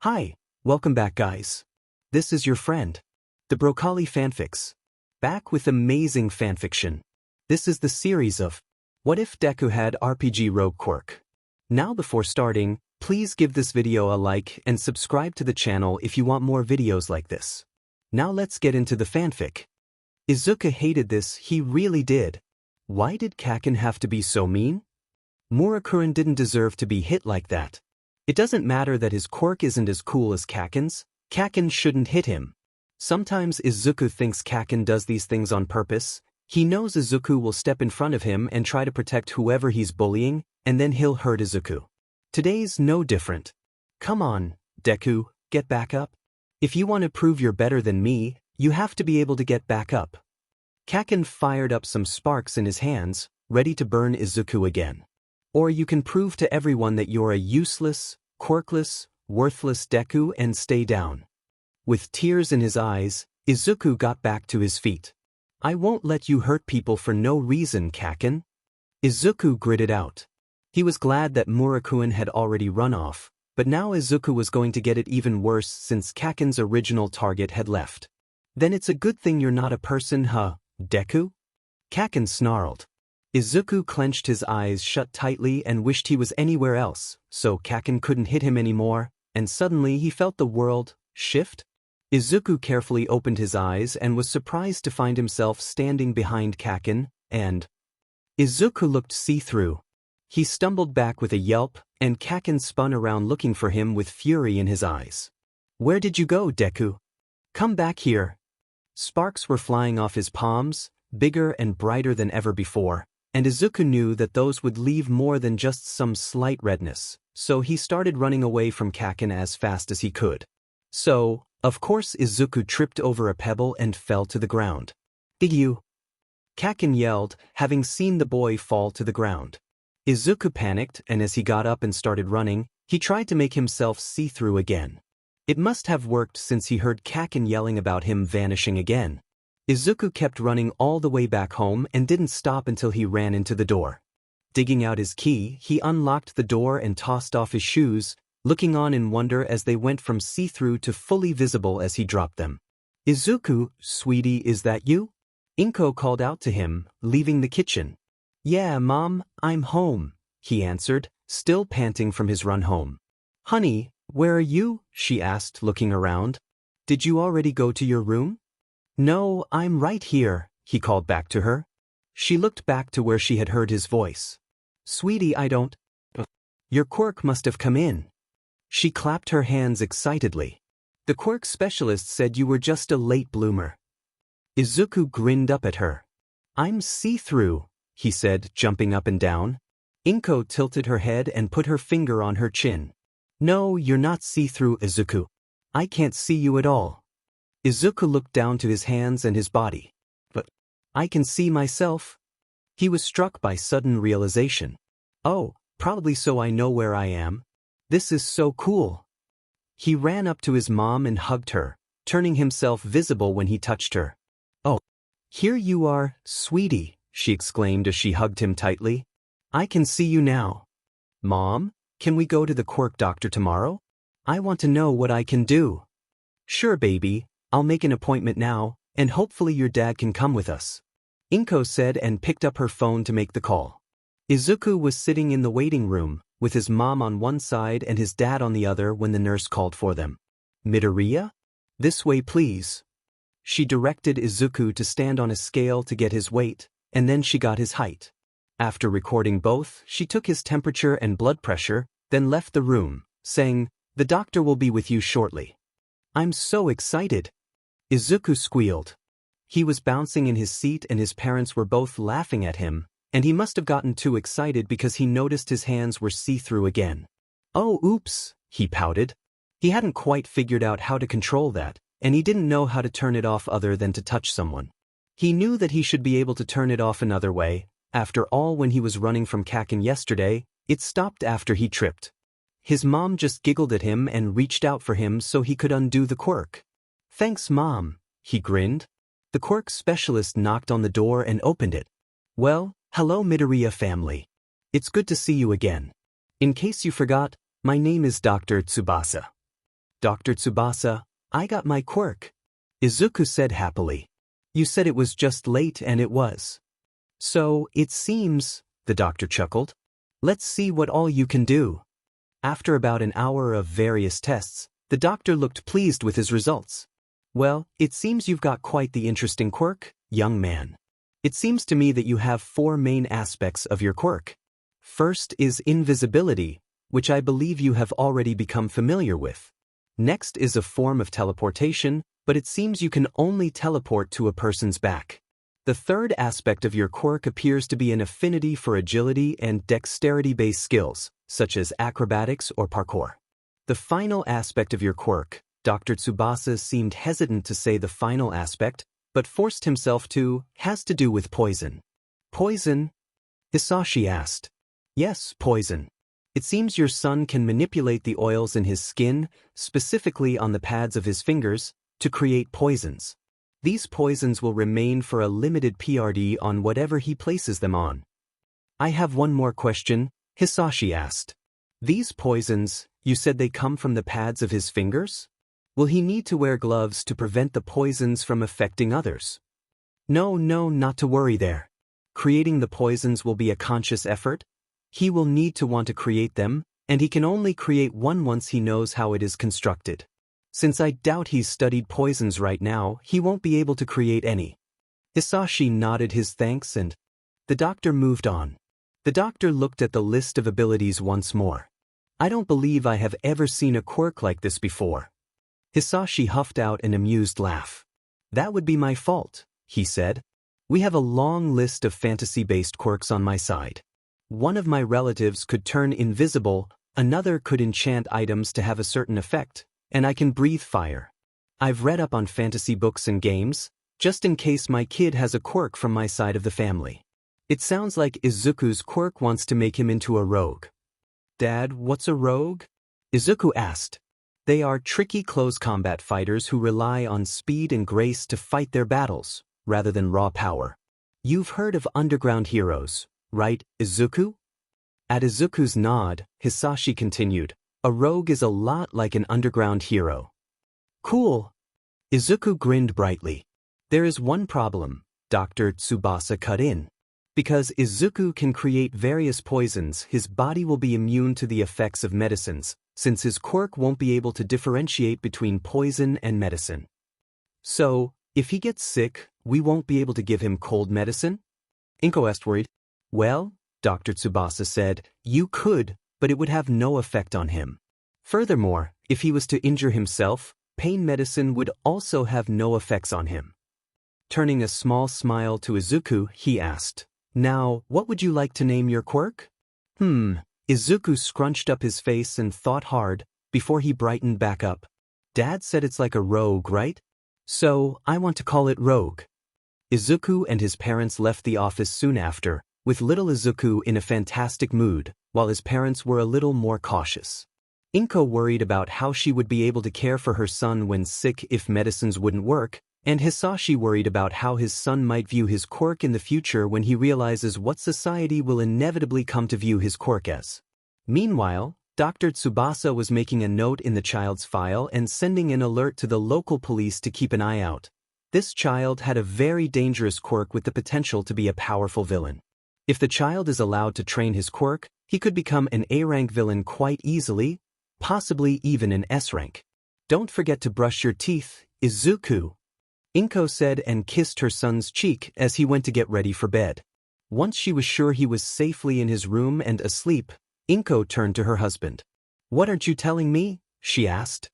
Hi, welcome back guys. This is your friend, the Broccoli Fanfics. Back with amazing fanfiction. This is the series of What If Deku Had RPG Rogue Quirk. Now before starting, please give this video a like and subscribe to the channel if you want more videos like this. Now let's get into the fanfic. Izuku hated this, he really did. Why did Kaken have to be so mean? Murakuren didn't deserve to be hit like that. It doesn't matter that his quirk isn't as cool as Kaken's, Kaken shouldn't hit him. Sometimes Izuku thinks Kaken does these things on purpose. He knows Izuku will step in front of him and try to protect whoever he's bullying, and then he'll hurt Izuku. Today's no different. Come on, Deku, get back up. If you want to prove you're better than me, you have to be able to get back up. Kaken fired up some sparks in his hands, ready to burn Izuku again. Or you can prove to everyone that you're a useless, quirkless, worthless Deku and stay down. With tears in his eyes, Izuku got back to his feet. I won't let you hurt people for no reason, Kaken. Izuku gritted out. He was glad that Murakuren had already run off, but now Izuku was going to get it even worse since Kaken's original target had left. Then it's a good thing you're not a person, huh, Deku? Kaken snarled. Izuku clenched his eyes shut tightly and wished he was anywhere else, so Kaken couldn't hit him anymore, and suddenly he felt the world shift. Izuku carefully opened his eyes and was surprised to find himself standing behind Kaken, and Izuku looked see-through. He stumbled back with a yelp, and Kaken spun around looking for him with fury in his eyes. Where did you go, Deku? Come back here. Sparks were flying off his palms, bigger and brighter than ever before, and Izuku knew that those would leave more than just some slight redness, so he started running away from Kaken as fast as he could. So, of course Izuku tripped over a pebble and fell to the ground. Igu! Kaken yelled, having seen the boy fall to the ground. Izuku panicked, and as he got up and started running, he tried to make himself see-through again. It must have worked since he heard Kaken yelling about him vanishing again. Izuku kept running all the way back home and didn't stop until he ran into the door. Digging out his key, he unlocked the door and tossed off his shoes, looking on in wonder as they went from see-through to fully visible as he dropped them. Izuku, sweetie, is that you? Inko called out to him, leaving the kitchen. Yeah, Mom, I'm home, he answered, still panting from his run home. Honey, where are you? She asked, looking around. Did you already go to your room? No, I'm right here, he called back to her. She looked back to where she had heard his voice. Sweetie, I don't. Your quirk must have come in. She clapped her hands excitedly. The quirk specialist said you were just a late bloomer. Izuku grinned up at her. I'm see-through, he said, jumping up and down. Inko tilted her head and put her finger on her chin. No, you're not see-through, Izuku. I can't see you at all. Izuku looked down to his hands and his body. But I can see myself. He was struck by sudden realization. Oh, probably so I know where I am. This is so cool. He ran up to his mom and hugged her, turning himself visible when he touched her. Oh, here you are, sweetie, she exclaimed as she hugged him tightly. I can see you now. Mom, can we go to the quirk doctor tomorrow? I want to know what I can do. Sure, baby. I'll make an appointment now, and hopefully your dad can come with us. Inko said and picked up her phone to make the call. Izuku was sitting in the waiting room, with his mom on one side and his dad on the other when the nurse called for them. Midoriya? This way please. She directed Izuku to stand on a scale to get his weight, and then she got his height. After recording both, she took his temperature and blood pressure, then left the room, saying, The doctor will be with you shortly. I'm so excited. Izuku squealed. He was bouncing in his seat and his parents were both laughing at him, and he must have gotten too excited because he noticed his hands were see-through again. Oh, oops, he pouted. He hadn't quite figured out how to control that, and he didn't know how to turn it off other than to touch someone. He knew that he should be able to turn it off another way. After all, when he was running from Kaken yesterday, it stopped after he tripped. His mom just giggled at him and reached out for him so he could undo the quirk. Thanks, Mom, he grinned. The quirk specialist knocked on the door and opened it. Well, hello Midoriya family. It's good to see you again. In case you forgot, my name is Dr. Tsubasa. Dr. Tsubasa, I got my quirk. Izuku said happily. You said it was just late and it was. So, it seems, the doctor chuckled. Let's see what all you can do. After about an hour of various tests, the doctor looked pleased with his results. Well, it seems you've got quite the interesting quirk, young man. It seems to me that you have 4 main aspects of your quirk. First is invisibility, which I believe you have already become familiar with. Next is a form of teleportation, but it seems you can only teleport to a person's back. The third aspect of your quirk appears to be an affinity for agility and dexterity-based skills, such as acrobatics or parkour. The final aspect of your quirk, Dr. Tsubasa seemed hesitant to say the final aspect, but forced himself to, has to do with poison. Poison? Hisashi asked. Yes, poison. It seems your son can manipulate the oils in his skin, specifically on the pads of his fingers, to create poisons. These poisons will remain for a limited PRD on whatever he places them on. I have one more question, Hisashi asked. These poisons, you said they come from the pads of his fingers? Will he need to wear gloves to prevent the poisons from affecting others? No, not to worry there. Creating the poisons will be a conscious effort. He will need to want to create them, and he can only create one once he knows how it is constructed. Since I doubt he's studied poisons right now, he won't be able to create any. Hisashi nodded his thanks and the doctor moved on. The doctor looked at the list of abilities once more. I don't believe I have ever seen a quirk like this before. Hisashi huffed out an amused laugh. That would be my fault, he said. We have a long list of fantasy-based quirks on my side. One of my relatives could turn invisible, another could enchant items to have a certain effect, and I can breathe fire. I've read up on fantasy books and games, just in case my kid has a quirk from my side of the family. It sounds like Izuku's quirk wants to make him into a rogue. Dad, what's a rogue? Izuku asked. They are tricky close combat fighters who rely on speed and grace to fight their battles, rather than raw power. You've heard of underground heroes, right, Izuku? At Izuku's nod, Hisashi continued, a rogue is a lot like an underground hero. Cool. Izuku grinned brightly. There is one problem, Dr. Tsubasa cut in. Because Izuku can create various poisons, his body will be immune to the effects of medicines, since his quirk won't be able to differentiate between poison and medicine. So, if he gets sick, we won't be able to give him cold medicine? Inko asked worried. Well, Dr. Tsubasa said, you could, but it would have no effect on him. Furthermore, if he was to injure himself, pain medicine would also have no effects on him. Turning a small smile to Izuku, he asked, now, what would you like to name your quirk? Izuku scrunched up his face and thought hard, before he brightened back up. Dad said it's like a rogue, right? So, I want to call it Rogue. Izuku and his parents left the office soon after, with little Izuku in a fantastic mood, while his parents were a little more cautious. Inko worried about how she would be able to care for her son when sick if medicines wouldn't work, and Hisashi worried about how his son might view his quirk in the future when he realizes what society will inevitably come to view his quirk as. Meanwhile, Dr. Tsubasa was making a note in the child's file and sending an alert to the local police to keep an eye out. This child had a very dangerous quirk with the potential to be a powerful villain. If the child is allowed to train his quirk, he could become an A-rank villain quite easily, possibly even an S-rank. Don't forget to brush your teeth, Izuku. Inko said and kissed her son's cheek as he went to get ready for bed. Once she was sure he was safely in his room and asleep, Inko turned to her husband. What aren't you telling me? She asked.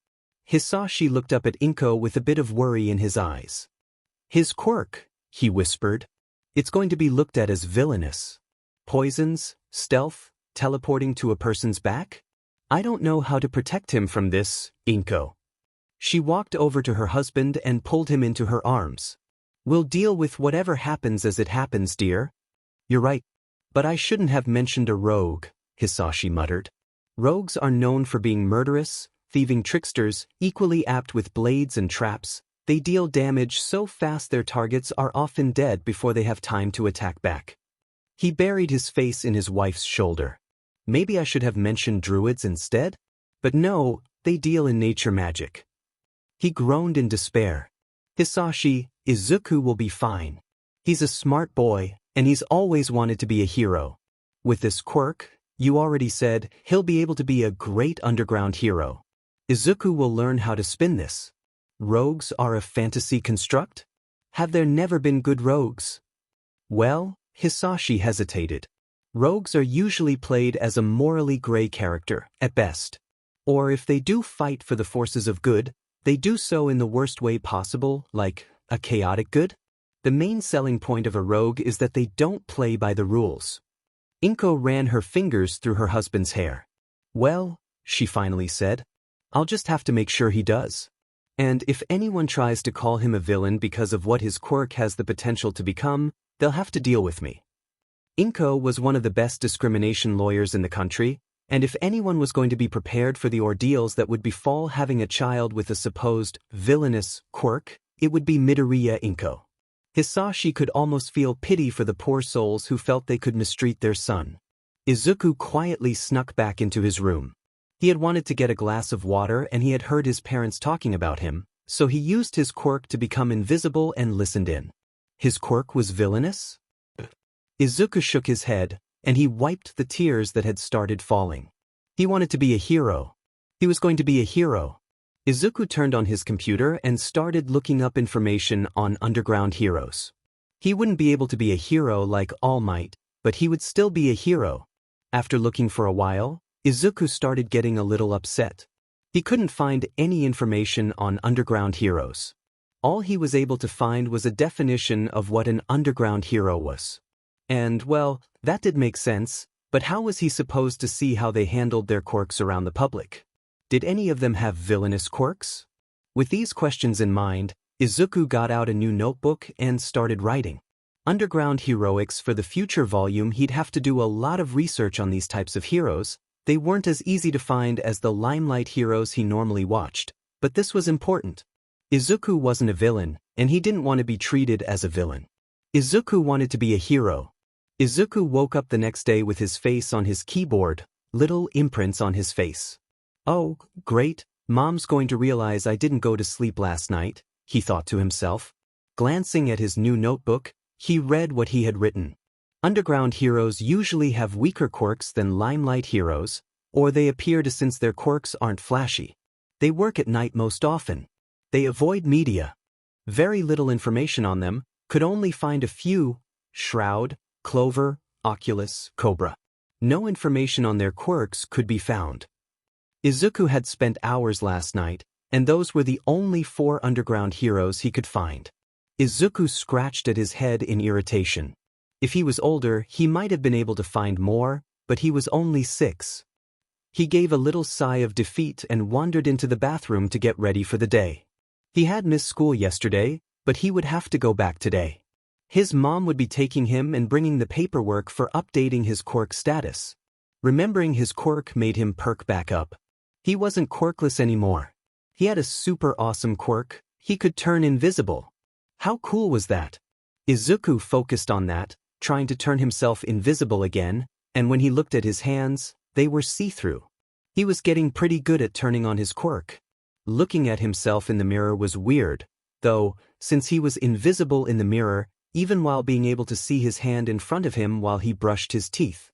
Hisashi looked up at Inko with a bit of worry in his eyes. His quirk, he whispered. It's going to be looked at as villainous. Poisons, stealth, teleporting to a person's back? I don't know how to protect him from this, Inko. She walked over to her husband and pulled him into her arms. We'll deal with whatever happens as it happens, dear. You're right. But I shouldn't have mentioned a rogue, Hisashi muttered. Rogues are known for being murderous, thieving tricksters, equally apt with blades and traps. They deal damage so fast their targets are often dead before they have time to attack back. He buried his face in his wife's shoulder. Maybe I should have mentioned druids instead? But no, they deal in nature magic. He groaned in despair. Hisashi, Izuku will be fine. He's a smart boy, and he's always wanted to be a hero. With this quirk, you already said, he'll be able to be a great underground hero. Izuku will learn how to spin this. Rogues are a fantasy construct? Have there never been good rogues? Well, Hisashi hesitated. Rogues are usually played as a morally gray character, at best. Or if they do fight for the forces of good, they do so in the worst way possible, like a chaotic good. The main selling point of a rogue is that they don't play by the rules. Inko ran her fingers through her husband's hair. Well, she finally said, I'll just have to make sure he does. And if anyone tries to call him a villain because of what his quirk has the potential to become, they'll have to deal with me. Inko was one of the best discrimination lawyers in the country, and if anyone was going to be prepared for the ordeals that would befall having a child with a supposed villainous quirk, it would be Midoriya Inko. Hisashi could almost feel pity for the poor souls who felt they could mistreat their son. Izuku quietly snuck back into his room. He had wanted to get a glass of water and he had heard his parents talking about him, so he used his quirk to become invisible and listened in. His quirk was villainous? Izuku shook his head, and he wiped the tears that had started falling. He wanted to be a hero. He was going to be a hero. Izuku turned on his computer and started looking up information on underground heroes. He wouldn't be able to be a hero like All Might, but he would still be a hero. After looking for a while, Izuku started getting a little upset. He couldn't find any information on underground heroes. All he was able to find was a definition of what an underground hero was. And, well, that did make sense, but how was he supposed to see how they handled their quirks around the public? Did any of them have villainous quirks? With these questions in mind, Izuku got out a new notebook and started writing. Underground heroics for the future volume. He'd have to do a lot of research on these types of heroes. They weren't as easy to find as the limelight heroes he normally watched, but this was important. Izuku wasn't a villain, and he didn't want to be treated as a villain. Izuku wanted to be a hero. Izuku woke up the next day with his face on his keyboard, little imprints on his face. Oh, great, Mom's going to realize I didn't go to sleep last night, he thought to himself. Glancing at his new notebook, he read what he had written. Underground heroes usually have weaker quirks than limelight heroes, or they appear to since their quirks aren't flashy. They work at night most often. They avoid media. Very little information on them, could only find a few: Shroud, Clover, Oculus, Cobra. No information on their quirks could be found. Izuku had spent hours last night, and those were the only 4 underground heroes he could find. Izuku scratched at his head in irritation. If he was older, he might have been able to find more, but he was only 6. He gave a little sigh of defeat and wandered into the bathroom to get ready for the day. He had missed school yesterday, but he would have to go back today. His mom would be taking him and bringing the paperwork for updating his quirk status. Remembering his quirk made him perk back up. He wasn't quirkless anymore. He had a super awesome quirk. He could turn invisible. How cool was that? Izuku focused on that, trying to turn himself invisible again, and when he looked at his hands, they were see-through. He was getting pretty good at turning on his quirk. Looking at himself in the mirror was weird, though, since he was invisible in the mirror, even while being able to see his hand in front of him while he brushed his teeth.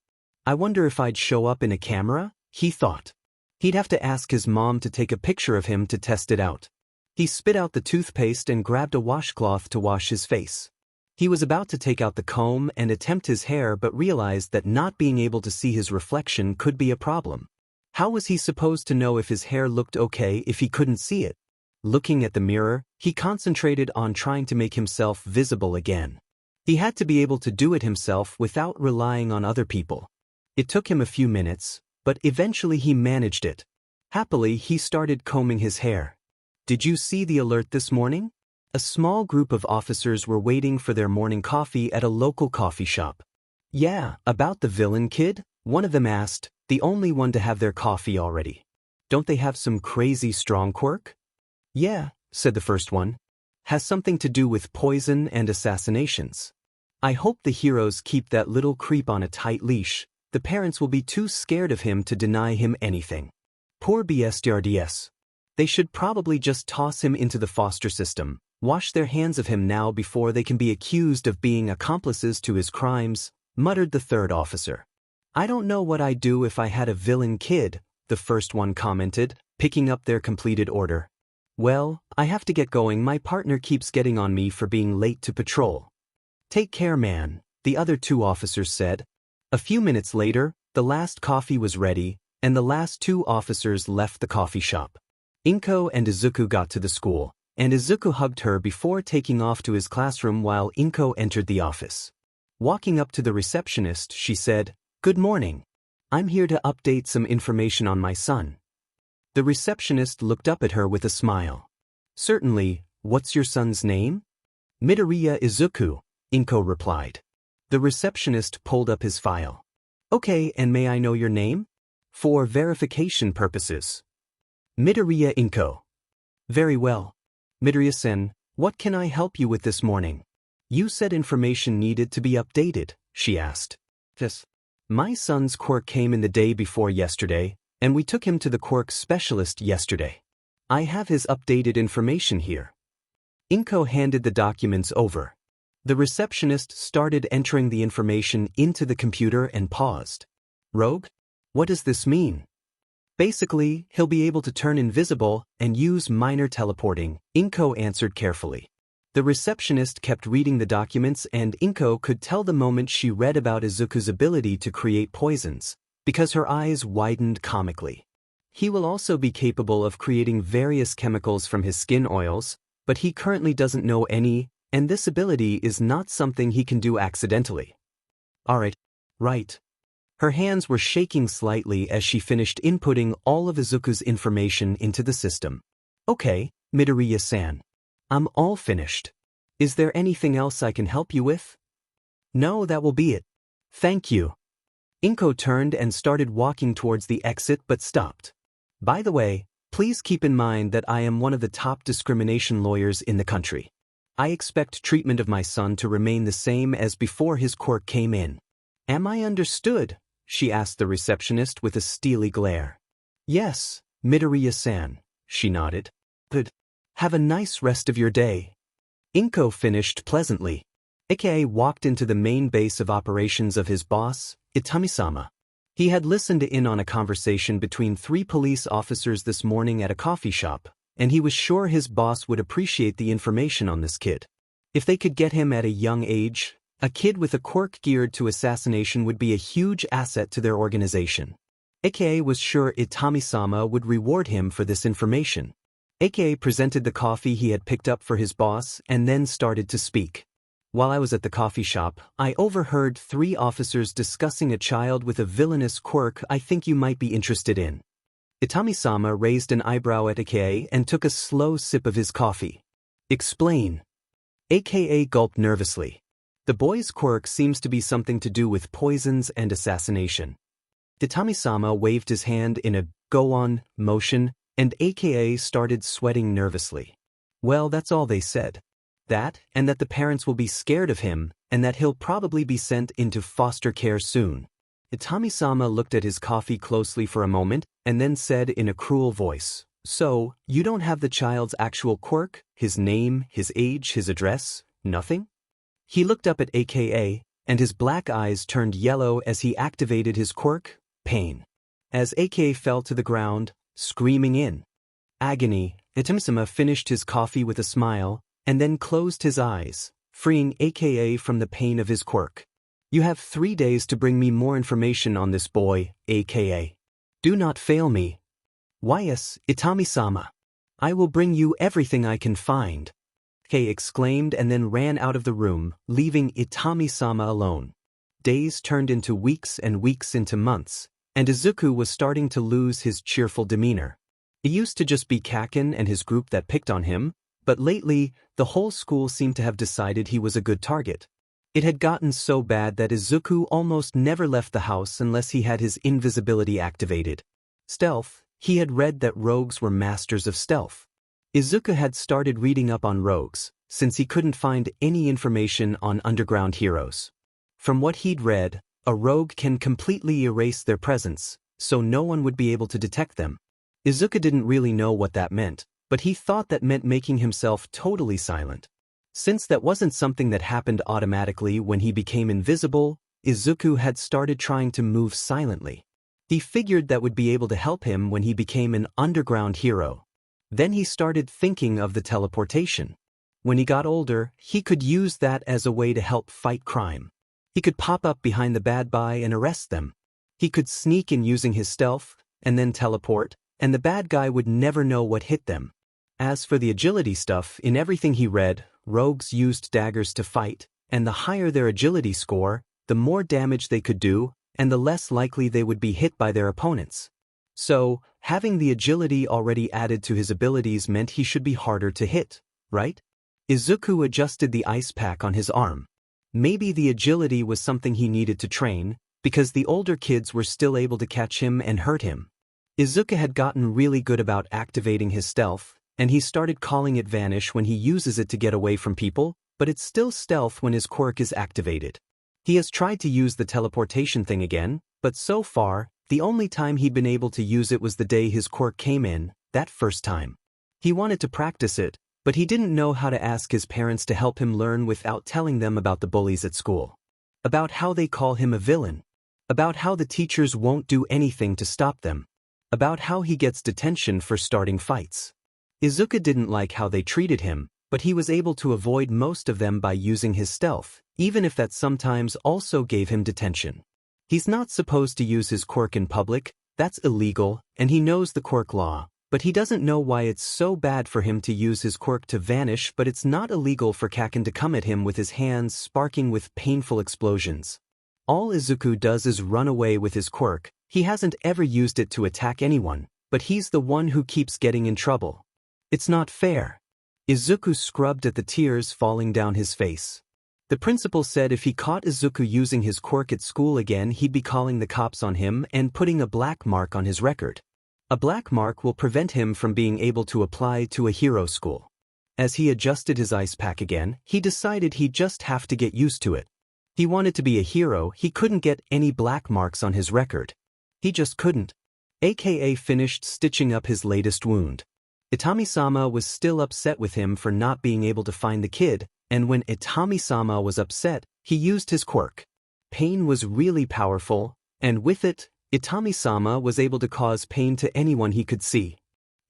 I wonder if I'd show up in a camera, he thought. He'd have to ask his mom to take a picture of him to test it out. He spit out the toothpaste and grabbed a washcloth to wash his face. He was about to take out the comb and attempt his hair but realized that not being able to see his reflection could be a problem. How was he supposed to know if his hair looked okay if he couldn't see it? Looking at the mirror, he concentrated on trying to make himself visible again. He had to be able to do it himself without relying on other people. It took him a few minutes, but eventually he managed it. Happily, he started combing his hair. Did you see the alert this morning? A small group of officers were waiting for their morning coffee at a local coffee shop. Yeah, about the villain kid? One of them asked, the only one to have their coffee already. Don't they have some crazy strong quirk? Yeah, said the first one. Has something to do with poison and assassinations. I hope the heroes keep that little creep on a tight leash. The parents will be too scared of him to deny him anything. Poor BSTRDS. They should probably just toss him into the foster system, wash their hands of him now before they can be accused of being accomplices to his crimes, muttered the third officer. I don't know what I'd do if I had a villain kid, the first one commented, picking up their completed order. Well, I have to get going. My partner keeps getting on me for being late to patrol. Take care, man, the other two officers said. A few minutes later, the last coffee was ready, and the last two officers left the coffee shop. Inko and Izuku got to the school, and Izuku hugged her before taking off to his classroom while Inko entered the office. Walking up to the receptionist, she said, "Good morning. I'm here to update some information on my son." The receptionist looked up at her with a smile. "Certainly, what's your son's name?" "Midoriya Izuku," Inko replied. The receptionist pulled up his file. "Okay, and may I know your name?" "For verification purposes." "Midoriya Inko." "Very well. Midoriya-sen, what can I help you with this morning?" "You said information needed to be updated," she asked. "Yes. My son's quirk came in the day before yesterday, and we took him to the quirk specialist yesterday. I have his updated information here." Inko handed the documents over. The receptionist started entering the information into the computer and paused. "Rogue? What does this mean?" "Basically, he'll be able to turn invisible and use minor teleporting," Inko answered carefully. The receptionist kept reading the documents, and Inko could tell the moment she read about Izuku's ability to create poisons, because her eyes widened comically. He will also be capable of creating various chemicals from his skin oils, but he currently doesn't know any, and this ability is not something he can do accidentally. Alright. Right. Her hands were shaking slightly as she finished inputting all of Izuku's information into the system. "Okay, Midoriya-san. I'm all finished. Is there anything else I can help you with?" "No, that will be it. Thank you." Inko turned and started walking towards the exit but stopped. "By the way, please keep in mind that I am one of the top discrimination lawyers in the country. I expect treatment of my son to remain the same as before his quirk came in." "Am I understood?" she asked the receptionist with a steely glare. "Yes, Midoriya-san," she nodded. "Good. Have a nice rest of your day." Inko finished pleasantly. Aka walked into the main base of operations of his boss, Itami-sama. He had listened in on a conversation between 3 police officers this morning at a coffee shop, and he was sure his boss would appreciate the information on this kid. If they could get him at a young age, a kid with a quirk geared to assassination would be a huge asset to their organization. Aka was sure Itami-sama would reward him for this information. Aka presented the coffee he had picked up for his boss and then started to speak. "While I was at the coffee shop, I overheard 3 officers discussing a child with a villainous quirk I think you might be interested in." Itami-sama raised an eyebrow at Aka and took a slow sip of his coffee. "Explain." Aka gulped nervously. "The boy's quirk seems to be something to do with poisons and assassination." Itami-sama waved his hand in a go-on motion, and Aka started sweating nervously. "Well, that's all they said. That, and that the parents will be scared of him, and that he'll probably be sent into foster care soon." Itami-sama looked at his coffee closely for a moment, and then said in a cruel voice, "So, you don't have the child's actual quirk, his name, his age, his address, nothing?" He looked up at Aka, and his black eyes turned yellow as he activated his quirk, pain. As Aka fell to the ground, screaming in agony, Itami-sama finished his coffee with a smile, and then closed his eyes, freeing Aka from the pain of his quirk. "You have 3 days to bring me more information on this boy, Aka. Do not fail me." "Why yes, Itami-sama. I will bring you everything I can find," Kei exclaimed and then ran out of the room, leaving Itami-sama alone. Days turned into weeks and weeks into months, and Izuku was starting to lose his cheerful demeanor. It used to just be Kaken and his group that picked on him, but lately, the whole school seemed to have decided he was a good target. It had gotten so bad that Izuku almost never left the house unless he had his invisibility activated. Stealth, he had read that rogues were masters of stealth. Izuku had started reading up on rogues, since he couldn't find any information on underground heroes. From what he'd read, a rogue can completely erase their presence, so no one would be able to detect them. Izuku didn't really know what that meant, but he thought that meant making himself totally silent. Since that wasn't something that happened automatically when he became invisible, Izuku had started trying to move silently. He figured that would be able to help him when he became an underground hero. Then he started thinking of the teleportation. When he got older, he could use that as a way to help fight crime. He could pop up behind the bad guy and arrest them. He could sneak in using his stealth, and then teleport, and the bad guy would never know what hit them. As for the agility stuff, in everything he read, rogues used daggers to fight, and the higher their agility score, the more damage they could do, and the less likely they would be hit by their opponents. So, having the agility already added to his abilities meant he should be harder to hit, right? Izuku adjusted the ice pack on his arm. Maybe the agility was something he needed to train, because the older kids were still able to catch him and hurt him. Izuku had gotten really good about activating his stealth, and he started calling it vanish when he uses it to get away from people, but it's still stealth when his quirk is activated. He has tried to use the teleportation thing again, but so far, the only time he'd been able to use it was the day his quirk came in, that first time. He wanted to practice it, but he didn't know how to ask his parents to help him learn without telling them about the bullies at school. About how they call him a villain. About how the teachers won't do anything to stop them. About how he gets detention for starting fights. Izuku didn't like how they treated him, but he was able to avoid most of them by using his stealth, even if that sometimes also gave him detention. He's not supposed to use his quirk in public, that's illegal, and he knows the quirk law, but he doesn't know why it's so bad for him to use his quirk to vanish, but it's not illegal for Kaken to come at him with his hands sparking with painful explosions. All Izuku does is run away with his quirk. He hasn't ever used it to attack anyone, but he's the one who keeps getting in trouble. It's not fair. Izuku scrubbed at the tears falling down his face. The principal said if he caught Izuku using his quirk at school again, he'd be calling the cops on him and putting a black mark on his record. A black mark will prevent him from being able to apply to a hero school. As he adjusted his ice pack again, he decided he'd just have to get used to it. He wanted to be a hero, he couldn't get any black marks on his record. He just couldn't. AKA finished stitching up his latest wound. Itami-sama was still upset with him for not being able to find the kid, and when Itami-sama was upset, he used his quirk. Pain was really powerful, and with it, Itami-sama was able to cause pain to anyone he could see.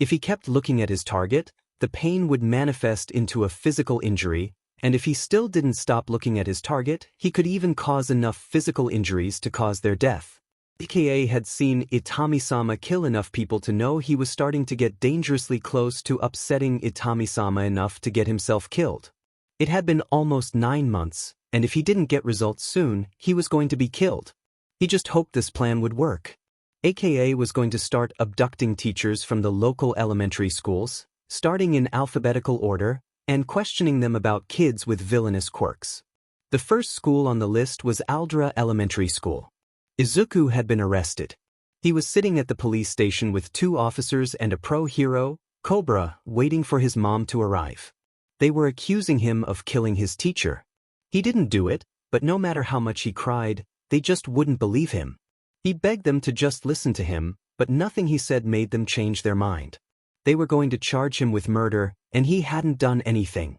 If he kept looking at his target, the pain would manifest into a physical injury, and if he still didn't stop looking at his target, he could even cause enough physical injuries to cause their death. AKA had seen Itami-sama kill enough people to know he was starting to get dangerously close to upsetting Itami-sama enough to get himself killed. It had been almost 9 months, and if he didn't get results soon, he was going to be killed. He just hoped this plan would work. AKA was going to start abducting teachers from the local elementary schools, starting in alphabetical order, and questioning them about kids with villainous quirks. The first school on the list was Aldra Elementary School. Izuku had been arrested. He was sitting at the police station with 2 officers and a pro-hero, Cobra, waiting for his mom to arrive. They were accusing him of killing his teacher. He didn't do it, but no matter how much he cried, they just wouldn't believe him. He begged them to just listen to him, but nothing he said made them change their mind. They were going to charge him with murder, and he hadn't done anything.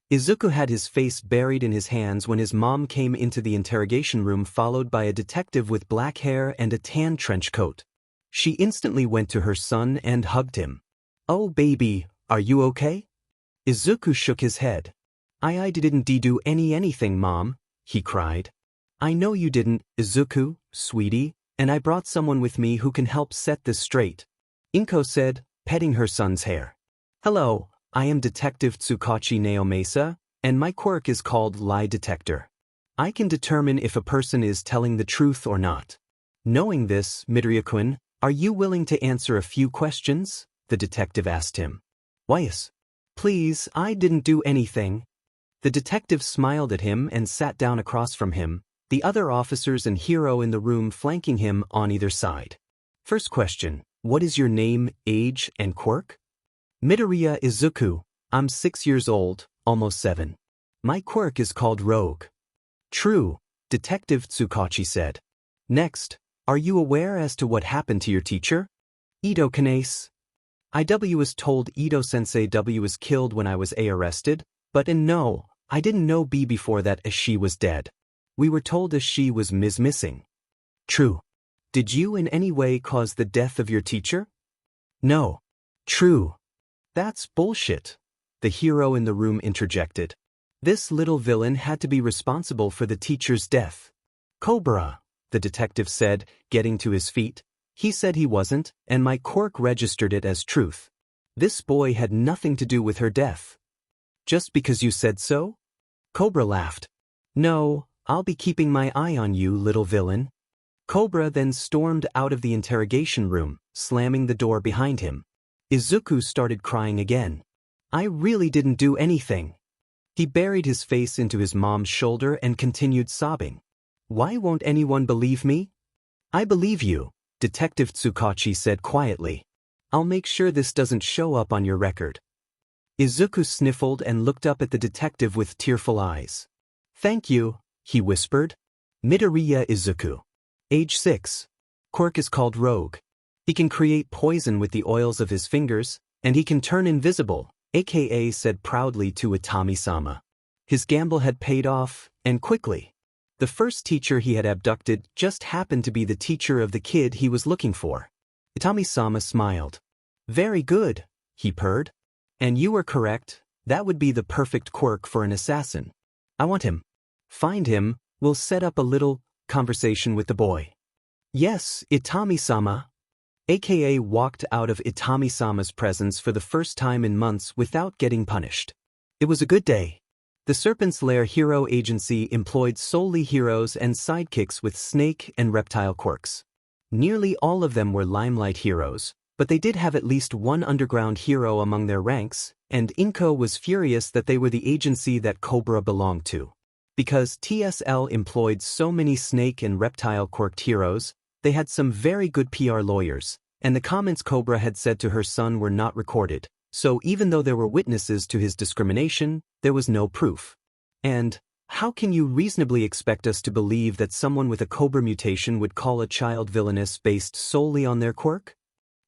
Izuku had his face buried in his hands when his mom came into the interrogation room, followed by a detective with black hair and a tan trench coat. She instantly went to her son and hugged him. "Oh baby, are you okay?" Izuku shook his head. I didn't do anything, Mom," he cried. "I know you didn't, Izuku, sweetie, and I brought someone with me who can help set this straight," Inko said, petting her son's hair. "Hello, I am Detective Tsukauchi Naomasa, and my quirk is called Lie Detector. I can determine if a person is telling the truth or not. Knowing this, Midoriya-kun, are you willing to answer a few questions?" the detective asked him. "Yes. Please, I didn't do anything." The detective smiled at him and sat down across from him, the other officers and hero in the room flanking him on either side. "First question, what is your name, age, and quirk?" "Midoriya Izuku. I'm 6 years old, almost 7. My quirk is called Rogue." "True," Detective Tsukauchi said. "Next, are you aware as to what happened to your teacher?" "Ito Kanase, IW was told Ito-sensei W was killed when I was A arrested, but no, I didn't know B before that as she was dead. We were told as she was missing. True. Did you in any way cause the death of your teacher? No. True. That's bullshit. The hero in the room interjected. This little villain had to be responsible for the teacher's death. Cobra, the detective said, getting to his feet. He said he wasn't, and my Quirk registered it as truth. This boy had nothing to do with her death. Just because you said so? Cobra laughed. No, I'll be keeping my eye on you, little villain. Cobra then stormed out of the interrogation room, slamming the door behind him. Izuku started crying again. I really didn't do anything. He buried his face into his mom's shoulder and continued sobbing. Why won't anyone believe me? I believe you, Detective Tsukauchi said quietly. I'll make sure this doesn't show up on your record. Izuku sniffled and looked up at the detective with tearful eyes. Thank you, he whispered. Midoriya Izuku. Age 6. Quirk is called Rogue. He can create poison with the oils of his fingers, and he can turn invisible, aka said proudly to Itami-sama. His gamble had paid off, and quickly. The first teacher he had abducted just happened to be the teacher of the kid he was looking for. Itami-sama smiled. Very good, he purred. And you were correct, that would be the perfect Quirk for an assassin. I want him. Find him, we'll set up a little conversation with the boy. Yes, Itami-sama. AKA walked out of Itami-sama's presence for the first time in months without getting punished. It was a good day. The Serpent's Lair Hero Agency employed solely heroes and sidekicks with snake and reptile quirks. Nearly all of them were limelight heroes, but they did have at least one underground hero among their ranks, and Inko was furious that they were the agency that Cobra belonged to. Because TSL employed so many snake and reptile quirked heroes, they had some very good PR lawyers, and the comments Cobra had said to her son were not recorded. So even though there were witnesses to his discrimination, there was no proof. And how can you reasonably expect us to believe that someone with a Cobra mutation would call a child villainous based solely on their quirk?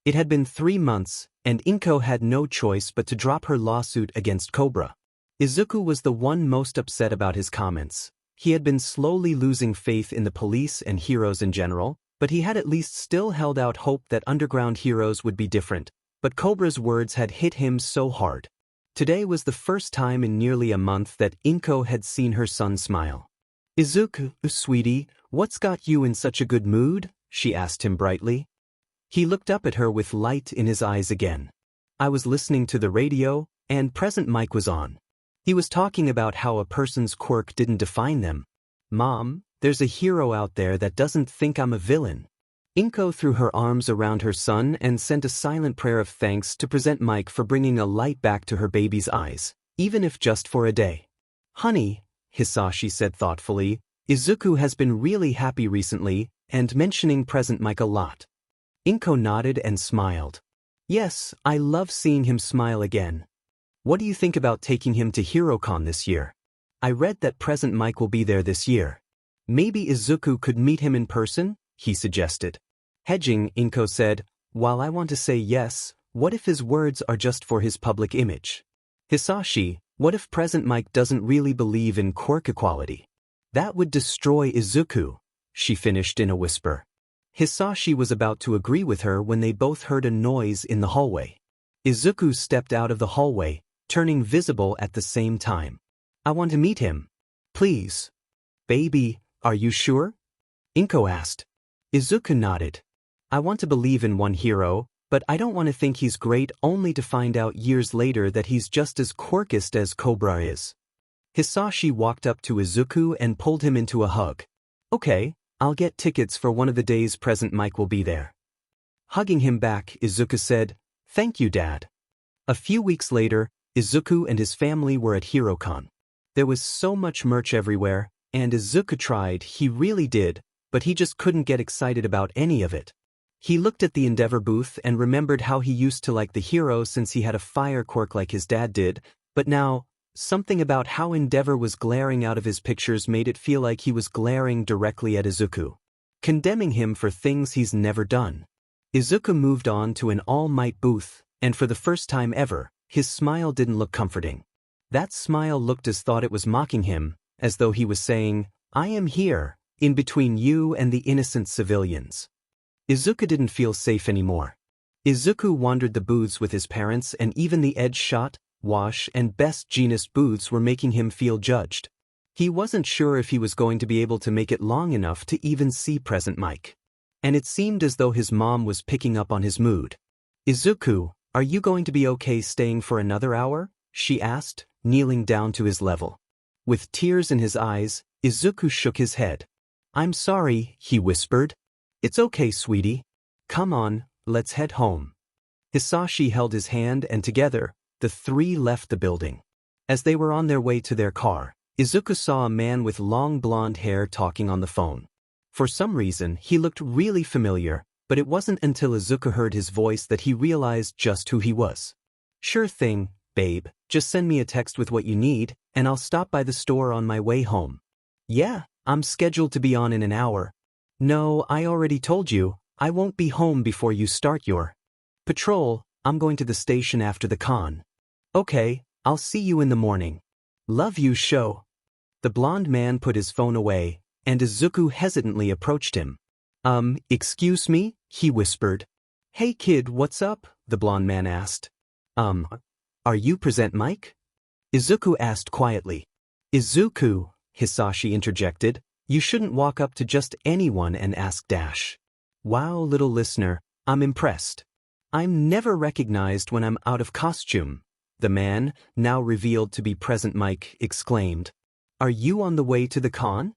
It had been 3 months, and Inko had no choice but to drop her lawsuit against Cobra. Izuku was the one most upset about his comments. He had been slowly losing faith in the police and heroes in general, but he had at least still held out hope that underground heroes would be different. But Cobra's words had hit him so hard. Today was the first time in nearly a month that Inko had seen her son smile. Izuku, sweetie, what's got you in such a good mood? She asked him brightly. He looked up at her with light in his eyes again. I was listening to the radio, and Present Mic was on. He was talking about how a person's quirk didn't define them. Mom, there's a hero out there that doesn't think I'm a villain. Inko threw her arms around her son and sent a silent prayer of thanks to Present Mic for bringing a light back to her baby's eyes, even if just for a day. Honey, Hisashi said thoughtfully, Izuku has been really happy recently, and mentioning Present Mic a lot. Inko nodded and smiled. Yes, I love seeing him smile again. What do you think about taking him to HeroCon this year? I read that Present Mic will be there this year. Maybe Izuku could meet him in person, he suggested. Hedging, Inko said, while I want to say yes, what if his words are just for his public image? Hisashi, what if Present Mic doesn't really believe in quirk equality? That would destroy Izuku, she finished in a whisper. Hisashi was about to agree with her when they both heard a noise in the hallway. Izuku stepped out of the hallway, turning visible at the same time. I want to meet him. Please. Baby, are you sure? Inko asked. Izuku nodded. I want to believe in one hero, but I don't want to think he's great only to find out years later that he's just as quirkist as Cobra is. Hisashi walked up to Izuku and pulled him into a hug. Okay, I'll get tickets for one of the days Present Mic will be there. Hugging him back, Izuku said, Thank you, Dad. A few weeks later, Izuku and his family were at HeroCon. There was so much merch everywhere, and Izuku tried, he really did, but he just couldn't get excited about any of it. He looked at the Endeavor booth and remembered how he used to like the hero since he had a fire quirk like his dad did, but now, something about how Endeavor was glaring out of his pictures made it feel like he was glaring directly at Izuku, condemning him for things he's never done. Izuku moved on to an All Might booth, and for the first time ever, his smile didn't look comforting. That smile looked as though it was mocking him, as though he was saying, "I am here, in between you and the innocent civilians." Izuku didn't feel safe anymore. Izuku wandered the booths with his parents, and even the Edge Shot, Wash, and Best Jeanist booths were making him feel judged. He wasn't sure if he was going to be able to make it long enough to even see Present Mic. And it seemed as though his mom was picking up on his mood. "Izuku, are you going to be okay staying for another hour?" she asked, kneeling down to his level. With tears in his eyes, Izuku shook his head. "I'm sorry," he whispered. "It's okay, sweetie. Come on, let's head home." Hisashi held his hand, and together, the three left the building. As they were on their way to their car, Izuku saw a man with long blonde hair talking on the phone. For some reason, he looked really familiar, but it wasn't until Izuku heard his voice that he realized just who he was. "Sure thing, babe, just send me a text with what you need, and I'll stop by the store on my way home." "Yeah, I'm scheduled to be on in an hour." "No, I already told you, I won't be home before you start your patrol. I'm going to the station after the con." "Okay, I'll see you in the morning. Love you, Sho." The blonde man put his phone away, and Izuku hesitantly approached him. Excuse me?" he whispered. "Hey kid, what's up?" the blonde man asked. Are you Present Mic?" Izuku asked quietly. "Izuku," Hisashi interjected, "you shouldn't walk up to just anyone and ask dash." "Wow, little listener, I'm impressed. I'm never recognized when I'm out of costume," the man, now revealed to be Present Mic, exclaimed. "Are you on the way to the con?"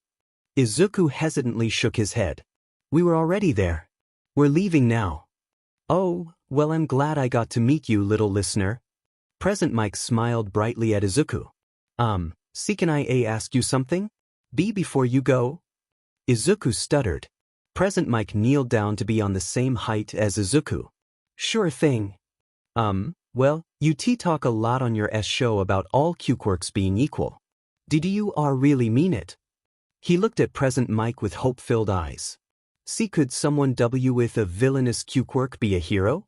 Izuku hesitantly shook his head. "We were already there. We're leaving now." "Oh, well, I'm glad I got to meet you, little listener." Present Mic smiled brightly at Izuku. Can I ask you something? Before you go?" Izuku stuttered. Present Mic kneeled down to be on the same height as Izuku. "Sure thing. Well, you talk a lot on your show about all Quirks being equal. Did you really mean it?" He looked at Present Mic with hope-filled eyes. Could someone with a villainous Quirk be a hero?"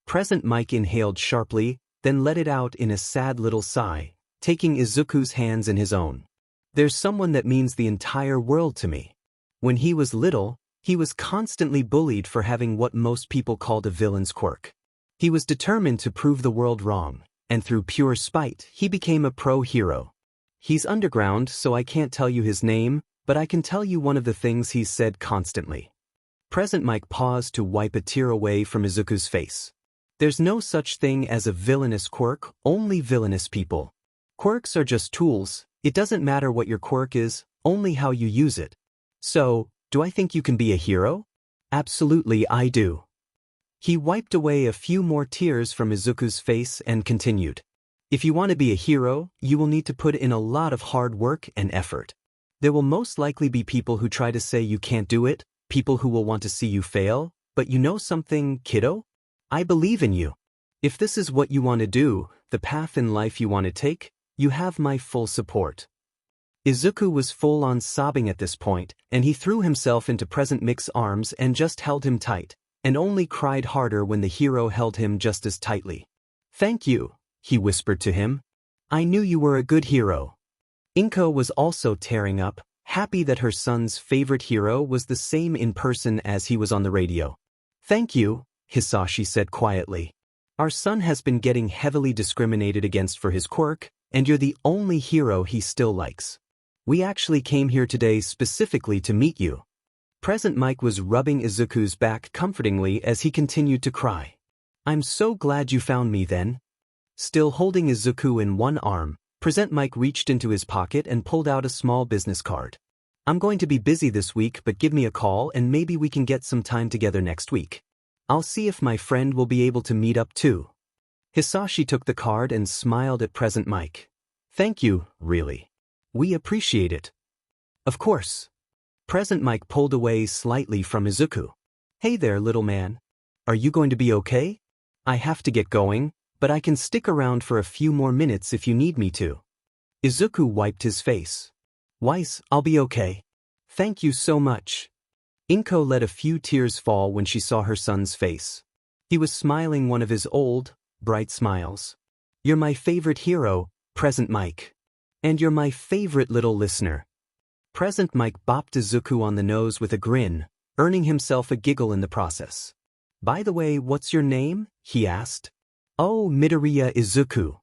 Present Mic inhaled sharply, then let it out in a sad little sigh, taking Izuku's hands in his own. "There's someone that means the entire world to me. When he was little, he was constantly bullied for having what most people called a villain's quirk. He was determined to prove the world wrong, and through pure spite, he became a pro-hero. He's underground, so I can't tell you his name, but I can tell you one of the things he's said constantly." Present Mic paused to wipe a tear away from Izuku's face. "There's no such thing as a villainous quirk, only villainous people. Quirks are just tools. It doesn't matter what your quirk is, only how you use it. So, do I think you can be a hero? Absolutely I do." He wiped away a few more tears from Izuku's face and continued. "If you want to be a hero, you will need to put in a lot of hard work and effort. There will most likely be people who try to say you can't do it, people who will want to see you fail, but you know something, kiddo? I believe in you. If this is what you want to do, the path in life you want to take, you have my full support." Izuku was full-on sobbing at this point, and he threw himself into Present Mic's arms and just held him tight, and only cried harder when the hero held him just as tightly. "Thank you," he whispered to him. "I knew you were a good hero." Inko was also tearing up, happy that her son's favorite hero was the same in person as he was on the radio. "Thank you," Hisashi said quietly. "Our son has been getting heavily discriminated against for his quirk, and you're the only hero he still likes. We actually came here today specifically to meet you." Present Mic was rubbing Izuku's back comfortingly as he continued to cry. "I'm so glad you found me then." Still holding Izuku in one arm, Present Mic reached into his pocket and pulled out a small business card. "I'm going to be busy this week, but give me a call and maybe we can get some time together next week. I'll see if my friend will be able to meet up too." Hisashi took the card and smiled at Present Mic. "Thank you, really. We appreciate it." "Of course." Present Mic pulled away slightly from Izuku. "Hey there, little man. Are you going to be okay? I have to get going, but I can stick around for a few more minutes if you need me to." Izuku wiped his face. "Weiss, I'll be okay. Thank you so much." Inko let a few tears fall when she saw her son's face. He was smiling one of his old, bright smiles. You're my favorite hero, Present Mic. And you're my favorite little listener. Present Mic bopped Izuku on the nose with a grin, earning himself a giggle in the process. By the way, what's your name? He asked. Oh, Midoriya Izuku.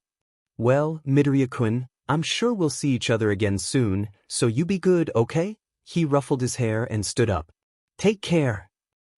Well, Midoriya-kun, I'm sure we'll see each other again soon, so you be good, okay? He ruffled his hair and stood up. Take care.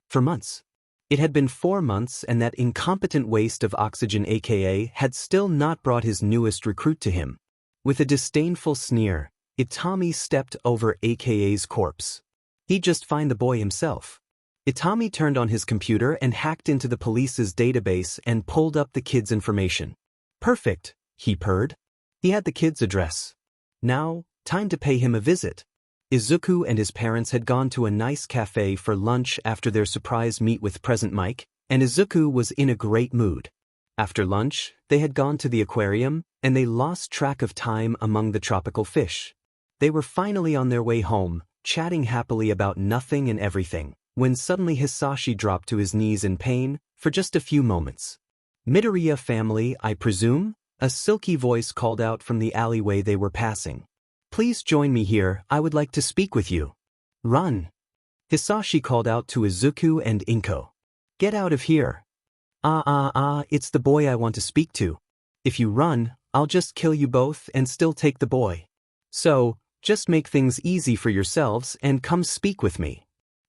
For months. It had been 4 months and that incompetent waste of oxygen aka had still not brought his newest recruit to him. With a disdainful sneer, Itami stepped over AKA's corpse. He'd just find the boy himself. Itami turned on his computer and hacked into the police's database and pulled up the kid's information. Perfect, he purred. He had the kid's address. Now, time to pay him a visit. Izuku and his parents had gone to a nice cafe for lunch after their surprise meet with Present Mic, and Izuku was in a great mood. After lunch, they had gone to the aquarium, and they lost track of time among the tropical fish. They were finally on their way home, chatting happily about nothing and everything, when suddenly Hisashi dropped to his knees in pain, for just a few moments. Midoriya family, I presume? A silky voice called out from the alleyway they were passing. Please join me here, I would like to speak with you. Run. Hisashi called out to Izuku and Inko. Get out of here. It's the boy I want to speak to. If you run, I'll just kill you both and still take the boy. So, just make things easy for yourselves and come speak with me.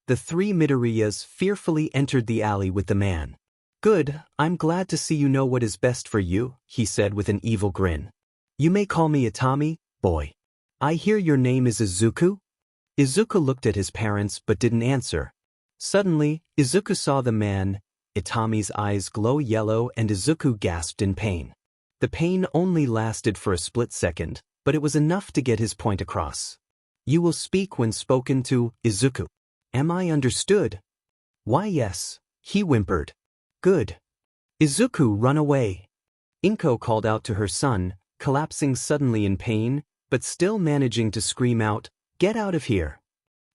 The 3 Midoriyas fearfully entered the alley with the man. Good, I'm glad to see you know what is best for you, he said with an evil grin. You may call me Itami, boy. I hear your name is Izuku? Izuku looked at his parents but didn't answer. Suddenly, Izuku saw the man. Itami's eyes glow yellow and Izuku gasped in pain. The pain only lasted for a split second, but it was enough to get his point across. You will speak when spoken to, Izuku. Am I understood? Why yes, he whimpered. Good. Izuku, run away. Inko called out to her son, collapsing suddenly in pain, but still managing to scream out, Get out of here.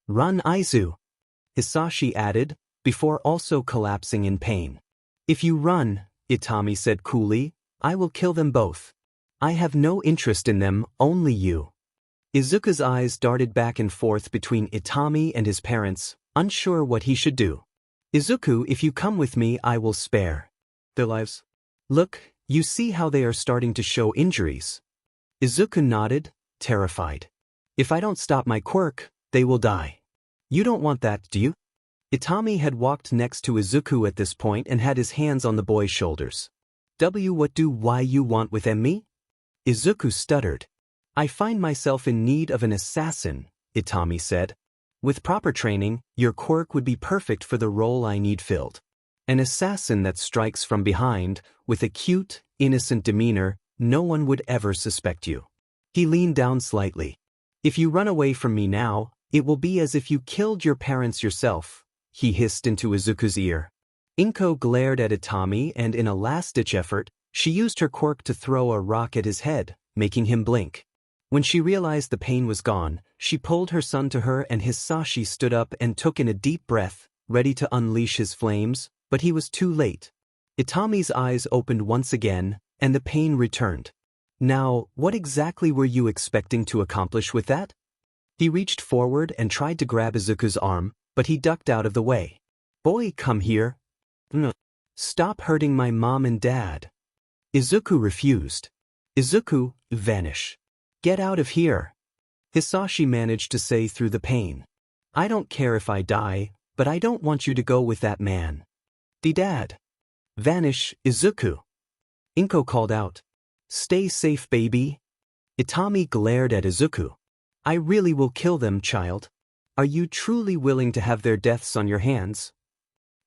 Run, Aizu. Hisashi added, before also collapsing in pain. If you run, Itami said coolly, I will kill them both. I have no interest in them, only you. Izuku's eyes darted back and forth between Itami and his parents, unsure what he should do. Izuku, if you come with me, I will spare their lives. Look, you see how they are starting to show injuries. Izuku nodded, terrified. If I don't stop my quirk, they will die. You don't want that, do you? Itami had walked next to Izuku at this point and had his hands on the boy's shoulders. What do why you want with me? Izuku stuttered. I find myself in need of an assassin, Itami said. With proper training, your quirk would be perfect for the role I need filled. An assassin that strikes from behind, with a cute, innocent demeanor, no one would ever suspect you. He leaned down slightly. If you run away from me now, it will be as if you killed your parents yourself, he hissed into Izuku's ear. Inko glared at Itami and in a last-ditch effort, she used her quirk to throw a rock at his head, making him blink. When she realized the pain was gone, she pulled her son to her and Hisashi stood up and took in a deep breath, ready to unleash his flames, but he was too late. Itami's eyes opened once again, and the pain returned. Now, what exactly were you expecting to accomplish with that? He reached forward and tried to grab Izuku's arm, but he ducked out of the way. Boy, come here. No. Stop hurting my mom and dad. Izuku refused. Izuku, vanish. Get out of here. Hisashi managed to say through the pain. I don't care if I die, but I don't want you to go with that man. Dad. Vanish, Izuku. Inko called out. Stay safe, baby. Itami glared at Izuku. I really will kill them, child. Are you truly willing to have their deaths on your hands?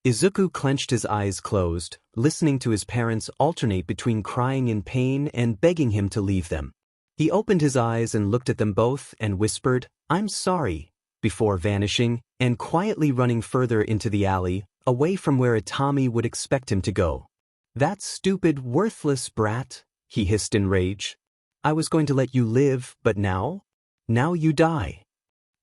Izuku clenched his eyes closed, listening to his parents alternate between crying in pain and begging him to leave them. He opened his eyes and looked at them both and whispered, I'm sorry, before vanishing and quietly running further into the alley, away from where Itami would expect him to go. That stupid, worthless brat, he hissed in rage. I was going to let you live, but now? Now you die.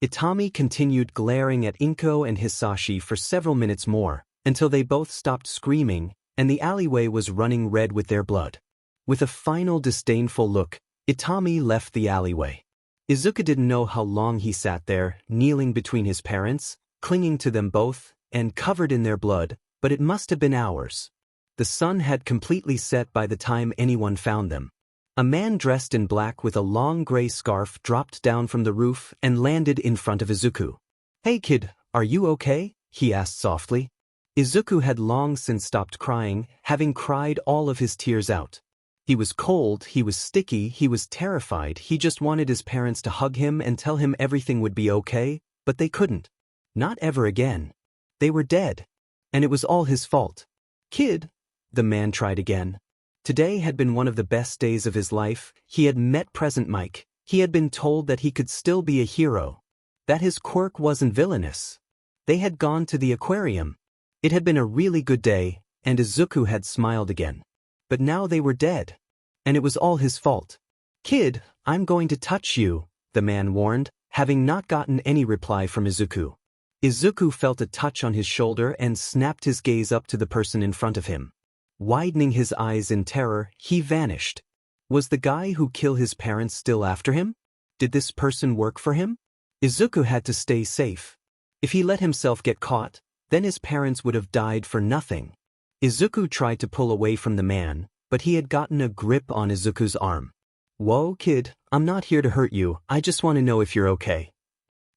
Itami continued glaring at Inko and Hisashi for several minutes more, until they both stopped screaming, and the alleyway was running red with their blood. With a final disdainful look, Itami left the alleyway. Izuku didn't know how long he sat there, kneeling between his parents, clinging to them both, and covered in their blood, but it must have been hours. The sun had completely set by the time anyone found them. A man dressed in black with a long gray scarf dropped down from the roof and landed in front of Izuku. "Hey kid, are you okay?" he asked softly. Izuku had long since stopped crying, having cried all of his tears out. He was cold, he was sticky, he was terrified, he just wanted his parents to hug him and tell him everything would be okay, but they couldn't. Not ever again. They were dead. And it was all his fault. "Kid," the man tried again. Today had been one of the best days of his life. He had met Present Mic. He had been told that he could still be a hero. That his quirk wasn't villainous. They had gone to the aquarium. It had been a really good day, and Izuku had smiled again. But now they were dead. And it was all his fault. "Kid, I'm going to touch you," the man warned, having not gotten any reply from Izuku. Izuku felt a touch on his shoulder and snapped his gaze up to the person in front of him. Widening his eyes in terror, he vanished. Was the guy who killed his parents still after him? Did this person work for him? Izuku had to stay safe. If he let himself get caught, then his parents would have died for nothing. Izuku tried to pull away from the man, but he had gotten a grip on Izuku's arm. "Whoa, kid, I'm not here to hurt you, I just want to know if you're okay."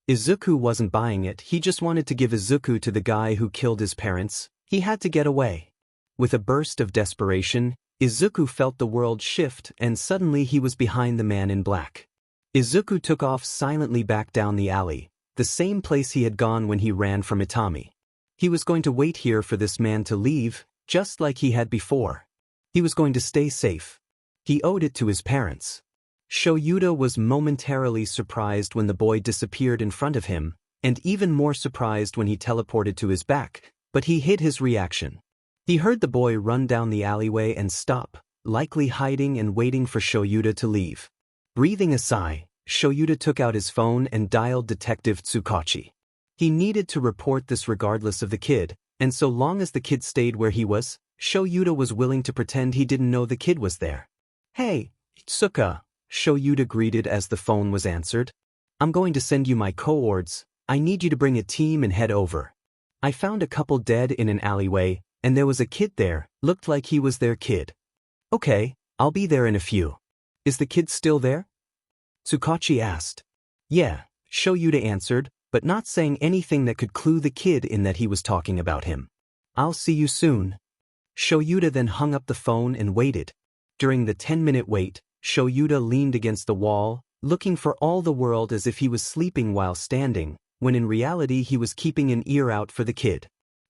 Izuku wasn't buying it, he just wanted to give Izuku to the guy who killed his parents. He had to get away. With a burst of desperation, Izuku felt the world shift and suddenly he was behind the man in black. Izuku took off silently back down the alley, the same place he had gone when he ran from Itami. He was going to wait here for this man to leave, just like he had before. He was going to stay safe. He owed it to his parents. Shouta was momentarily surprised when the boy disappeared in front of him, and even more surprised when he teleported to his back, but he hid his reaction. He heard the boy run down the alleyway and stop, likely hiding and waiting for Shouta to leave. Breathing a sigh, Shouta took out his phone and dialed Detective Tsukauchi. He needed to report this regardless of the kid, and so long as the kid stayed where he was, Shouta was willing to pretend he didn't know the kid was there. "Hey, Tsuka," Shouta greeted as the phone was answered. "I'm going to send you my coords. I need you to bring a team and head over. I found a couple dead in an alleyway, and there was a kid there, looked like he was their kid." "Okay, I'll be there in a few." "Is the kid still there?" Tsukauchi asked. "Yeah," Shouta answered, but not saying anything that could clue the kid in that he was talking about him. "I'll see you soon." Shouta then hung up the phone and waited. During the 10-minute wait, Shouta leaned against the wall, looking for all the world as if he was sleeping while standing, when in reality he was keeping an ear out for the kid.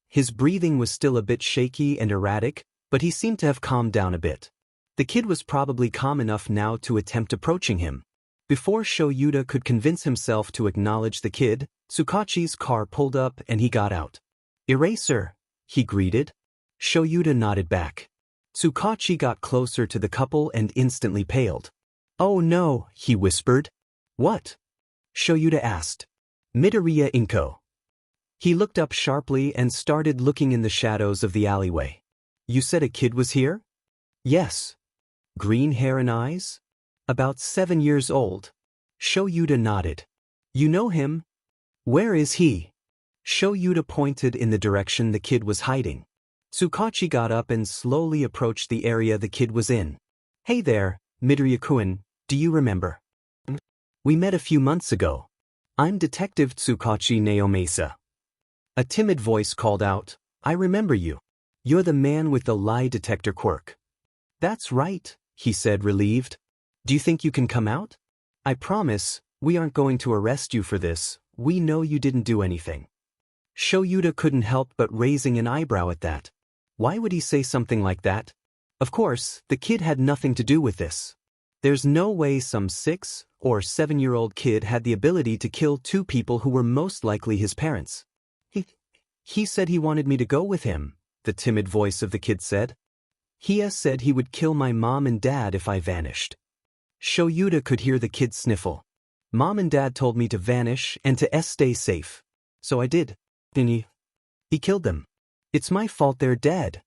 His breathing was still a bit shaky and erratic, but he seemed to have calmed down a bit. The kid was probably calm enough now to attempt approaching him. Before Shouta could convince himself to acknowledge the kid, Tsukauchi's car pulled up and he got out. "Eraser," he greeted. Shouta nodded back. Tsukauchi got closer to the couple and instantly paled. "Oh no," he whispered. "What?" Shouta asked. "Midoriya Inko." He looked up sharply and started looking in the shadows of the alleyway. "You said a kid was here?" "Yes." "Green hair and eyes?" "About 7 years old." Shouta nodded. "You know him?" "Where is he?" Shouta pointed in the direction the kid was hiding. Tsukauchi got up and slowly approached the area the kid was in. "Hey there, Midoriya-kun, do you remember? We met a few months ago. I'm Detective Tsukauchi Naomasa." A timid voice called out, "I remember you. You're the man with the lie detector quirk." "That's right," he said, relieved. "Do you think you can come out? I promise, we aren't going to arrest you for this, we know you didn't do anything." Shouta couldn't help but raising an eyebrow at that. Why would he say something like that? Of course, the kid had nothing to do with this. There's no way some 6- or 7-year-old kid had the ability to kill 2 people who were most likely his parents. He said he wanted me to go with him, the timid voice of the kid said. "He said he would kill my mom and dad if I vanished." Shouta could hear the kid sniffle. "Mom and dad told me to vanish and to stay safe. So I did. He killed them. It's my fault they're dead."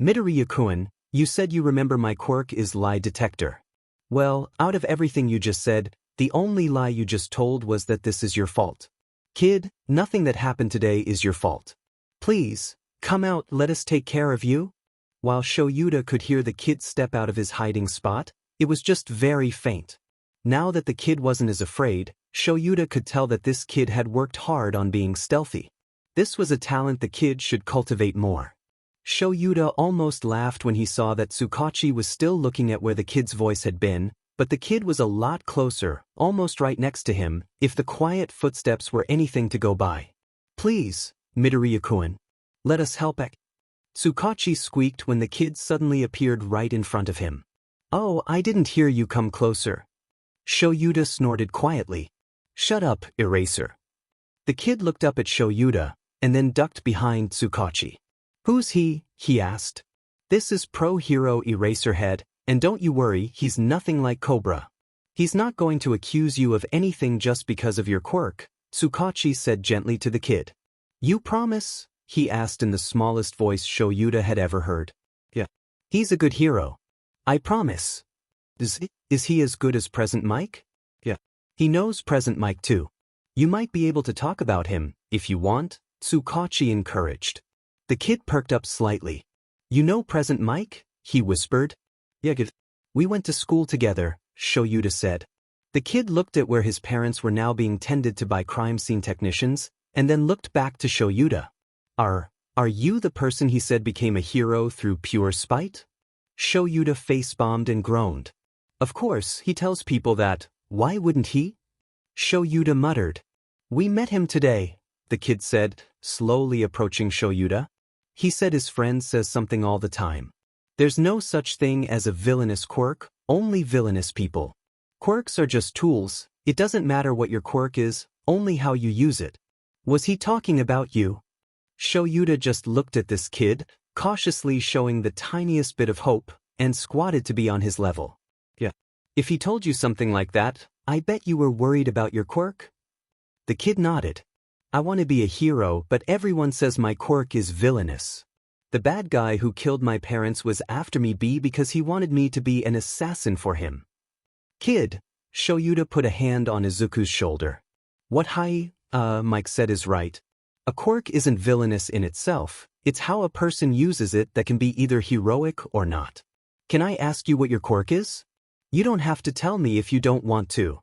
Midoriya-kun, you said you remember my quirk is lie detector. Well, out of everything you just said, the only lie you just told was that this is your fault. Kid, nothing that happened today is your fault. Please, come out, let us take care of you. While Shouta could hear the kid step out of his hiding spot, it was just very faint. Now that the kid wasn't as afraid, Shouta could tell that this kid had worked hard on being stealthy. This was a talent the kid should cultivate more. Shouta almost laughed when he saw that Tsukauchi was still looking at where the kid's voice had been, but the kid was a lot closer, almost right next to him, if the quiet footsteps were anything to go by. Please, Midoriya-kun, let us help. Tsukauchi squeaked when the kid suddenly appeared right in front of him. Oh, I didn't hear you come closer. Shouta snorted quietly. Shut up, Eraser. The kid looked up at Shouta, and then ducked behind Tsukauchi. Who's he? He asked. This is pro hero Eraserhead, and don't you worry, he's nothing like Cobra. He's not going to accuse you of anything just because of your quirk, Tsukauchi said gently to the kid. You promise? He asked in the smallest voice Shouta had ever heard. Yeah. He's a good hero. I promise. Is he as good as Present Mic? Yeah. He knows Present Mic too. You might be able to talk about him, if you want, Tsukauchi encouraged. The kid perked up slightly. You know Present Mic? He whispered. Yeah, we went to school together, Shouta said. The kid looked at where his parents were now being tended to by crime scene technicians, and then looked back to Shouta. Are you the person he said became a hero through pure spite? Shouta face-bombed and groaned. Of course, he tells people that, why wouldn't he? Shouta muttered. We met him today, the kid said, slowly approaching Shouta. He said his friend says something all the time. There's no such thing as a villainous quirk, only villainous people. Quirks are just tools, it doesn't matter what your quirk is, only how you use it. Was he talking about you? Shouta just looked at this kid, cautiously showing the tiniest bit of hope, and squatted to be on his level. Yeah. If he told you something like that, I bet you were worried about your quirk? The kid nodded. I want to be a hero, but everyone says my quirk is villainous. The bad guy who killed my parents was after me because he wanted me to be an assassin for him. Kid, Shouta put a hand on Izuku's shoulder. What Mike said is right. A quirk isn't villainous in itself, it's how a person uses it that can be either heroic or not. Can I ask you what your quirk is? You don't have to tell me if you don't want to.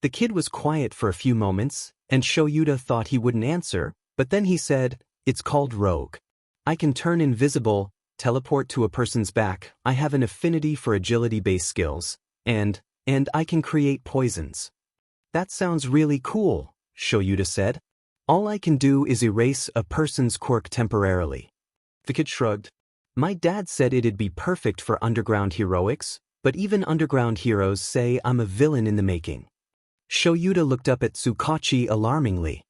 The kid was quiet for a few moments, and Shouta thought he wouldn't answer, but then he said, it's called Rogue. I can turn invisible, teleport to a person's back, I have an affinity for agility-based skills, and I can create poisons. That sounds really cool, Shouta said. All I can do is erase a person's quirk temporarily. The kid shrugged. My dad said it'd be perfect for underground heroics, but even underground heroes say I'm a villain in the making. Shouta looked up at Tsukauchi alarmingly.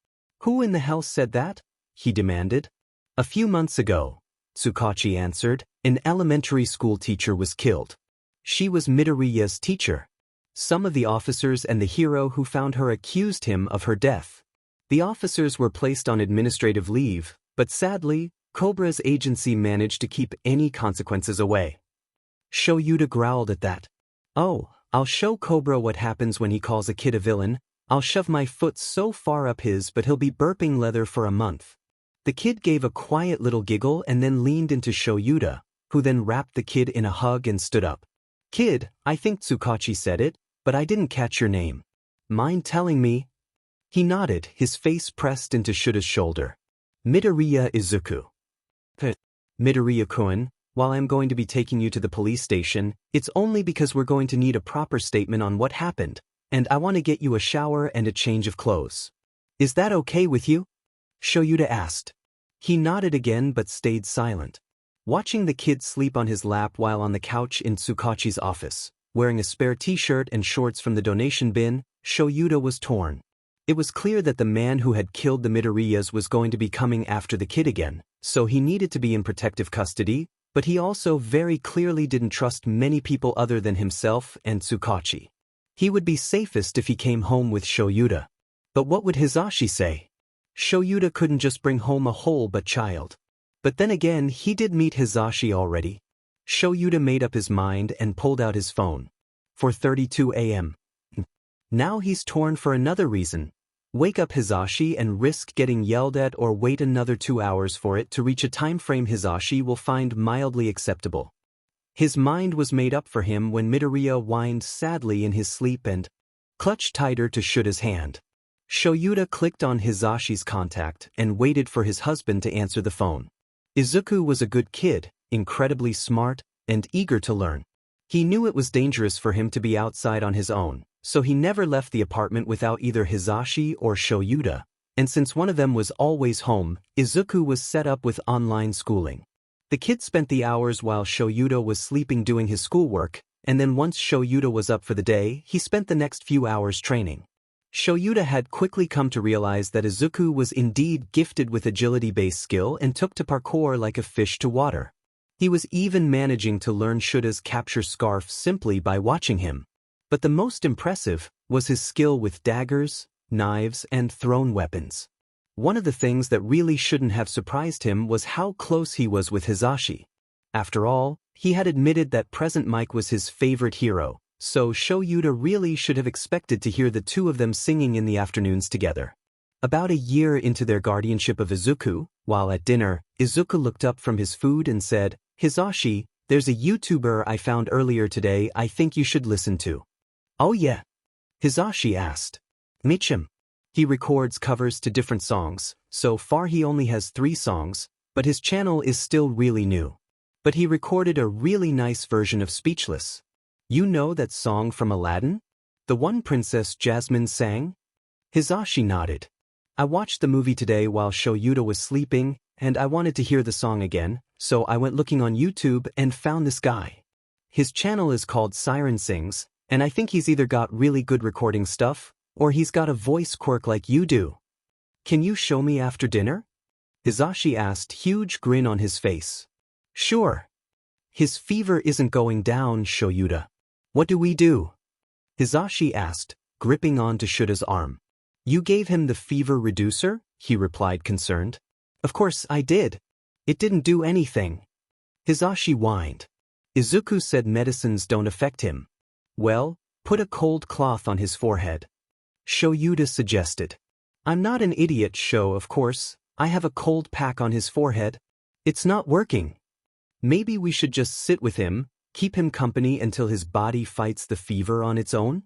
Who in the hell said that? He demanded. A few months ago, Tsukauchi answered, an elementary school teacher was killed. She was Midoriya's teacher. Some of the officers and the hero who found her accused him of her death. The officers were placed on administrative leave, but sadly, Cobra's agency managed to keep any consequences away. Shouta growled at that. Oh, I'll show Cobra what happens when he calls a kid a villain. I'll shove my foot so far up his but he'll be burping leather for a month. The kid gave a quiet little giggle and then leaned into Shouta, who then wrapped the kid in a hug and stood up. Kid, I think Tsukauchi said it, but I didn't catch your name. Mind telling me? He nodded, his face pressed into Shouta's shoulder. Midoriya Izuku. Midoriya-kun, while I'm going to be taking you to the police station, it's only because we're going to need a proper statement on what happened, and I want to get you a shower and a change of clothes. Is that okay with you? Shouta asked. He nodded again but stayed silent. Watching the kid sleep on his lap while on the couch in Tsukauchi's office, wearing a spare t-shirt and shorts from the donation bin, Shouta was torn. It was clear that the man who had killed the Midoriyas was going to be coming after the kid again, so he needed to be in protective custody, but he also very clearly didn't trust many people other than himself and Tsukauchi. He would be safest if he came home with Shouta. But what would Hisashi say? Shouta couldn't just bring home a whole child. But then again, he did meet Hisashi already. Shouta made up his mind and pulled out his phone. 4:32 a.m. Now he's torn for another reason. Wake up Hisashi and risk getting yelled at, or wait another 2 hours for it to reach a time frame Hisashi will find mildly acceptable. His mind was made up for him when Midoriya whined sadly in his sleep and clutched tighter to Shouta's hand. Shouta clicked on Hisashi's contact and waited for his husband to answer the phone. Izuku was a good kid, incredibly smart, and eager to learn. He knew it was dangerous for him to be outside on his own, so he never left the apartment without either Hisashi or Shouta, and since one of them was always home, Izuku was set up with online schooling. The kid spent the hours while Shouta was sleeping doing his schoolwork, and then once Shouta was up for the day, he spent the next few hours training. Shouta had quickly come to realize that Izuku was indeed gifted with agility-based skill and took to parkour like a fish to water. He was even managing to learn Shouta's capture scarf simply by watching him. But the most impressive was his skill with daggers, knives, and thrown weapons. One of the things that really shouldn't have surprised him was how close he was with Hisashi. After all, he had admitted that Present Mic was his favorite hero, so Shouta really should have expected to hear the two of them singing in the afternoons together. About a year into their guardianship of Izuku, while at dinner, Izuku looked up from his food and said, "Hisashi, there's a YouTuber I found earlier today I think you should listen to." "Oh yeah?" Hisashi asked. "Meet him. He records covers to different songs, so far he only has 3 songs, but his channel is still really new. But he recorded a really nice version of Speechless. You know that song from Aladdin? The one Princess Jasmine sang?" Hisashi nodded. "I watched the movie today while Shouta was sleeping, and I wanted to hear the song again, so I went looking on YouTube and found this guy. His channel is called Siren Sings, and I think he's either got really good recording stuff, or he's got a voice quirk like you do. Can you show me after dinner?" Hisashi asked, huge grin on his face. "Sure." "His fever isn't going down, Shouta. What do we do?" Hisashi asked, gripping onto Shouta's arm. "You gave him the fever reducer?" he replied, concerned. "Of course I did. It didn't do anything." Hisashi whined. "Izuku said medicines don't affect him." "Well, put a cold cloth on his forehead," Shouta suggested. "I'm not an idiot, of course. I have a cold pack on his forehead. It's not working. Maybe we should just sit with him, keep him company until his body fights the fever on its own?"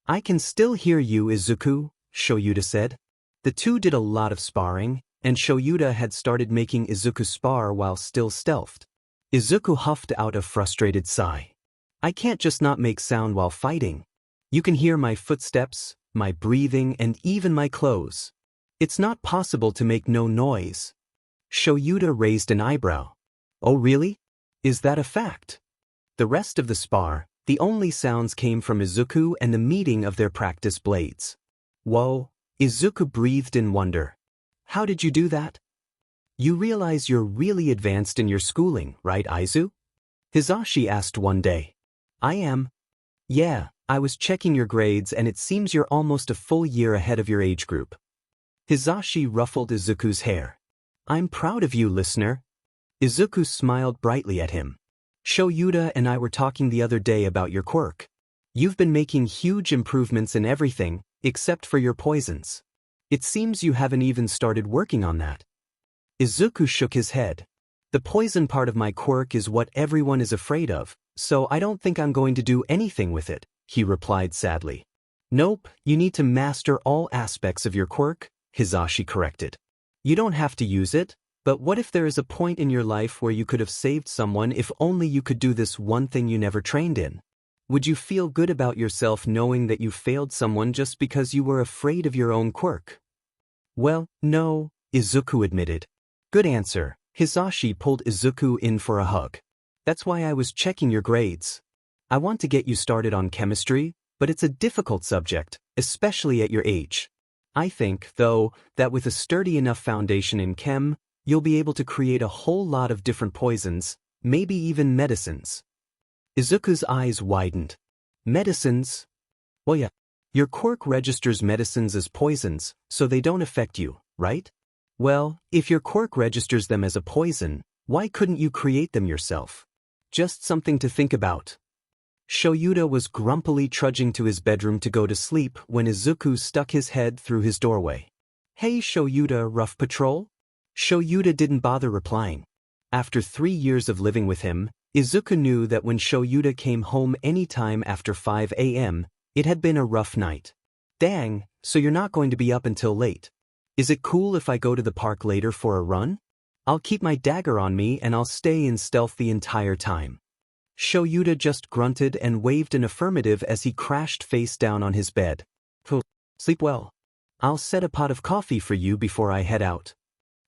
"I can still hear you, Izuku," Shouta said. The two did a lot of sparring, and Shouta had started making Izuku spar while still stealthed. Izuku huffed out a frustrated sigh. "I can't just not make sound while fighting. You can hear my footsteps, my breathing, and even my clothes. It's not possible to make no noise." Shouta raised an eyebrow. "Oh really? Is that a fact?" The rest of the spar, the only sounds came from Izuku and the meeting of their practice blades. "Whoa," Izuku breathed in wonder. "How did you do that? You realize you're really advanced in your schooling, right, Aizu?" Hisashi asked one day. "I am." "Yeah, I was checking your grades and it seems you're almost a full year ahead of your age group." Hisashi ruffled Izuku's hair. "I'm proud of you, listener." Izuku smiled brightly at him. "Shouta and I were talking the other day about your quirk. You've been making huge improvements in everything, except for your poisons. It seems you haven't even started working on that." Izuku shook his head. "The poison part of my quirk is what everyone is afraid of, so I don't think I'm going to do anything with it," he replied sadly. "Nope, you need to master all aspects of your quirk," Hisashi corrected. "You don't have to use it, but what if there is a point in your life where you could have saved someone if only you could do this one thing you never trained in? Would you feel good about yourself knowing that you failed someone just because you were afraid of your own quirk?" "Well, no," Izuku admitted. "Good answer." Hisashi pulled Izuku in for a hug. "That's why I was checking your grades. I want to get you started on chemistry, but it's a difficult subject, especially at your age. I think, though, that with a sturdy enough foundation in chem, you'll be able to create a whole lot of different poisons, maybe even medicines." Izuku's eyes widened. "Medicines?" "Well yeah. Your quirk registers medicines as poisons, so they don't affect you, right?" Well, if your quirk registers them as a poison, why couldn't you create them yourself? Just something to think about. Shouta was grumpily trudging to his bedroom to go to sleep when Izuku stuck his head through his doorway. Hey Shouta, rough patrol? Shouta didn't bother replying. After 3 years of living with him, Izuku knew that when Shouta came home anytime after 5 a.m., it had been a rough night. Dang, so you're not going to be up until late. Is it cool if I go to the park later for a run? I'll keep my dagger on me and I'll stay in stealth the entire time. Shouta just grunted and waved an affirmative as he crashed face down on his bed. Sleep well. I'll set a pot of coffee for you before I head out.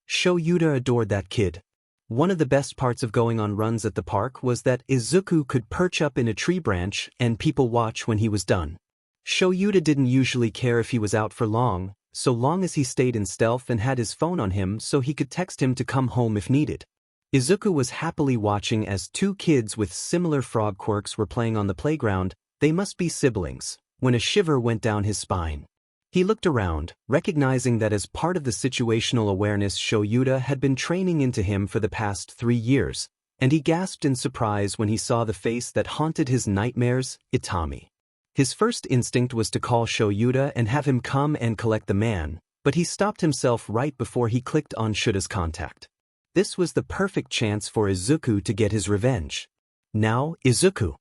Shouta adored that kid. One of the best parts of going on runs at the park was that Izuku could perch up in a tree branch and people watch when he was done. Shouta didn't usually care if he was out for long, so long as he stayed in stealth and had his phone on him so he could text him to come home if needed. Izuku was happily watching as 2 kids with similar frog quirks were playing on the playground. They must be siblings, when a shiver went down his spine. He looked around, recognizing that as part of the situational awareness Shouta had been training into him for the past 3 years, and he gasped in surprise when he saw the face that haunted his nightmares, Itami. His first instinct was to call Shouta and have him come and collect the man, but he stopped himself right before he clicked on Shouda's contact. This was the perfect chance for Izuku to get his revenge. Now, Izuku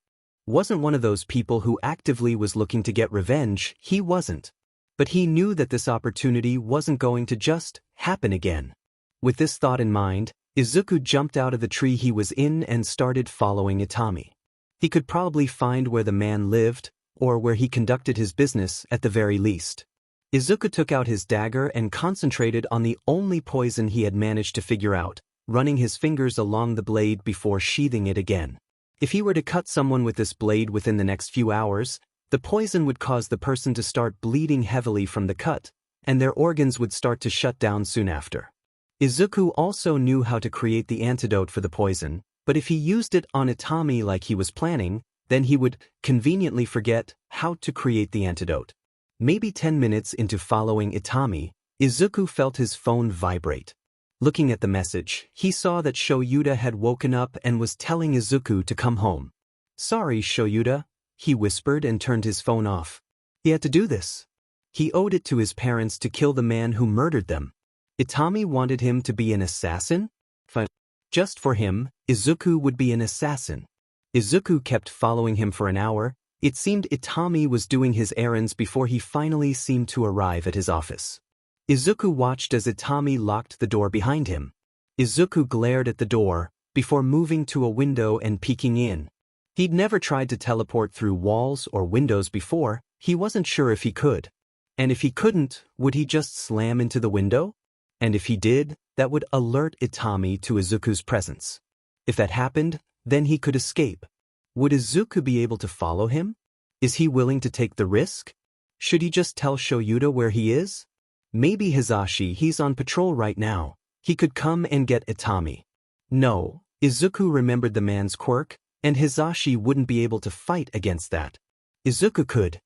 wasn't one of those people who actively was looking to get revenge, he wasn't. But he knew that this opportunity wasn't going to just happen again. With this thought in mind, Izuku jumped out of the tree he was in and started following Itami. He could probably find where the man lived, or where he conducted his business at the very least. Izuku took out his dagger and concentrated on the only poison he had managed to figure out, running his fingers along the blade before sheathing it again. If he were to cut someone with this blade within the next few hours, the poison would cause the person to start bleeding heavily from the cut, and their organs would start to shut down soon after. Izuku also knew how to create the antidote for the poison, but if he used it on Itami like he was planning, then he would conveniently forget how to create the antidote. Maybe 10 minutes into following Itami, Izuku felt his phone vibrate. Looking at the message, he saw that Shouta had woken up and was telling Izuku to come home. Sorry, Shouta, he whispered and turned his phone off. He had to do this. He owed it to his parents to kill the man who murdered them. Itami wanted him to be an assassin? Fine. Just for him, Izuku would be an assassin. Izuku kept following him for an hour. It seemed Itami was doing his errands before he finally seemed to arrive at his office. Izuku watched as Itami locked the door behind him. Izuku glared at the door, before moving to a window and peeking in. He'd never tried to teleport through walls or windows before, he wasn't sure if he could. And if he couldn't, would he just slam into the window? And if he did, that would alert Itami to Izuku's presence. If that happened, then he could escape. Would Izuku be able to follow him? Is he willing to take the risk? Should he just tell Shouta where he is? Maybe he's on patrol right now. He could come and get Itami. No, Izuku remembered the man's quirk, and Hisashi wouldn't be able to fight against that. Izuku could.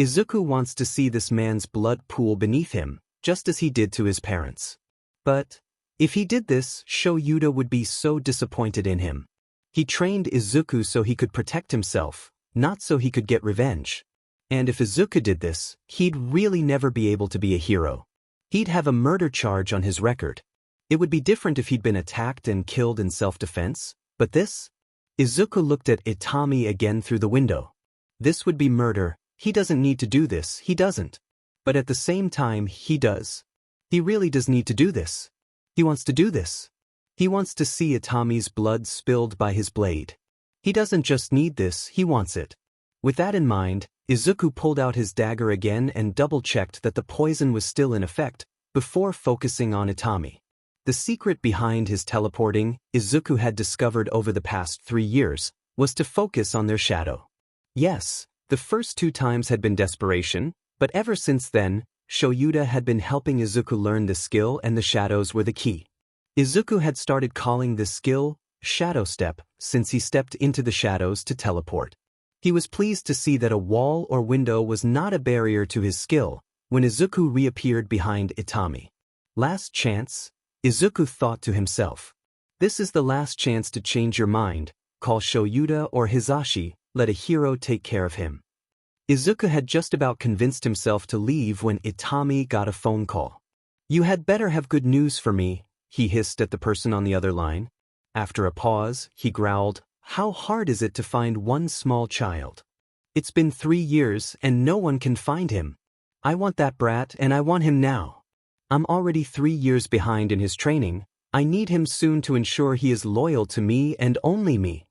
Izuku wants to see this man's blood pool beneath him, just as he did to his parents. But if he did this, Shouta would be so disappointed in him. He trained Izuku so he could protect himself, not so he could get revenge. And if Izuku did this, he'd really never be able to be a hero. He'd have a murder charge on his record. It would be different if he'd been attacked and killed in self-defense, but this? Izuku looked at Itami again through the window. This would be murder. He doesn't need to do this, he doesn't. But at the same time, he does. He really does need to do this. He wants to do this. He wants to see Itami's blood spilled by his blade. He doesn't just need this, he wants it. With that in mind, Izuku pulled out his dagger again and double-checked that the poison was still in effect, before focusing on Itami. The secret behind his teleporting, Izuku had discovered over the past 3 years, was to focus on their shadow. Yes, the first 2 times had been desperation, but ever since then, Shouta had been helping Izuku learn the skill and the shadows were the key. Izuku had started calling this skill Shadow Step since he stepped into the shadows to teleport. He was pleased to see that a wall or window was not a barrier to his skill when Izuku reappeared behind Itami. Last chance? Izuku thought to himself. This is the last chance to change your mind, call Shouta or Hisashi, let a hero take care of him. Izuku had just about convinced himself to leave when Itami got a phone call. You had better have good news for me, he hissed at the person on the other line. After a pause, he growled, how hard is it to find one small child? It's been 3 years and no one can find him. I want that brat and I want him now. I'm already 3 years behind in his training. I need him soon to ensure he is loyal to me and only me.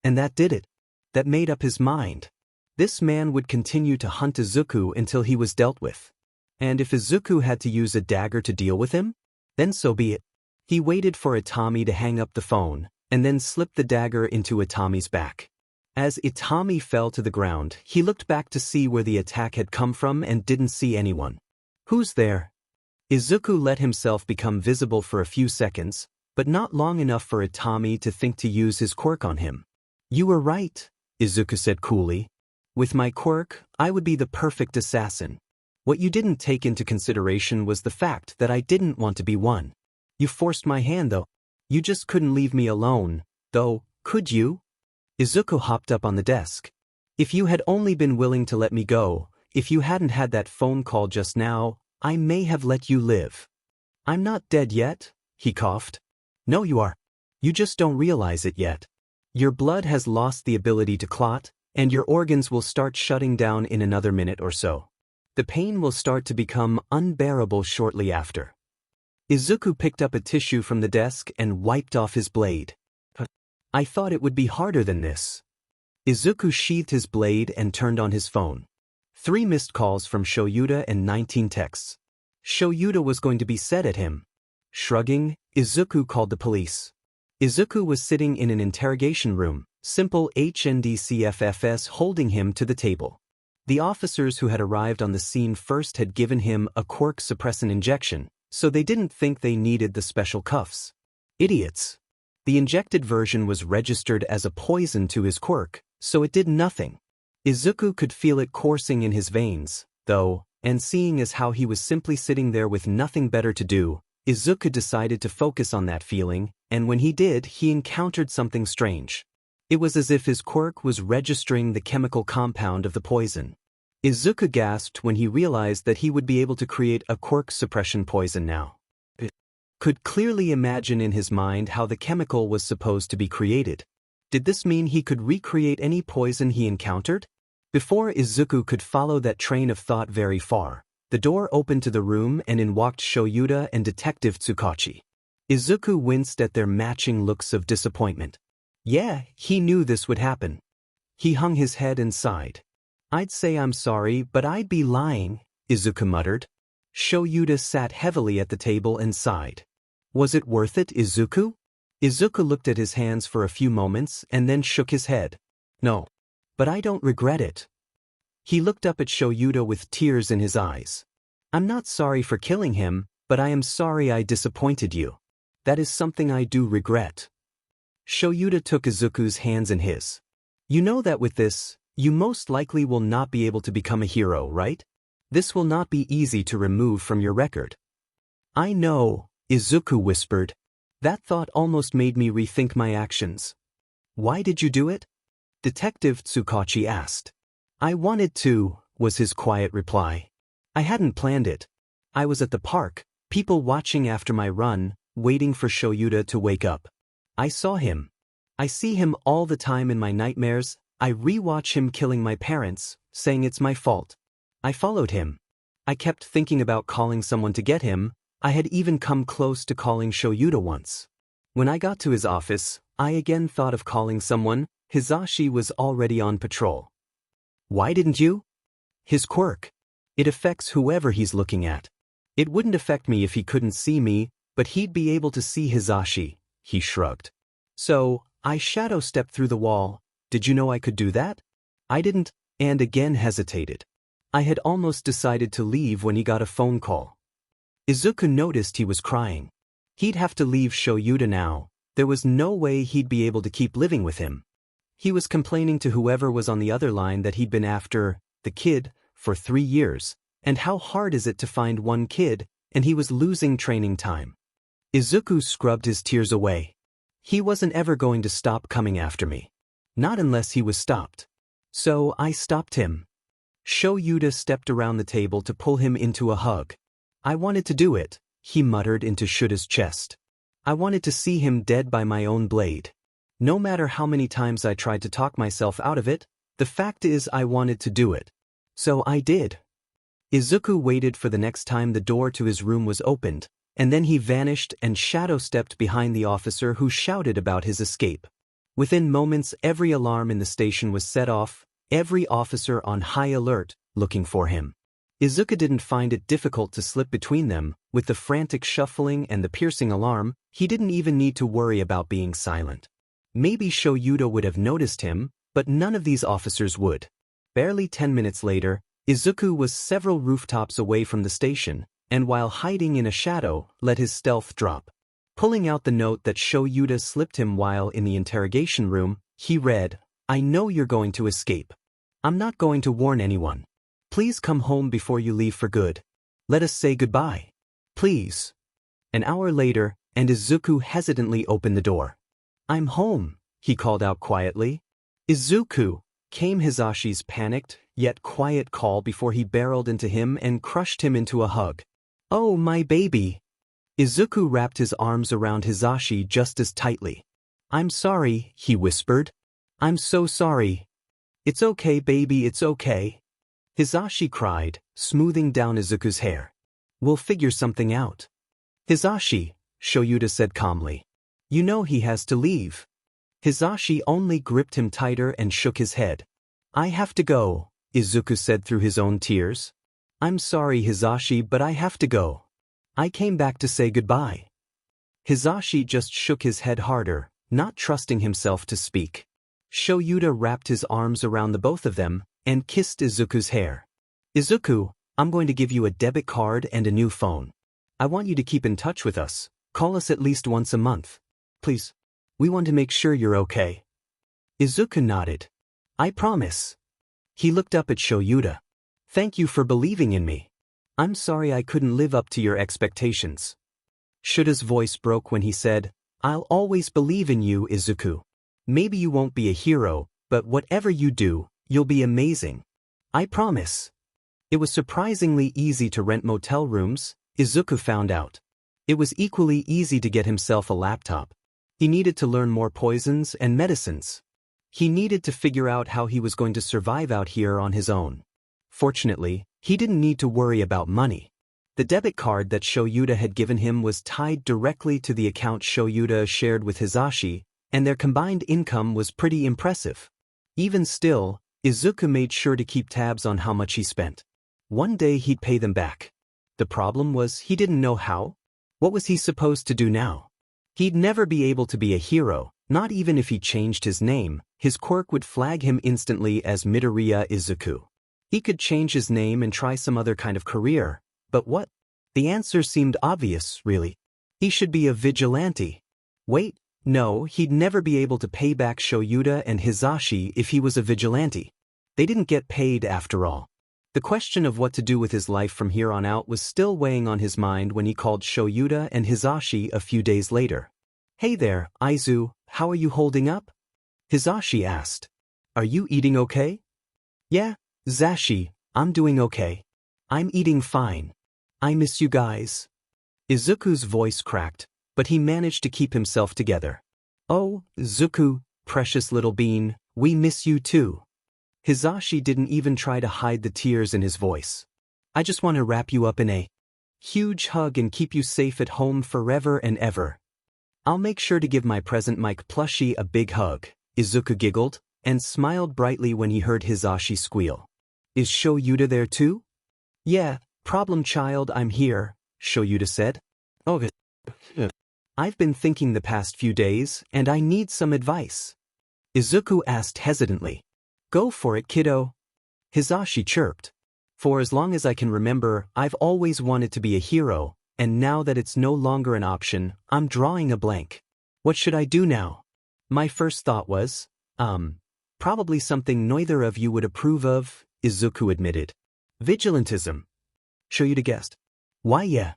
And that did it. That made up his mind. This man would continue to hunt Izuku until he was dealt with. And if Izuku had to use a dagger to deal with him, then so be it. He waited for Itami to hang up the phone, and then slipped the dagger into Itami's back. As Itami fell to the ground, he looked back to see where the attack had come from and didn't see anyone. Who's there? Izuku let himself become visible for a few seconds, but not long enough for Itami to think to use his quirk on him. You were right, Izuku said coolly. With my quirk, I would be the perfect assassin. What you didn't take into consideration was the fact that I didn't want to be one. You forced my hand though. You just couldn't leave me alone, though, could you? Izuku hopped up on the desk. If you had only been willing to let me go, if you hadn't had that phone call just now, I may have let you live. I'm not dead yet, he coughed. No, you are. You just don't realize it yet. Your blood has lost the ability to clot, and your organs will start shutting down in another minute or so. The pain will start to become unbearable shortly after. Izuku picked up a tissue from the desk and wiped off his blade. I thought it would be harder than this. Izuku sheathed his blade and turned on his phone. 3 missed calls from Shouta and 19 texts. Shouta was going to be set at him. Shrugging, Izuku called the police. Izuku was sitting in an interrogation room, simple HNDCFFS holding him to the table. The officers who had arrived on the scene first had given him a quirk suppressant injection, so they didn't think they needed the special cuffs. Idiots. The injected version was registered as a poison to his quirk, so it did nothing. Izuku could feel it coursing in his veins, though, and seeing as how he was simply sitting there with nothing better to do, Izuku decided to focus on that feeling, and when he did, he encountered something strange. It was as if his quirk was registering the chemical compound of the poison. Izuku gasped when he realized that he would be able to create a quirk suppression poison now. He could clearly imagine in his mind how the chemical was supposed to be created. Did this mean he could recreate any poison he encountered? Before Izuku could follow that train of thought very far, the door opened to the room and in walked Shouta and Detective Tsukauchi. Izuku winced at their matching looks of disappointment. Yeah, he knew this would happen. He hung his head and sighed. I'd say I'm sorry, but I'd be lying, Izuku muttered. Shouta sat heavily at the table and sighed. Was it worth it, Izuku? Izuku looked at his hands for a few moments and then shook his head. No. But I don't regret it. He looked up at Shouta with tears in his eyes. I'm not sorry for killing him, but I am sorry I disappointed you. That is something I do regret. Shouta took Izuku's hands in his. You know that with this, you most likely will not be able to become a hero, right? This will not be easy to remove from your record. I know, Izuku whispered. That thought almost made me rethink my actions. Why did you do it? Detective Tsukauchi asked. I wanted to, was his quiet reply. I hadn't planned it. I was at the park, people watching after my run, waiting for Shouta to wake up. I saw him. I see him all the time in my nightmares. I rewatch him killing my parents, saying it's my fault. I followed him. I kept thinking about calling someone to get him. I had even come close to calling Shouta once. When I got to his office, I again thought of calling someone. Hisashi was already on patrol. Why didn't you? His quirk. It affects whoever he's looking at. It wouldn't affect me if he couldn't see me, but he'd be able to see Hisashi, he shrugged. So, I shadow stepped through the wall. Did you know I could do that? I didn't, and again hesitated. I had almost decided to leave when he got a phone call. Izuku noticed he was crying. He'd have to leave Shouta now. There was no way he'd be able to keep living with him. He was complaining to whoever was on the other line that he'd been after the kid for 3 years, and how hard is it to find one kid, and he was losing training time. Izuku scrubbed his tears away. He wasn't ever going to stop coming after me. Not unless he was stopped. So I stopped him. Shouta stepped around the table to pull him into a hug. I wanted to do it, he muttered into Shuta's chest. I wanted to see him dead by my own blade. No matter how many times I tried to talk myself out of it, the fact is I wanted to do it. So I did. Izuku waited for the next time the door to his room was opened, and then he vanished and shadow-stepped behind the officer who shouted about his escape. Within moments, every alarm in the station was set off, every officer on high alert, looking for him. Izuku didn't find it difficult to slip between them. With the frantic shuffling and the piercing alarm, he didn't even need to worry about being silent. Maybe Shouta would have noticed him, but none of these officers would. Barely 10 minutes later, Izuku was several rooftops away from the station, and while hiding in a shadow, let his stealth drop. Pulling out the note that Shouta slipped him while in the interrogation room, he read, "I know you're going to escape. I'm not going to warn anyone. Please come home before you leave for good. Let us say goodbye. Please." An hour later, and Izuku hesitantly opened the door. "I'm home," he called out quietly. "Izuku," came Hisashi's panicked, yet quiet call before he barreled into him and crushed him into a hug. "Oh, my baby." Izuku wrapped his arms around Hisashi just as tightly. "I'm sorry," he whispered. "I'm so sorry." "It's okay, baby, it's okay." Hisashi cried, smoothing down Izuku's hair. "We'll figure something out." "Hisashi," Shouta said calmly. "You know he has to leave." Hisashi only gripped him tighter and shook his head. "I have to go," Izuku said through his own tears. "I'm sorry, Hisashi, but I have to go. I came back to say goodbye." Hisashi just shook his head harder, not trusting himself to speak. Shouta wrapped his arms around the both of them and kissed Izuku's hair. "Izuku, I'm going to give you a debit card and a new phone. I want you to keep in touch with us. Call us at least once a month. Please. We want to make sure you're okay." Izuku nodded. "I promise." He looked up at Shouta. "Thank you for believing in me. I'm sorry I couldn't live up to your expectations." Shuta's voice broke when he said, "I'll always believe in you, Izuku. Maybe you won't be a hero, but whatever you do, you'll be amazing. I promise." It was surprisingly easy to rent motel rooms, Izuku found out. It was equally easy to get himself a laptop. He needed to learn more poisons and medicines. He needed to figure out how he was going to survive out here on his own. Fortunately, he didn't need to worry about money. The debit card that Shouta had given him was tied directly to the account Shouta shared with Hisashi, and their combined income was pretty impressive. Even still, Izuku made sure to keep tabs on how much he spent. One day he'd pay them back. The problem was he didn't know how. What was he supposed to do now? He'd never be able to be a hero, not even if he changed his name. His quirk would flag him instantly as Midoriya Izuku. He could change his name and try some other kind of career, but what? The answer seemed obvious, really. He should be a vigilante. Wait, no, he'd never be able to pay back Shouta and Hisashi if he was a vigilante. They didn't get paid after all. The question of what to do with his life from here on out was still weighing on his mind when he called Shouta and Hisashi a few days later. "Hey there, Aizu, how are you holding up?" Hisashi asked. "Are you eating okay?" "Yeah, Zashi, I'm doing okay. I'm eating fine. I miss you guys." Izuku's voice cracked, but he managed to keep himself together. "Oh, Izuku, precious little bean, we miss you too." Hisashi didn't even try to hide the tears in his voice. "I just want to wrap you up in a huge hug and keep you safe at home forever and ever. I'll make sure to give my Present Mic plushie a big hug." Izuku giggled and smiled brightly when he heard Hisashi squeal. "Is Shouta there too?" "Yeah, problem child, I'm here," Shouta said. "Oh, I've been thinking the past few days, and I need some advice." Izuku asked hesitantly. "Go for it, kiddo." Hisashi chirped. "For as long as I can remember, I've always wanted to be a hero, and now that it's no longer an option, I'm drawing a blank. What should I do now?" "My first thought was, probably something neither of you would approve of," Izuku admitted. "Vigilantism." Shouta guessed. "Why yeah?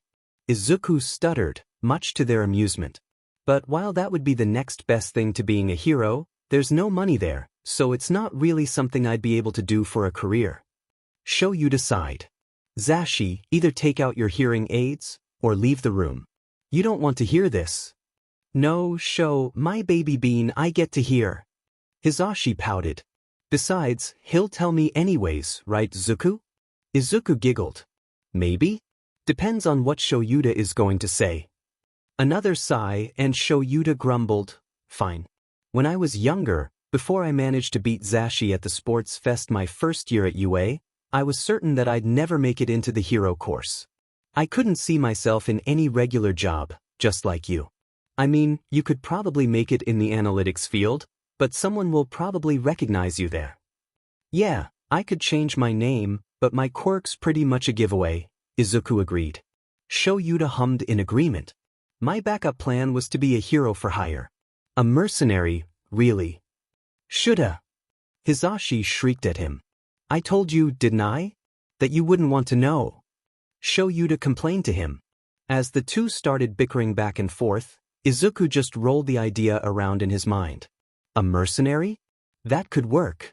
Izuku stuttered, much to their amusement. But while that would be the next best thing to being a hero, there's no money there, so it's not really something I'd be able to do for a career. Shouta sighed. Zashi, either take out your hearing aids, or leave the room. You don't want to hear this. No, my baby bean, I get to hear. Hisashi pouted. Besides, he'll tell me anyways, right Zuku? Izuku giggled. Maybe? Depends on what Shouta is going to say. Another sigh, and Shouta grumbled, fine. When I was younger, before I managed to beat Zashi at the sports fest my first year at UA, I was certain that I'd never make it into the hero course. I couldn't see myself in any regular job, just like you. I mean, you could probably make it in the analytics field, but someone will probably recognize you there. Yeah, I could change my name, but my quirk's pretty much a giveaway, Izuku agreed. Shouta hummed in agreement. My backup plan was to be a hero for hire. A mercenary, really. Shoulda. Hisashi shrieked at him. I told you, didn't I? That you wouldn't want to know. Shouta complained to him. As the two started bickering back and forth, Izuku just rolled the idea around in his mind. A mercenary? That could work.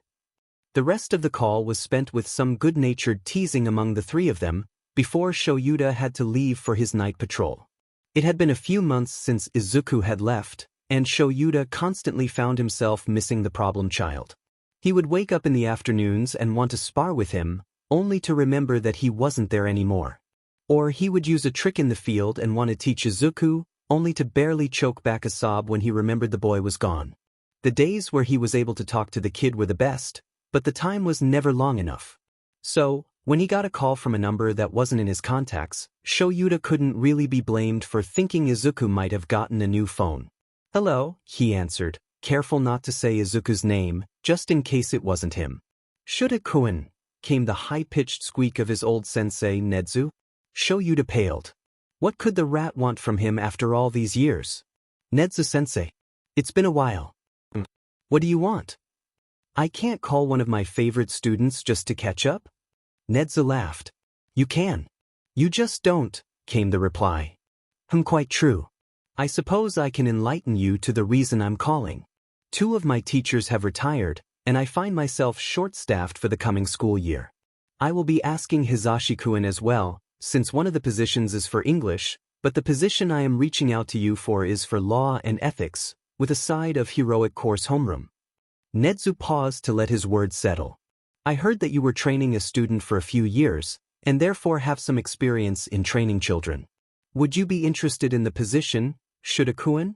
The rest of the call was spent with some good-natured teasing among the three of them, before Shouta had to leave for his night patrol. It had been a few months since Izuku had left, and Shouta constantly found himself missing the problem child. He would wake up in the afternoons and want to spar with him, only to remember that he wasn't there anymore. Or he would use a trick in the field and want to teach Izuku, only to barely choke back a sob when he remembered the boy was gone. The days where he was able to talk to the kid were the best, but the time was never long enough. So, when he got a call from a number that wasn't in his contacts, Shouta couldn't really be blamed for thinking Izuku might have gotten a new phone. Hello, he answered, careful not to say Izuku's name, just in case it wasn't him. Shouta-kun, came the high-pitched squeak of his old sensei Nedzu. Shouta paled. What could the rat want from him after all these years? Nedzu-sensei. It's been a while. What do you want? I can't call one of my favorite students just to catch up? Nedzu laughed. You can. You just don't, came the reply. Quite true. I suppose I can enlighten you to the reason I'm calling. 2 of my teachers have retired, and I find myself short-staffed for the coming school year. I will be asking Hisashi-kun as well, since one of the positions is for English, but the position I am reaching out to you for is for law and ethics, with a side of heroic course homeroom. Nedzu paused to let his words settle. I heard that you were training a student for a few years, and therefore have some experience in training children. Would you be interested in the position, Shouta-kun?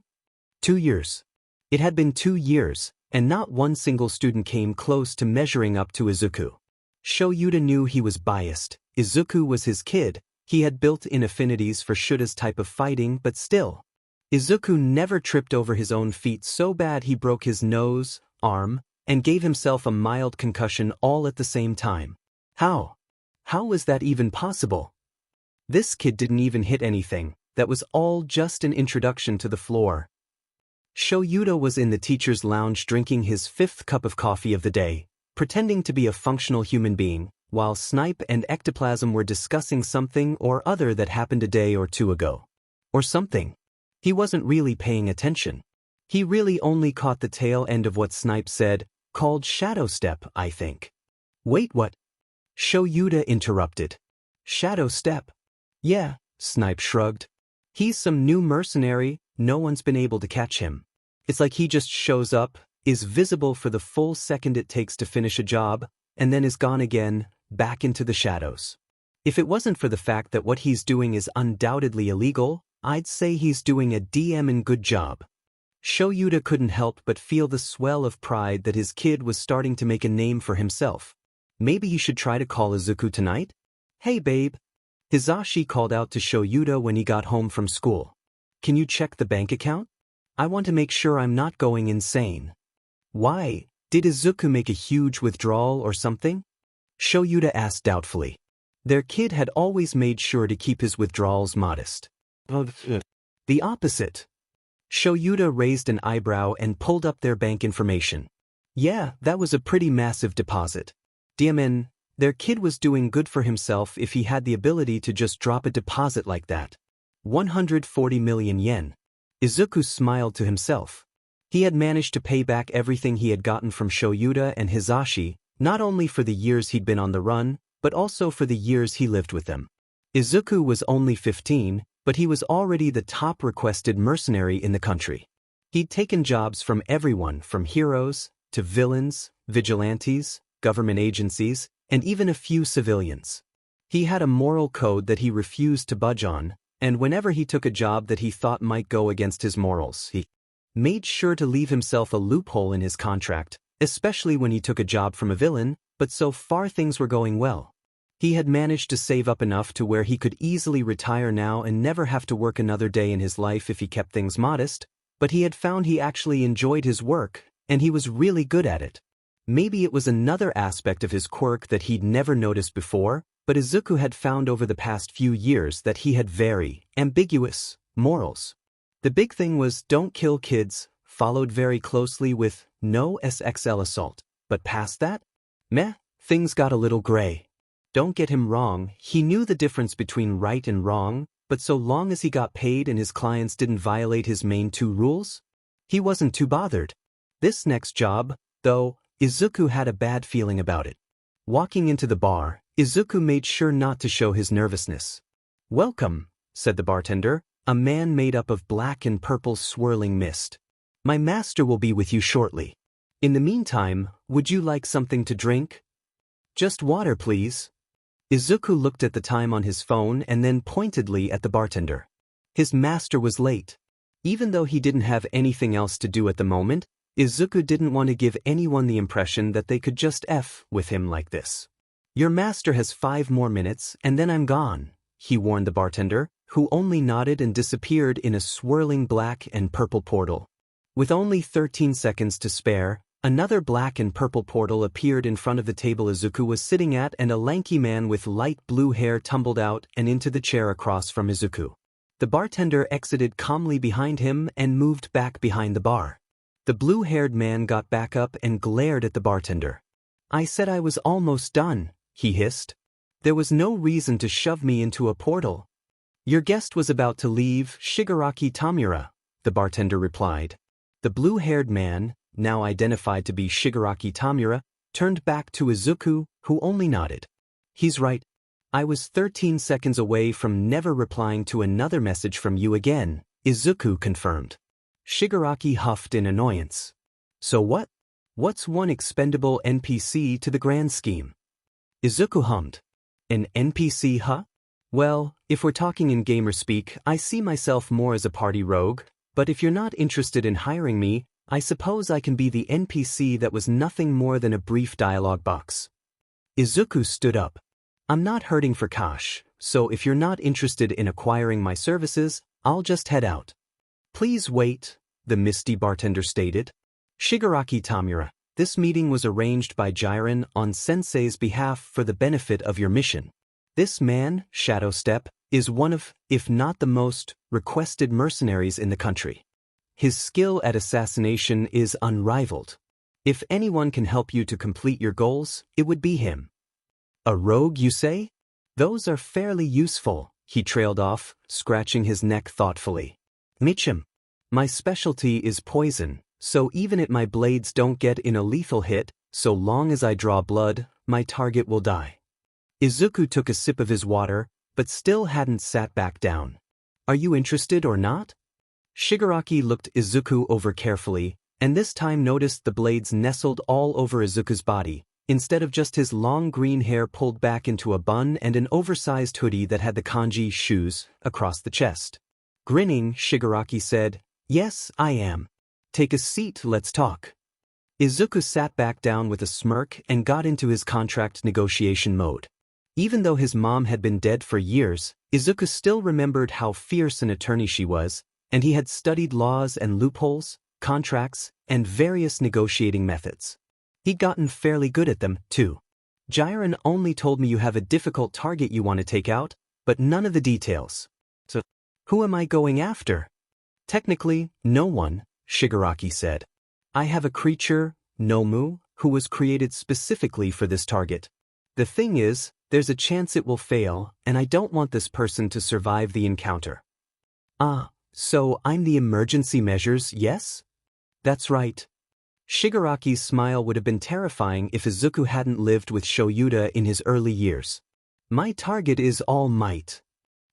2 years. It had been 2 years, and not one single student came close to measuring up to Izuku. Shouta knew he was biased. Izuku was his kid, he had built-in affinities for Shouta's type of fighting, but still. Izuku never tripped over his own feet so bad he broke his nose, arm, and gave himself a mild concussion all at the same time. How? How was that even possible? This kid didn't even hit anything, that was all just an introduction to the floor. Shouta was in the teacher's lounge drinking his 5th cup of coffee of the day, pretending to be a functional human being, while Snipe and Ectoplasm were discussing something or other that happened a day or 2 ago. Or something. He wasn't really paying attention. He really only caught the tail end of what Snipe said, called Shadow Step, I think. Wait, what? Shouta interrupted. Shadow Step? Yeah, Snipe shrugged. He's some new mercenary, no one's been able to catch him. It's like he just shows up, is visible for the full second it takes to finish a job, and then is gone again, back into the shadows. If it wasn't for the fact that what he's doing is undoubtedly illegal, I'd say he's doing a damn good job. Shouta couldn't help but feel the swell of pride that his kid was starting to make a name for himself. Maybe he should try to call Izuku tonight? Hey babe. Hisashi called out to Shouta when he got home from school. Can you check the bank account? I want to make sure I'm not going insane. Why? Did Izuku make a huge withdrawal or something? Shouta asked doubtfully. Their kid had always made sure to keep his withdrawals modest. The opposite. Shouta raised an eyebrow and pulled up their bank information. Yeah, that was a pretty massive deposit. Diamen, their kid was doing good for himself if he had the ability to just drop a deposit like that. 140 million yen. Izuku smiled to himself. He had managed to pay back everything he had gotten from Shouta and Hisashi, not only for the years he'd been on the run, but also for the years he lived with them. Izuku was only 15, but he was already the top requested mercenary in the country. He'd taken jobs from everyone from heroes to villains, vigilantes, government agencies, and even a few civilians. He had a moral code that he refused to budge on, and whenever he took a job that he thought might go against his morals, he made sure to leave himself a loophole in his contract, especially when he took a job from a villain, but so far things were going well. He had managed to save up enough to where he could easily retire now and never have to work another day in his life if he kept things modest, but he had found he actually enjoyed his work, and he was really good at it. Maybe it was another aspect of his quirk that he'd never noticed before, but Izuku had found over the past few years that he had very ambiguous morals. The big thing was don't kill kids, followed very closely with no SXL assault, but past that? Meh, things got a little gray. Don't get him wrong, he knew the difference between right and wrong, but so long as he got paid and his clients didn't violate his main two rules, he wasn't too bothered. This next job, though, Izuku had a bad feeling about it. Walking into the bar, Izuku made sure not to show his nervousness. "Welcome," said the bartender, a man made up of black and purple swirling mist. "My master will be with you shortly. In the meantime, would you like something to drink?" "Just water, please." Izuku looked at the time on his phone and then pointedly at the bartender. His master was late. Even though he didn't have anything else to do at the moment, Izuku didn't want to give anyone the impression that they could just F with him like this. "Your master has 5 more minutes and then I'm gone," he warned the bartender, who only nodded and disappeared in a swirling black and purple portal. With only 13 seconds to spare, another black and purple portal appeared in front of the table Izuku was sitting at, and a lanky man with light blue hair tumbled out and into the chair across from Izuku. The bartender exited calmly behind him and moved back behind the bar. The blue-haired man got back up and glared at the bartender. "I said I was almost done," he hissed. "There was no reason to shove me into a portal." "Your guest was about to leave, Shigaraki Tamura," the bartender replied. The blue-haired man, now identified to be Shigaraki Tamura, turned back to Izuku, who only nodded. "He's right. I was 13 seconds away from never replying to another message from you again," Izuku confirmed. Shigaraki huffed in annoyance. "So what? What's one expendable NPC to the grand scheme?" Izuku hummed. "An NPC, huh? Well, if we're talking in gamer speak, I see myself more as a party rogue, but if you're not interested in hiring me, I suppose I can be the NPC that was nothing more than a brief dialogue box." Izuku stood up. "I'm not hurting for cash, so if you're not interested in acquiring my services, I'll just head out." "Please wait," the misty bartender stated. "Shigaraki Tamura, this meeting was arranged by Jiren on Sensei's behalf for the benefit of your mission. This man, Shadow Step, is one of, if not the most, requested mercenaries in the country. His skill at assassination is unrivaled. If anyone can help you to complete your goals, it would be him." "A rogue, you say? Those are fairly useful," he trailed off, scratching his neck thoughtfully. "Michim. My specialty is poison, so even if my blades don't get in a lethal hit, so long as I draw blood, my target will die." Izuku took a sip of his water, but still hadn't sat back down. "Are you interested or not?" Shigaraki looked Izuku over carefully, and this time noticed the blades nestled all over Izuku's body, instead of just his long green hair pulled back into a bun and an oversized hoodie that had the kanji shoes across the chest. Grinning, Shigaraki said, "Yes, I am. Take a seat, let's talk." Izuku sat back down with a smirk and got into his contract negotiation mode. Even though his mom had been dead for years, Izuku still remembered how fierce an attorney she was, and he had studied laws and loopholes, contracts, and various negotiating methods. He'd gotten fairly good at them, too. "Jiren only told me you have a difficult target you want to take out, but none of the details. So, who am I going after?" "Technically, no one," Shigaraki said. "I have a creature, Nomu, who was created specifically for this target. The thing is, there's a chance it will fail, and I don't want this person to survive the encounter." Ah, so I'm the emergency measures, yes? That's right. Shigaraki's smile would have been terrifying if Izuku hadn't lived with Shouta in his early years. My target is All Might.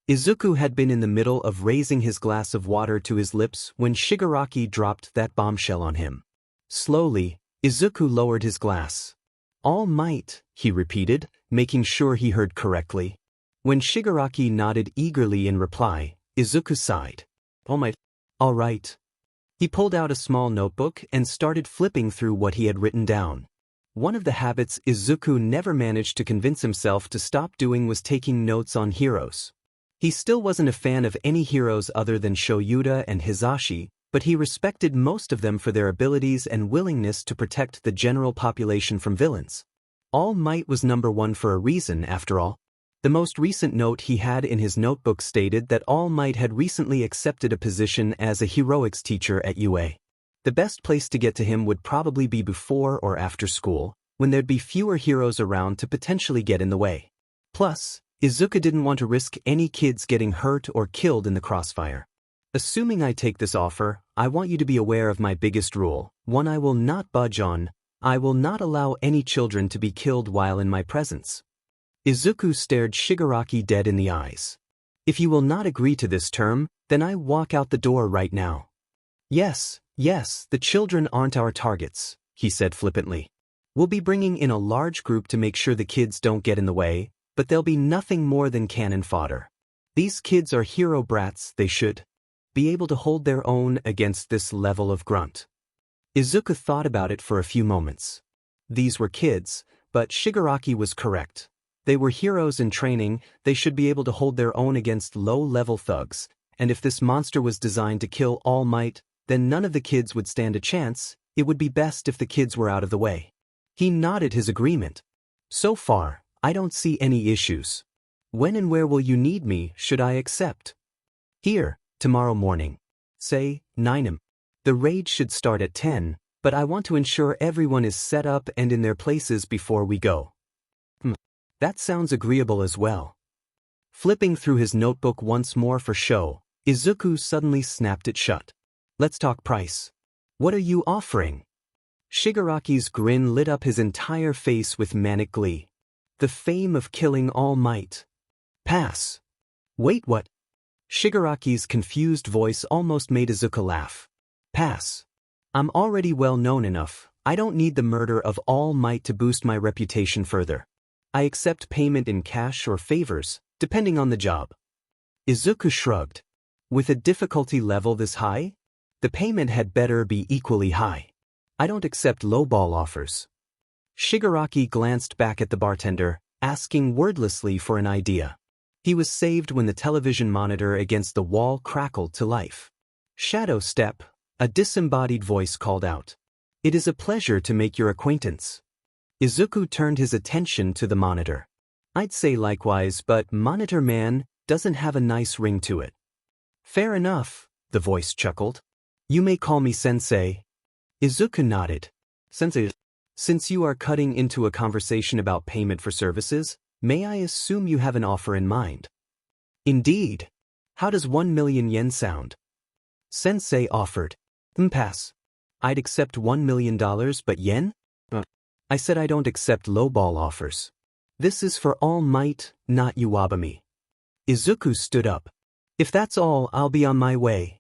Izuku had been in the middle of raising his glass of water to his lips when Shigaraki dropped that bombshell on him. Slowly, Izuku lowered his glass. All Might, he repeated, making sure he heard correctly. When Shigaraki nodded eagerly in reply, Izuku sighed. All Might. All right. He pulled out a small notebook and started flipping through what he had written down. One of the habits Izuku never managed to convince himself to stop doing was taking notes on heroes. He still wasn't a fan of any heroes other than Shouta and Hisashi, but he respected most of them for their abilities and willingness to protect the general population from villains. All Might was number one for a reason, after all. The most recent note he had in his notebook stated that All Might had recently accepted a position as a heroics teacher at UA. The best place to get to him would probably be before or after school, when there'd be fewer heroes around to potentially get in the way. Plus, Izuku didn't want to risk any kids getting hurt or killed in the crossfire. Assuming I take this offer, I want you to be aware of my biggest rule, one I will not budge on: I will not allow any children to be killed while in my presence. Izuku stared Shigaraki dead in the eyes. If you will not agree to this term, then I walk out the door right now. Yes, the children aren't our targets, he said flippantly. We'll be bringing in a large group to make sure the kids don't get in the way, but they'll be nothing more than cannon fodder. These kids are hero brats, they should be able to hold their own against this level of grunt. Izuku thought about it for a few moments. These were kids, but Shigaraki was correct. They were heroes in training, they should be able to hold their own against low-level thugs, and if this monster was designed to kill All Might, then none of the kids would stand a chance. It would be best if the kids were out of the way. He nodded his agreement. So far, I don't see any issues. When and where will you need me, should I accept? Here, tomorrow morning. Say, 9 am. The raid should start at 10, but I want to ensure everyone is set up and in their places before we go. That sounds agreeable as well. Flipping through his notebook once more for show, Izuku suddenly snapped it shut. Let's talk price. What are you offering? Shigaraki's grin lit up his entire face with manic glee. The fame of killing All Might. Pass. Wait, what? Shigaraki's confused voice almost made Izuku laugh. Pass. I'm already well known enough. I don't need the murder of All Might to boost my reputation further. I accept payment in cash or favors, depending on the job. Izuku shrugged. With a difficulty level this high? The payment had better be equally high. I don't accept lowball offers. Shigaraki glanced back at the bartender, asking wordlessly for an idea. He was saved when the television monitor against the wall crackled to life. Shadow Step, a disembodied voice called out. It is a pleasure to make your acquaintance. Izuku turned his attention to the monitor. I'd say likewise, but Monitor Man doesn't have a nice ring to it. Fair enough, the voice chuckled. You may call me Sensei. Izuku nodded. Sensei, since you are cutting into a conversation about payment for services, may I assume you have an offer in mind? Indeed. How does 1 million yen sound? Sensei offered. Pass. I'd accept $1 million, but yen? I said I don't accept lowball offers. This is for All Might, not Iwabami. Izuku stood up. If that's all, I'll be on my way.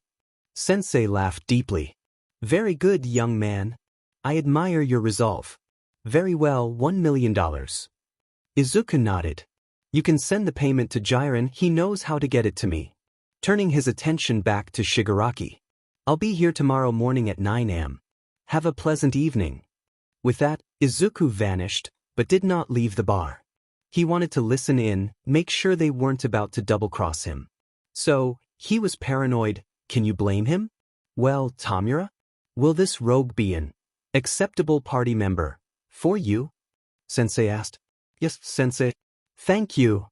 Sensei laughed deeply. Very good, young man. I admire your resolve. Very well, $1 million. Izuku nodded. You can send the payment to Jiren, he knows how to get it to me. Turning his attention back to Shigaraki. I'll be here tomorrow morning at 9 am. Have a pleasant evening. With that, Izuku vanished, but did not leave the bar. He wanted to listen in, make sure they weren't about to double-cross him. So, he was paranoid. Can you blame him? Well, Tamura? Will this rogue be an acceptable party member for you? Sensei asked. Yes, Sensei. Thank you.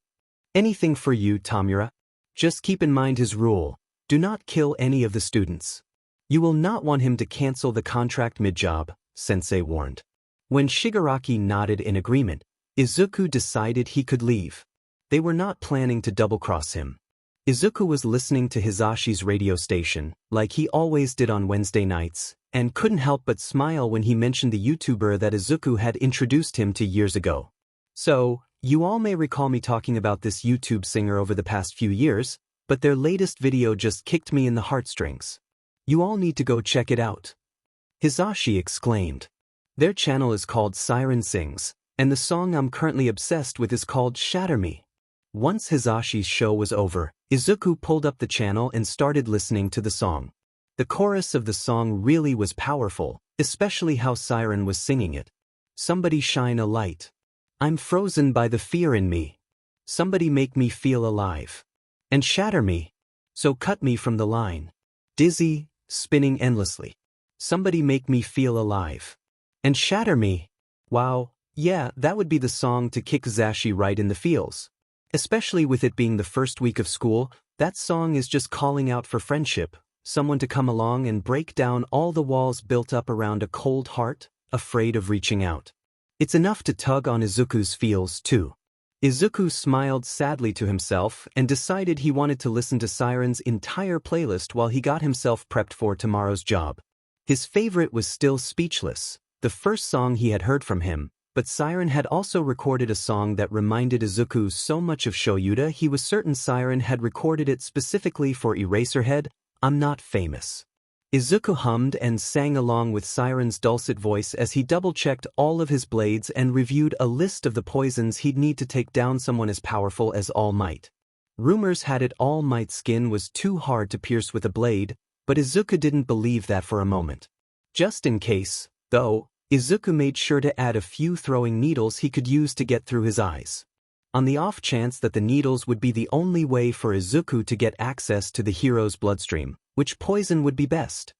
Anything for you, Tamura. Just keep in mind his rule. Do not kill any of the students. You will not want him to cancel the contract mid-job, Sensei warned. When Shigaraki nodded in agreement, Izuku decided he could leave. They were not planning to double-cross him. Izuku was listening to Hisashi's radio station, like he always did on Wednesday nights, and couldn't help but smile when he mentioned the YouTuber that Izuku had introduced him to years ago. So, you all may recall me talking about this YouTube singer over the past few years, but their latest video just kicked me in the heartstrings. You all need to go check it out. Hisashi exclaimed. Their channel is called Siren Sings, and the song I'm currently obsessed with is called Shatter Me. Once Hisashi's show was over, Izuku pulled up the channel and started listening to the song. The chorus of the song really was powerful, especially how Siren was singing it. Somebody shine a light. I'm frozen by the fear in me. Somebody make me feel alive. And shatter me. So cut me from the line. Dizzy, spinning endlessly. Somebody make me feel alive. And shatter me. Wow, yeah, that would be the song to kick Hisashi right in the feels. Especially with it being the first week of school, that song is just calling out for friendship, someone to come along and break down all the walls built up around a cold heart, afraid of reaching out. It's enough to tug on Izuku's feels too. Izuku smiled sadly to himself and decided he wanted to listen to Siren's entire playlist while he got himself prepped for tomorrow's job. His favorite was still Speechless, the first song he had heard from him, but Siren had also recorded a song that reminded Izuku so much of Shouta he was certain Siren had recorded it specifically for Eraserhead, I'm Not Famous. Izuku hummed and sang along with Siren's dulcet voice as he double-checked all of his blades and reviewed a list of the poisons he'd need to take down someone as powerful as All Might. Rumors had it All Might's skin was too hard to pierce with a blade, but Izuku didn't believe that for a moment. Just in case, though, Izuku made sure to add a few throwing needles he could use to get through his eyes. On the off chance that the needles would be the only way for Izuku to get access to the hero's bloodstream, which poison would be best?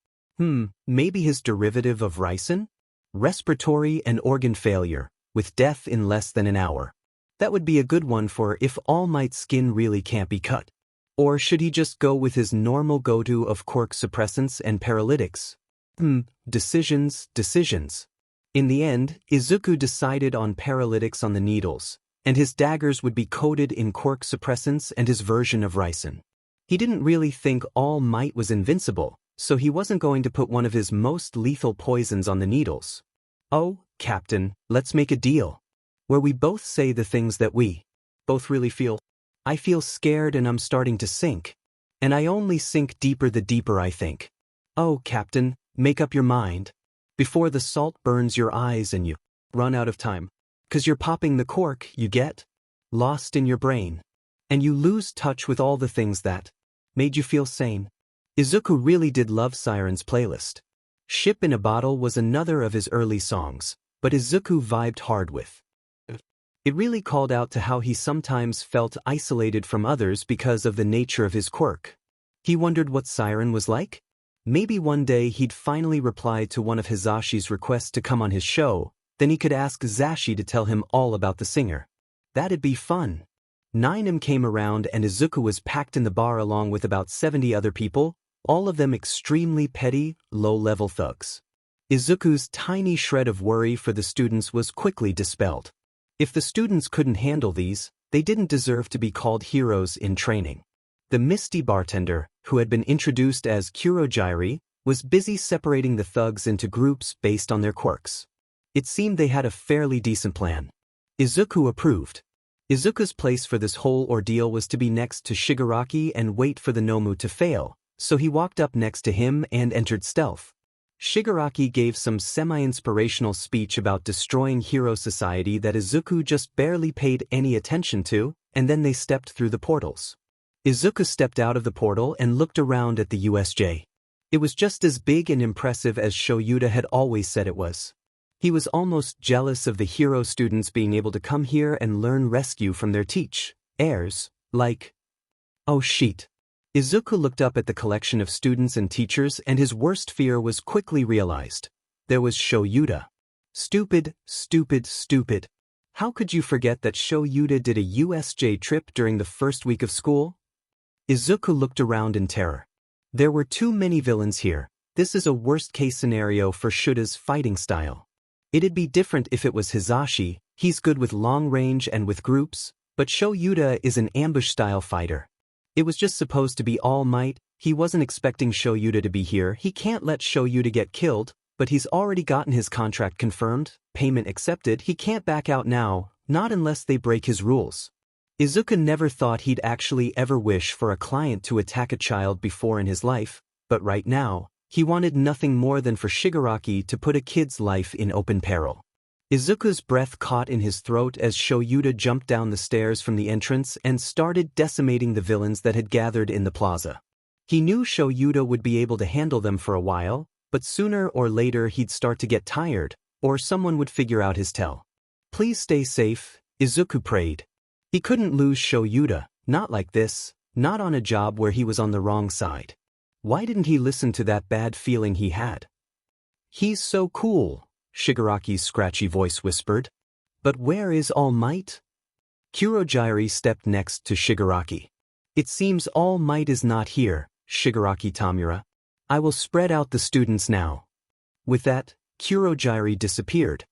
Maybe his derivative of ricin? Respiratory and organ failure, with death in less than an hour. That would be a good one for if All Might's skin really can't be cut. Or should he just go with his normal go-to of Quirk suppressants and paralytics? Decisions. In the end, Izuku decided on paralytics on the needles, and his daggers would be coated in Quirk suppressants and his version of ricin. He didn't really think All Might was invincible, so he wasn't going to put one of his most lethal poisons on the needles. Oh, Captain, let's make a deal. Where we both say the things that we both really feel. I feel scared and I'm starting to sink. And I only sink deeper the deeper I think. Oh, Captain, make up your mind. Before the salt burns your eyes and you run out of time. 'Cause you're popping the cork, you get lost in your brain. And you lose touch with all the things that made you feel sane. Izuku really did love Siren's playlist. Ship in a Bottle was another of his early songs, but Izuku vibed hard with. It really called out to how he sometimes felt isolated from others because of the nature of his quirk. He wondered what Siren was like? Maybe one day he'd finally reply to one of Hisashi's requests to come on his show, then he could ask Zashi to tell him all about the singer. That'd be fun. 9am came around and Izuku was packed in the bar along with about 70 other people, all of them extremely petty, low-level thugs. Izuku's tiny shred of worry for the students was quickly dispelled. If the students couldn't handle these, they didn't deserve to be called heroes in training. The misty bartender, who had been introduced as Kurojiri, was busy separating the thugs into groups based on their quirks. It seemed they had a fairly decent plan. Izuku approved. Izuku's place for this whole ordeal was to be next to Shigaraki and wait for the Nomu to fail, so he walked up next to him and entered stealth. Shigaraki gave some semi-inspirational speech about destroying hero society that Izuku just barely paid any attention to, and then they stepped through the portals. Izuku stepped out of the portal and looked around at the USJ. It was just as big and impressive as Shouta had always said it was. He was almost jealous of the hero students being able to come here and learn rescue from their heirs, like... Oh shit. Izuku looked up at the collection of students and teachers and his worst fear was quickly realized. There was Shouta. Stupid. How could you forget that Shouta did a USJ trip during the first week of school? Izuku looked around in terror. There were too many villains here. This is a worst-case scenario for Shouta's fighting style. It'd be different if it was Hisashi, he's good with long range and with groups, but Shouta is an ambush-style fighter. It was just supposed to be All Might. He wasn't expecting Shouta to be here. He can't let Shouta get killed, but he's already gotten his contract confirmed, payment accepted. He can't back out now, not unless they break his rules. Izuku never thought he'd actually ever wish for a client to attack a child before in his life, but right now, he wanted nothing more than for Shigaraki to put a kid's life in open peril. Izuku's breath caught in his throat as Shouta jumped down the stairs from the entrance and started decimating the villains that had gathered in the plaza. He knew Shouta would be able to handle them for a while, but sooner or later he'd start to get tired, or someone would figure out his tell. Please stay safe, Izuku prayed. He couldn't lose Shouta, not like this, not on a job where he was on the wrong side. Why didn't he listen to that bad feeling he had? He's so cool, Shigaraki's scratchy voice whispered. But where is All Might? Kurogyari stepped next to Shigaraki. It seems All Might is not here, Shigaraki Tamura. I will spread out the students now. With that, Kurogyari disappeared.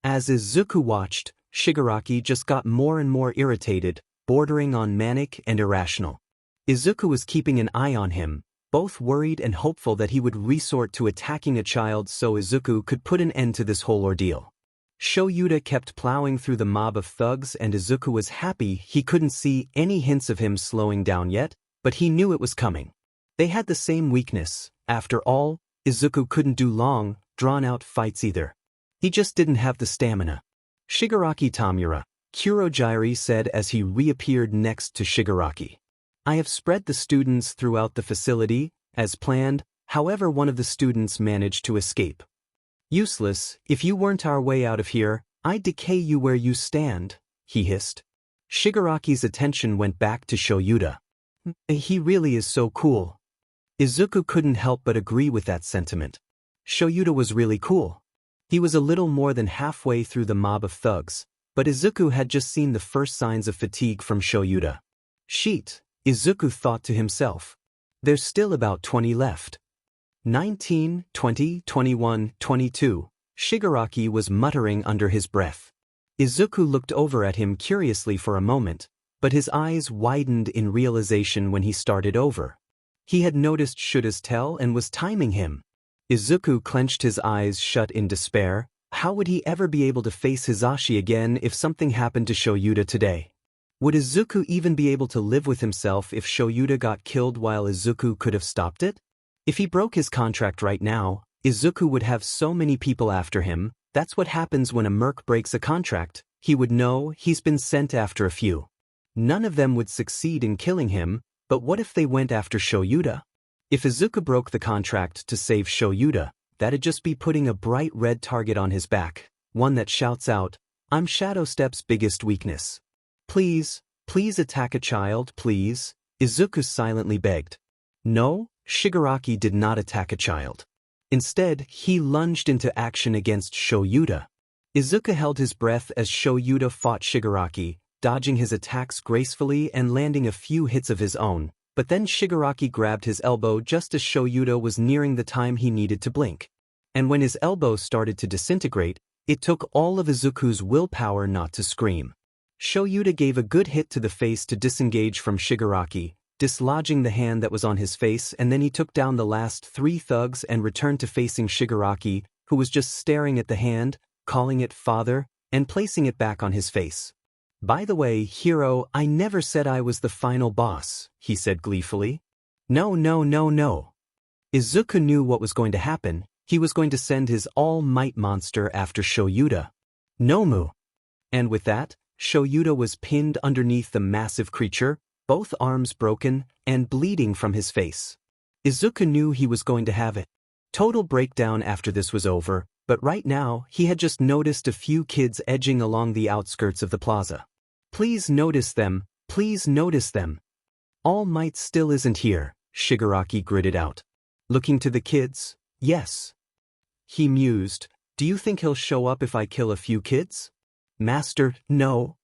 As Izuku watched, Shigaraki just got more and more irritated, bordering on manic and irrational. Izuku was keeping an eye on him, both worried and hopeful that he would resort to attacking a child so Izuku could put an end to this whole ordeal. Shouta kept plowing through the mob of thugs and Izuku was happy he couldn't see any hints of him slowing down yet, but he knew it was coming. They had the same weakness. After all, Izuku couldn't do long, drawn-out fights either. He just didn't have the stamina. Shigaraki Tamura, Kurogyari said as he reappeared next to Shigaraki. I have spread the students throughout the facility, as planned, however one of the students managed to escape. Useless, if you weren't our way out of here, I'd decay you where you stand, he hissed. Shigaraki's attention went back to Shouta. He really is so cool. Izuku couldn't help but agree with that sentiment. Shouta was really cool. He was a little more than halfway through the mob of thugs, but Izuku had just seen the first signs of fatigue from Shouta. Sheet, Izuku thought to himself. There's still about 20 left. 19, 20, 21, 22, Shigaraki was muttering under his breath. Izuku looked over at him curiously for a moment, but his eyes widened in realization when he started over. He had noticed Shuta's tell and was timing him. Izuku clenched his eyes shut in despair. How would he ever be able to face Hisashi again if something happened to Shouta today? Would Izuku even be able to live with himself if Shouta got killed while Izuku could have stopped it? If he broke his contract right now, Izuku would have so many people after him. That's what happens when a merc breaks a contract. He would know he's been sent after a few. None of them would succeed in killing him, but what if they went after Shouta? If Izuku broke the contract to save Shouta, that'd just be putting a bright red target on his back, one that shouts out, I'm Shadow Step's biggest weakness. Please, please attack a child, please, Izuku silently begged. No, Shigaraki did not attack a child. Instead, he lunged into action against Shouta. Izuku held his breath as Shouta fought Shigaraki, dodging his attacks gracefully and landing a few hits of his own, but then Shigaraki grabbed his elbow just as Shouta was nearing the time he needed to blink. And when his elbow started to disintegrate, it took all of Izuku's willpower not to scream. Shouta gave a good hit to the face to disengage from Shigaraki, dislodging the hand that was on his face, and then he took down the last 3 thugs and returned to facing Shigaraki, who was just staring at the hand, calling it father, and placing it back on his face. By the way, hero, I never said I was the final boss, he said gleefully. No, no, no, no. Izuku knew what was going to happen. He was going to send his all-might monster after Shouta. Nomu. And with that, Shouta was pinned underneath the massive creature, both arms broken and bleeding from his face. Izuku knew he was going to have a total breakdown after this was over, but right now he had just noticed a few kids edging along the outskirts of the plaza. Please notice them, please notice them. All Might still isn't here, Shigaraki gritted out. Looking to the kids, yes. He mused, do you think he'll show up if I kill a few kids? Master, no.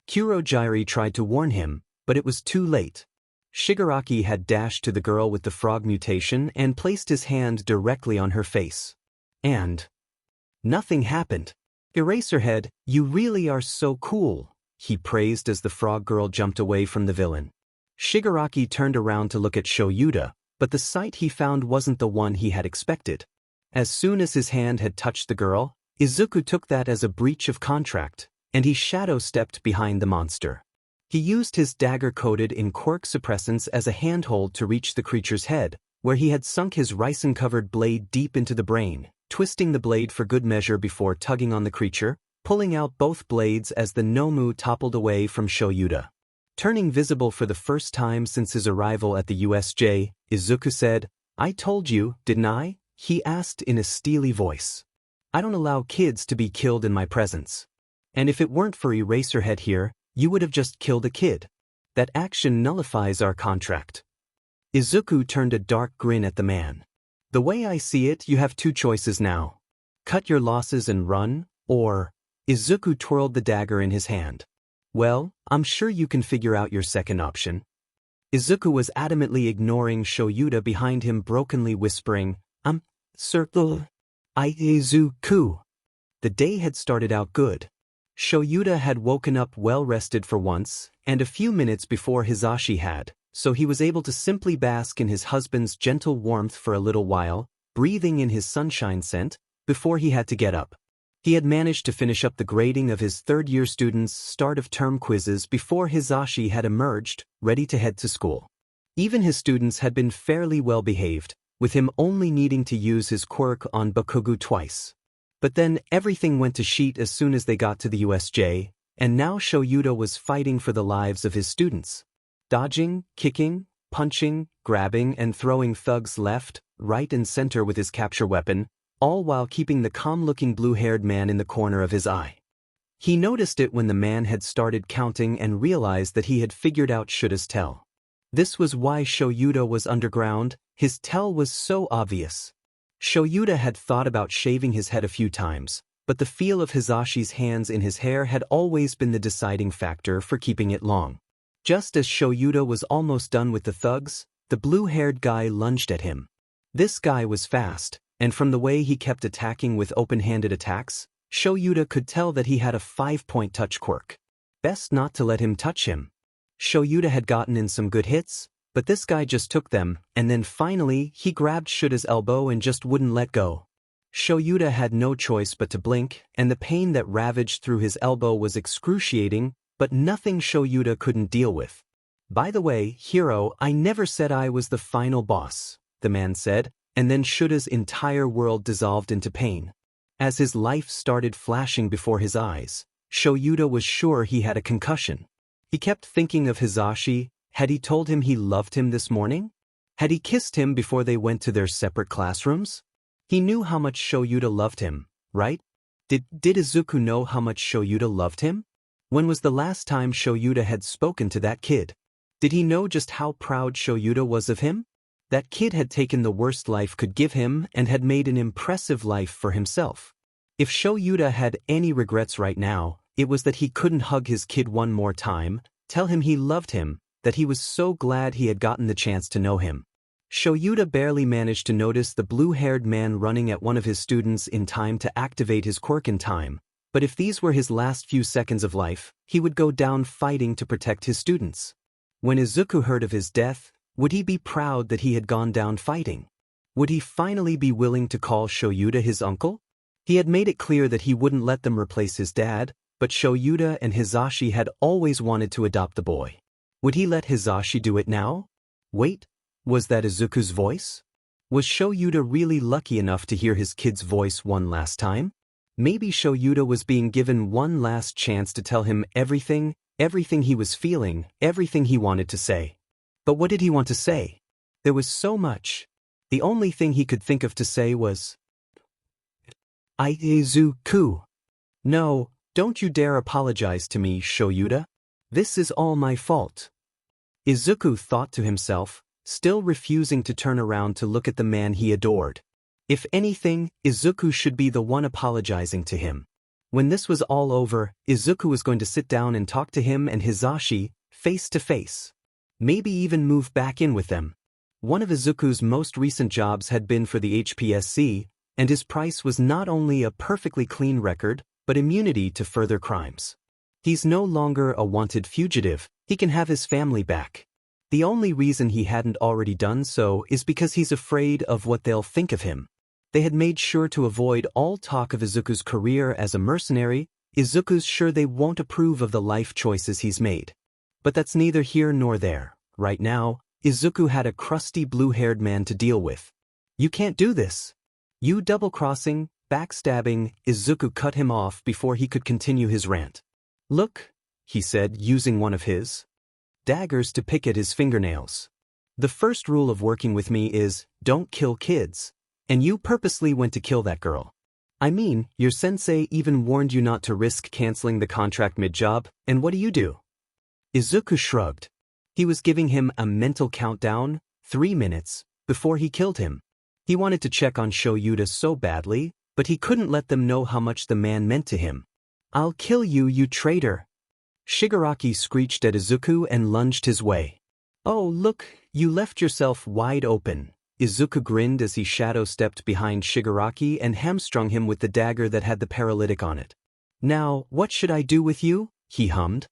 Kurogyari tried to warn him, but it was too late. Shigaraki had dashed to the girl with the frog mutation and placed his hand directly on her face. And nothing happened. Eraserhead, you really are so cool, he praised as the frog girl jumped away from the villain. Shigaraki turned around to look at Shouta, but the sight he found wasn't the one he had expected. As soon as his hand had touched the girl, Izuku took that as a breach of contract, and he shadow-stepped behind the monster. He used his dagger coated in Quirk suppressants as a handhold to reach the creature's head, where he had sunk his ricin-covered blade deep into the brain, twisting the blade for good measure before tugging on the creature, pulling out both blades as the Nomu toppled away from Shouta. Turning visible for the first time since his arrival at the USJ, Izuku said, "I told you, didn't I?" he asked in a steely voice. "I don't allow kids to be killed in my presence. And if it weren't for Eraserhead here, you would have just killed a kid. That action nullifies our contract." Izuku turned a dark grin at the man. "The way I see it, you have two choices now. Cut your losses and run, or..." Izuku twirled the dagger in his hand. "Well, I'm sure you can figure out your second option." Izuku was adamantly ignoring Shouta behind him, brokenly whispering, Circle. Izuku." The day had started out good. Shouta had woken up well-rested for once, and a few minutes before Hisashi had, so he was able to simply bask in his husband's gentle warmth for a little while, breathing in his sunshine scent, before he had to get up. He had managed to finish up the grading of his third-year students' start-of-term quizzes before Hisashi had emerged, ready to head to school. Even his students had been fairly well-behaved, with him only needing to use his quirk on Bakugo twice. But then everything went to shit as soon as they got to the USJ, and now Shouta was fighting for the lives of his students. Dodging, kicking, punching, grabbing and throwing thugs left, right and center with his capture weapon, all while keeping the calm-looking blue-haired man in the corner of his eye. He noticed it when the man had started counting and realized that he had figured out Shouda's tell. This was why Shouta was underground. His tell was so obvious. Shouta had thought about shaving his head a few times, but the feel of Hisashi's hands in his hair had always been the deciding factor for keeping it long. Just as Shouta was almost done with the thugs, the blue-haired guy lunged at him. This guy was fast, and from the way he kept attacking with open-handed attacks, Shouta could tell that he had a 5-point touch quirk. Best not to let him touch him. Shouta had gotten in some good hits, but this guy just took them, and then finally he grabbed Shouda's elbow and just wouldn't let go. Shouta had no choice but to blink, and the pain that ravaged through his elbow was excruciating, but nothing Shouta couldn't deal with. "By the way, hero, I never said I was the final boss," the man said, and then Shouda's entire world dissolved into pain. As his life started flashing before his eyes, Shouta was sure he had a concussion. He kept thinking of Hisashi. Had he told him he loved him this morning? Had he kissed him before they went to their separate classrooms? He knew how much Shouta loved him, right? Did Izuku know how much Shouta loved him? When was the last time Shouta had spoken to that kid? Did he know just how proud Shouta was of him? That kid had taken the worst life could give him and had made an impressive life for himself. If Shouta had any regrets right now, it was that he couldn't hug his kid one more time, tell him he loved him, that he was so glad he had gotten the chance to know him. Shouta barely managed to notice the blue-haired man running at one of his students in time to activate his quirk in time, but if these were his last few seconds of life, he would go down fighting to protect his students. When Izuku heard of his death, would he be proud that he had gone down fighting? Would he finally be willing to call Shouta his uncle? He had made it clear that he wouldn't let them replace his dad, but Shouta and Hisashi had always wanted to adopt the boy. Would he let Hisashi do it now? Wait, was that Izuku's voice? Was Shouta really lucky enough to hear his kid's voice one last time? Maybe Shouta was being given one last chance to tell him everything he was feeling, everything he wanted to say. But what did he want to say? There was so much. The only thing he could think of to say was, Izuku. No, don't you dare apologize to me, Shouta. This is all my fault. Izuku thought to himself, still refusing to turn around to look at the man he adored. If anything, Izuku should be the one apologizing to him. When this was all over, Izuku was going to sit down and talk to him and Hisashi, face to face. Maybe even move back in with them. One of Izuku's most recent jobs had been for the HPSC, and his price was not only a perfectly clean record, but immunity to further crimes. He's no longer a wanted fugitive, he can have his family back. The only reason he hadn't already done so is because he's afraid of what they'll think of him. They had made sure to avoid all talk of Izuku's career as a mercenary. Izuku's sure they won't approve of the life choices he's made. But that's neither here nor there. Right now, Izuku had a crusty blue-haired man to deal with. You can't do this. You double-crossing, backstabbing. Izuku cut him off before he could continue his rant. Look, he said, using one of his daggers to pick at his fingernails. The first rule of working with me is, don't kill kids. And you purposely went to kill that girl. I mean, your sensei even warned you not to risk canceling the contract mid-job, and what do? Izuku shrugged. He was giving him a mental countdown, 3 minutes, before he killed him. He wanted to check on Shouta so badly, but he couldn't let them know how much the man meant to him. I'll kill you, you traitor. Shigaraki screeched at Izuku and lunged his way. Oh look, you left yourself wide open. Izuku grinned as he shadow-stepped behind Shigaraki and hamstrung him with the dagger that had the paralytic on it. Now, what should I do with you? He hummed.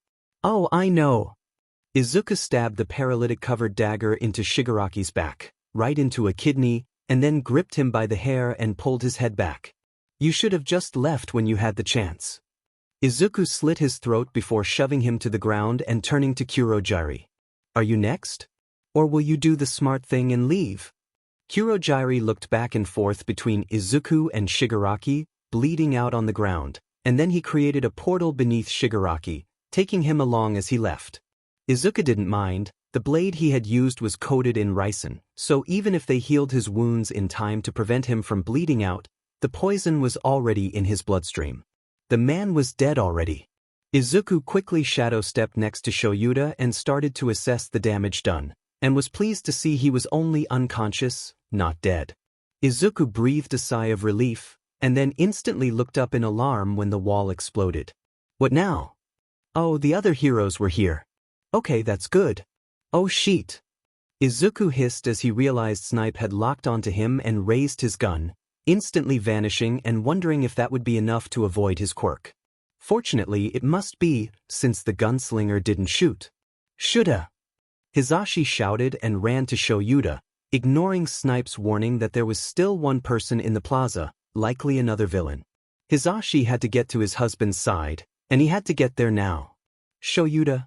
Oh, I know. Izuku stabbed the paralytic-covered dagger into Shigaraki's back, right into a kidney, and then gripped him by the hair and pulled his head back. You should have just left when you had the chance. Izuku slit his throat before shoving him to the ground and turning to Kurojiri. Are you next? Or will you do the smart thing and leave? Kurojiri looked back and forth between Izuku and Shigaraki, bleeding out on the ground, and then he created a portal beneath Shigaraki, taking him along as he left. Izuku didn't mind. The blade he had used was coated in ricin, so even if they healed his wounds in time to prevent him from bleeding out, the poison was already in his bloodstream. The man was dead already. Izuku quickly shadow-stepped next to Shouta and started to assess the damage done, and was pleased to see he was only unconscious, not dead. Izuku breathed a sigh of relief, and then instantly looked up in alarm when the wall exploded. What now? Oh, the other heroes were here. Okay, that's good. Oh shit. Izuku hissed as he realized Snipe had locked onto him and raised his gun, instantly vanishing and wondering if that would be enough to avoid his quirk. Fortunately, it must be, since the gunslinger didn't shoot. Shoulda. Hizashi shouted and ran to Shouta, ignoring Snipe's warning that there was still one person in the plaza, likely another villain. Hizashi had to get to his husband's side, and he had to get there now. Shouta,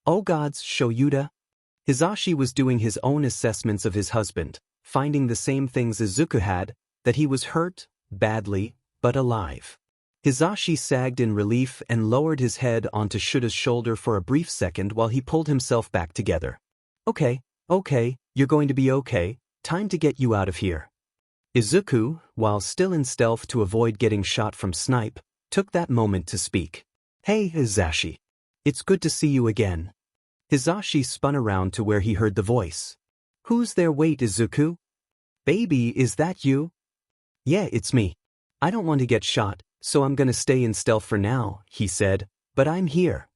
oh gods, Shouta. Hizashi was doing his own assessments of his husband, finding the same things Izuku had, that he was hurt, badly, but alive. Hizashi sagged in relief and lowered his head onto Shuta's shoulder for a brief second while he pulled himself back together. Okay, you're going to be okay, time to get you out of here. Izuku, while still in stealth to avoid getting shot from Snipe, took that moment to speak. Hey, Hizashi. It's good to see you again. Hizashi spun around to where he heard the voice. Who's there? Wait, Izuku? Baby, is that you? Yeah, it's me. I don't want to get shot, so I'm gonna stay in stealth for now, he said, but I'm here.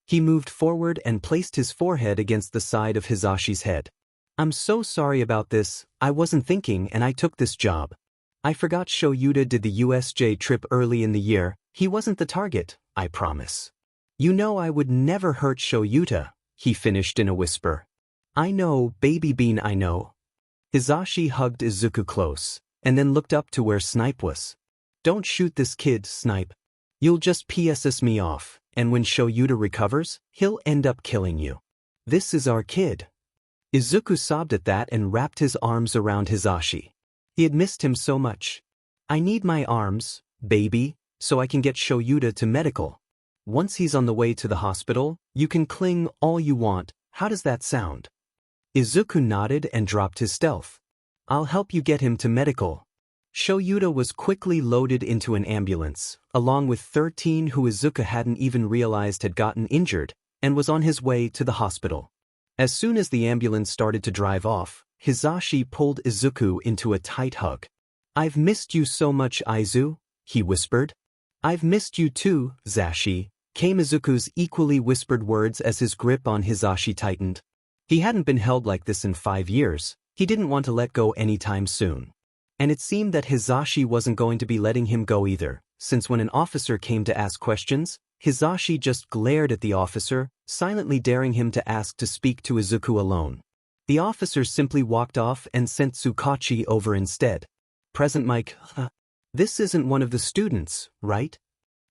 He moved forward and placed his forehead against the side of Hizashi's head. I'm so sorry about this, I wasn't thinking and I took this job. I forgot Shouta did the USJ trip early in the year, he wasn't the target, I promise. You know I would never hurt Shouta, he finished in a whisper. I know, baby bean, I know. Hizashi hugged Izuku close, and then looked up to where Snipe was. Don't shoot this kid, Snipe. You'll just PSS me off, and when Shouta recovers, he'll end up killing you. This is our kid. Izuku sobbed at that and wrapped his arms around Hizashi. He had missed him so much. I need my arms, baby, so I can get Shouta to medical. Once he's on the way to the hospital, you can cling all you want. How does that sound? Izuku nodded and dropped his stealth. I'll help you get him to medical. Shouta was quickly loaded into an ambulance, along with 13 who Izuku hadn't even realized had gotten injured, and was on his way to the hospital. As soon as the ambulance started to drive off, Hizashi pulled Izuku into a tight hug. I've missed you so much, Aizu, he whispered. I've missed you too, Zashi, came Izuku's equally whispered words as his grip on Hizashi tightened. He hadn't been held like this in 5 years, he didn't want to let go anytime soon. And it seemed that Hizashi wasn't going to be letting him go either, since when an officer came to ask questions, Hisashi just glared at the officer, silently daring him to ask to speak to Izuku alone. The officer simply walked off and sent Tsukauchi over instead. Present Mic, this isn't one of the students, right?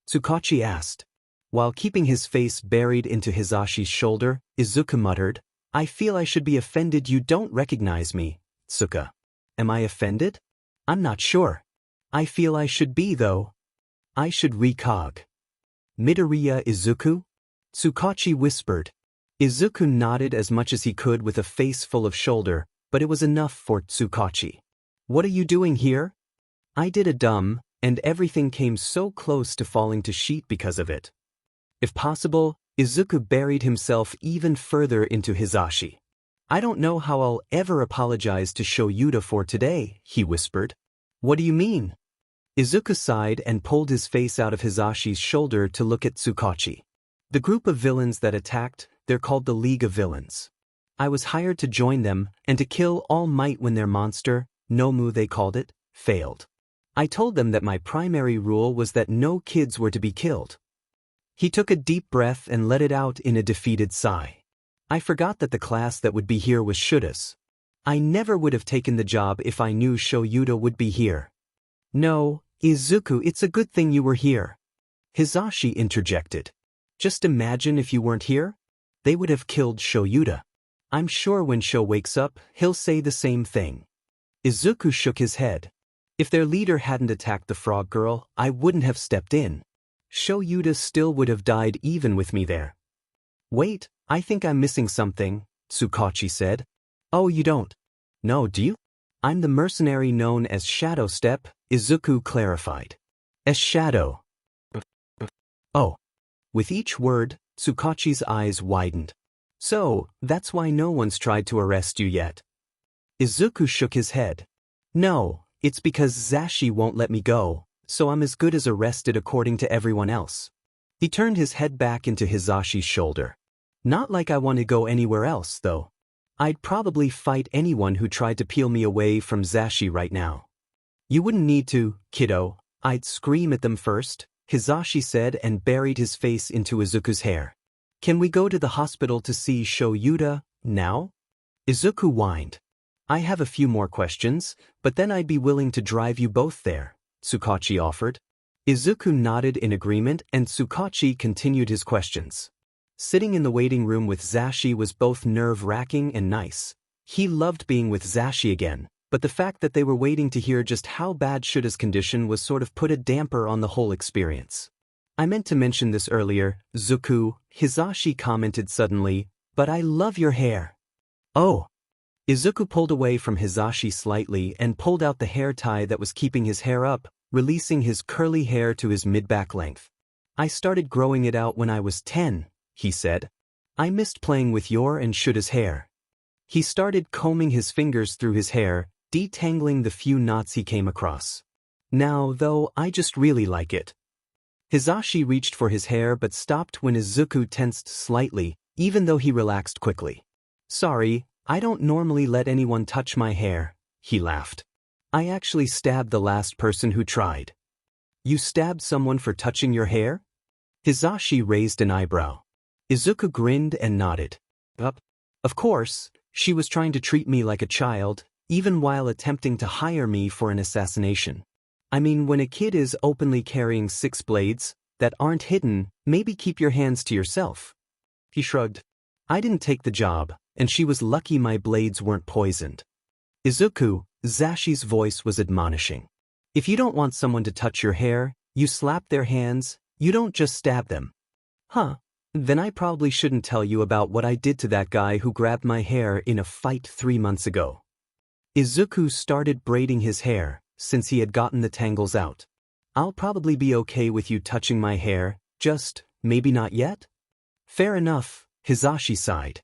Tsukauchi asked. While keeping his face buried into Hisashi's shoulder, Izuku muttered, I feel I should be offended you don't recognize me, Tsuka. Am I offended? I'm not sure. I feel I should be though. I should recog. Midoriya Izuku? Tsukauchi whispered. Izuku nodded as much as he could with a face full of shoulder, but it was enough for Tsukauchi. What are you doing here? I did a dumb, and everything came so close to falling to shit because of it. If possible, Izuku buried himself even further into Hisashi. I don't know how I'll ever apologize to Shouta for today, he whispered. What do you mean? Izuku sighed and pulled his face out of Hisashi's shoulder to look at Tsukauchi. The group of villains that attacked, they're called the League of Villains. I was hired to join them and to kill All Might when their monster, Nomu they called it, failed. I told them that my primary rule was that no kids were to be killed. He took a deep breath and let it out in a defeated sigh. I forgot that the class that would be here was Shoutas. I never would have taken the job if I knew Shouta would be here. No, Izuku, it's a good thing you were here. Hisashi interjected. Just imagine if you weren't here. They would have killed Shouta. I'm sure when Sho wakes up, he'll say the same thing. Izuku shook his head. If their leader hadn't attacked the frog girl, I wouldn't have stepped in. Shouta still would have died even with me there. Wait, I think I'm missing something, Tsukauchi said. Oh, you don't? No, do you? I'm the mercenary known as Shadow Step, Izuku clarified. As Shadow. Oh. With each word, Tsukauchi's eyes widened. So, that's why no one's tried to arrest you yet. Izuku shook his head. No, it's because Zashi won't let me go, so I'm as good as arrested according to everyone else. He turned his head back into Hisashi's shoulder. Not like I want to go anywhere else, though. I'd probably fight anyone who tried to peel me away from Zashi right now. You wouldn't need to, kiddo. I'd scream at them first, Hisashi said and buried his face into Izuku's hair. Can we go to the hospital to see Shouta, now? Izuku whined. I have a few more questions, but then I'd be willing to drive you both there, Tsukauchi offered. Izuku nodded in agreement and Tsukauchi continued his questions. Sitting in the waiting room with Zashi was both nerve-wracking and nice. He loved being with Zashi again, but the fact that they were waiting to hear just how bad Shouda's condition was sort of put a damper on the whole experience. I meant to mention this earlier, Zuku, Hisashi commented suddenly, but I love your hair. Oh. Izuku pulled away from Hisashi slightly and pulled out the hair tie that was keeping his hair up, releasing his curly hair to his mid-back length. I started growing it out when I was 10, he said. I missed playing with your and Shouda's hair. He started combing his fingers through his hair, detangling the few knots he came across. Now, though, I just really like it. Hisashi reached for his hair but stopped when Izuku tensed slightly, even though he relaxed quickly. Sorry, I don't normally let anyone touch my hair, he laughed. I actually stabbed the last person who tried. You stabbed someone for touching your hair? Hisashi raised an eyebrow. Izuku grinned and nodded. Of course, she was trying to treat me like a child, even while attempting to hire me for an assassination. I mean, when a kid is openly carrying 6 blades that aren't hidden, maybe keep your hands to yourself. He shrugged. I didn't take the job, and she was lucky my blades weren't poisoned. Izuku, Zashi's voice was admonishing. If you don't want someone to touch your hair, you slap their hands, you don't just stab them. Huh, then I probably shouldn't tell you about what I did to that guy who grabbed my hair in a fight 3 months ago. Izuku started braiding his hair, since he had gotten the tangles out. I'll probably be okay with you touching my hair, just, maybe not yet? Fair enough, Hisashi sighed.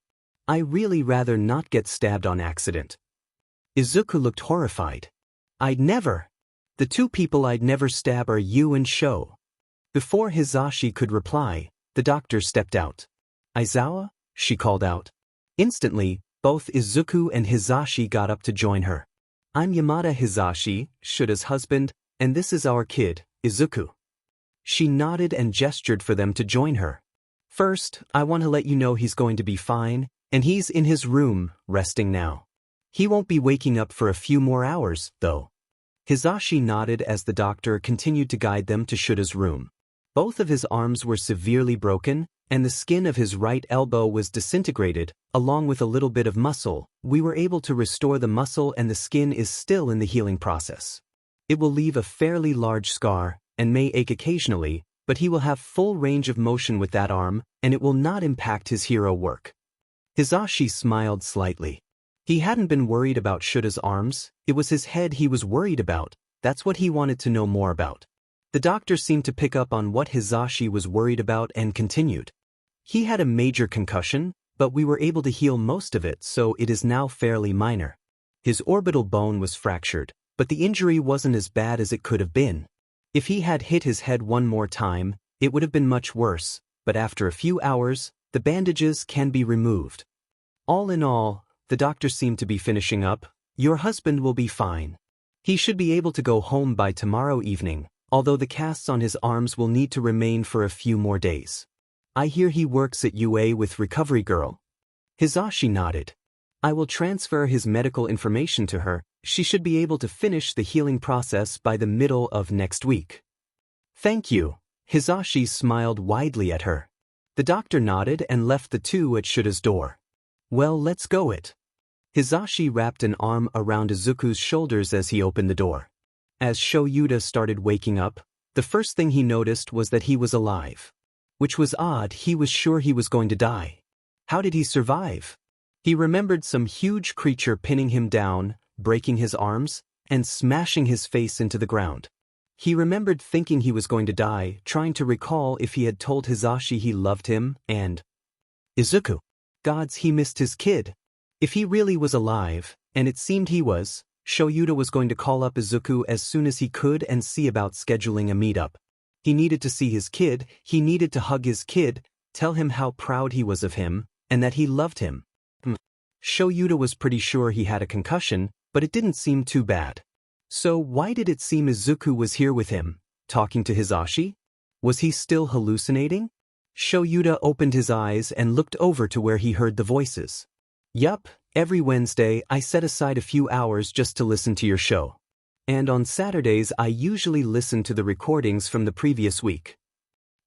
I really rather not get stabbed on accident. Izuku looked horrified. I'd never. The 2 people I'd never stab are you and Sho. Before Hisashi could reply, the doctor stepped out. Aizawa? She called out. Instantly, both Izuku and Hisashi got up to join her. I'm Yamada Hisashi, Shouda's husband, and this is our kid, Izuku. She nodded and gestured for them to join her. First, I want to let you know he's going to be fine, and he's in his room, resting now. He won't be waking up for a few more hours, though. Hizashi nodded as the doctor continued to guide them to Shuta's room. Both of his arms were severely broken, and the skin of his right elbow was disintegrated, along with a little bit of muscle. We were able to restore the muscle and the skin is still in the healing process. It will leave a fairly large scar, and may ache occasionally, but he will have full range of motion with that arm, and it will not impact his hero work. Hizashi smiled slightly. He hadn't been worried about Shuta's arms, it was his head he was worried about. That's what he wanted to know more about. The doctor seemed to pick up on what Hizashi was worried about and continued. He had a major concussion, but we were able to heal most of it, so it is now fairly minor. His orbital bone was fractured, but the injury wasn't as bad as it could have been. If he had hit his head one more time, it would have been much worse, but after a few hours, the bandages can be removed. All in all, the doctor seemed to be finishing up. Your husband will be fine. He should be able to go home by tomorrow evening, although the casts on his arms will need to remain for a few more days. I hear he works at UA with Recovery Girl. Hizashi nodded. I will transfer his medical information to her. She should be able to finish the healing process by the middle of next week. Thank you. Hizashi smiled widely at her. The doctor nodded and left the two at Shuta's door. Well, let's go it. Hizashi wrapped an arm around Izuku's shoulders as he opened the door. As Shouta started waking up, the first thing he noticed was that he was alive. Which was odd, he was sure he was going to die. How did he survive? He remembered some huge creature pinning him down, breaking his arms, and smashing his face into the ground. He remembered thinking he was going to die, trying to recall if he had told Hizashi he loved him, and Izuku. Gods, he missed his kid. If he really was alive, and it seemed he was, Shouta was going to call up Izuku as soon as he could and see about scheduling a meetup. He needed to see his kid, he needed to hug his kid, tell him how proud he was of him, and that he loved him. Shouta was pretty sure he had a concussion, but it didn't seem too bad. So why did it seem Izuku was here with him, talking to Hizashi? Was he still hallucinating? Shouta opened his eyes and looked over to where he heard the voices. Yup, every Wednesday I set aside a few hours just to listen to your show. And on Saturdays I usually listen to the recordings from the previous week.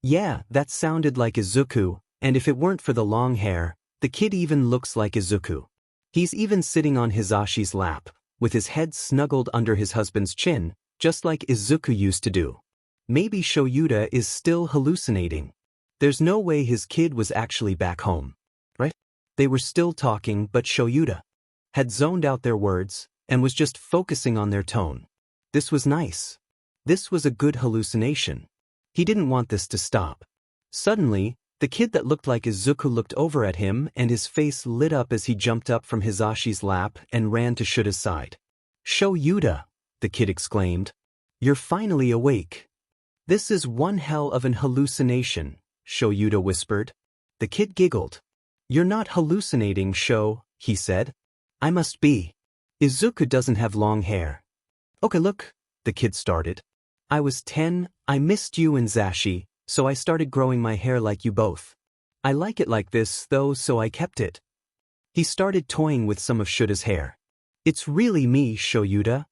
Yeah, that sounded like Izuku, and if it weren't for the long hair, the kid even looks like Izuku. He's even sitting on Hizashi's lap, with his head snuggled under his husband's chin, just like Izuku used to do. Maybe Shouta is still hallucinating. There's no way his kid was actually back home, right? They were still talking, but Shouta had zoned out their words and was just focusing on their tone. This was nice. This was a good hallucination. He didn't want this to stop. Suddenly, the kid that looked like Izuku looked over at him and his face lit up as he jumped up from Hizashi's lap and ran to Shuta's side. Shouta, the kid exclaimed. You're finally awake. This is one hell of an hallucination, Shouta whispered. The kid giggled. You're not hallucinating, Shou, he said. I must be. Izuku doesn't have long hair. Okay, look, the kid started. I was 10, I missed you and Zashi, so I started growing my hair like you both. I like it like this, though, so I kept it. He started toying with some of Shuta's hair. It's really me, Shouta.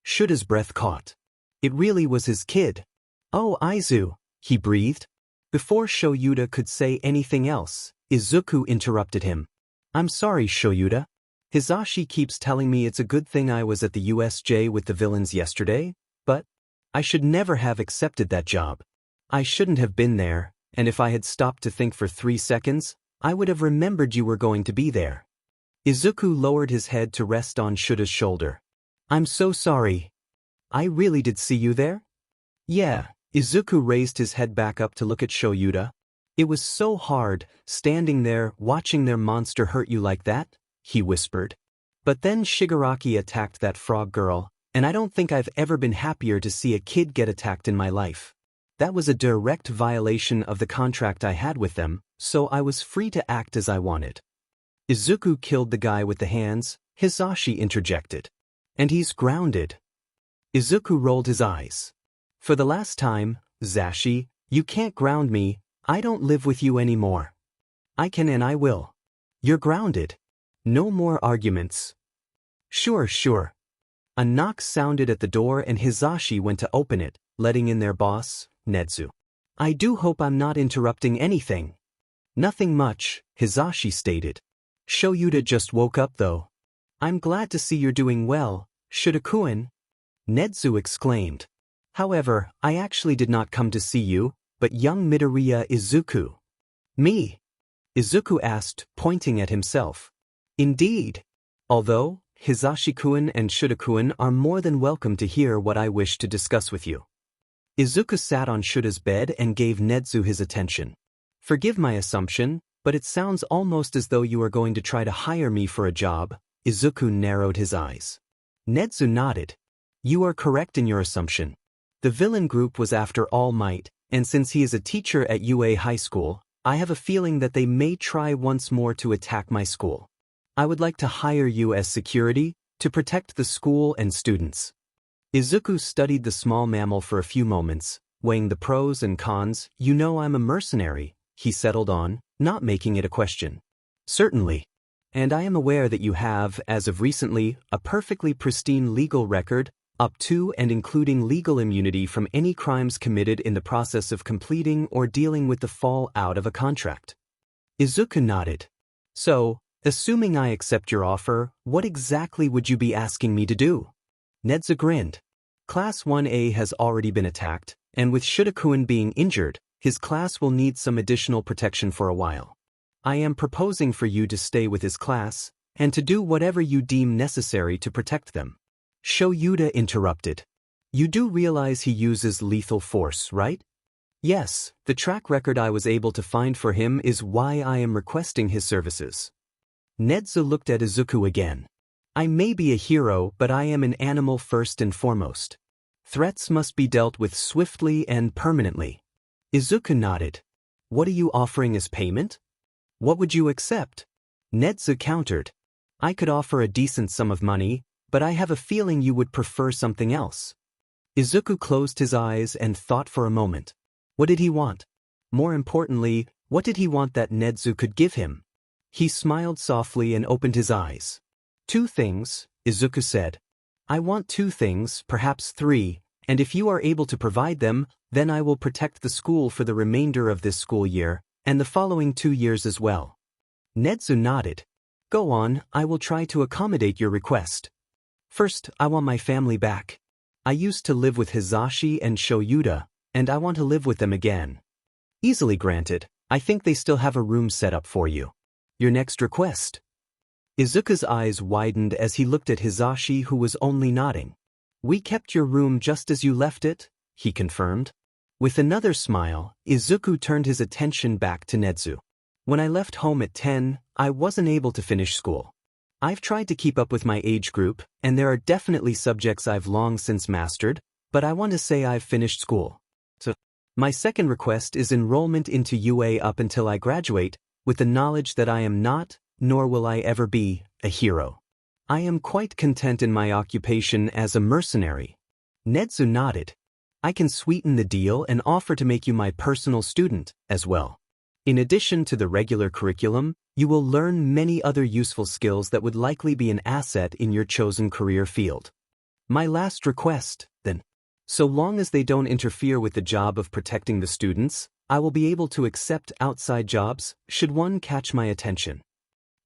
Shuta's breath caught. It really was his kid. Oh, Aizu, he breathed. Before Shouta could say anything else, Izuku interrupted him. I'm sorry, Shouta. Hizashi keeps telling me it's a good thing I was at the USJ with the villains yesterday, but I should never have accepted that job. I shouldn't have been there, and if I had stopped to think for 3 seconds, I would have remembered you were going to be there. Izuku lowered his head to rest on Shuta's shoulder. I'm so sorry. I really did see you there? Yeah. Izuku raised his head back up to look at Shouta. It was so hard, standing there, watching their monster hurt you like that, he whispered. But then Shigaraki attacked that frog girl, and I don't think I've ever been happier to see a kid get attacked in my life. That was a direct violation of the contract I had with them, so I was free to act as I wanted. Izuku killed the guy with the hands, Hizashi interjected. And he's grounded. Izuku rolled his eyes. For the last time, Zashi, you can't ground me, I don't live with you anymore. I can and I will. You're grounded. No more arguments. Sure, sure. A knock sounded at the door and Hizashi went to open it, letting in their boss, Nedzu. I do hope I'm not interrupting anything. Nothing much, Hizashi stated. Shouta just woke up though. I'm glad to see you're doing well, Shouta-kun. Nedzu exclaimed. However, I actually did not come to see you, but young Midoriya Izuku. Me? Izuku asked, pointing at himself. Indeed. Although, Hizashi-kun and Shouta-kun are more than welcome to hear what I wish to discuss with you. Izuku sat on Shouda's bed and gave Nedzu his attention. Forgive my assumption, but it sounds almost as though you are going to try to hire me for a job. Izuku narrowed his eyes. Nedzu nodded. You are correct in your assumption. The villain group was after All Might, and since he is a teacher at UA High School, I have a feeling that they may try once more to attack my school. I would like to hire you as security, to protect the school and students. Izuku studied the small mammal for a few moments, weighing the pros and cons. You know I'm a mercenary, he settled on, not making it a question. Certainly. And I am aware that you have, as of recently, a perfectly pristine legal record, up to and including legal immunity from any crimes committed in the process of completing or dealing with the fallout of a contract. Izuku nodded. So, assuming I accept your offer, what exactly would you be asking me to do? Nedzu grinned. Class 1A has already been attacked, and with Shouta-kun being injured, his class will need some additional protection for a while. I am proposing for you to stay with his class, and to do whatever you deem necessary to protect them. Shouta interrupted. You do realize he uses lethal force, right? Yes, the track record I was able to find for him is why I am requesting his services. Nedzu looked at Izuku again. I may be a hero, but I am an animal first and foremost. Threats must be dealt with swiftly and permanently. Izuku nodded. What are you offering as payment? What would you accept? Nedzu countered. I could offer a decent sum of money, but I have a feeling you would prefer something else. Izuku closed his eyes and thought for a moment. What did he want? More importantly, what did he want that Nedzu could give him? He smiled softly and opened his eyes. 2 things, Izuku said. I want 2 things, perhaps 3, and if you are able to provide them, then I will protect the school for the remainder of this school year, and the following 2 years as well. Nedzu nodded. Go on, I will try to accommodate your request. First, I want my family back. I used to live with Hizashi and Shouta, and I want to live with them again. Easily granted, I think they still have a room set up for you. Your next request. Izuku's eyes widened as he looked at Hizashi, who was only nodding. We kept your room just as you left it, he confirmed. With another smile, Izuku turned his attention back to Nedzu. When I left home at 10, I wasn't able to finish school. I've tried to keep up with my age group, and there are definitely subjects I've long since mastered, but I want to say I've finished school. So, my second request is enrollment into UA up until I graduate, with the knowledge that I am not, nor will I ever be, a hero. I am quite content in my occupation as a mercenary. Nedzu nodded. I can sweeten the deal and offer to make you my personal student, as well. In addition to the regular curriculum, you will learn many other useful skills that would likely be an asset in your chosen career field. My last request, then. So long as they don't interfere with the job of protecting the students, I will be able to accept outside jobs, should one catch my attention.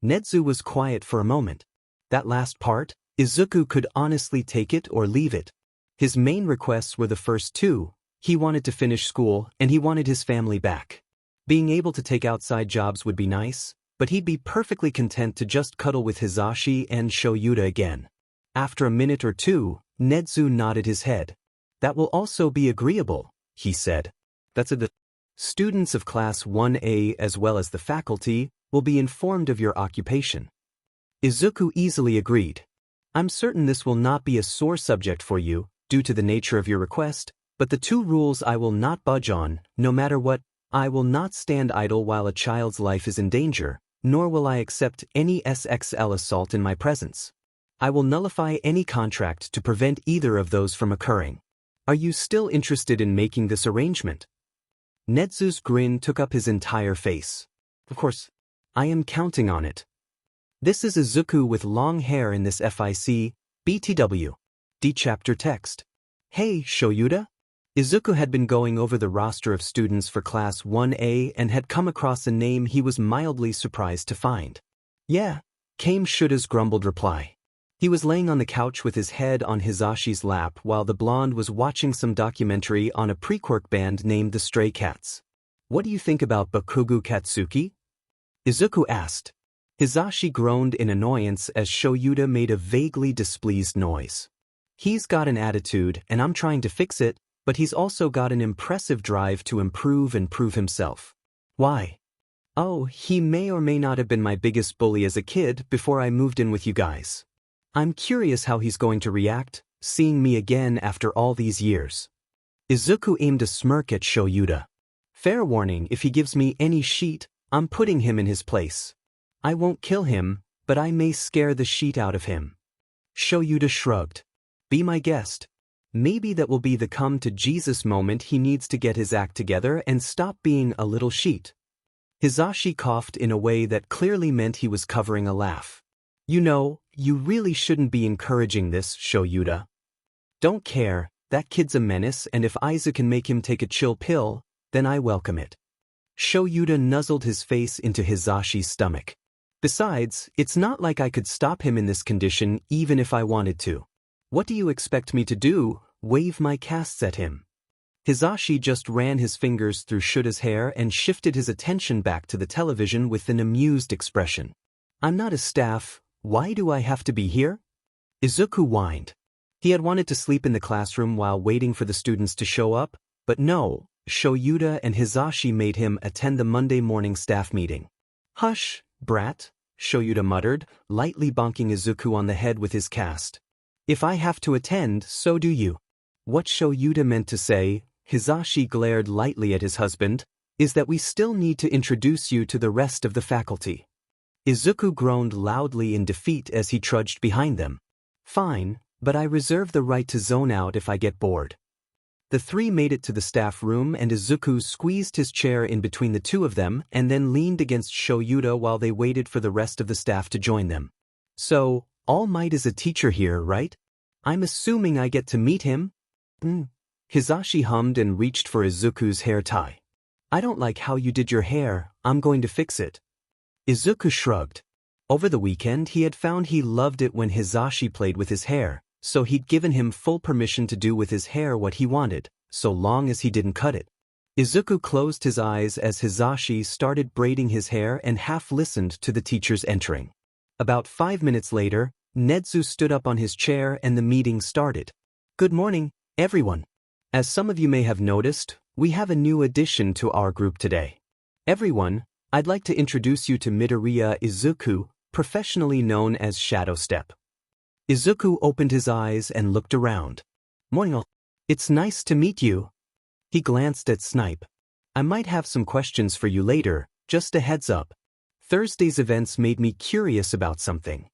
Nedzu was quiet for a moment. That last part, Izuku could honestly take it or leave it. His main requests were the first 2. He wanted to finish school, and he wanted his family back. Being able to take outside jobs would be nice, but he'd be perfectly content to just cuddle with Hizashi and Shouta again. After a minute or 2, Nedzu nodded his head. That will also be agreeable, he said. That's the students of Class 1A as well as the faculty will be informed of your occupation. Izuku easily agreed. I'm certain this will not be a sore subject for you, due to the nature of your request, but the 2 rules I will not budge on, no matter what. I will not stand idle while a child's life is in danger, nor will I accept any SXL assault in my presence. I will nullify any contract to prevent either of those from occurring. Are you still interested in making this arrangement? Netsu's grin took up his entire face. Of course, I am counting on it. This is Izuku with long hair in this FIC, BTW. D chapter text. Hey, Shouta? Izuku had been going over the roster of students for Class 1A and had come across a name he was mildly surprised to find. Yeah, came Shouta's grumbled reply. He was laying on the couch with his head on Hisashi's lap while the blonde was watching some documentary on a pre-Quirk band named the Stray Cats. What do you think about Bakugo Katsuki? Izuku asked. Hisashi groaned in annoyance as Shouta made a vaguely displeased noise. He's got an attitude and I'm trying to fix it, but he's also got an impressive drive to improve and prove himself. Why? Oh, he may or may not have been my biggest bully as a kid before I moved in with you guys. I'm curious how he's going to react, seeing me again after all these years. Izuku aimed a smirk at Shouta. Fair warning, if he gives me any sheet, I'm putting him in his place. I won't kill him, but I may scare the sheet out of him. Shouta shrugged. Be my guest. Maybe that will be the come to Jesus moment he needs to get his act together and stop being a little sheet. Hisashi coughed in a way that clearly meant he was covering a laugh. You know, you really shouldn't be encouraging this, Shouta. Don't care, that kid's a menace, and if Aizawa can make him take a chill pill, then I welcome it. Shouta nuzzled his face into Hisashi's stomach. Besides, it's not like I could stop him in this condition even if I wanted to. What do you expect me to do, wave my casts at him? Hisashi just ran his fingers through Shouta's hair and shifted his attention back to the television with an amused expression. I'm not a staff, why do I have to be here? Izuku whined. He had wanted to sleep in the classroom while waiting for the students to show up, but no, Shouta and Hisashi made him attend the Monday morning staff meeting. Hush, brat, Shouta muttered, lightly bonking Izuku on the head with his cast. If I have to attend, so do you. What Shouta meant to say, Hisashi glared lightly at his husband, is that we still need to introduce you to the rest of the faculty. Izuku groaned loudly in defeat as he trudged behind them. Fine, but I reserve the right to zone out if I get bored. The three made it to the staff room and Izuku squeezed his chair in between the two of them and then leaned against Shouta while they waited for the rest of the staff to join them. So, All Might is a teacher here, right? I'm assuming I get to meet him? Hisashi hummed and reached for Izuku's hair tie. I don't like how you did your hair, I'm going to fix it. Izuku shrugged. Over the weekend he had found he loved it when Hisashi played with his hair, so he'd given him full permission to do with his hair what he wanted, so long as he didn't cut it. Izuku closed his eyes as Hisashi started braiding his hair and half listened to the teachers entering. About 5 minutes later, Netsu stood up on his chair and the meeting started. Good morning, everyone. As some of you may have noticed, we have a new addition to our group today. Everyone, I'd like to introduce you to Midoriya Izuku, professionally known as Shadow Step. Izuku opened his eyes and looked around. Morning. It's nice to meet you. He glanced at Snipe. I might have some questions for you later, just a heads up. Thursday's events made me curious about something.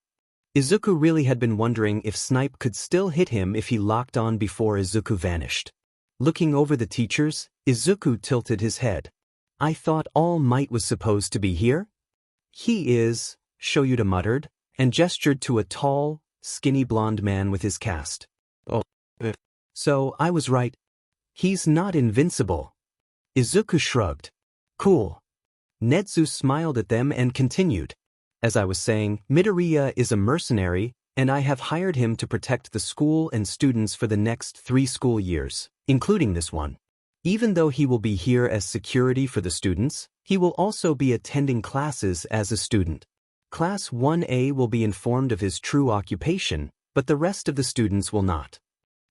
Izuku really had been wondering if Snipe could still hit him if he locked on before Izuku vanished. Looking over the teachers, Izuku tilted his head. I thought All Might was supposed to be here? He is, Shouta muttered, and gestured to a tall, skinny blonde man with his cast. Oh. So I was right. He's not invincible. Izuku shrugged. Cool. Netsu smiled at them and continued. As I was saying, Midoriya is a mercenary, and I have hired him to protect the school and students for the next 3 school years, including this one. Even though he will be here as security for the students, he will also be attending classes as a student. Class 1A will be informed of his true occupation, but the rest of the students will not.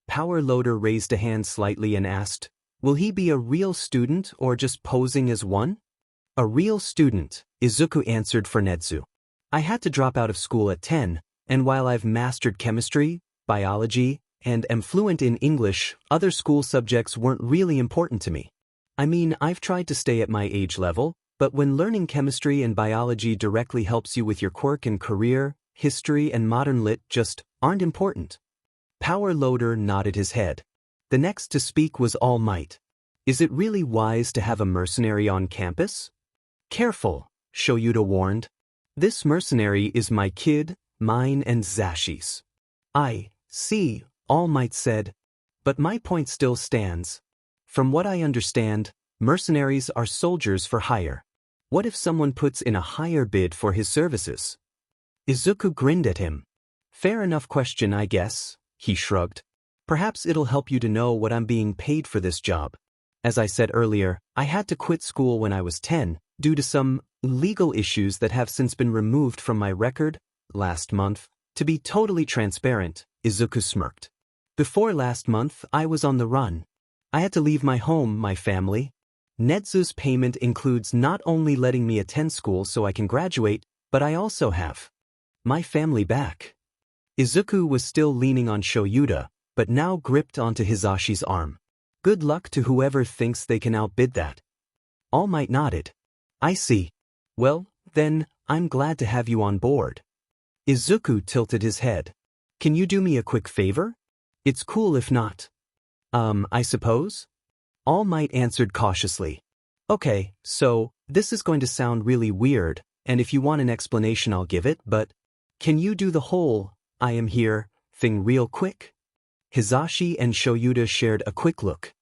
Power Loader raised a hand slightly and asked, will he be a real student or just posing as one? A real student, Izuku answered for Netsu. I had to drop out of school at 10, and while I've mastered chemistry, biology, and am fluent in English, other school subjects weren't really important to me. I mean, I've tried to stay at my age level, but when learning chemistry and biology directly helps you with your quirk and career, history and modern lit just aren't important. Power Loader nodded his head. The next to speak was All Might. Is it really wise to have a mercenary on campus? Careful, Shouta warned. This mercenary is my kid, mine and Zashi's. I see, All Might said. But my point still stands. From what I understand, mercenaries are soldiers for hire. What if someone puts in a higher bid for his services? Izuku grinned at him. Fair enough question, I guess, he shrugged. Perhaps it'll help you to know what I'm being paid for this job. As I said earlier, I had to quit school when I was 10, due to some legal issues that have since been removed from my record last month. To be totally transparent, Izuku smirked. Before last month, I was on the run. I had to leave my home, my family. Netsu's payment includes not only letting me attend school so I can graduate, but I also have my family back. Izuku was still leaning on Shouta, but now gripped onto Hisashi's arm. Good luck to whoever thinks they can outbid that. All Might nodded. I see. Well, then, I'm glad to have you on board. Izuku tilted his head. Can you do me a quick favor? It's cool if not. I suppose? All Might answered cautiously. Okay, so, this is going to sound really weird, and if you want an explanation I'll give it, but can you do the whole, I am here, thing real quick? Hisashi and Shouta shared a quick look.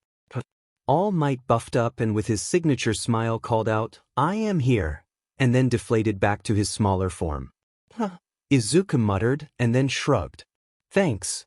All Might buffed up and with his signature smile called out, I am here, and then deflated back to his smaller form. Izuku muttered and then shrugged. Thanks.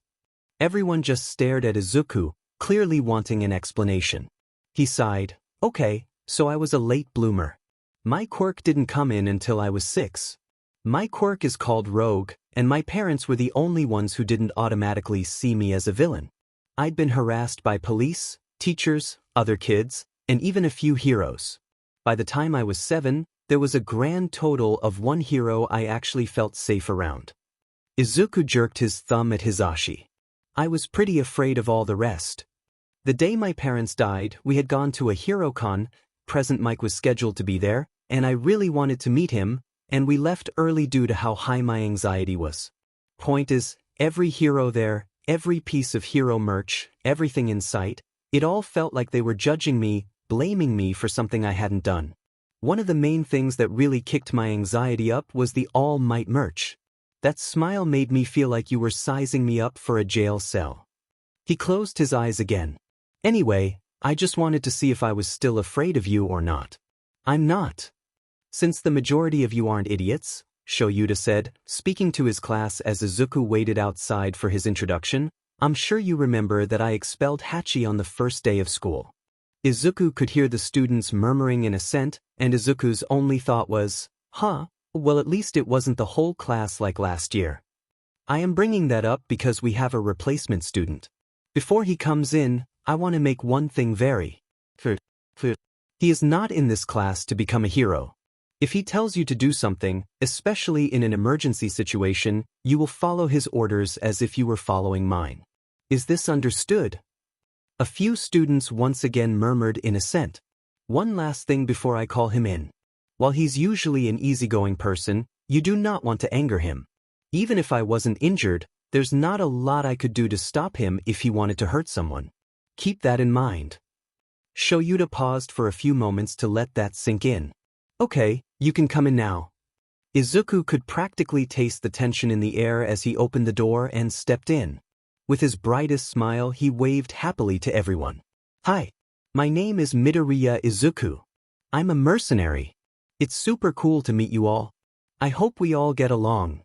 Everyone just stared at Izuku, clearly wanting an explanation. He sighed. Okay, so I was a late bloomer. My quirk didn't come in until I was 6. My quirk is called Rogue, and my parents were the only ones who didn't automatically see me as a villain. I'd been harassed by police, teachers, other kids, and even a few heroes. By the time I was 7, there was a grand total of 1 hero I actually felt safe around. Izuku jerked his thumb at Hisashi. I was pretty afraid of all the rest. The day my parents died, we had gone to a hero con, Present Mic was scheduled to be there, and I really wanted to meet him, and we left early due to how high my anxiety was. Point is, every hero there, every piece of hero merch, everything in sight, it all felt like they were judging me, blaming me for something I hadn't done. One of the main things that really kicked my anxiety up was the All Might merch. That smile made me feel like you were sizing me up for a jail cell. He closed his eyes again. Anyway, I just wanted to see if I was still afraid of you or not. I'm not. Since the majority of you aren't idiots, Shouta said, speaking to his class as Izuku waited outside for his introduction, I'm sure you remember that I expelled Hachi on the first day of school. Izuku could hear the students murmuring in assent, and Izuku's only thought was, well at least it wasn't the whole class like last year. I am bringing that up because we have a replacement student. Before he comes in, I want to make one thing very clear. He is not in this class to become a hero. If he tells you to do something, especially in an emergency situation, you will follow his orders as if you were following mine. Is this understood? A few students once again murmured in assent. One last thing before I call him in. While he's usually an easygoing person, you do not want to anger him. Even if I wasn't injured, there's not a lot I could do to stop him if he wanted to hurt someone. Keep that in mind. Shouta paused for a few moments to let that sink in. Okay, you can come in now. Izuku could practically taste the tension in the air as he opened the door and stepped in. With his brightest smile, he waved happily to everyone. Hi, my name is Midoriya Izuku. I'm a mercenary. It's super cool to meet you all. I hope we all get along.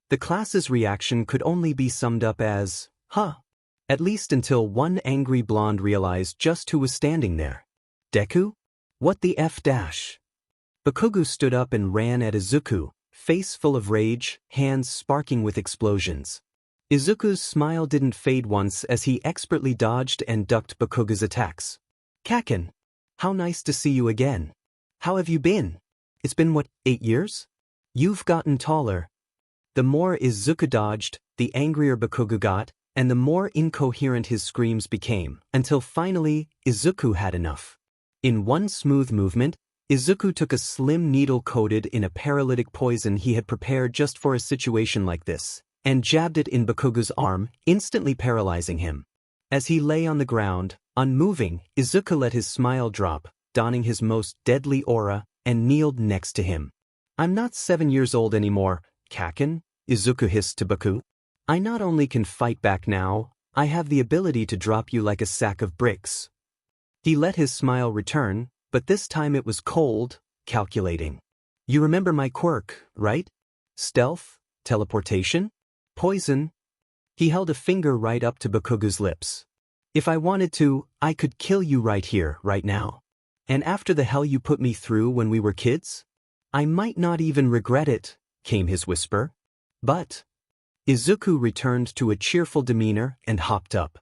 The class's reaction could only be summed up as, at least until one angry blonde realized just who was standing there. Deku? What the F dash? Bakugo stood up and ran at Izuku, face full of rage, hands sparking with explosions. Izuku's smile didn't fade once as he expertly dodged and ducked Bakugo's attacks. Kaken, how nice to see you again. How have you been? It's been 8 years? You've gotten taller. The more Izuku dodged, the angrier Bakugo got, and the more incoherent his screams became, until finally, Izuku had enough. In one smooth movement, Izuku took a slim needle coated in a paralytic poison he had prepared just for a situation like this, and jabbed it in Bakugo's arm, instantly paralyzing him. As he lay on the ground, unmoving, Izuku let his smile drop, donning his most deadly aura, and kneeled next to him. I'm not 7 years old anymore, Kaken, Izuku hissed to Baku. I not only can fight back now, I have the ability to drop you like a sack of bricks. He let his smile return, but this time it was cold, calculating. You remember my quirk, right? Stealth, teleportation, poison. He held a finger right up to Bakugu's lips. If I wanted to, I could kill you right here, right now. And after the hell you put me through when we were kids? I might not even regret it, came his whisper. But Izuku returned to a cheerful demeanor and hopped up.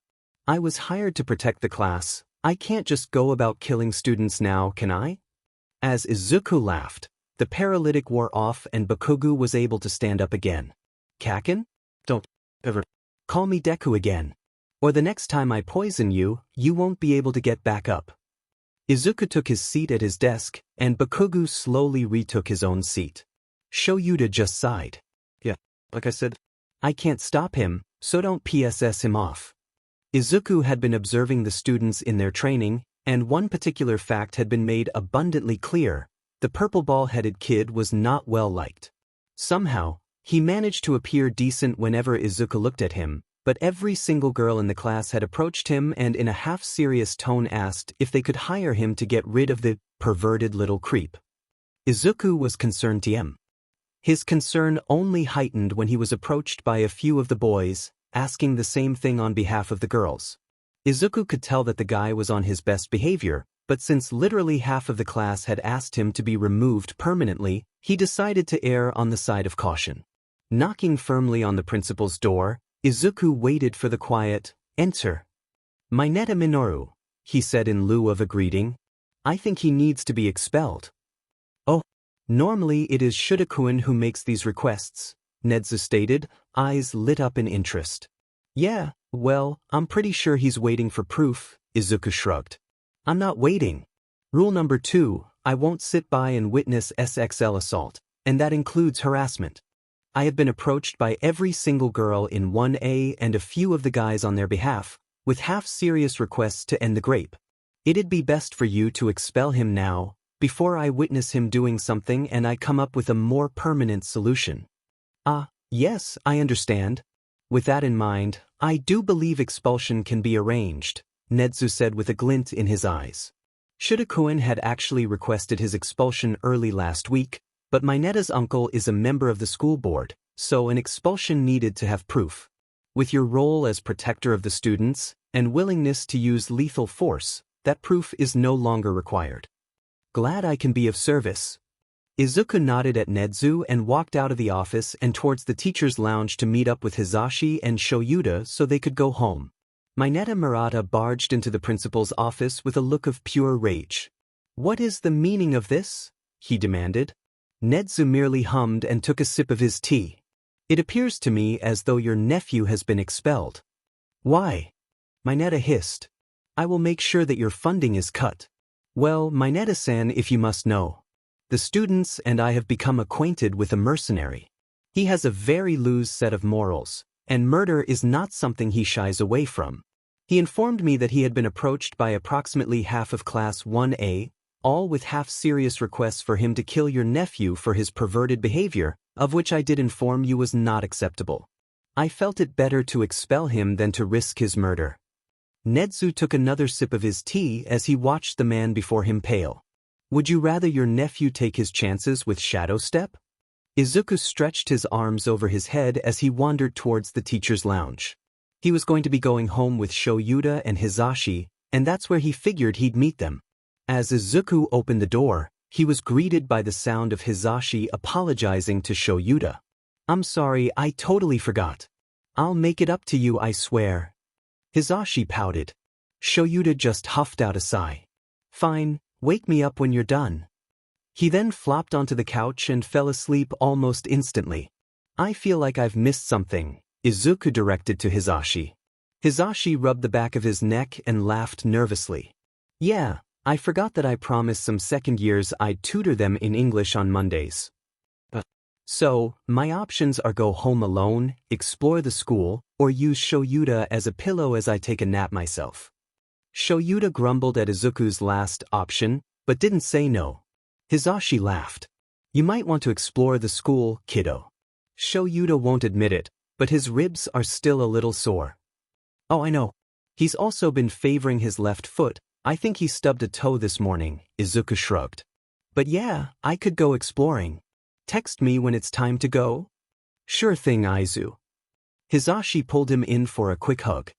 I was hired to protect the class. I can't just go about killing students now, can I? As Izuku laughed, the paralytic wore off and Bakugu was able to stand up again. Kaken? Don't ever call me Deku again. Or the next time I poison you, you won't be able to get back up. Izuku took his seat at his desk, and Bakugu slowly retook his own seat. Shouta just sighed. Yeah, like I said, I can't stop him, so don't PSS him off. Izuku had been observing the students in their training, and one particular fact had been made abundantly clear. The purple ball-headed kid was not well liked. Somehow, he managed to appear decent whenever Izuku looked at him, but every single girl in the class had approached him and in a half-serious tone asked if they could hire him to get rid of the perverted little creep. Izuku was concerned TM. His concern only heightened when he was approached by a few of the boys, asking the same thing on behalf of the girls. Izuku could tell that the guy was on his best behavior, but since literally half of the class had asked him to be removed permanently, he decided to err on the side of caution. Knocking firmly on the principal's door, Izuku waited for the quiet, "Enter." "Mineta Minoru," he said in lieu of a greeting. "I think he needs to be expelled." "Oh, normally it is Shouta-kun who makes these requests," Nedzu stated, eyes lit up in interest. "Yeah, well, I'm pretty sure he's waiting for proof," Izuku shrugged. "I'm not waiting. Rule number 2, I won't sit by and witness SXL assault, and that includes harassment. I have been approached by every single girl in 1A and a few of the guys on their behalf, with half-serious requests to end the grape. It'd be best for you to expel him now, before I witness him doing something and I come up with a more permanent solution." Yes, I understand. With that in mind, I do believe expulsion can be arranged, Nedzu said with a glint in his eyes. Shouta-kun had actually requested his expulsion early last week, but Mineta's uncle is a member of the school board, so an expulsion needed to have proof. With your role as protector of the students, and willingness to use lethal force, that proof is no longer required. Glad I can be of service. Izuku nodded at Nedzu and walked out of the office and towards the teacher's lounge to meet up with Hizashi and Shouta so they could go home. Mineta Murata barged into the principal's office with a look of pure rage. "What is the meaning of this?" he demanded. Nedzu merely hummed and took a sip of his tea. "It appears to me as though your nephew has been expelled." "Why?" Mineta hissed. "I will make sure that your funding is cut." "Well, Mineta-san, if you must know. The students and I have become acquainted with a mercenary. He has a very loose set of morals, and murder is not something he shies away from. He informed me that he had been approached by approximately half of Class 1A, all with half-serious requests for him to kill your nephew for his perverted behavior, of which I did inform you was not acceptable. I felt it better to expel him than to risk his murder." Nedzu took another sip of his tea as he watched the man before him pale. "Would you rather your nephew take his chances with Shadow Step?" Izuku stretched his arms over his head as he wandered towards the teacher's lounge. He was going to be going home with Shouta and Hizashi, and that's where he figured he'd meet them. As Izuku opened the door, he was greeted by the sound of Hizashi apologizing to Shouta. "I'm sorry, I totally forgot. I'll make it up to you, I swear." Hizashi pouted. Shouta just huffed out a sigh. "Fine. Wake me up when you're done." He then flopped onto the couch and fell asleep almost instantly. "I feel like I've missed something," Izuku directed to Hizashi. Hizashi rubbed the back of his neck and laughed nervously. "Yeah, I forgot that I promised some second years I'd tutor them in English on Mondays." So, my options are go home alone, explore the school, or use Shouta as a pillow as I take a nap myself. Shouta grumbled at Izuku's last option, but didn't say no. Hisashi laughed. You might want to explore the school, kiddo. Shouta won't admit it, but his ribs are still a little sore. Oh, I know. He's also been favoring his left foot. I think he stubbed a toe this morning, Izuku shrugged. But yeah, I could go exploring. Text me when it's time to go. Sure thing, Aizu. Hisashi pulled him in for a quick hug.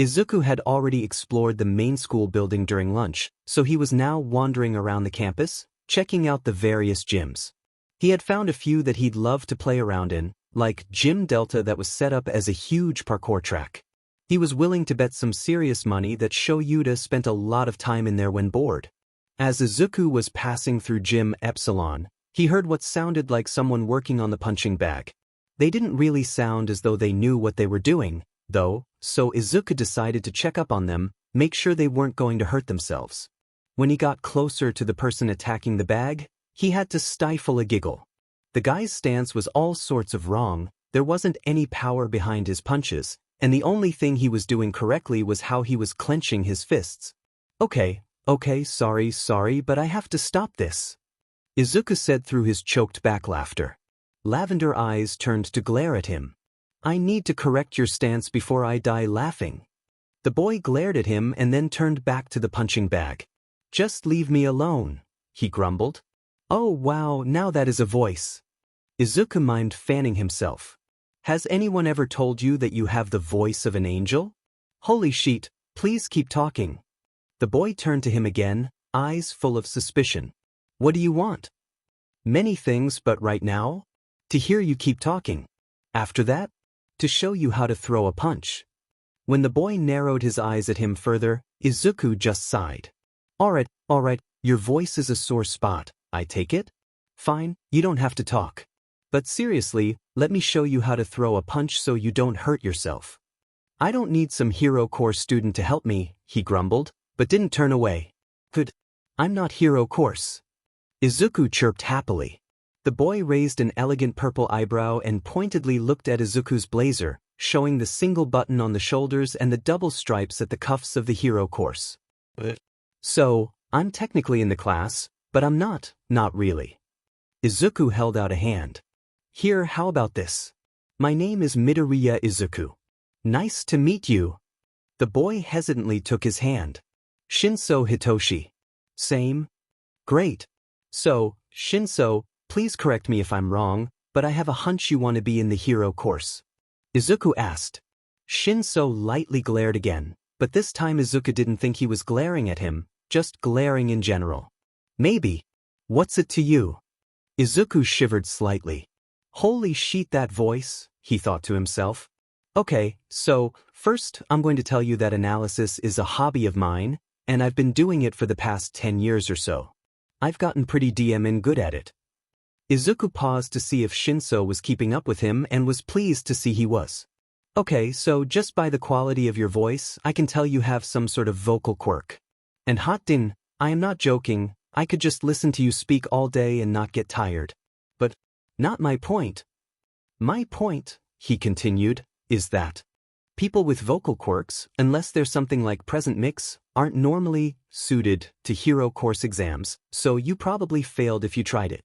Izuku had already explored the main school building during lunch, so he was now wandering around the campus, checking out the various gyms. He had found a few that he'd love to play around in, like Gym Delta that was set up as a huge parkour track. He was willing to bet some serious money that Shouta spent a lot of time in there when bored. As Izuku was passing through Gym Epsilon, he heard what sounded like someone working on the punching bag. They didn't really sound as though they knew what they were doing, though, so Izuku decided to check up on them, make sure they weren't going to hurt themselves. When he got closer to the person attacking the bag, he had to stifle a giggle. The guy's stance was all sorts of wrong, there wasn't any power behind his punches, and the only thing he was doing correctly was how he was clenching his fists. Okay, sorry, but I have to stop this, Izuku said through his choked back laughter. Lavender eyes turned to glare at him. I need to correct your stance before I die laughing. The boy glared at him and then turned back to the punching bag. Just leave me alone, he grumbled. Oh wow, now that is a voice. Izuku mimed fanning himself. Has anyone ever told you that you have the voice of an angel? Holy shit, please keep talking. The boy turned to him again, eyes full of suspicion. What do you want? Many things, but right now? To hear you keep talking. After that? To show you how to throw a punch. When the boy narrowed his eyes at him further, Izuku just sighed. Alright, your voice is a sore spot, I take it? Fine, you don't have to talk. But seriously, let me show you how to throw a punch so you don't hurt yourself. I don't need some Hero Course student to help me, he grumbled, but didn't turn away. Good. I'm not Hero Course. Izuku chirped happily. The boy raised an elegant purple eyebrow and pointedly looked at Izuku's blazer, showing the single button on the shoulders and the double stripes at the cuffs of the Hero Course. So, I'm technically in the class, but I'm not really. Izuku held out a hand. Here, how about this? My name is Midoriya Izuku. Nice to meet you. The boy hesitantly took his hand. Shinso Hitoshi. Same? Great. So, Shinso, please correct me if I'm wrong, but I have a hunch you want to be in the Hero Course. Izuku asked. Shinso lightly glared again, but this time Izuku didn't think he was glaring at him, just glaring in general. Maybe. What's it to you? Izuku shivered slightly. Holy shit, that voice, he thought to himself. Okay, so, first I'm going to tell you that analysis is a hobby of mine, and I've been doing it for the past 10 years or so. I've gotten pretty damn good at it. Izuku paused to see if Shinso was keeping up with him and was pleased to see he was. Okay, so just by the quality of your voice, I can tell you have some sort of vocal quirk. And Hotdin, I am not joking, I could just listen to you speak all day and not get tired. But, not my point. My point, he continued, is that people with vocal quirks, unless they're something like Present Mix, aren't normally suited to Hero Course exams, so you probably failed if you tried it.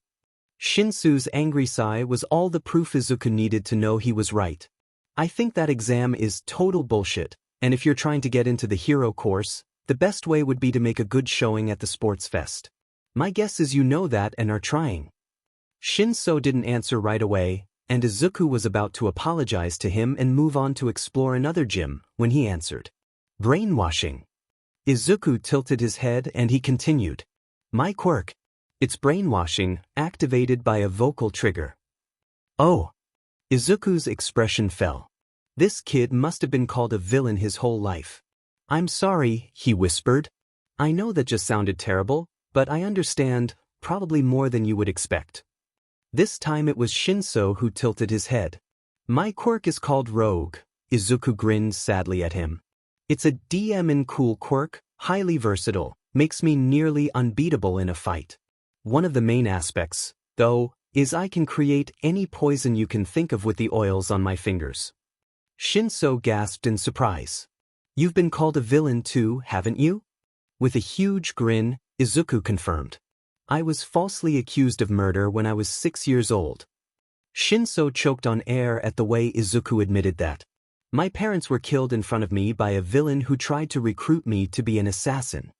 Shinsu's angry sigh was all the proof Izuku needed to know he was right. I think that exam is total bullshit, and if you're trying to get into the Hero Course, the best way would be to make a good showing at the sports fest. My guess is you know that and are trying. Shinso didn't answer right away, and Izuku was about to apologize to him and move on to explore another gym when he answered. Brainwashing. Izuku tilted his head and he continued. My quirk. It's brainwashing, activated by a vocal trigger. Oh. Izuku's expression fell. This kid must have been called a villain his whole life. I'm sorry, he whispered. I know that just sounded terrible, but I understand, probably more than you would expect. This time it was Shinso who tilted his head. My quirk is called Rogue, Izuku grinned sadly at him. It's a DM cool quirk, highly versatile, makes me nearly unbeatable in a fight. One of the main aspects, though, is I can create any poison you can think of with the oils on my fingers. Shinso gasped in surprise. You've been called a villain too, haven't you? With a huge grin, Izuku confirmed. I was falsely accused of murder when I was 6 years old. Shinso choked on air at the way Izuku admitted that. My parents were killed in front of me by a villain who tried to recruit me to be an assassin.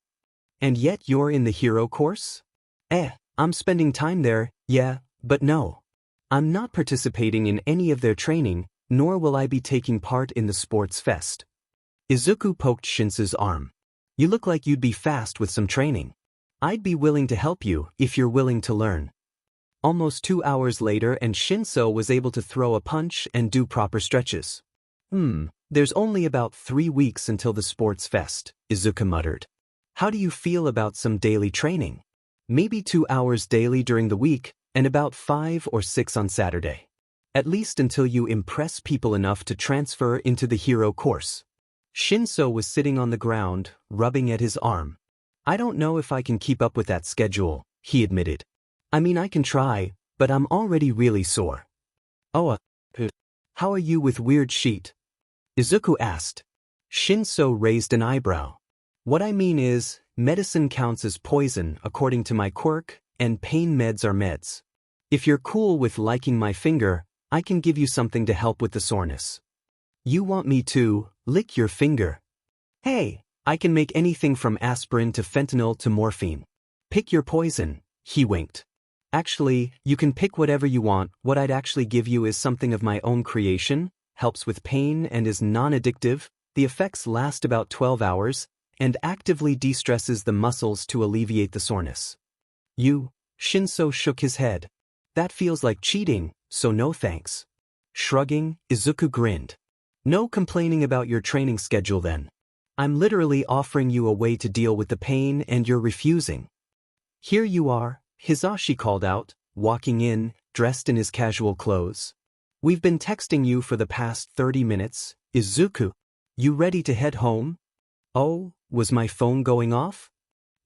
And yet you're in the hero course? I'm spending time there, yeah, but no. I'm not participating in any of their training, nor will I be taking part in the sports fest. Izuku poked Shinso's arm. You look like you'd be fast with some training. I'd be willing to help you if you're willing to learn. Almost 2 hours later and Shinso was able to throw a punch and do proper stretches. There's only about 3 weeks until the sports fest, Izuku muttered. How do you feel about some daily training? Maybe 2 hours daily during the week, and about 5 or 6 on Saturday. At least until you impress people enough to transfer into the hero course. Shinso was sitting on the ground, rubbing at his arm. I don't know if I can keep up with that schedule, he admitted. I mean, I can try, but I'm already really sore. Oh, how are you with weird sheet? Izuku asked. Shinso raised an eyebrow. What I mean is, medicine counts as poison according to my quirk, and pain meds are meds. If you're cool with liking my finger, I can give you something to help with the soreness. You want me to lick your finger? Hey, I can make anything from aspirin to fentanyl to morphine. Pick your poison, he winked. Actually, you can pick whatever you want. What I'd actually give you is something of my own creation, helps with pain and is non-addictive. The effects last about 12 hours, and actively de-stresses the muscles to alleviate the soreness. Shinso shook his head. That feels like cheating, so no thanks. Shrugging, Izuku grinned. No complaining about your training schedule then. I'm literally offering you a way to deal with the pain and you're refusing. Here you are, Hisashi called out, walking in, dressed in his casual clothes. We've been texting you for the past 30 minutes, Izuku. You ready to head home? Oh, was my phone going off?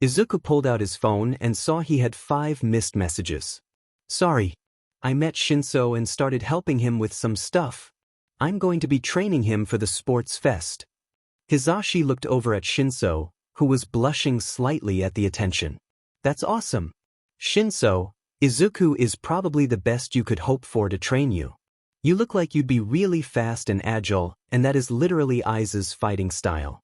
Izuku pulled out his phone and saw he had 5 missed messages. Sorry. I met Shinso and started helping him with some stuff. I'm going to be training him for the sports fest. Hisashi looked over at Shinso, who was blushing slightly at the attention. That's awesome. Shinso, Izuku is probably the best you could hope for to train you. You look like you'd be really fast and agile, and that is literally Aiza's fighting style.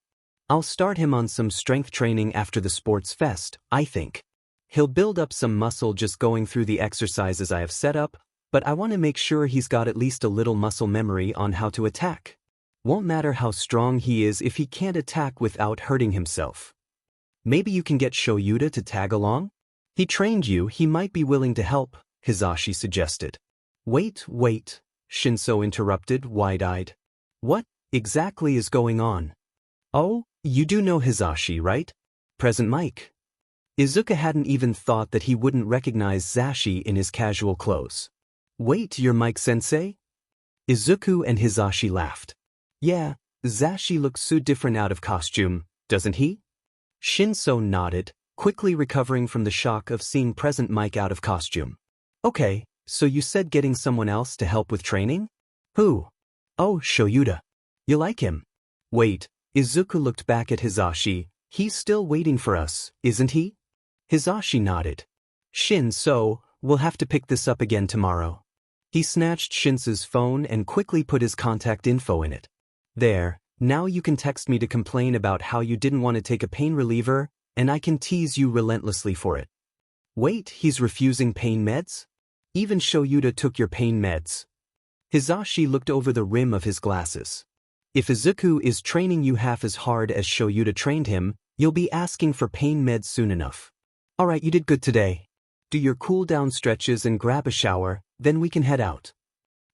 I'll start him on some strength training after the sports fest, I think. He'll build up some muscle just going through the exercises I have set up, but I want to make sure he's got at least a little muscle memory on how to attack. Won't matter how strong he is if he can't attack without hurting himself. Maybe you can get Shouta to tag along? He trained you, he might be willing to help, Hisashi suggested. Wait, Shinso interrupted, wide-eyed. What exactly is going on? Oh, you do know Hisashi, right? Present Mic. Izuku hadn't even thought that he wouldn't recognize Zashi in his casual clothes. Wait, you're Mike-sensei? Izuku and Hisashi laughed. Yeah, Zashi looks so different out of costume, doesn't he? Shinso nodded, quickly recovering from the shock of seeing Present Mic out of costume. Okay, so you said getting someone else to help with training? Who? Oh, Shouta. You like him? Wait, Izuku looked back at Hisashi. He's still waiting for us, isn't he? Hisashi nodded. So, we'll have to pick this up again tomorrow. He snatched Shinso's phone and quickly put his contact info in it. There, now you can text me to complain about how you didn't want to take a pain reliever, and I can tease you relentlessly for it. Wait, he's refusing pain meds? Even Shouta took your pain meds. Hisashi looked over the rim of his glasses. If Izuku is training you half as hard as Shouta trained him, you'll be asking for pain meds soon enough. Alright, you did good today. Do your cool-down stretches and grab a shower, then we can head out.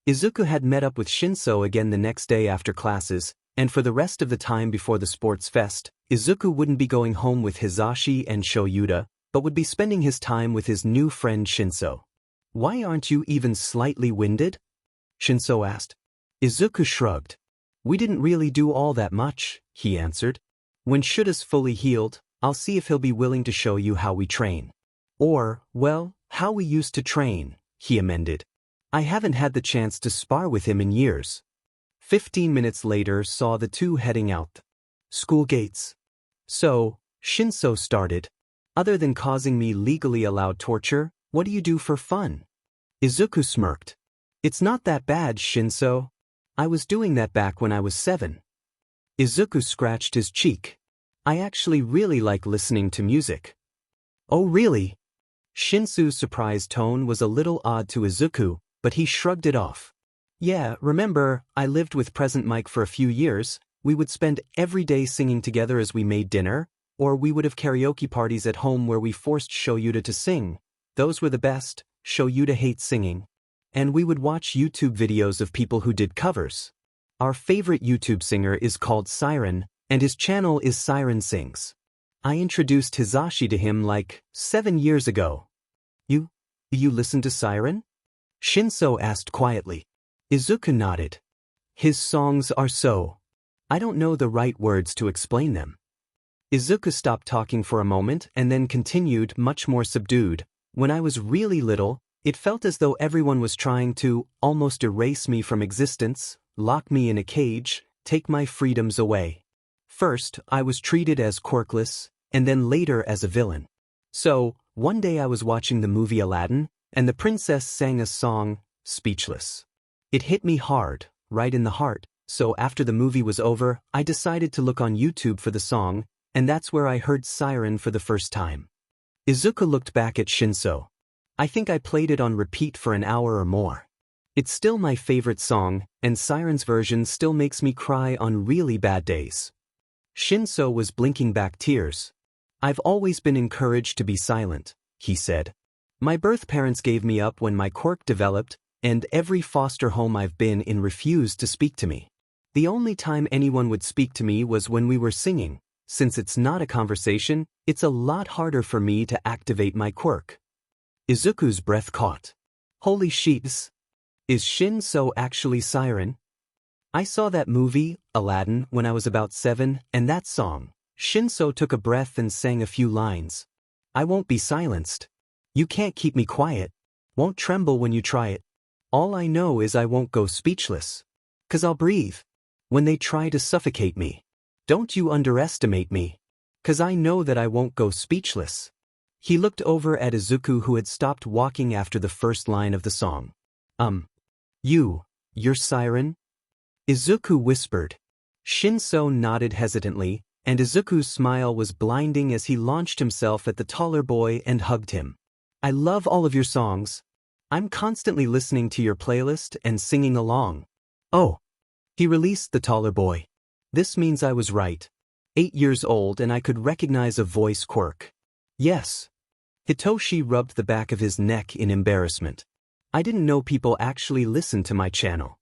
Izuku had met up with Shinso again the next day after classes, and for the rest of the time before the sports fest, Izuku wouldn't be going home with Hisashi and Shouta, but would be spending his time with his new friend Shinso. Why aren't you even slightly winded? Shinso asked. Izuku shrugged. We didn't really do all that much, he answered. When Shouta's fully healed, I'll see if he'll be willing to show you how we train. Or, well, how we used to train, he amended. I haven't had the chance to spar with him in years. 15 minutes later saw the two heading out school gates. So, Shinso started. Other than causing me legally allowed torture, what do you do for fun? Izuku smirked. It's not that bad, Shinso. I was doing that back when I was 7. Izuku scratched his cheek. I actually really like listening to music. Oh really? Shinsu's surprised tone was a little odd to Izuku, but he shrugged it off. Yeah, remember, I lived with Present Mic for a few years. We would spend every day singing together as we made dinner, or we would have karaoke parties at home where we forced Shouta to sing. Those were the best. Shouta hates singing. And we would watch YouTube videos of people who did covers. Our favorite YouTube singer is called Siren, and his channel is Siren Sings. I introduced Hizashi to him like 7 years ago. You listen to Siren? Shinso asked quietly. Izuku nodded. His songs are so. I don't know the right words to explain them. Izuku stopped talking for a moment and then continued, much more subdued. When I was really little, it felt as though everyone was trying to almost erase me from existence, lock me in a cage, take my freedoms away. First, I was treated as quirkless, and then later as a villain. So, one day I was watching the movie Aladdin, and the princess sang a song, Speechless. It hit me hard, right in the heart, so after the movie was over, I decided to look on YouTube for the song, and that's where I heard Siren for the first time. Izuku looked back at Shinso. I think I played it on repeat for an hour or more. It's still my favorite song, and Siren's version still makes me cry on really bad days. Shinso was blinking back tears. I've always been encouraged to be silent, he said. My birth parents gave me up when my quirk developed, and every foster home I've been in refused to speak to me. The only time anyone would speak to me was when we were singing. Since it's not a conversation, it's a lot harder for me to activate my quirk. Izuku's breath caught. Holy sheeps. Is Shinso actually Siren? I saw that movie, Aladdin, when I was about 7, and that song. Shinso took a breath and sang a few lines. I won't be silenced. You can't keep me quiet. Won't tremble when you try it. All I know is I won't go speechless. 'Cause I'll breathe. When they try to suffocate me. Don't you underestimate me. 'Cause I know that I won't go speechless. He looked over at Izuku who had stopped walking after the first line of the song. You're Siren? Izuku whispered. Shinso nodded hesitantly, and Izuku's smile was blinding as he launched himself at the taller boy and hugged him. I love all of your songs. I'm constantly listening to your playlist and singing along. Oh. He released the taller boy. This means I was right. 8 years old and I could recognize a voice quirk. Yes. Hitoshi rubbed the back of his neck in embarrassment. I didn't know people actually listened to my channel.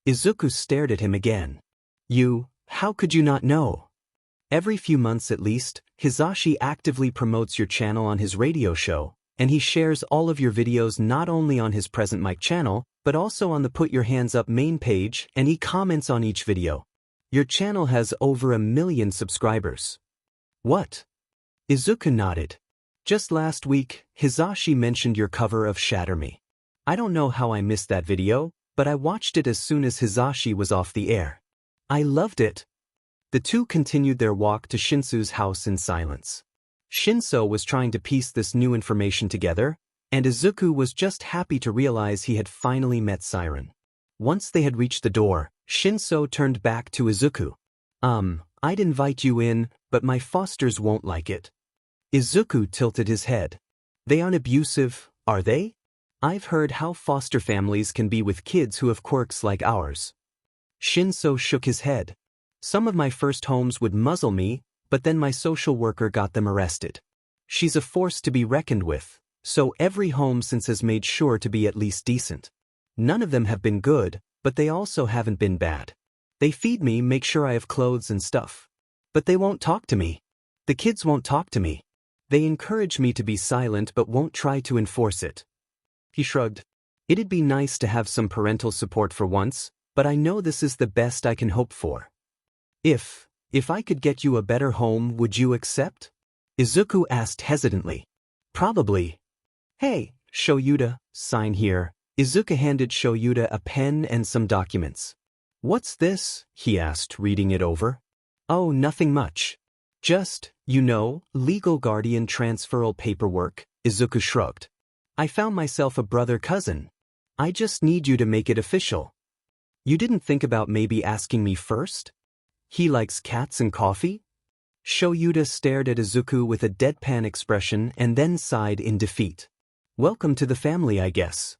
Izuku stared at him again. How could you not know? Every few months at least, Hizashi actively promotes your channel on his radio show, and he shares all of your videos not only on his Present Mic channel, but also on the Put Your Hands Up main page, and he comments on each video. Your channel has over 1 million subscribers. What? Izuku nodded. Just last week, Hizashi mentioned your cover of Shatter Me. I don't know how I missed that video, but I watched it as soon as Hizashi was off the air. I loved it. The two continued their walk to Shinsu's house in silence. Shinso was trying to piece this new information together, and Izuku was just happy to realize he had finally met Siren. Once they had reached the door, Shinso turned back to Izuku. I'd invite you in, but my fosters won't like it. Izuku tilted his head. They aren't abusive, are they? I've heard how foster families can be with kids who have quirks like ours. Shinso shook his head. Some of my first homes would muzzle me, but then my social worker got them arrested. She's a force to be reckoned with, so every home since has made sure to be at least decent. None of them have been good, but they also haven't been bad. They feed me, make sure I have clothes and stuff. But they won't talk to me. The kids won't talk to me. They encourage me to be silent but won't try to enforce it. He shrugged. It'd be nice to have some parental support for once, but I know this is the best I can hope for. If I could get you a better home, would you accept? Izuku asked hesitantly. Probably. Hey, Shouta, sign here. Izuku handed Shouta a pen and some documents. What's this? He asked, reading it over. Oh, nothing much. Just, legal guardian transferal paperwork, Izuku shrugged. I found myself a brother-cousin. I just need you to make it official. You didn't think about maybe asking me first? He likes cats and coffee? Shouta stared at Izuku with a deadpan expression and then sighed in defeat. Welcome to the family, I guess.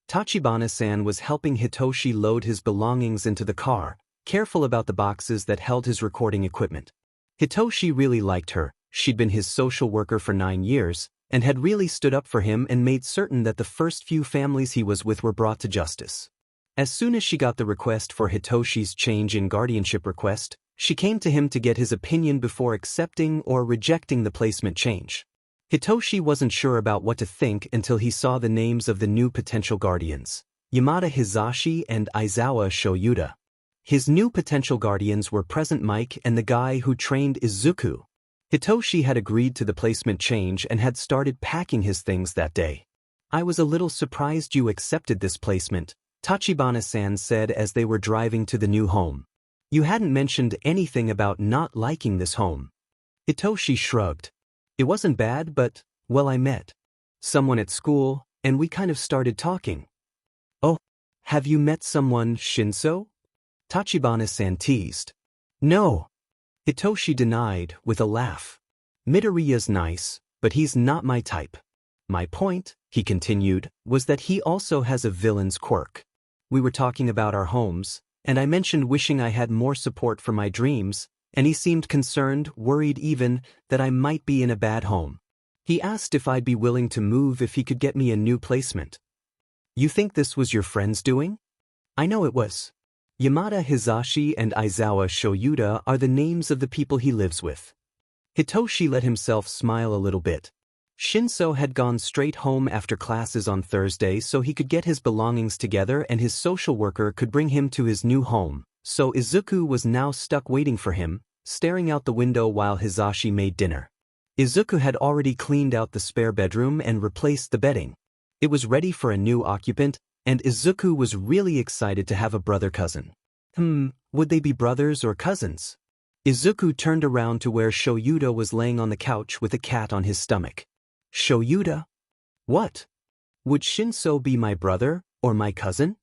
Tachibana-san was helping Hitoshi load his belongings into the car, careful about the boxes that held his recording equipment. Hitoshi really liked her. She'd been his social worker for 9 years, and had really stood up for him and made certain that the first few families he was with were brought to justice. As soon as she got the request for Hitoshi's change in guardianship request, she came to him to get his opinion before accepting or rejecting the placement change. Hitoshi wasn't sure about what to think until he saw the names of the new potential guardians, Yamada Hizashi and Aizawa Shouta. His new potential guardians were Present Mic and the guy who trained Izuku. Hitoshi had agreed to the placement change and had started packing his things that day. I was a little surprised you accepted this placement, Tachibana-san said as they were driving to the new home. You hadn't mentioned anything about not liking this home. Hitoshi shrugged. It wasn't bad, but, well, I met someone at school, and we kind of started talking. Oh, have you met someone, Shinso? Tachibana-san teased. No. Hitoshi denied, with a laugh. Midoriya's nice, but he's not my type. My point, he continued, was that he also has a villain's quirk. We were talking about our homes, and I mentioned wishing I had more support for my dreams, and he seemed concerned, worried even, that I might be in a bad home. He asked if I'd be willing to move if he could get me a new placement. You think this was your friend's doing? I know it was. Yamada Hizashi and Aizawa Shouta are the names of the people he lives with. Hitoshi let himself smile a little bit. Shinso had gone straight home after classes on Thursday so he could get his belongings together and his social worker could bring him to his new home, so Izuku was now stuck waiting for him, staring out the window while Hizashi made dinner. Izuku had already cleaned out the spare bedroom and replaced the bedding. It was ready for a new occupant, and Izuku was really excited to have a brother-cousin. Would they be brothers or cousins? Izuku turned around to where Shouta was laying on the couch with a cat on his stomach. Shouta? What? Would Shinso be my brother, or my cousin?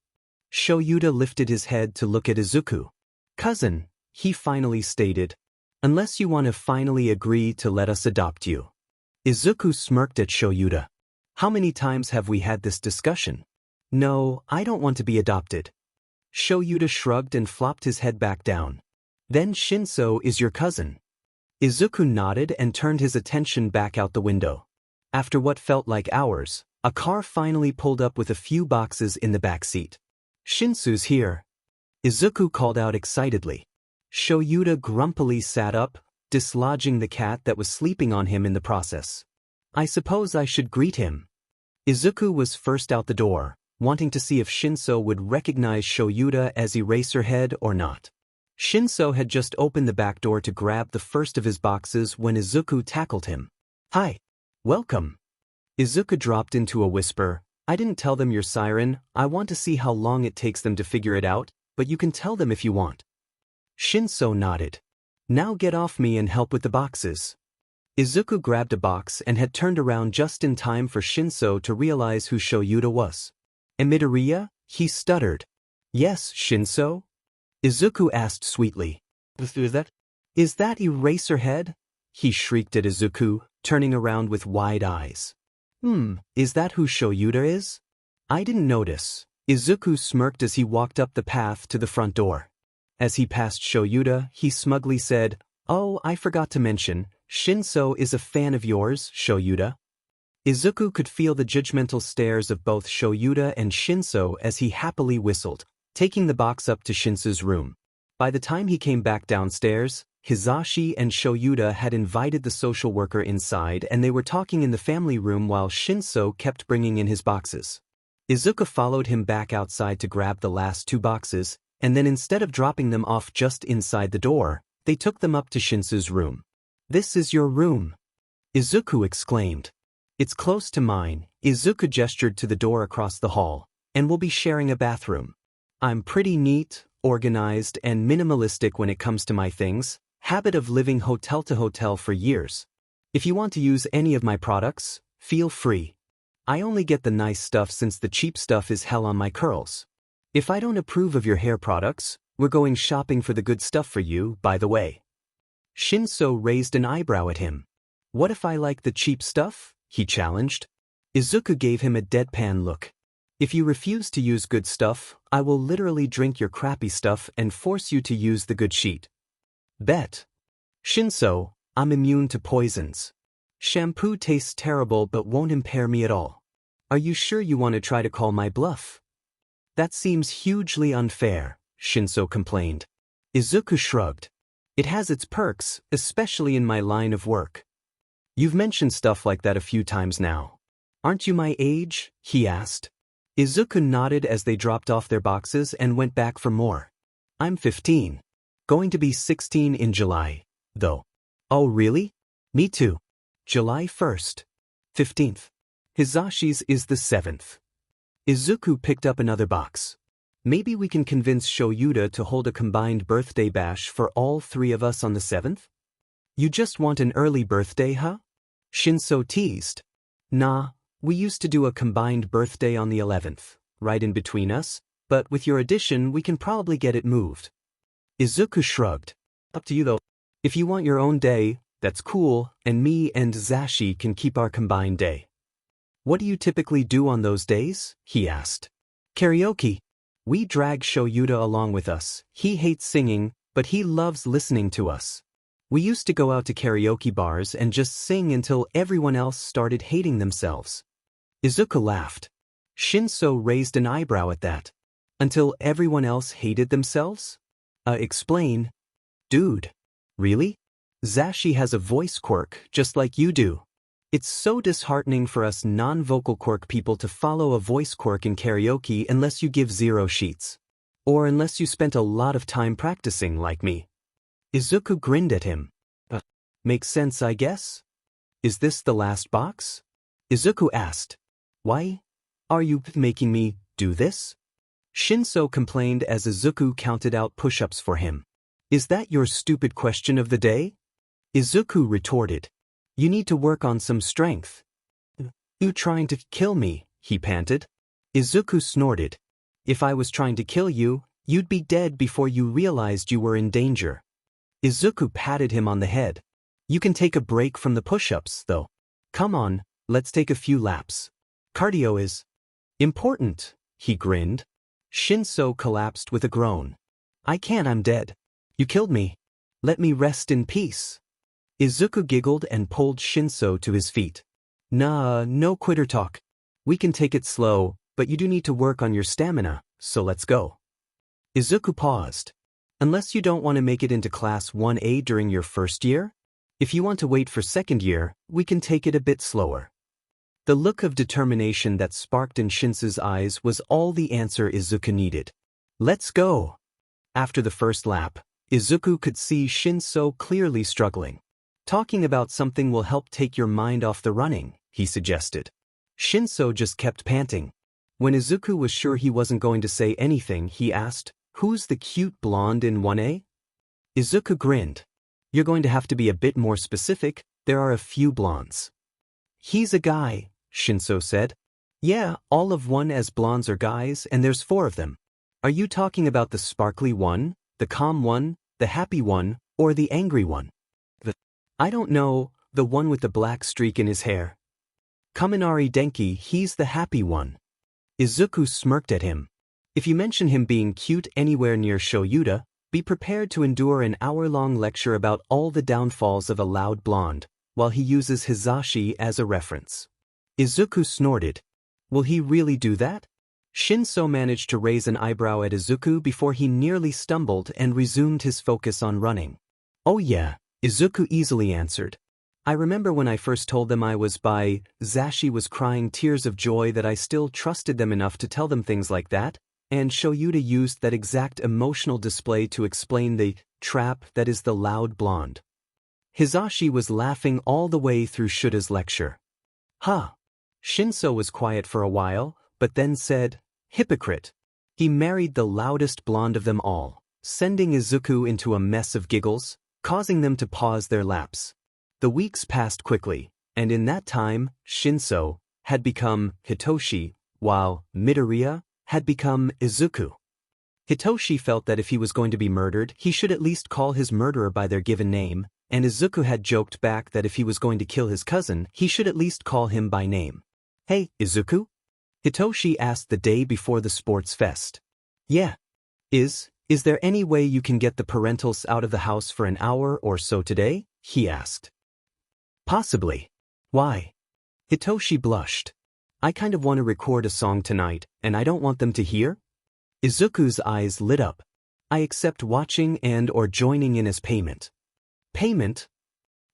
Shouta lifted his head to look at Izuku. Cousin, he finally stated. Unless you want to finally agree to let us adopt you. Izuku smirked at Shouta. How many times have we had this discussion? No, I don't want to be adopted. Shouta shrugged and flopped his head back down. Then Shinso is your cousin. Izuku nodded and turned his attention back out the window. After what felt like hours, a car finally pulled up with a few boxes in the back seat. Shinsu's here. Izuku called out excitedly. Shouta grumpily sat up, dislodging the cat that was sleeping on him in the process. I suppose I should greet him. Izuku was first out the door, wanting to see if Shinso would recognize Shouta as Eraserhead or not. Shinso had just opened the back door to grab the first of his boxes when Izuku tackled him. Hi. Welcome. Izuku dropped into a whisper. I didn't tell them your siren. I want to see how long it takes them to figure it out, but you can tell them if you want. Shinso nodded. Now get off me and help with the boxes. Izuku grabbed a box and had turned around just in time for Shinso to realize who Shouta was. Midoriya? He stuttered. Yes, Shinso? Izuku asked sweetly. Is that Eraserhead? He shrieked at Izuku, turning around with wide eyes. Is that who Shouta is? I didn't notice. Izuku smirked as he walked up the path to the front door. As he passed Shouta, he smugly said, Oh, I forgot to mention, Shinso is a fan of yours, Shouta. Izuku could feel the judgmental stares of both Shouta and Shinso as he happily whistled, taking the box up to Shinso's room. By the time he came back downstairs, Hizashi and Shouta had invited the social worker inside and they were talking in the family room while Shinso kept bringing in his boxes. Izuku followed him back outside to grab the last 2 boxes, and then instead of dropping them off just inside the door, they took them up to Shinso's room. This is your room. Izuku exclaimed. It's close to mine. Izuku gestured to the door across the hall, and we'll be sharing a bathroom. I'm pretty neat, organized, and minimalistic when it comes to my things, habit of living hotel to hotel for years. If you want to use any of my products, feel free. I only get the nice stuff since the cheap stuff is hell on my curls. If I don't approve of your hair products, we're going shopping for the good stuff for you, by the way. Shinso raised an eyebrow at him. What if I like the cheap stuff? He challenged. Izuku gave him a deadpan look. If you refuse to use good stuff, I will literally drink your crappy stuff and force you to use the good sheet. Bet. Shinso, I'm immune to poisons. Shampoo tastes terrible but won't impair me at all. Are you sure you want to try to call my bluff? That seems hugely unfair, Shinso complained. Izuku shrugged. It has its perks, especially in my line of work. You've mentioned stuff like that a few times now. Aren't you my age? He asked. Izuku nodded as they dropped off their boxes and went back for more. I'm 15. Going to be 16 in July, though. Oh really? Me too. July 1st. 15th. Hizashi's is the 7th. Izuku picked up another box. Maybe we can convince Shouta to hold a combined birthday bash for all three of us on the 7th? You just want an early birthday, huh? Shinso teased. Nah, we used to do a combined birthday on the 11th, right in between us, but with your addition we can probably get it moved. Izuku shrugged. Up to you though. If you want your own day, that's cool, and me and Zashi can keep our combined day. What do you typically do on those days? He asked. Karaoke. We drag Shouta along with us. He hates singing, but he loves listening to us. We used to go out to karaoke bars and just sing until everyone else started hating themselves. Izuku laughed. Shinso raised an eyebrow at that. Until everyone else hated themselves? Explain. Dude. Really? Zashi has a voice quirk, just like you do. It's so disheartening for us non-vocal quirk people to follow a voice quirk in karaoke unless you give 0 sheets. Or unless you spent a lot of time practicing like me. Izuku grinned at him. Makes sense, I guess? Is this the last box? Izuku asked. Why? Are you making me do this? Shinso complained as Izuku counted out push-ups for him. Is that your stupid question of the day? Izuku retorted. You need to work on some strength. You trying to kill me, he panted. Izuku snorted. If I was trying to kill you, you'd be dead before you realized you were in danger. Izuku patted him on the head. You can take a break from the push-ups, though. Come on, let's take a few laps. Cardio is important, he grinned. Shinso collapsed with a groan. I can't, I'm dead. You killed me. Let me rest in peace. Izuku giggled and pulled Shinso to his feet. Nah, no quitter talk. We can take it slow, but you do need to work on your stamina, so let's go. Izuku paused. Unless you don't want to make it into Class 1A during your first year? If you want to wait for second year, we can take it a bit slower. The look of determination that sparked in Shinso's eyes was all the answer Izuku needed. Let's go. After the first lap, Izuku could see Shinso clearly struggling. Talking about something will help take your mind off the running, he suggested. Shinso just kept panting. When Izuku was sure he wasn't going to say anything, he asked, Who's the cute blonde in 1A? Izuku grinned. You're going to have to be a bit more specific, there are a few blondes. He's a guy, Shinso said. Yeah, all of 1A's blondes are guys and there's 4 of them. Are you talking about the sparkly one, the calm one, the happy one, or the angry one? I don't know, the one with the black streak in his hair. Kaminari Denki, he's the happy one. Izuku smirked at him. If you mention him being cute anywhere near Shouta, be prepared to endure an hour-long lecture about all the downfalls of a loud blonde, while he uses Hizashi as a reference. Izuku snorted. Will he really do that? Shinso managed to raise an eyebrow at Izuku before he nearly stumbled and resumed his focus on running. Oh yeah, Izuku easily answered. I remember when I first told them I was bi, Zashi was crying tears of joy that I still trusted them enough to tell them things like that, and Shouta used that exact emotional display to explain the trap that is the loud blonde. Hizashi was laughing all the way through Shuta's lecture. Ha! Shinso was quiet for a while, but then said, hypocrite. He married the loudest blonde of them all, sending Izuku into a mess of giggles, causing them to pause their laps. The weeks passed quickly, and in that time, Shinso had become Hitoshi, while Midoriya had become Izuku. Hitoshi felt that if he was going to be murdered, he should at least call his murderer by their given name, and Izuku had joked back that if he was going to kill his cousin, he should at least call him by name. Hey, Izuku? Hitoshi asked the day before the sports fest. Yeah. Is there any way you can get the parentals out of the house for an hour or so today? He asked. Possibly. Why? Hitoshi blushed. I kind of want to record a song tonight, and I don't want them to hear? Izuku's eyes lit up. I accept watching and or joining in as payment. Payment?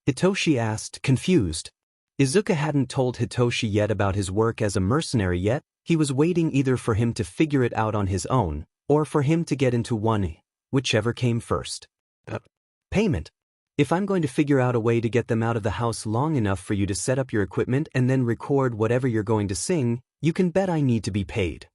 Hitoshi asked, confused. Izuku hadn't told Hitoshi yet about his work as a mercenary yet. He was waiting either for him to figure it out on his own, or for him to get into one, whichever came first. Payment. If I'm going to figure out a way to get them out of the house long enough for you to set up your equipment and then record whatever you're going to sing, you can bet I need to be paid.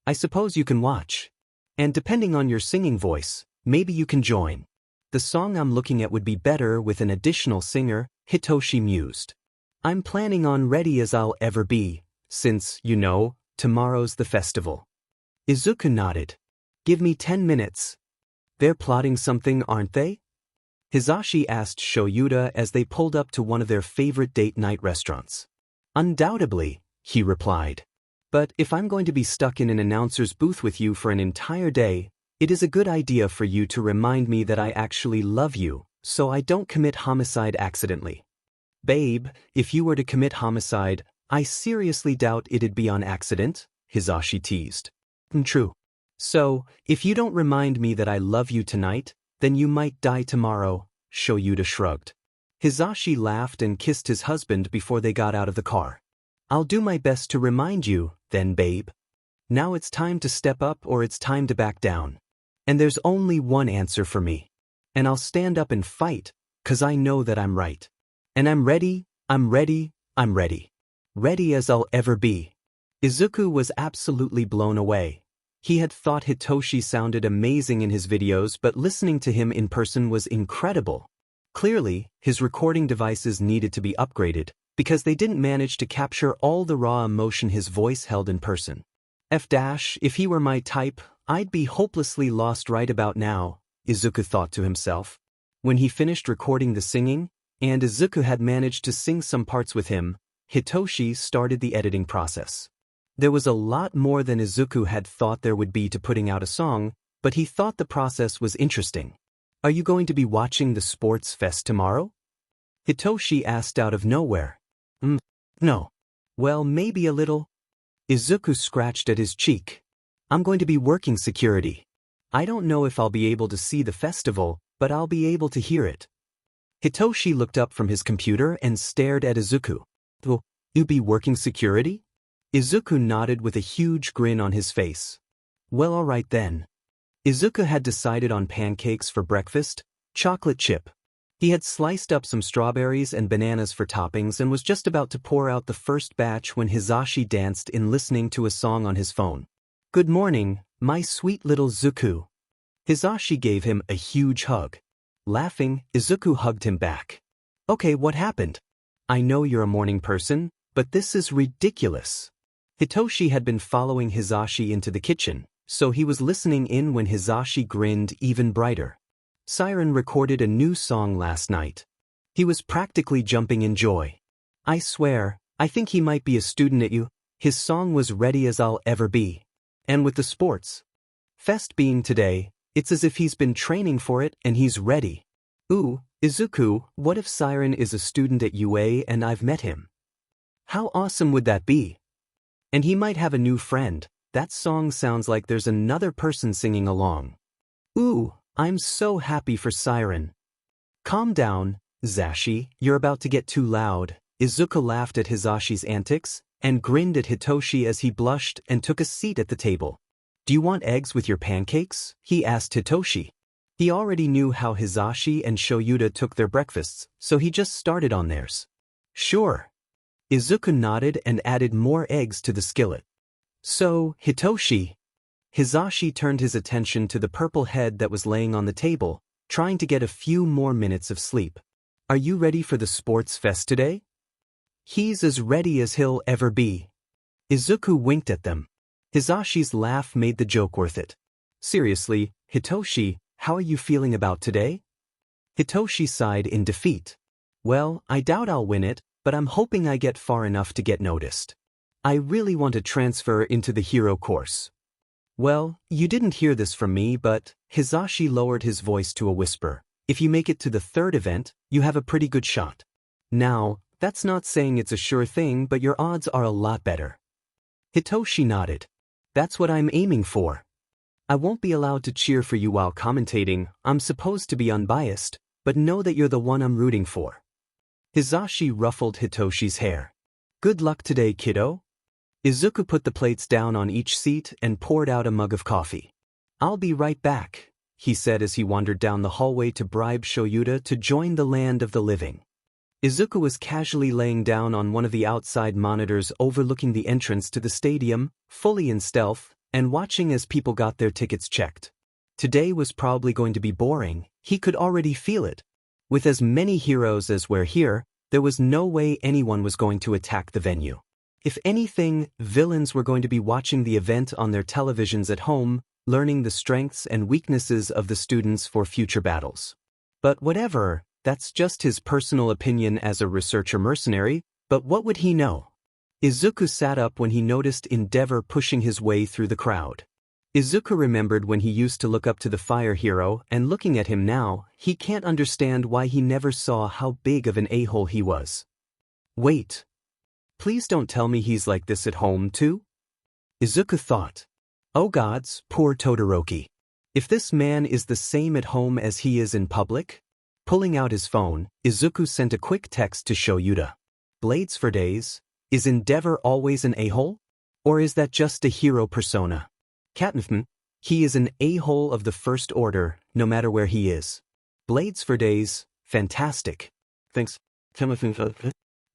I suppose you can watch. And depending on your singing voice, maybe you can join. The song I'm looking at would be better with an additional singer, Hitoshi mused. I'm planning on ready as I'll ever be, since, you know, tomorrow's the festival. Izuku nodded. Give me 10 minutes. They're plotting something, aren't they? Hizashi asked Shouta as they pulled up to one of their favorite date night restaurants. Undoubtedly, he replied. But if I'm going to be stuck in an announcer's booth with you for an entire day, it is a good idea for you to remind me that I actually love you, so I don't commit homicide accidentally. Babe, if you were to commit homicide, I seriously doubt it'd be on accident, Hizashi teased. True. So, if you don't remind me that I love you tonight, then you might die tomorrow, Shouta shrugged. Hizashi laughed and kissed his husband before they got out of the car. I'll do my best to remind you, then babe. Now it's time to step up or it's time to back down. And there's only one answer for me. And I'll stand up and fight, 'cause I know that I'm right. And I'm ready, I'm ready, I'm ready. Ready as I'll ever be. Izuku was absolutely blown away. He had thought Hitoshi sounded amazing in his videos, but listening to him in person was incredible. Clearly, his recording devices needed to be upgraded, because they didn't manage to capture all the raw emotion his voice held in person. If he were my type, I'd be hopelessly lost right about now, Izuku thought to himself. When he finished recording the singing, and Izuku had managed to sing some parts with him, Hitoshi started the editing process. There was a lot more than Izuku had thought there would be to putting out a song, but he thought the process was interesting. Are you going to be watching the sports fest tomorrow? Hitoshi asked out of nowhere. No. Well, maybe a little. Izuku scratched at his cheek. I'm going to be working security. I don't know if I'll be able to see the festival, but I'll be able to hear it. Hitoshi looked up from his computer and stared at Izuku. You be working security? Izuku nodded with a huge grin on his face. Well, all right then. Izuku had decided on pancakes for breakfast, chocolate chip. He had sliced up some strawberries and bananas for toppings and was just about to pour out the first batch when Hizashi danced in listening to a song on his phone. Good morning, my sweet little Zuku. Hizashi gave him a huge hug. Laughing, Izuku hugged him back. Okay, what happened? I know you're a morning person, but this is ridiculous. Hitoshi had been following Hizashi into the kitchen, so he was listening in when Hizashi grinned even brighter. Siren recorded a new song last night. He was practically jumping in joy. I swear, I think he might be a student at you. His song was ready as I'll ever be. And with the sports fest being today, it's as if he's been training for it and he's ready. Ooh, Izuku, what if Siren is a student at UA and I've met him? How awesome would that be? And he might have a new friend. That song sounds like there's another person singing along. Ooh, I'm so happy for Siren. Calm down, Zashi, you're about to get too loud. Izuku laughed at Hizashi's antics and grinned at Hitoshi as he blushed and took a seat at the table. Do you want eggs with your pancakes? He asked Hitoshi. He already knew how Hizashi and Shouta took their breakfasts, so he just started on theirs. Sure. Izuku nodded and added more eggs to the skillet. So, Hitoshi. Hizashi turned his attention to the purple head that was laying on the table, trying to get a few more minutes of sleep. Are you ready for the sports fest today? He's as ready as he'll ever be. Izuku winked at them. Hizashi's laugh made the joke worth it. Seriously, Hitoshi, how are you feeling about today? Hitoshi sighed in defeat. Well, I doubt I'll win it, but I'm hoping I get far enough to get noticed. I really want to transfer into the hero course. Well, you didn't hear this from me, but Hizashi lowered his voice to a whisper. If you make it to the third event, you have a pretty good shot. Now, that's not saying it's a sure thing, but your odds are a lot better. Hitoshi nodded. That's what I'm aiming for. I won't be allowed to cheer for you while commentating. I'm supposed to be unbiased, but know that you're the one I'm rooting for. Hizashi ruffled Hitoshi's hair. Good luck today, kiddo. Izuku put the plates down on each seat and poured out a mug of coffee. I'll be right back, he said as he wandered down the hallway to bribe Shouta to join the land of the living. Izuku was casually laying down on one of the outside monitors overlooking the entrance to the stadium, fully in stealth, and watching as people got their tickets checked. Today was probably going to be boring, he could already feel it. With as many heroes as were here, there was no way anyone was going to attack the venue. If anything, villains were going to be watching the event on their televisions at home, learning the strengths and weaknesses of the students for future battles. But whatever, that's just his personal opinion as a researcher mercenary, but what would he know? Izuku sat up when he noticed Endeavor pushing his way through the crowd. Izuku remembered when he used to look up to the fire hero, and looking at him now, he can't understand why he never saw how big of an a-hole he was. Wait. Please don't tell me he's like this at home too? Izuku thought. Oh gods, poor Todoroki. If this man is the same at home as he is in public? Pulling out his phone, Izuku sent a quick text to Shouta. Blades for days. Is Endeavor always an a-hole? Or is that just a hero persona? Catnifman, he is an a-hole of the first order, no matter where he is. Blades for days, fantastic. Thanks.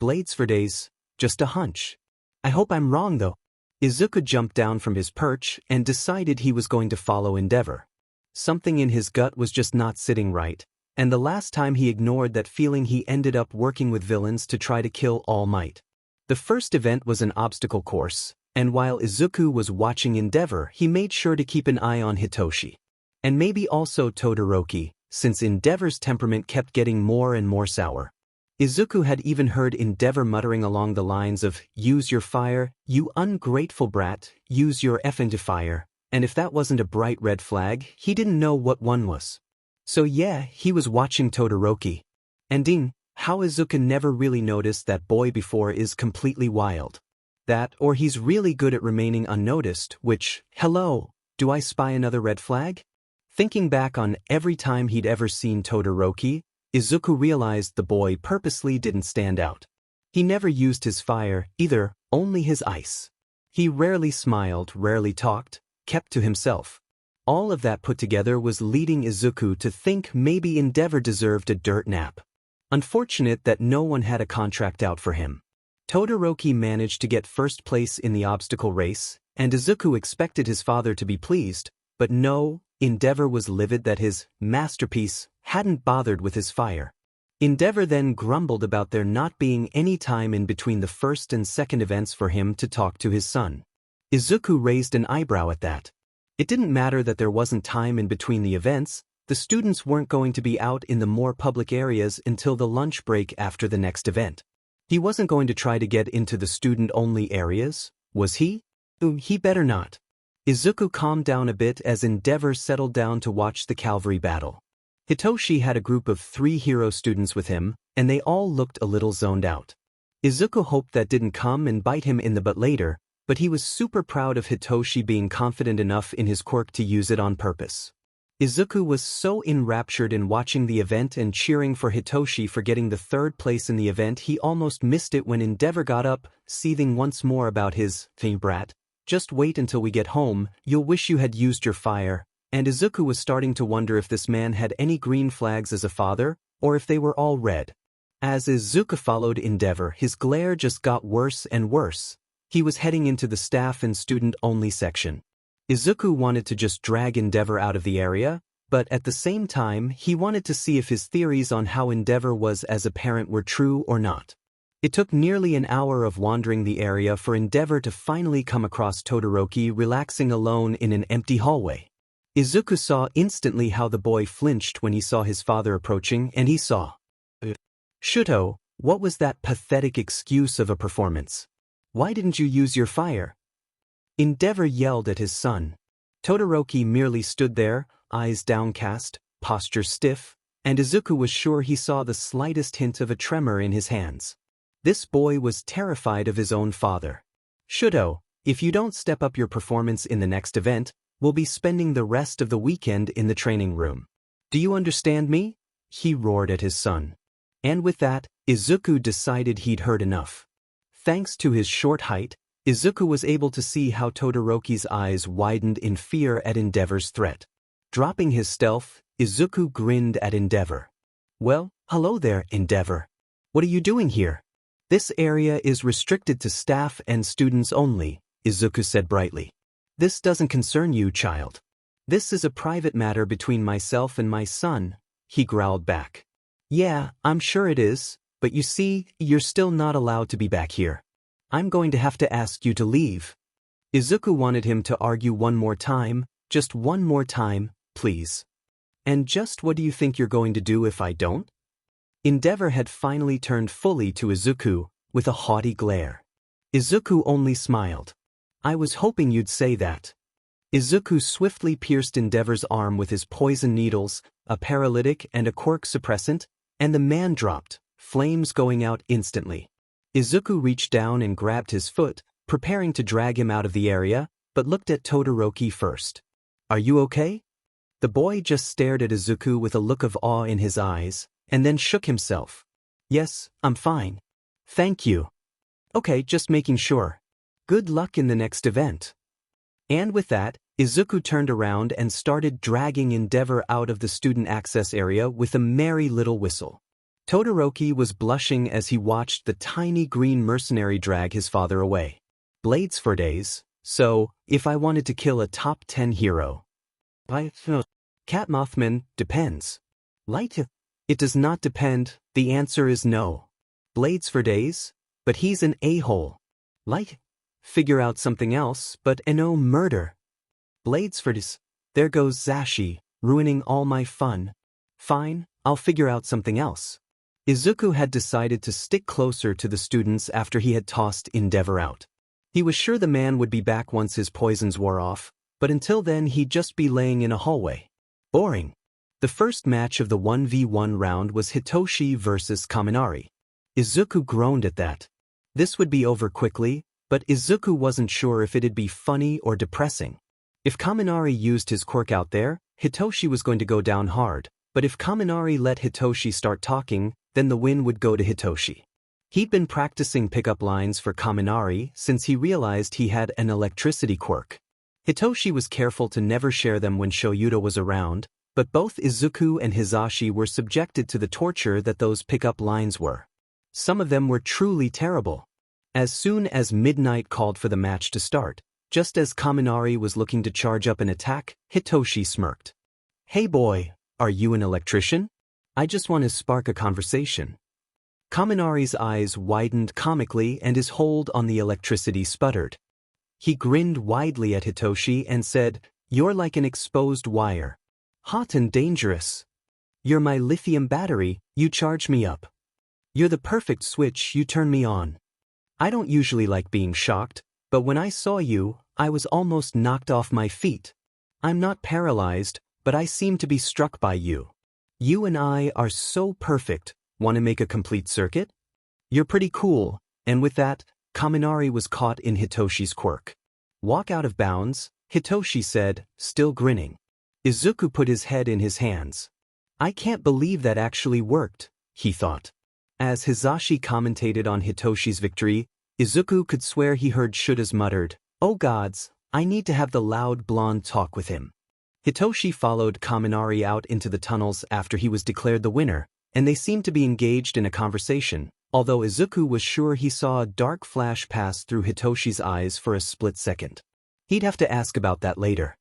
Blades for days, just a hunch. I hope I'm wrong though. Izuku jumped down from his perch and decided he was going to follow Endeavor. Something in his gut was just not sitting right, and the last time he ignored that feeling he ended up working with villains to try to kill All Might. The first event was an obstacle course, and while Izuku was watching Endeavor, he made sure to keep an eye on Hitoshi. And maybe also Todoroki, since Endeavor's temperament kept getting more and more sour. Izuku had even heard Endeavor muttering along the lines of, use your fire, you ungrateful brat, use your effing fire, and if that wasn't a bright red flag, he didn't know what one was. So yeah, he was watching Todoroki. And ding, how Izuku never really noticed that boy before is completely wild. That, or he's really good at remaining unnoticed, which, hello, do I spy another red flag? Thinking back on every time he'd ever seen Todoroki, Izuku realized the boy purposely didn't stand out. He never used his fire, either, only his ice. He rarely smiled, rarely talked, kept to himself. All of that put together was leading Izuku to think maybe Endeavor deserved a dirt nap. Unfortunate that no one had a contract out for him. Todoroki managed to get first place in the obstacle race, and Izuku expected his father to be pleased, but no, Endeavor was livid that his masterpiece hadn't bothered with his fire. Endeavor then grumbled about there not being any time in between the first and second events for him to talk to his son. Izuku raised an eyebrow at that. It didn't matter that there wasn't time in between the events, the students weren't going to be out in the more public areas until the lunch break after the next event. He wasn't going to try to get into the student-only areas, was he? He better not. Izuku calmed down a bit as Endeavor settled down to watch the cavalry battle. Hitoshi had a group of 3 hero students with him, and they all looked a little zoned out. Izuku hoped that didn't come and bite him in the butt later, but he was super proud of Hitoshi being confident enough in his quirk to use it on purpose. Izuku was so enraptured in watching the event and cheering for Hitoshi for getting the 3rd place in the event he almost missed it when Endeavor got up, seething once more about his, brat, just wait until we get home, you'll wish you had used your fire, and Izuku was starting to wonder if this man had any green flags as a father, or if they were all red. As Izuku followed Endeavor, his glare just got worse and worse. He was heading into the staff and student-only section. Izuku wanted to just drag Endeavor out of the area, but at the same time, he wanted to see if his theories on how Endeavor was as a parent were true or not. It took nearly an hour of wandering the area for Endeavor to finally come across Todoroki relaxing alone in an empty hallway. Izuku saw instantly how the boy flinched when he saw his father approaching, and he saw. Shuto, what was that pathetic excuse of a performance? Why didn't you use your fire? Endeavor yelled at his son. Todoroki merely stood there, eyes downcast, posture stiff, and Izuku was sure he saw the slightest hint of a tremor in his hands. This boy was terrified of his own father. Shuto, if you don't step up your performance in the next event, we'll be spending the rest of the weekend in the training room. Do you understand me? He roared at his son. And with that, Izuku decided he'd heard enough. Thanks to his short height, Izuku was able to see how Todoroki's eyes widened in fear at Endeavor's threat. Dropping his stealth, Izuku grinned at Endeavor. Well, hello there, Endeavor. What are you doing here? This area is restricted to staff and students only, Izuku said brightly. This doesn't concern you, child. This is a private matter between myself and my son, he growled back. Yeah, I'm sure it is, but you see, you're still not allowed to be back here. I'm going to have to ask you to leave. Izuku wanted him to argue one more time, just one more time, please. And just what do you think you're going to do if I don't? Endeavor had finally turned fully to Izuku, with a haughty glare. Izuku only smiled. I was hoping you'd say that. Izuku swiftly pierced Endeavor's arm with his poison needles, a paralytic and a quirk suppressant, and the man dropped, flames going out instantly. Izuku reached down and grabbed his foot, preparing to drag him out of the area, but looked at Todoroki first. Are you okay? The boy just stared at Izuku with a look of awe in his eyes, and then shook himself. Yes, I'm fine. Thank you. Okay, just making sure. Good luck in the next event. And with that, Izuku turned around and started dragging Endeavor out of the student access area with a merry little whistle. Todoroki was blushing as he watched the tiny green mercenary drag his father away. Blades for days, so, if I wanted to kill a top 10 hero. Cat Mothman, depends. Light? It does not depend, the answer is no. Blades for days? But he's an a-hole. Light? Figure out something else, but no murder. Blades for days. There goes Zashi, ruining all my fun. Fine, I'll figure out something else. Izuku had decided to stick closer to the students after he had tossed Endeavor out. He was sure the man would be back once his poisons wore off, but until then he'd just be laying in a hallway. Boring. The first match of the 1v1 round was Hitoshi versus Kaminari. Izuku groaned at that. This would be over quickly, but Izuku wasn't sure if it'd be funny or depressing. If Kaminari used his quirk out there, Hitoshi was going to go down hard, but if Kaminari let Hitoshi start talking, then the win would go to Hitoshi. He'd been practicing pickup lines for Kaminari since he realized he had an electricity quirk. Hitoshi was careful to never share them when Shoyuta was around, but both Izuku and Hizashi were subjected to the torture that those pickup lines were. Some of them were truly terrible. As soon as midnight called for the match to start, just as Kaminari was looking to charge up an attack, Hitoshi smirked. Hey boy, are you an electrician? I just want to spark a conversation. Kaminari's eyes widened comically and his hold on the electricity sputtered. He grinned widely at Hitoshi and said, You're like an exposed wire. Hot and dangerous. You're my lithium battery, you charge me up. You're the perfect switch, you turn me on. I don't usually like being shocked, but when I saw you, I was almost knocked off my feet. I'm not paralyzed, but I seem to be struck by you. You and I are so perfect. Want to make a complete circuit? You're pretty cool, and with that, Kaminari was caught in Hitoshi's quirk. Walk out of bounds, Hitoshi said, still grinning. Izuku put his head in his hands. I can't believe that actually worked, he thought. As Hizashi commentated on Hitoshi's victory, Izuku could swear he heard Shuta's muttered, Oh gods, I need to have the loud blonde talk with him. Hitoshi followed Kaminari out into the tunnels after he was declared the winner, and they seemed to be engaged in a conversation, although Izuku was sure he saw a dark flash pass through Hitoshi's eyes for a split second. He'd have to ask about that later.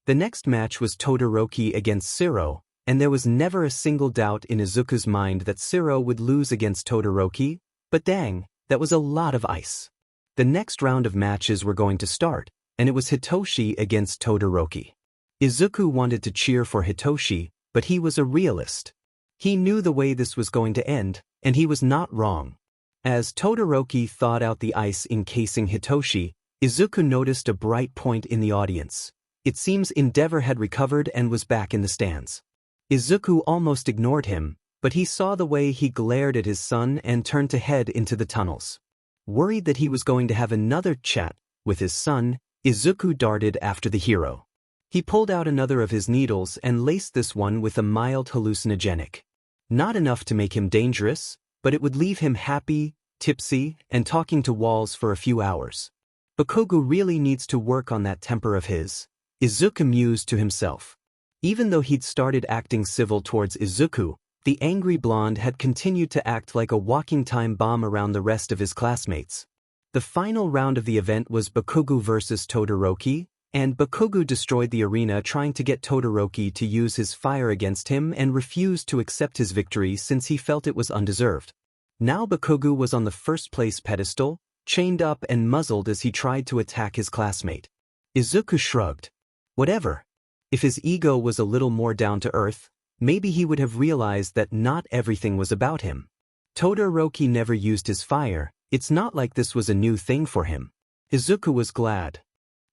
The next match was Todoroki against Shiro, and there was never a single doubt in Izuku's mind that Shiro would lose against Todoroki, but dang, that was a lot of ice. The next round of matches were going to start, and it was Hitoshi against Todoroki. Izuku wanted to cheer for Hitoshi, but he was a realist. He knew the way this was going to end, and he was not wrong. As Todoroki thawed out the ice encasing Hitoshi, Izuku noticed a bright point in the audience. It seems Endeavor had recovered and was back in the stands. Izuku almost ignored him, but he saw the way he glared at his son and turned to head into the tunnels. Worried that he was going to have another chat with his son, Izuku darted after the hero. He pulled out another of his needles and laced this one with a mild hallucinogenic. Not enough to make him dangerous, but it would leave him happy, tipsy, and talking to walls for a few hours. Bakugo really needs to work on that temper of his, Izuku mused to himself. Even though he'd started acting civil towards Izuku, the angry blonde had continued to act like a walking time bomb around the rest of his classmates. The final round of the event was Bakugo versus Todoroki, and Bakugo destroyed the arena trying to get Todoroki to use his fire against him and refused to accept his victory since he felt it was undeserved. Now Bakugo was on the first-place pedestal, chained up and muzzled as he tried to attack his classmate. Izuku shrugged. Whatever. If his ego was a little more down to earth, maybe he would have realized that not everything was about him. Todoroki never used his fire, it's not like this was a new thing for him. Izuku was glad.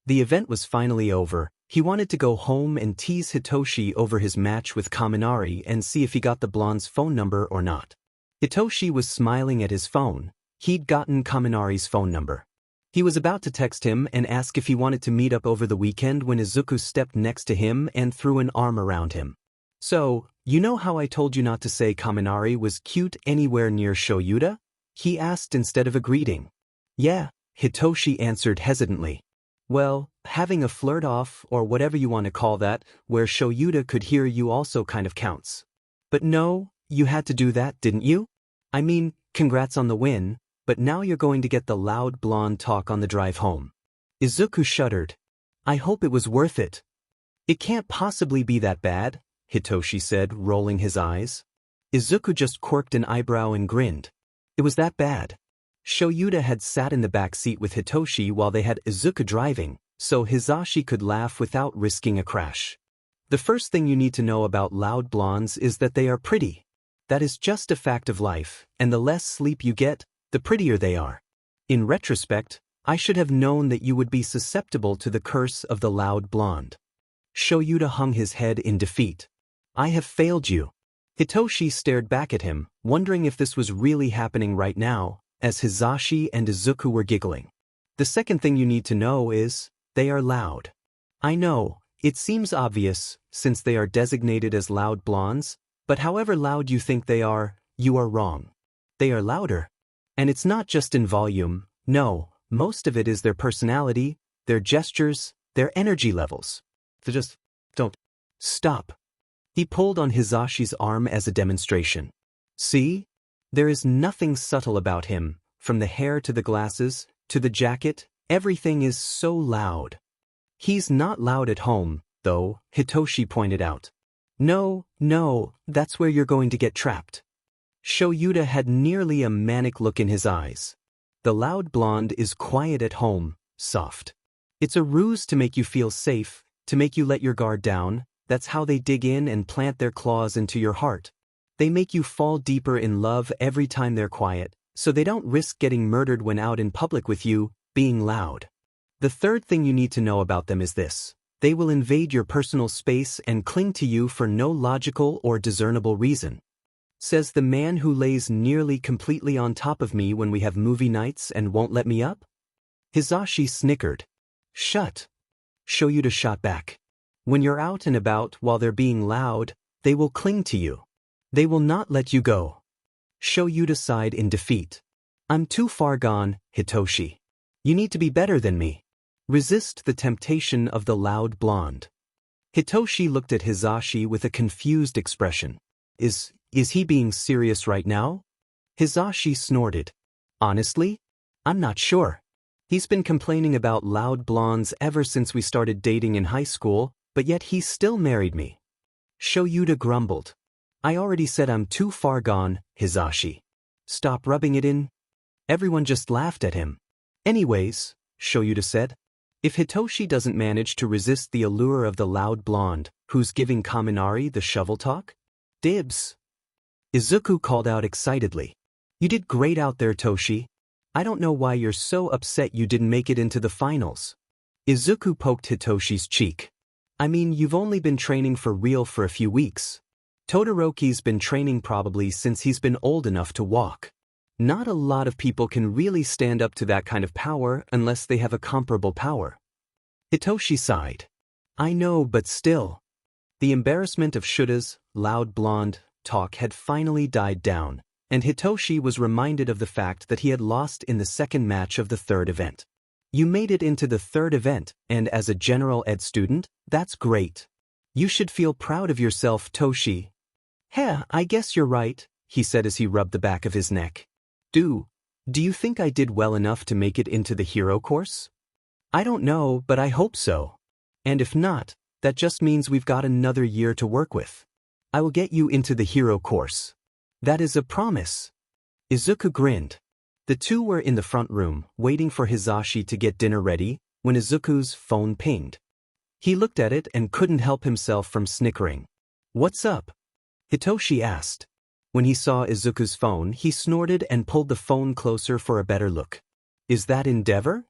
The event was finally over. He wanted to go home and tease Hitoshi over his match with Kaminari and see if he got the blonde's phone number or not. Hitoshi was smiling at his phone. He'd gotten Kaminari's phone number. He was about to text him and ask if he wanted to meet up over the weekend when Izuku stepped next to him and threw an arm around him. So, you know how I told you not to say Kaminari was cute anywhere near Shouta? He asked instead of a greeting. Yeah, Hitoshi answered hesitantly. Well, having a flirt-off, or whatever you want to call that, where Shouta could hear you also kind of counts. But no, you had to do that, didn't you? I mean, congrats on the win, but now you're going to get the loud blonde talk on the drive home. Izuku shuddered. I hope it was worth it. It can't possibly be that bad, Hitoshi said, rolling his eyes. Izuku just quirked an eyebrow and grinned. It was that bad. Shouta had sat in the back seat with Hitoshi while they had Izuku driving, so Hizashi could laugh without risking a crash. The first thing you need to know about loud blondes is that they are pretty. That is just a fact of life, and the less sleep you get, the prettier they are. In retrospect, I should have known that you would be susceptible to the curse of the loud blonde. Shouta hung his head in defeat. I have failed you. Hitoshi stared back at him, wondering if this was really happening right now, as Hizashi and Izuku were giggling. The second thing you need to know is, they are loud. I know, it seems obvious, since they are designated as loud blondes, but however loud you think they are, you are wrong. They are louder. And it's not just in volume, no, most of it is their personality, their gestures, their energy levels. So just, don't. Stop. He pulled on Hizashi's arm as a demonstration. See? There is nothing subtle about him, from the hair to the glasses, to the jacket, everything is so loud. He's not loud at home, though, Hitoshi pointed out. No, that's where you're going to get trapped. Shouta had nearly a manic look in his eyes. The loud blonde is quiet at home, soft. It's a ruse to make you feel safe, to make you let your guard down. That's how they dig in and plant their claws into your heart. They make you fall deeper in love every time they're quiet, so they don't risk getting murdered when out in public with you, being loud. The third thing you need to know about them is this. They will invade your personal space and cling to you for no logical or discernible reason. Says the man who lays nearly completely on top of me when we have movie nights and won't let me up? Hizashi snickered. Shut. Shouta shot back. When you're out and about while they're being loud, they will cling to you. They will not let you go. Shouta sighed in defeat. I'm too far gone, Hitoshi. You need to be better than me. Resist the temptation of the loud blonde. Hitoshi looked at Hizashi with a confused expression. Is Is he being serious right now? Hizashi snorted. Honestly? I'm not sure. He's been complaining about loud blondes ever since we started dating in high school, but yet he still married me. Shouta grumbled. I already said I'm too far gone, Hizashi. Stop rubbing it in. Everyone just laughed at him. Anyways, Shouta said, if Hitoshi doesn't manage to resist the allure of the loud blonde, who's giving Kaminari the shovel talk? Dibs. Izuku called out excitedly. You did great out there, Toshi. I don't know why you're so upset you didn't make it into the finals. Izuku poked Hitoshi's cheek. I mean, you've only been training for real for a few weeks. Todoroki's been training probably since he's been old enough to walk. Not a lot of people can really stand up to that kind of power unless they have a comparable power. Hitoshi sighed. I know, but still. The embarrassment of Shouta's loud blonde talk had finally died down, and Hitoshi was reminded of the fact that he had lost in the second match of the third event. You made it into the third event, and as a general ed student, that's great. You should feel proud of yourself, Toshi. Heh, I guess you're right, he said as he rubbed the back of his neck. Do you think I did well enough to make it into the hero course? I don't know, but I hope so. And if not, that just means we've got another year to work with. I will get you into the hero course. That is a promise. Izuku grinned. The two were in the front room, waiting for Hizashi to get dinner ready, when Izuku's phone pinged. He looked at it and couldn't help himself from snickering. What's up? Hitoshi asked. When he saw Izuku's phone, he snorted and pulled the phone closer for a better look. Is that Endeavor?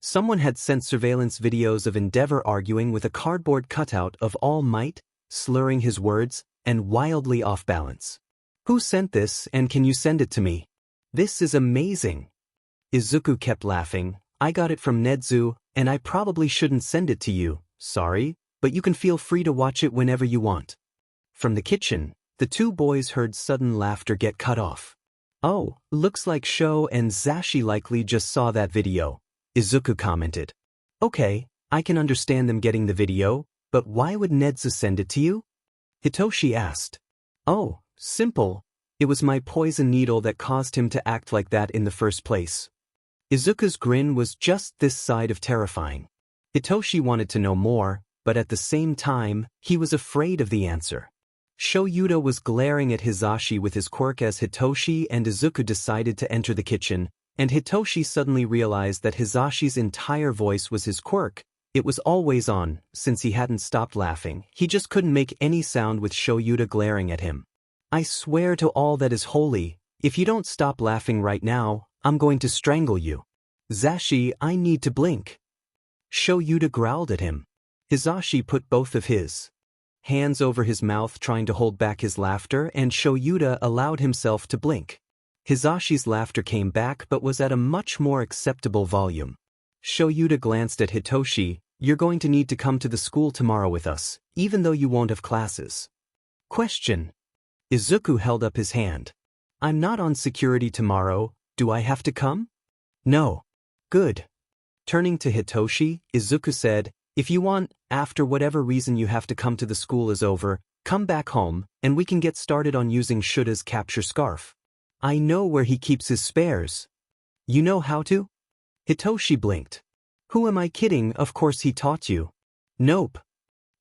Someone had sent surveillance videos of Endeavor arguing with a cardboard cutout of All Might, slurring his words, and wildly off balance. Who sent this, and can you send it to me? This is amazing. Izuku kept laughing. I got it from Nedzu, and I probably shouldn't send it to you, sorry, but you can feel free to watch it whenever you want. From the kitchen, the two boys heard sudden laughter get cut off. Oh, looks like Sho and Zashi likely just saw that video, Izuku commented. Okay, I can understand them getting the video, but why would Nedzu send it to you? Hitoshi asked. Oh, simple. It was my poison needle that caused him to act like that in the first place. Izuku's grin was just this side of terrifying. Hitoshi wanted to know more, but at the same time, he was afraid of the answer. Shouta was glaring at Hizashi with his quirk as Hitoshi and Izuku decided to enter the kitchen, and Hitoshi suddenly realized that Hizashi's entire voice was his quirk. It was always on, since he hadn't stopped laughing. He just couldn't make any sound with Shouta glaring at him. I swear to all that is holy, if you don't stop laughing right now, I'm going to strangle you. Zashi, I need to blink. Shouta growled at him. Hizashi put both of his hands over his mouth trying to hold back his laughter, and Shouta allowed himself to blink. Hizashi's laughter came back but was at a much more acceptable volume. Shouta glanced at Hitoshi. You're going to need to come to the school tomorrow with us, even though you won't have classes. Question. Izuku held up his hand. I'm not on security tomorrow, do I have to come? No. Good. Turning to Hitoshi, Izuku said, if you want, after whatever reason you have to come to the school is over, come back home, and we can get started on using Shouta's capture scarf. I know where he keeps his spares. You know how to? Hitoshi blinked. Who am I kidding, of course he taught you. Nope.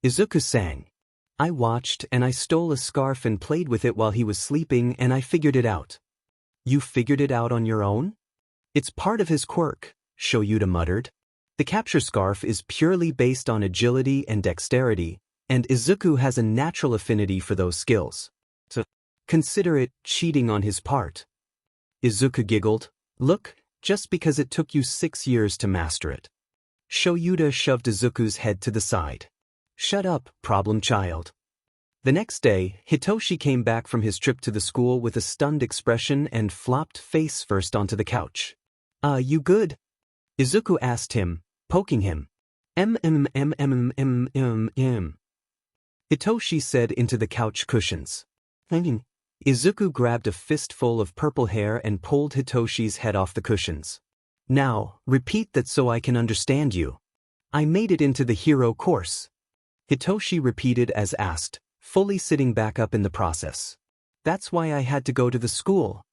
Izuku sang. I watched and I stole a scarf and played with it while he was sleeping and I figured it out. You figured it out on your own? It's part of his quirk, Shouta muttered. The capture scarf is purely based on agility and dexterity, and Izuku has a natural affinity for those skills. So, consider it cheating on his part. Izuku giggled. Look, just because it took you 6 years to master it. Shouta shoved Izuku's head to the side. Shut up, problem child. The next day, Hitoshi came back from his trip to the school with a stunned expression and flopped face first onto the couch. You good? Izuku asked him, poking him. Hitoshi said into the couch cushions. Izuku grabbed a fistful of purple hair and pulled Hitoshi's head off the cushions. Now, repeat that so I can understand you. I made it into the hero course. Hitoshi repeated as asked, fully sitting back up in the process. That's why I had to go to the school.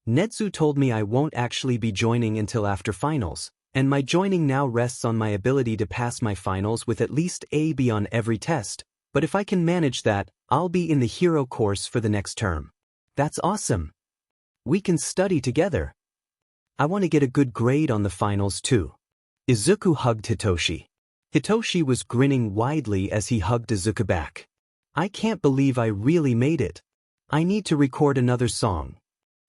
Nedzu told me I won't actually be joining until after finals, and my joining now rests on my ability to pass my finals with at least a B on every test, but if I can manage that, I'll be in the hero course for the next term. That's awesome. We can study together. I want to get a good grade on the finals too. Izuku hugged Hitoshi. Hitoshi was grinning widely as he hugged Izuku back. I can't believe I really made it. I need to record another song.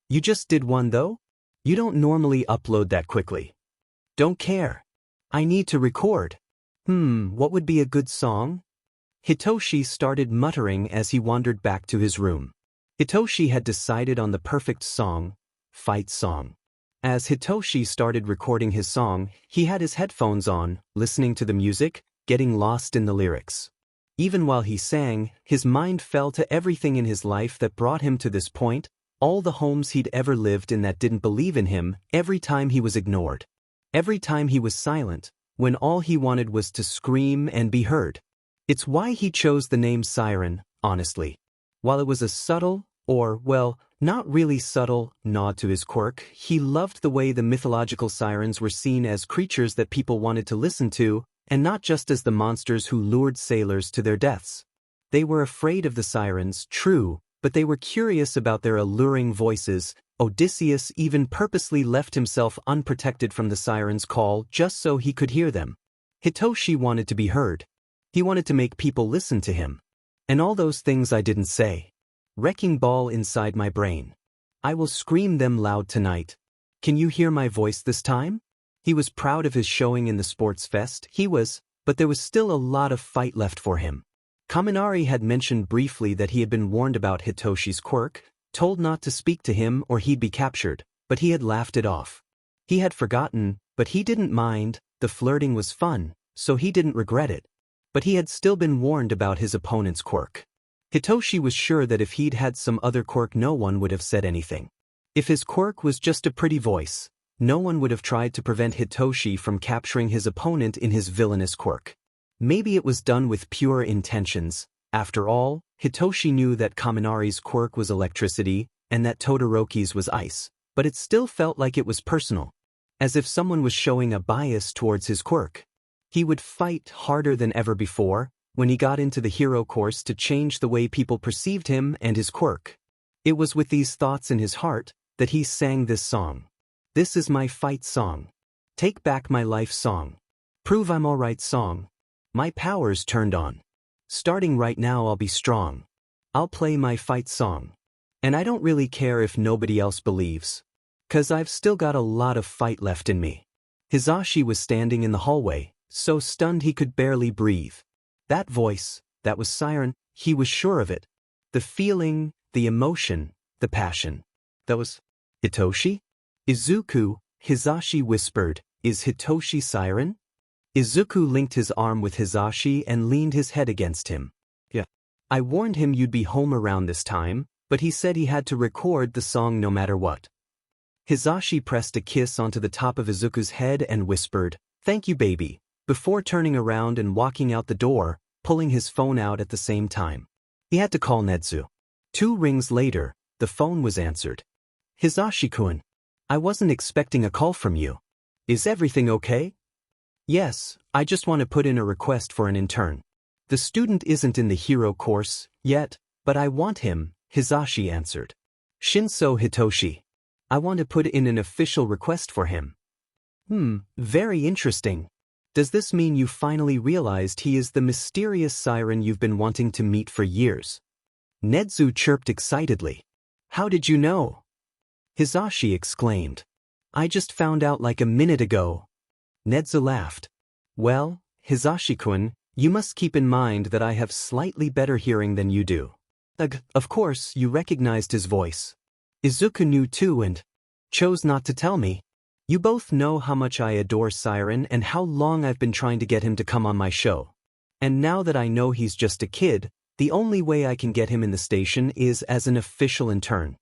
You just did one though? You don't normally upload that quickly. Don't care. I need to record. What would be a good song? Hitoshi started muttering as he wandered back to his room. Hitoshi had decided on the perfect song, fight song. As Hitoshi started recording his song, he had his headphones on, listening to the music, getting lost in the lyrics. Even while he sang, his mind fell to everything in his life that brought him to this point, all the homes he'd ever lived in that didn't believe in him, every time he was ignored. Every time he was silent, when all he wanted was to scream and be heard. It's why he chose the name Siren, honestly. While it was a subtle, or, well, not really subtle, nod to his quirk, he loved the way the mythological sirens were seen as creatures that people wanted to listen to, and not just as the monsters who lured sailors to their deaths. They were afraid of the sirens, true, but they were curious about their alluring voices. Odysseus even purposely left himself unprotected from the siren's call just so he could hear them. Hitoshi wanted to be heard. He wanted to make people listen to him. And all those things I didn't say. Wrecking ball inside my brain. I will scream them loud tonight. Can you hear my voice this time? He was proud of his showing in the sports fest, but there was still a lot of fight left for him. Kaminari had mentioned briefly that he had been warned about Hitoshi's quirk, told not to speak to him or he'd be captured, but he had laughed it off. He had forgotten, but he didn't mind, the flirting was fun, so he didn't regret it. But he had still been warned about his opponent's quirk. Hitoshi was sure that if he'd had some other quirk no one would have said anything. If his quirk was just a pretty voice, no one would have tried to prevent Hitoshi from capturing his opponent in his villainous quirk. Maybe it was done with pure intentions. After all, Hitoshi knew that Kaminari's quirk was electricity and that Todoroki's was ice, but it still felt like it was personal. As if someone was showing a bias towards his quirk. He would fight harder than ever before when he got into the hero course to change the way people perceived him and his quirk. It was with these thoughts in his heart that he sang this song. This is my fight song. Take back my life song. Prove I'm alright song. My powers turned on. Starting right now I'll be strong. I'll play my fight song. And I don't really care if nobody else believes. 'Cause I've still got a lot of fight left in me. Hizashi was standing in the hallway, so stunned he could barely breathe. That voice, that was Siren, he was sure of it. The feeling, the emotion, the passion. That was Hitoshi? Izuku, Hizashi whispered, is Hitoshi Siren? Izuku linked his arm with Hizashi and leaned his head against him. Yeah. I warned him you'd be home around this time, but he said he had to record the song no matter what. Hizashi pressed a kiss onto the top of Izuku's head and whispered, "Thank you, baby," before turning around and walking out the door, pulling his phone out at the same time. He had to call Nedzu. 2 rings later, the phone was answered. Hizashi-kun, I wasn't expecting a call from you. Is everything okay? Yes, I just want to put in a request for an intern. The student isn't in the hero course yet, but I want him, Hizashi answered. Shinso Hitoshi. I want to put in an official request for him. Very interesting. Does this mean you finally realized he is the mysterious siren you've been wanting to meet for years? Nedzu chirped excitedly. How did you know? Hizashi exclaimed. I just found out like a minute ago. Nedzu laughed. Well, Hizashi-kun, you must keep in mind that I have slightly better hearing than you do. Of course, you recognized his voice. Izuku knew too and chose not to tell me. You both know how much I adore Siren and how long I've been trying to get him to come on my show. And now that I know he's just a kid, the only way I can get him in the station is as an official intern.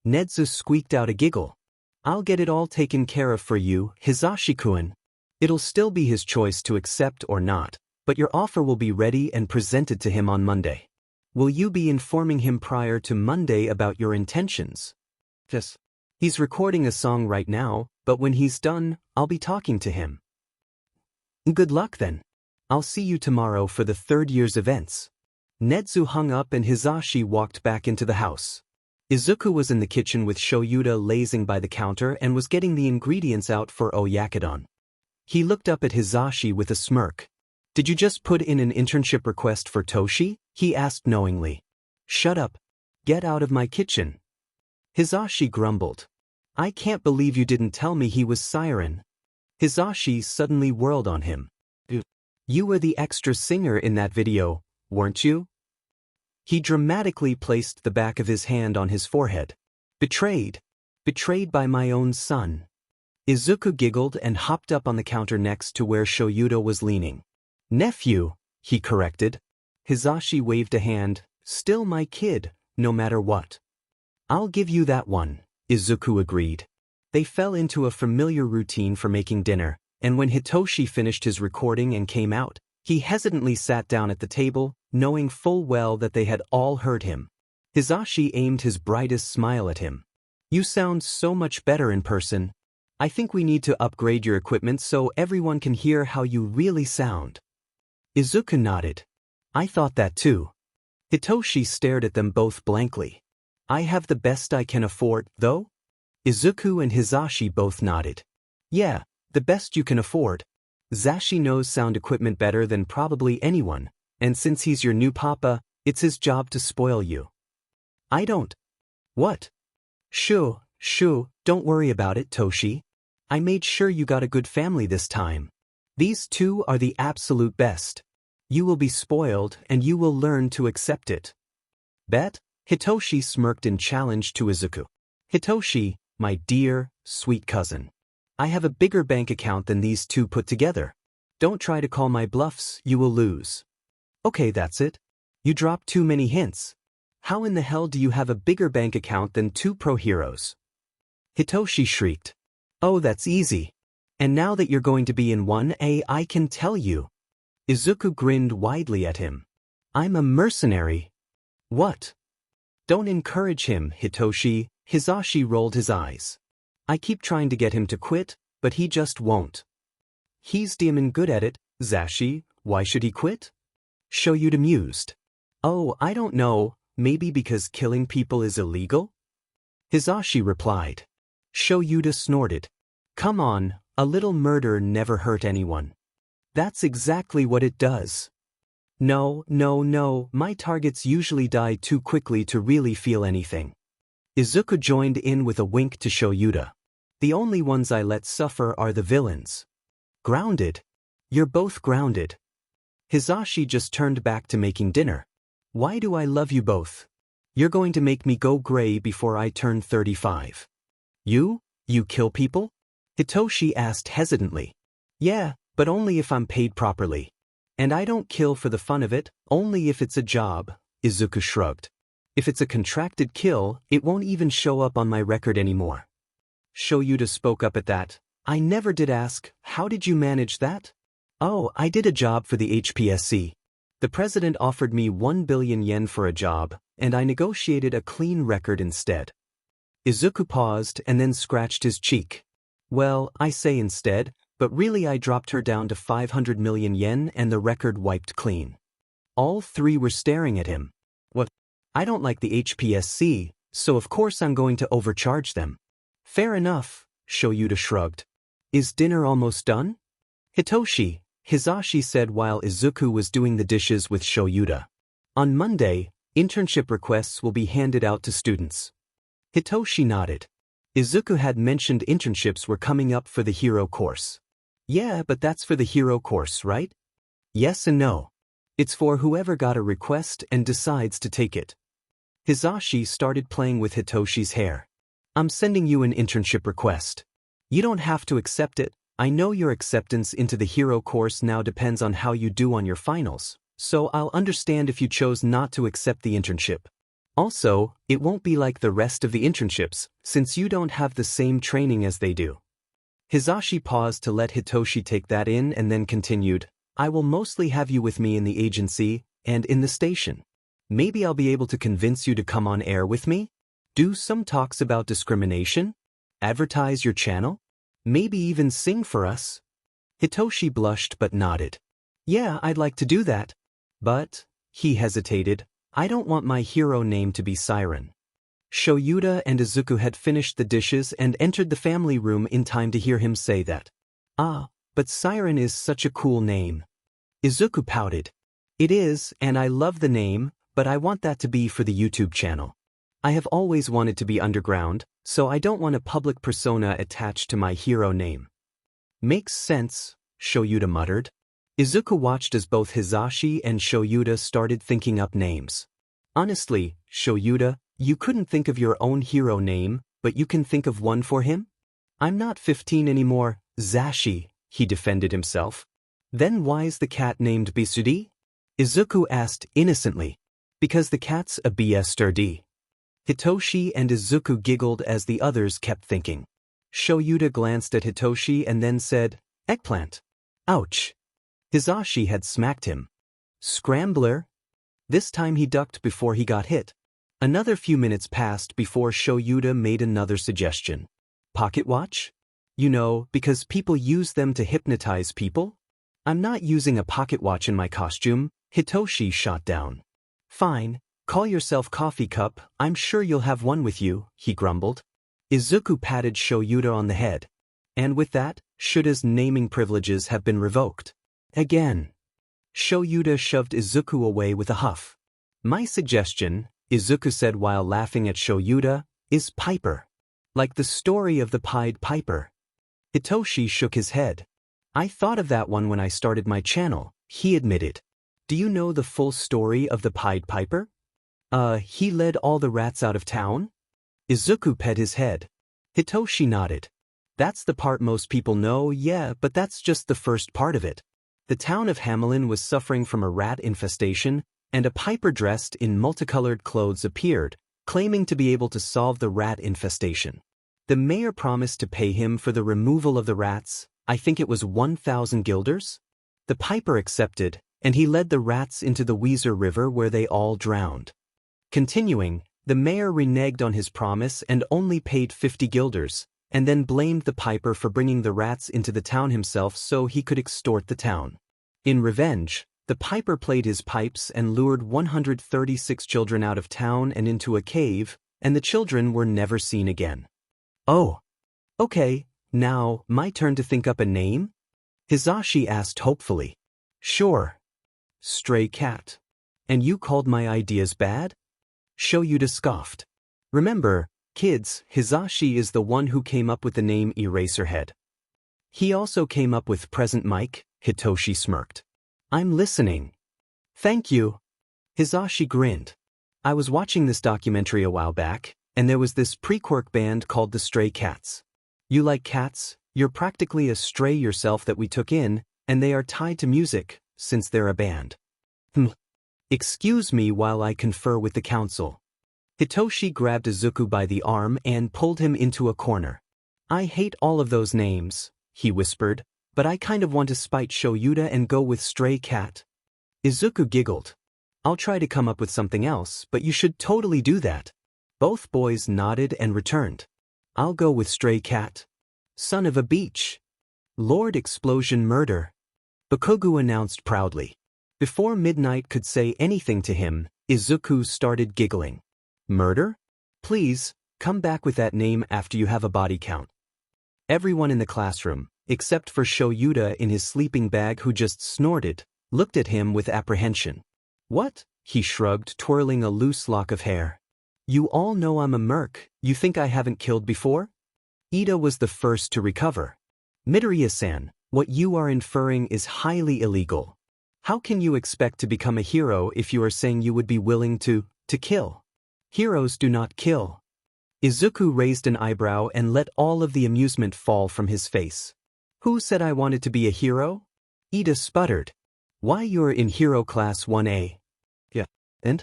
Nedzu squeaked out a giggle. I'll get it all taken care of for you, Hizashi-kun. It'll still be his choice to accept or not, but your offer will be ready and presented to him on Monday. Will you be informing him prior to Monday about your intentions? Yes. He's recording a song right now, but when he's done, I'll be talking to him. Good luck then. I'll see you tomorrow for the third year's events. Netsu hung up and Hizashi walked back into the house. Izuku was in the kitchen with Shouta lazing by the counter and was getting the ingredients out for oyakodon. He looked up at Hizashi with a smirk. Did you just put in an internship request for Toshi? He asked knowingly. Shut up. Get out of my kitchen. Hizashi grumbled. I can't believe you didn't tell me he was Siren. Hizashi suddenly whirled on him. You were the extra singer in that video, weren't you? He dramatically placed the back of his hand on his forehead. Betrayed. Betrayed by my own son. Izuku giggled and hopped up on the counter next to where Shouta was leaning. Nephew, he corrected. Hizashi waved a hand. Still my kid, no matter what. I'll give you that one, Izuku agreed. They fell into a familiar routine for making dinner, and when Hitoshi finished his recording and came out, he hesitantly sat down at the table, knowing full well that they had all heard him. Hizashi aimed his brightest smile at him. You sound so much better in person. I think we need to upgrade your equipment so everyone can hear how you really sound. Izuku nodded. I thought that too. Hitoshi stared at them both blankly. I have the best I can afford, though? Izuku and Hizashi both nodded. Yeah, the best you can afford. Zashi knows sound equipment better than probably anyone, and since he's your new papa, it's his job to spoil you. I don't. What? Shoo, don't worry about it, Toshi. I made sure you got a good family this time. These two are the absolute best. You will be spoiled and you will learn to accept it. Bet? Hitoshi smirked in challenge to Izuku. Hitoshi, my dear, sweet cousin. I have a bigger bank account than these two put together. Don't try to call my bluffs, you will lose. Okay, that's it. You dropped too many hints. How in the hell do you have a bigger bank account than two pro heroes? Hitoshi shrieked. Oh, that's easy. And now that you're going to be in 1A, I can tell you. Izuku grinned widely at him. I'm a mercenary. What? Don't encourage him, Hitoshi. Hizashi rolled his eyes. I keep trying to get him to quit, but he just won't. He's demon good at it, Zashi. Why should he quit? Shouta mused. Oh, I don't know, maybe because killing people is illegal? Hizashi replied. Shouta snorted. Come on, a little murder never hurt anyone. That's exactly what it does. No, my targets usually die too quickly to really feel anything. Izuku joined in with a wink to Shouta. The only ones I let suffer are the villains. Grounded. You're both grounded. Hizashi just turned back to making dinner. Why do I love you both? You're going to make me go gray before I turn 35. You kill people? Hitoshi asked hesitantly. Yeah, but only if I'm paid properly. And I don't kill for the fun of it, only if it's a job, Izuku shrugged. If it's a contracted kill, it won't even show up on my record anymore. Shouta spoke up at that. I never did ask, how did you manage that? Oh, I did a job for the HPSC. The president offered me 1 billion yen for a job, and I negotiated a clean record instead. Izuku paused and then scratched his cheek. Well, I say instead, but really I dropped her down to 500 million yen and the record wiped clean. All three were staring at him. What? I don't like the HPSC, so of course I'm going to overcharge them. Fair enough, Shouta shrugged. Is dinner almost done? Hitoshi, Hizashi said while Izuku was doing the dishes with Shouta. On Monday, internship requests will be handed out to students. Hitoshi nodded. Izuku had mentioned internships were coming up for the hero course. Yeah, but that's for the hero course, right? Yes and no. It's for whoever got a request and decides to take it. Hizashi started playing with Hitoshi's hair. I'm sending you an internship request. You don't have to accept it. I know your acceptance into the hero course now depends on how you do on your finals, so I'll understand if you chose not to accept the internship. Also, it won't be like the rest of the internships, since you don't have the same training as they do. Hizashi paused to let Hitoshi take that in and then continued, I will mostly have you with me in the agency and in the station. Maybe I'll be able to convince you to come on air with me? Do some talks about discrimination? Advertise your channel? Maybe even sing for us? Hitoshi blushed but nodded. Yeah, I'd like to do that. But, he hesitated, I don't want my hero name to be Siren. Shouta and Izuku had finished the dishes and entered the family room in time to hear him say that. Ah, but Siren is such a cool name. Izuku pouted. It is, and I love the name, but I want that to be for the YouTube channel. I have always wanted to be underground, so I don't want a public persona attached to my hero name. Makes sense, Shouta muttered. Izuku watched as both Hisashi and Shouta started thinking up names. Honestly, Shouta, you couldn't think of your own hero name, but you can think of one for him? I'm not 15 anymore, Zashi, he defended himself. Then why's the cat named Bisudi? Izuku asked innocently. Because the cat's a bastard. Hitoshi and Izuku giggled as the others kept thinking. Shouta glanced at Hitoshi and then said, Eggplant. Ouch. Hisashi had smacked him. Scrambler? This time he ducked before he got hit. Another few minutes passed before Shouta made another suggestion. Pocket watch? You know, because people use them to hypnotize people? I'm not using a pocket watch in my costume, Hitoshi shot down. Fine, call yourself Coffee Cup, I'm sure you'll have one with you, he grumbled. Izuku patted Shouta on the head. And with that, Shouda's naming privileges have been revoked. Again. Shouta shoved Izuku away with a huff. My suggestion, Izuku said while laughing at Shouta, is Piper. Like the story of the Pied Piper. Hitoshi shook his head. I thought of that one when I started my channel, he admitted. Do you know the full story of the Pied Piper? He led all the rats out of town? Izuku pet his head. Hitoshi nodded. That's the part most people know, yeah, but that's just the first part of it. The town of Hamelin was suffering from a rat infestation, and a piper dressed in multicolored clothes appeared, claiming to be able to solve the rat infestation. The mayor promised to pay him for the removal of the rats, I think it was 1,000 guilders? The piper accepted, and he led the rats into the Weezer River where they all drowned. Continuing, the mayor reneged on his promise and only paid 50 guilders, and then blamed the piper for bringing the rats into the town himself so he could extort the town. In revenge, the piper played his pipes and lured 136 children out of town and into a cave, and the children were never seen again. Oh. Okay, now, my turn to think up a name? Hisashi asked hopefully. Sure. Stray cat. And you called my ideas bad? Shouta scoffed. Remember, kids, Hisashi is the one who came up with the name Eraserhead. He also came up with Present Mic, Hitoshi smirked. I'm listening. Thank you. Hisashi grinned. I was watching this documentary a while back, and there was this pre-Quirk band called the Stray Cats. You like cats? You're practically a stray yourself that we took in, and they are tied to music, since they're a band. Excuse me while I confer with the council. Hitoshi grabbed Izuku by the arm and pulled him into a corner. I hate all of those names, he whispered, but I kind of want to spite Shouta and go with Stray Cat. Izuku giggled. I'll try to come up with something else, but you should totally do that. Both boys nodded and returned. I'll go with Stray Cat. Son of a beach. Lord Explosion Murder. Bakugo announced proudly. Before Midnight could say anything to him, Izuku started giggling. Murder? Please, come back with that name after you have a body count. Everyone in the classroom, except for Shouta in his sleeping bag who just snorted, looked at him with apprehension. What? He shrugged, twirling a loose lock of hair. You all know I'm a merc, you think I haven't killed before? Ida was the first to recover. Midoriya-san, what you are inferring is highly illegal. How can you expect to become a hero if you are saying you would be willing to kill? Heroes do not kill. Izuku raised an eyebrow and let all of the amusement fall from his face. Who said I wanted to be a hero? Ida sputtered. Why, you're in hero class 1A. Yeah, and?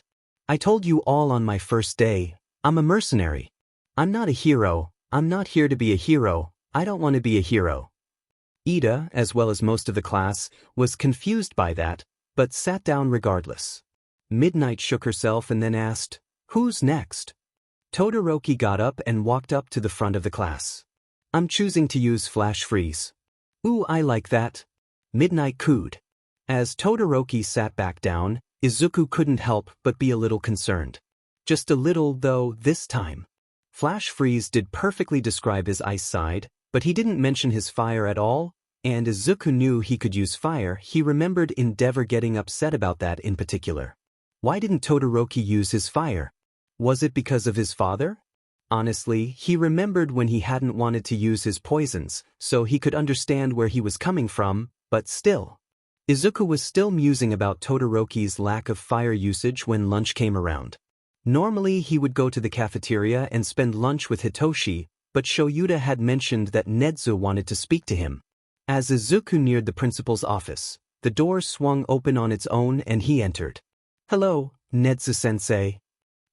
I told you all on my first day, I'm a mercenary. I'm not a hero, I'm not here to be a hero, I don't want to be a hero. Ida, as well as most of the class, was confused by that, but sat down regardless. Midnight shook herself and then asked, "Who's next?" Todoroki got up and walked up to the front of the class. "I'm choosing to use Flash Freeze." "Ooh, I like that." Midnight cooed. As Todoroki sat back down, Izuku couldn't help but be a little concerned. Just a little, though, this time. Flash Freeze did perfectly describe his ice side, but he didn't mention his fire at all, and Izuku knew he could use fire. He remembered Endeavor getting upset about that in particular. Why didn't Todoroki use his fire? Was it because of his father? Honestly, he remembered when he hadn't wanted to use his poisons, so he could understand where he was coming from, but still. Izuku was still musing about Todoroki's lack of fire usage when lunch came around. Normally he would go to the cafeteria and spend lunch with Hitoshi, but Shouta had mentioned that Nezu wanted to speak to him. As Izuku neared the principal's office, the door swung open on its own and he entered. "Hello, Nezu-sensei."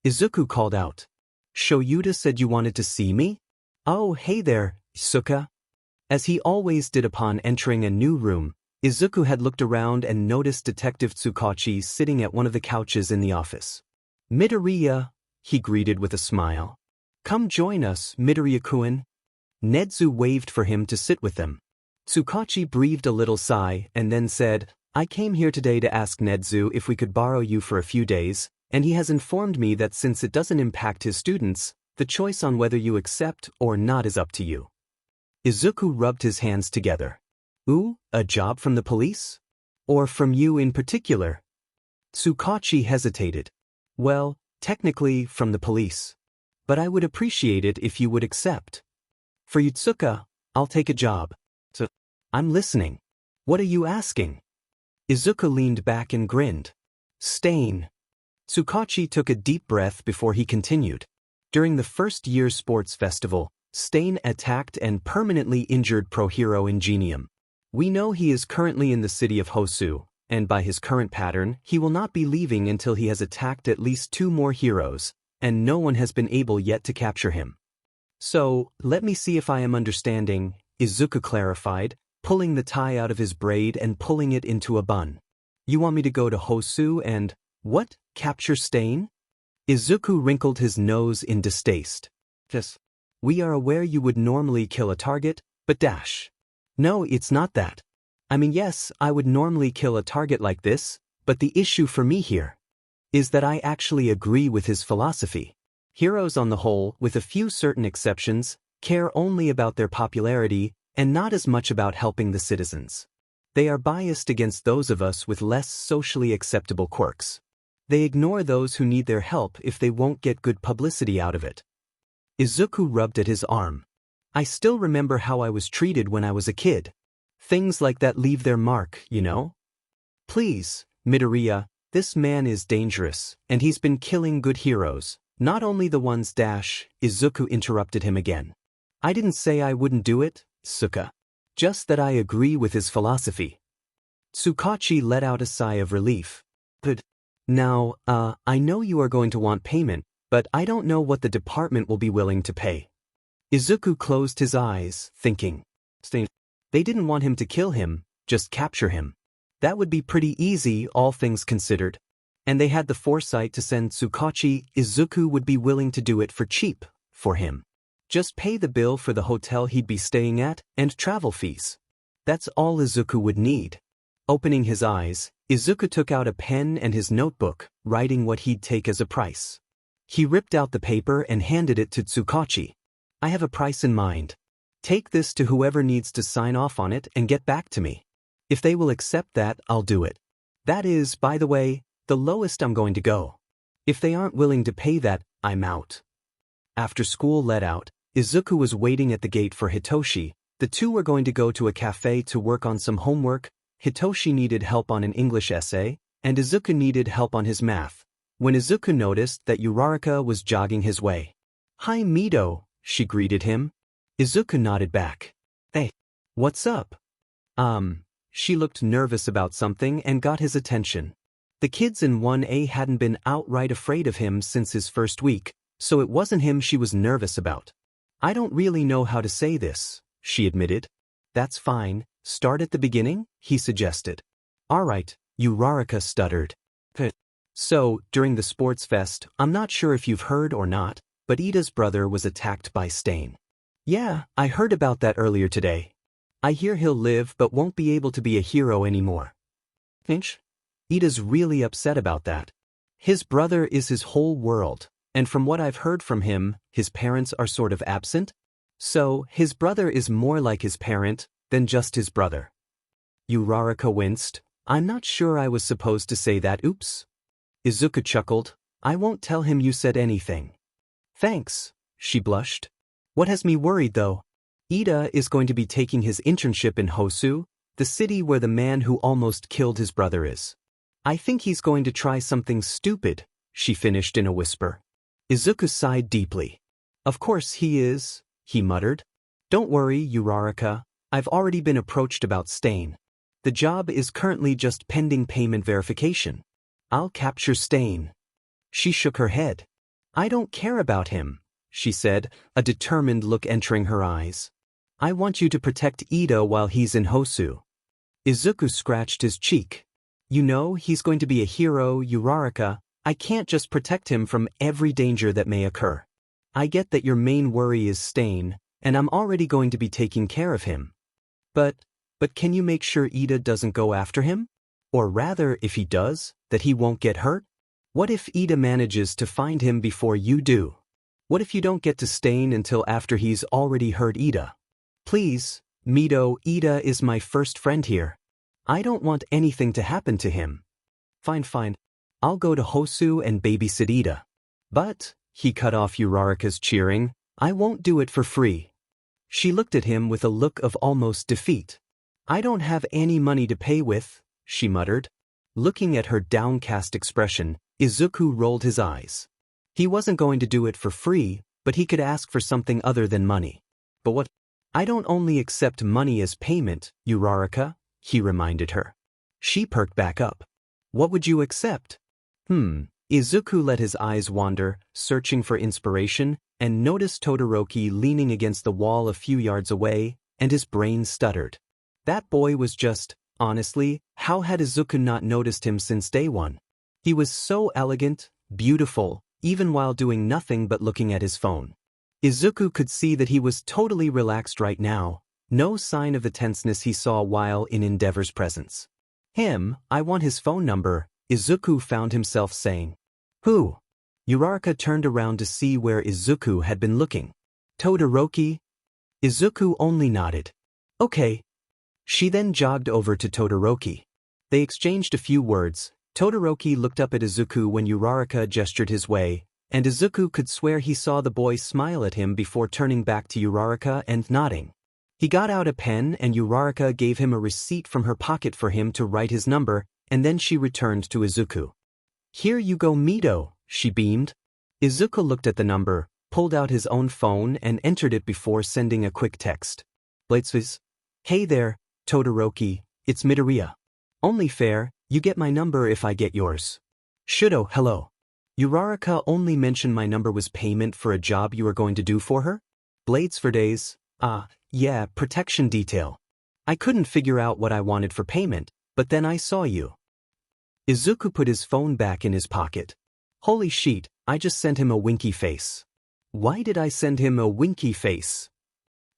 Izuku called out. "Shouta said you wanted to see me?" "Oh, hey there, Suka." As he always did upon entering a new room, Izuku had looked around and noticed Detective Tsukauchi sitting at one of the couches in the office. "Midoriya," he greeted with a smile. "Come join us, Midoriya-kun." Nezu waved for him to sit with them. Tsukauchi breathed a little sigh and then said, "I came here today to ask Nezu if we could borrow you for a few days, and he has informed me that since it doesn't impact his students, the choice on whether you accept or not is up to you." Izuku rubbed his hands together. "Ooh, a job from the police? Or from you in particular?" Tsukauchi hesitated. "Well, technically from the police. But I would appreciate it if you would accept. For Yutsuka, I'll take a job." "So, I'm listening. What are you asking?" Izuku leaned back and grinned. "Stain." Tsukauchi took a deep breath before he continued. During the first year's sports festival, Stain attacked and permanently injured Pro Hero Ingenium. We know he is currently in the city of Hosu, and by his current pattern, he will not be leaving until he has attacked at least 2 more heroes, and no one has been able yet to capture him. "So, let me see if I am understanding," Izuku clarified, pulling the tie out of his braid and pulling it into a bun. "You want me to go to Hosu and, what, capture Stain?" Izuku wrinkled his nose in distaste. "Yes. We are aware you would normally kill a target, but dash. No, it's not that. I mean, yes, I would normally kill a target like this, but the issue for me here is that I actually agree with his philosophy. Heroes on the whole, with a few certain exceptions, care only about their popularity and not as much about helping the citizens. They are biased against those of us with less socially acceptable quirks. They ignore those who need their help if they won't get good publicity out of it." Izuku rubbed at his arm. "I still remember how I was treated when I was a kid. Things like that leave their mark, you know?" "Please, Midoriya, this man is dangerous, and he's been killing good heroes, not only the ones dash," Izuku interrupted him again. "I didn't say I wouldn't do it, Suka. Just that I agree with his philosophy." Tsukauchi let out a sigh of relief. "But now, I know you are going to want payment, but I don't know what the department will be willing to pay." Izuku closed his eyes, thinking. They didn't want him to kill him, just capture him. That would be pretty easy, all things considered. And they had the foresight to send Tsukauchi. Izuku would be willing to do it for cheap, for him. Just pay the bill for the hotel he'd be staying at, and travel fees. That's all Izuku would need. Opening his eyes, Izuku took out a pen and his notebook, writing what he'd take as a price. He ripped out the paper and handed it to Tsukauchi. "I have a price in mind. Take this to whoever needs to sign off on it and get back to me. If they will accept that, I'll do it. That is, by the way, the lowest I'm going to go. If they aren't willing to pay that, I'm out." After school let out, Izuku was waiting at the gate for Hitoshi. The two were going to go to a cafe to work on some homework. Hitoshi needed help on an English essay, and Izuku needed help on his math, when Izuku noticed that Uraraka was jogging his way. "Hi, Mido," she greeted him. Izuku nodded back. "Hey, what's up?" She looked nervous about something and got his attention. The kids in 1A hadn't been outright afraid of him since his first week, so it wasn't him she was nervous about. "I don't really know how to say this," she admitted. "That's fine, start at the beginning," he suggested. "All right," Uraraka stuttered. So, during the sports fest, I'm not sure if you've heard or not, but Ida's brother was attacked by Stain. Yeah, I heard about that earlier today. I hear he'll live but won't be able to be a hero anymore. Finch? Ida's really upset about that. His brother is his whole world, and from what I've heard from him, his parents are sort of absent. So, his brother is more like his parent than just his brother. Uraraka winced. I'm not sure I was supposed to say that, oops. Izuku chuckled. I won't tell him you said anything. Thanks, she blushed. What has me worried though? Ida is going to be taking his internship in Hosu, the city where the man who almost killed his brother is. I think he's going to try something stupid, she finished in a whisper. Izuku sighed deeply. Of course he is, he muttered. Don't worry, Uraraka, I've already been approached about Stain. The job is currently just pending payment verification. I'll capture Stain. She shook her head. I don't care about him, she said, a determined look entering her eyes. I want you to protect Ida while he's in Hosu. Izuku scratched his cheek. You know he's going to be a hero, Uraraka. I can't just protect him from every danger that may occur. I get that your main worry is Stain, and I'm already going to be taking care of him. But can you make sure Ida doesn't go after him? Or rather, if he does, that he won't get hurt? What if Ida manages to find him before you do? What if you don't get to Stain until after he's already hurt Ida? Please, Mito, Ida is my first friend here. I don't want anything to happen to him. Fine. I'll go to Hosu and babysit Ida. But, he cut off Uraraka's cheering, I won't do it for free. She looked at him with a look of almost defeat. I don't have any money to pay with, she muttered. Looking at her downcast expression, Izuku rolled his eyes. He wasn't going to do it for free, but he could ask for something other than money. But what? I don't only accept money as payment, Uraraka, he reminded her. She perked back up. What would you accept? Izuku let his eyes wander, searching for inspiration, and noticed Todoroki leaning against the wall a few yards away, and his brain stuttered. That boy was just, honestly, how had Izuku not noticed him since day one? He was so elegant, beautiful, even while doing nothing but looking at his phone. Izuku could see that he was totally relaxed right now, no sign of the tenseness he saw while in Endeavor's presence. I want his phone number, Izuku found himself saying. Who? Uraraka turned around to see where Izuku had been looking. Todoroki? Izuku only nodded. Okay. She then jogged over to Todoroki. They exchanged a few words. Todoroki looked up at Izuku when Uraraka gestured his way, and Izuku could swear he saw the boy smile at him before turning back to Uraraka and nodding. He got out a pen and Uraraka gave him a receipt from her pocket for him to write his number, and then she returned to Izuku. Here you go, Mito, she beamed. Izuku looked at the number, pulled out his own phone and entered it before sending a quick text. Blitzes. Hey there, Todoroki, it's Midoriya. Only fair, you get my number if I get yours. Shudo, hello. Uraraka only mentioned my number was payment for a job you were going to do for her? Blades for days. Yeah, protection detail. I couldn't figure out what I wanted for payment, but then I saw you. Izuku put his phone back in his pocket. Holy shit, I just sent him a winky face. Why did I send him a winky face?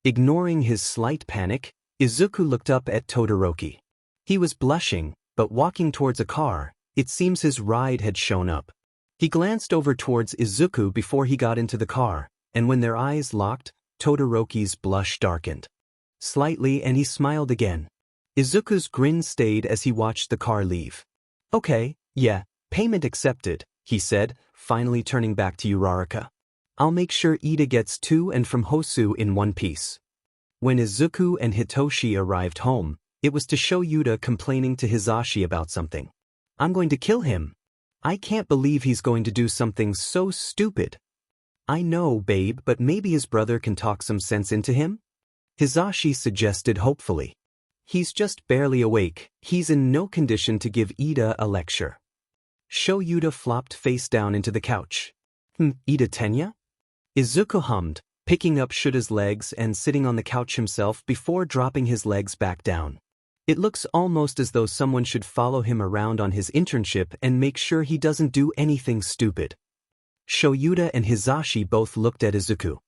Ignoring his slight panic, Izuku looked up at Todoroki. He was blushing, but walking towards a car. It seems his ride had shown up. He glanced over towards Izuku before he got into the car, and when their eyes locked, Todoroki's blush darkened slightly and he smiled again. Izuku's grin stayed as he watched the car leave. Okay, yeah, payment accepted, he said, finally turning back to Uraraka. I'll make sure Ida gets to and from Hosu in one piece. When Izuku and Hitoshi arrived home, it was to show Yuta complaining to Hisashi about something. I'm going to kill him. I can't believe he's going to do something so stupid. I know, babe, but maybe his brother can talk some sense into him? Hisashi suggested hopefully. He's just barely awake. He's in no condition to give Ida a lecture. Yuta flopped face down into the couch. Ida Tenya? Izuku hummed, picking up Shuta's legs and sitting on the couch himself before dropping his legs back down. It looks almost as though someone should follow him around on his internship and make sure he doesn't do anything stupid. Shouta and Hisashi both looked at Izuku.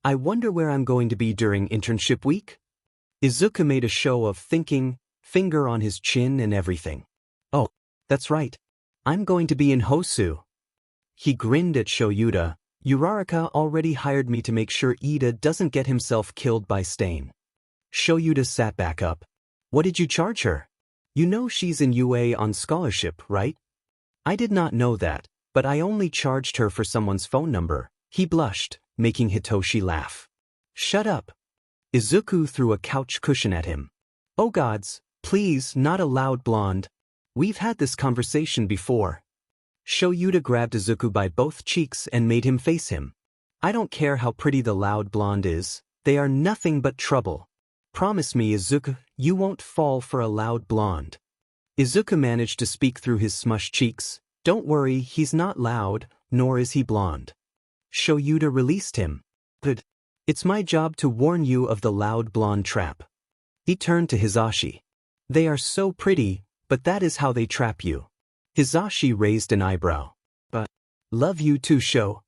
I wonder where I'm going to be during internship week? Izuku made a show of thinking, finger on his chin and everything. Oh, that's right. I'm going to be in Hosu. He grinned at Shouta. Uraraka already hired me to make sure Ida doesn't get himself killed by Stain. Shouta sat back up. What did you charge her? You know she's in UA on scholarship, right? I did not know that, but I only charged her for someone's phone number. He blushed, making Hitoshi laugh. Shut up. Izuku threw a couch cushion at him. Oh gods, please, not a loud blonde. We've had this conversation before. Shouta grabbed Izuku by both cheeks and made him face him. I don't care how pretty the loud blonde is, they are nothing but trouble. Promise me, Izuku, you won't fall for a loud blonde. Izuku managed to speak through his smushed cheeks. Don't worry, he's not loud, nor is he blonde. Shouta released him. But it's my job to warn you of the loud blonde trap. He turned to Hisashi. They are so pretty, but that is how they trap you. Hisashi raised an eyebrow. But love you too, Sho.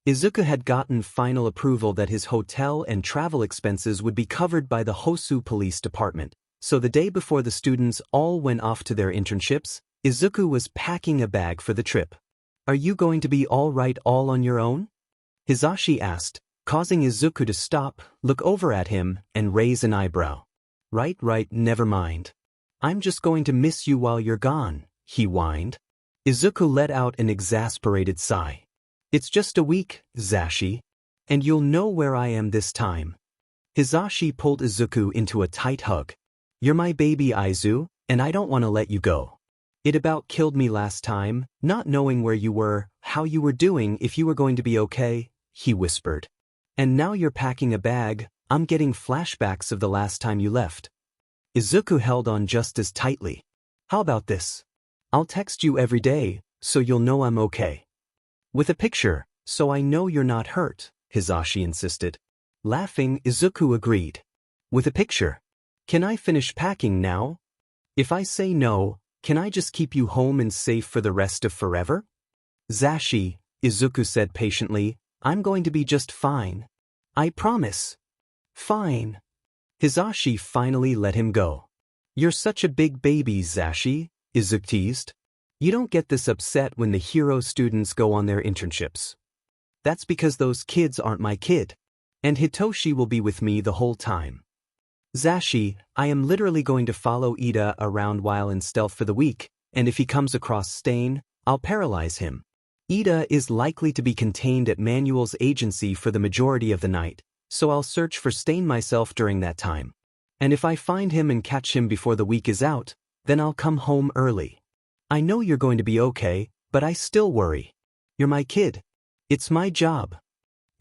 Izuku had gotten final approval that his hotel and travel expenses would be covered by the Hosu Police Department, so the day before the students all went off to their internships, Izuku was packing a bag for the trip. Are you going to be all right all on your own? Hisashi asked, causing Izuku to stop, look over at him, and raise an eyebrow. Right, never mind. I'm just going to miss you while you're gone, he whined. Izuku let out an exasperated sigh. It's just a week, Zashi. And you'll know where I am this time. Hisashi pulled Izuku into a tight hug. You're my baby, Aizu, and I don't want to let you go. It about killed me last time, not knowing where you were, how you were doing, if you were going to be okay, he whispered. And now you're packing a bag, I'm getting flashbacks of the last time you left. Izuku held on just as tightly. How about this? I'll text you every day, so you'll know I'm okay. With a picture, so I know you're not hurt, Hisashi insisted. Laughing, Izuku agreed. With a picture. Can I finish packing now? If I say no, can I just keep you home and safe for the rest of forever? Zashi, Izuku said patiently, I'm going to be just fine. I promise. Fine. Hisashi finally let him go. You're such a big baby, Zashi, Izuku teased. You don't get this upset when the hero students go on their internships. That's because those kids aren't my kid. And Hitoshi will be with me the whole time. Zashi, I am literally going to follow Ida around while in stealth for the week, and if he comes across Stain, I'll paralyze him. Ida is likely to be contained at Manuel's agency for the majority of the night, so I'll search for Stain myself during that time. And if I find him and catch him before the week is out, then I'll come home early. I know you're going to be okay, but I still worry. You're my kid. It's my job.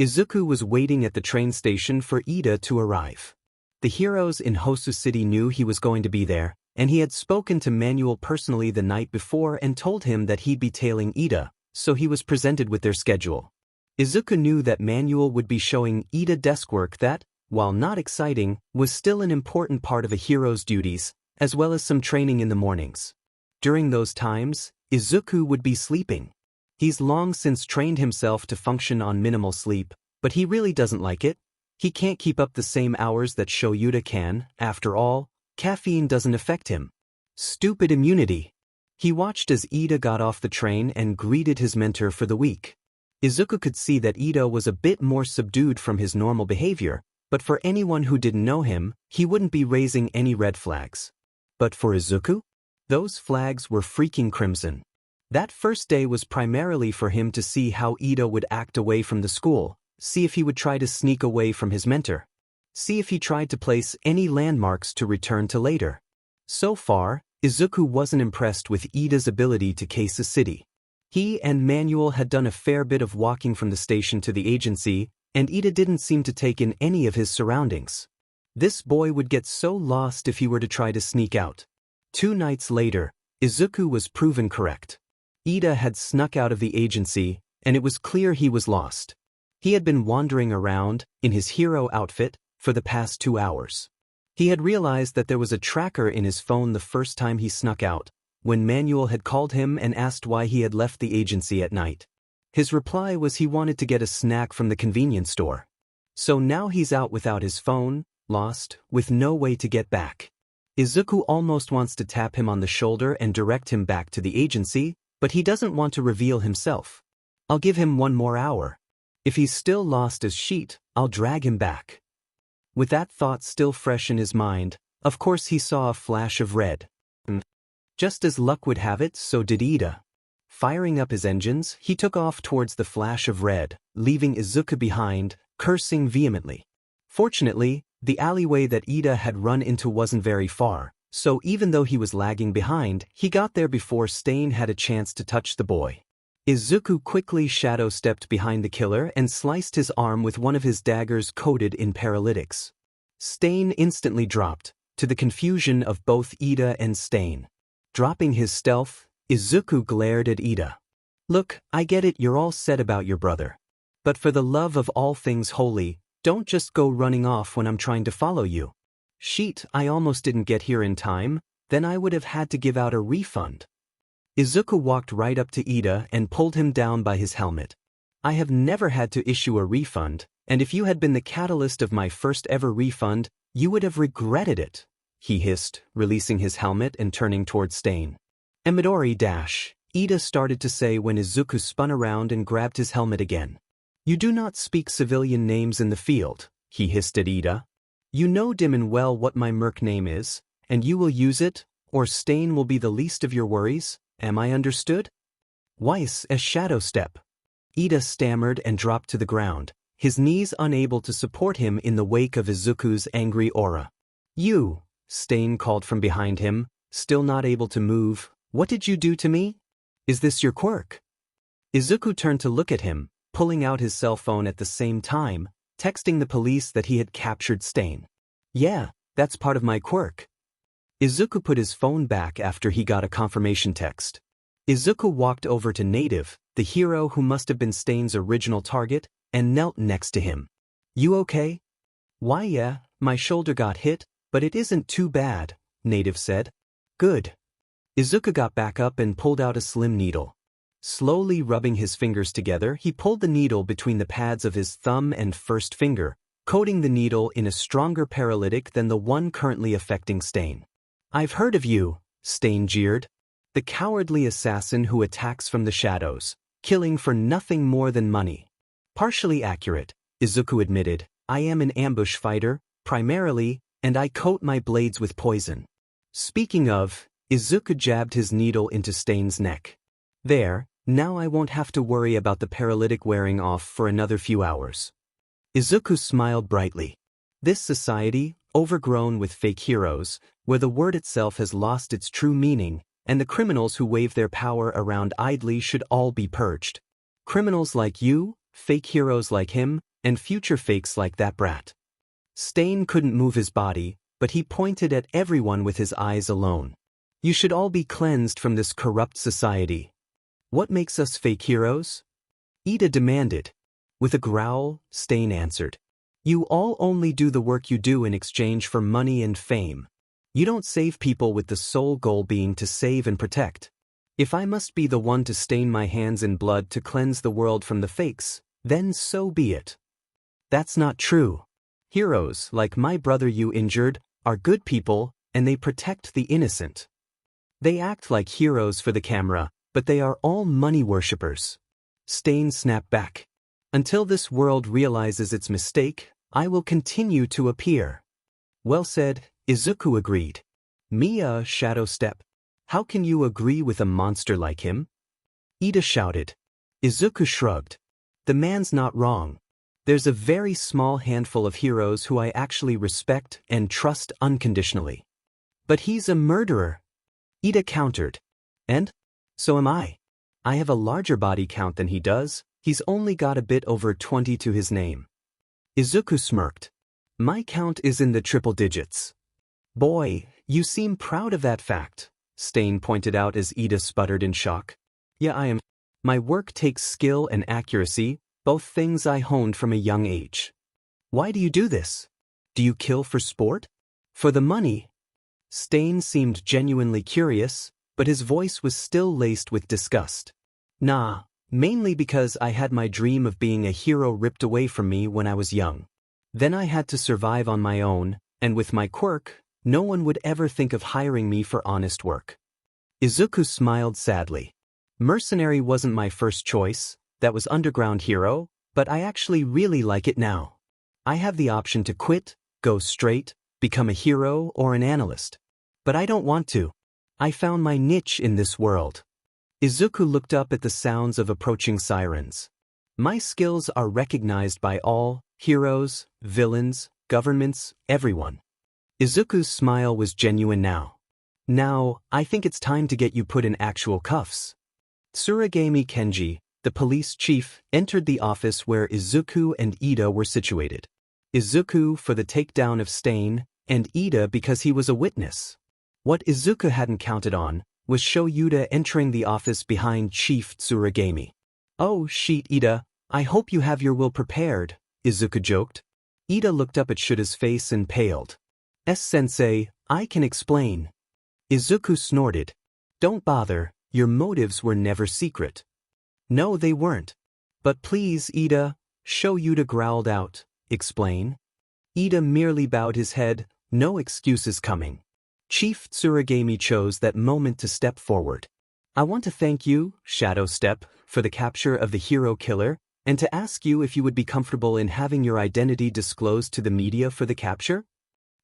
Izuku was waiting at the train station for Ida to arrive. The heroes in Hosu City knew he was going to be there, and he had spoken to Manuel personally the night before and told him that he'd be tailing Ida, so he was presented with their schedule. Izuku knew that Manuel would be showing Ida desk work that, while not exciting, was still an important part of a hero's duties, as well as some training in the mornings. During those times, Izuku would be sleeping. He's long since trained himself to function on minimal sleep, but he really doesn't like it. He can't keep up the same hours that Shouta can. After all, caffeine doesn't affect him. Stupid immunity. He watched as Ida got off the train and greeted his mentor for the week. Izuku could see that Ida was a bit more subdued from his normal behavior, but for anyone who didn't know him, he wouldn't be raising any red flags. But for Izuku? Those flags were freaking crimson. That first day was primarily for him to see how Ida would act away from the school, see if he would try to sneak away from his mentor, see if he tried to place any landmarks to return to later. So far, Izuku wasn't impressed with Ida's ability to case a city. He and Manuel had done a fair bit of walking from the station to the agency, and Ida didn't seem to take in any of his surroundings. This boy would get so lost if he were to try to sneak out. 2 nights later, Izuku was proven correct. Ida had snuck out of the agency, and it was clear he was lost. He had been wandering around, in his hero outfit, for the past 2 hours. He had realized that there was a tracker in his phone the first time he snuck out, when Manuel had called him and asked why he had left the agency at night. His reply was he wanted to get a snack from the convenience store. So now he's out without his phone, lost, with no way to get back. Izuku almost wants to tap him on the shoulder and direct him back to the agency, but he doesn't want to reveal himself. I'll give him 1 more hour. If he's still lost as sheet, I'll drag him back. With that thought still fresh in his mind, of course he saw a flash of red. Just as luck would have it, so did Ida. Firing up his engines, he took off towards the flash of red, leaving Izuku behind, cursing vehemently. Fortunately, the alleyway that Ida had run into wasn't very far, so even though he was lagging behind, he got there before Stain had a chance to touch the boy. Izuku quickly shadow-stepped behind the killer and sliced his arm with one of his daggers coated in paralytics. Stain instantly dropped, to the confusion of both Ida and Stain. Dropping his stealth, Izuku glared at Ida. Look, I get it, you're all set about your brother. But for the love of all things holy, don't just go running off when I'm trying to follow you. Sheet, I almost didn't get here in time, then I would have had to give out a refund. Izuku walked right up to Ida and pulled him down by his helmet. I have never had to issue a refund, and if you had been the catalyst of my first ever refund, you would have regretted it, he hissed, releasing his helmet and turning toward Stain. Midori dash, Ida started to say when Izuku spun around and grabbed his helmet again. You do not speak civilian names in the field, he hissed at Ida. You know dim and well what my merc name is, and you will use it, or Stain will be the least of your worries. Am I understood? Weiss, a shadow step. Ida stammered and dropped to the ground, his knees unable to support him in the wake of Izuku's angry aura. You, Stain called from behind him, still not able to move. What did you do to me? Is this your quirk? Izuku turned to look at him, pulling out his cell phone at the same time, texting the police that he had captured Stain. Yeah, that's part of my quirk. Izuku put his phone back after he got a confirmation text. Izuku walked over to Native, the hero who must have been Stain's original target, and knelt next to him. You okay? Why yeah, my shoulder got hit, but it isn't too bad, Native said. Good. Izuku got back up and pulled out a slim needle. Slowly rubbing his fingers together, he pulled the needle between the pads of his thumb and first finger, coating the needle in a stronger paralytic than the one currently affecting Stain. I've heard of you, Stain jeered. The cowardly assassin who attacks from the shadows, killing for nothing more than money. Partially accurate, Izuku admitted. I am an ambush fighter, primarily, and I coat my blades with poison. Speaking of, Izuku jabbed his needle into Stain's neck. There, now I won't have to worry about the paralytic wearing off for another few hours. Izuku smiled brightly. This society, overgrown with fake heroes, where the word itself has lost its true meaning, and the criminals who wave their power around idly should all be purged. Criminals like you, fake heroes like him, and future fakes like that brat. Stain couldn't move his body, but he pointed at everyone with his eyes alone. You should all be cleansed from this corrupt society. What makes us fake heroes? Ida demanded. With a growl, Stain answered. You all only do the work you do in exchange for money and fame. You don't save people with the sole goal being to save and protect. If I must be the one to stain my hands in blood to cleanse the world from the fakes, then so be it. That's not true. Heroes, like my brother you injured, are good people, and they protect the innocent. They act like heroes for the camera, but they are all money worshippers. Stain snapped back. Until this world realizes its mistake, I will continue to appear. Well said, Izuku agreed. Mia, shadow step. How can you agree with a monster like him? Ida shouted. Izuku shrugged. The man's not wrong. There's a very small handful of heroes who I actually respect and trust unconditionally. But he's a murderer. Ida countered. And? So am I. I have a larger body count than he does. He's only got a bit over 20 to his name. Izuku smirked. My count is in the triple digits. Boy, you seem proud of that fact, Stain pointed out as Ida sputtered in shock. Yeah, I am. My work takes skill and accuracy, both things I honed from a young age. Why do you do this? Do you kill for sport? For the money? Stain seemed genuinely curious, but his voice was still laced with disgust. Nah, mainly because I had my dream of being a hero ripped away from me when I was young. Then I had to survive on my own, and with my quirk, no one would ever think of hiring me for honest work. Izuku smiled sadly. Mercenary wasn't my first choice, that was underground hero, but I actually really like it now. I have the option to quit, go straight, become a hero or an analyst. But I don't want to. I found my niche in this world. Izuku looked up at the sounds of approaching sirens. My skills are recognized by all, heroes, villains, governments, everyone. Izuku's smile was genuine now. Now, I think it's time to get you put in actual cuffs. Tsuragami Kenji, the police chief, entered the office where Izuku and Ida were situated. Izuku for the takedown of Stain, and Ida because he was a witness. What Izuku hadn't counted on was Shouta entering the office behind Chief Tsuragami. "Oh, shit, Ida, I hope you have your will prepared," Izuku joked. Ida looked up at Shuta's face and paled. "S-sensei, I can explain." Izuku snorted. "Don't bother, your motives were never secret." "No, they weren't." "But please, Ida," Shouta growled out. "Explain." Ida merely bowed his head, no excuses coming. Chief Tsuragami chose that moment to step forward. "I want to thank you, Shadow Step, for the capture of the hero killer, and to ask you if you would be comfortable in having your identity disclosed to the media for the capture?"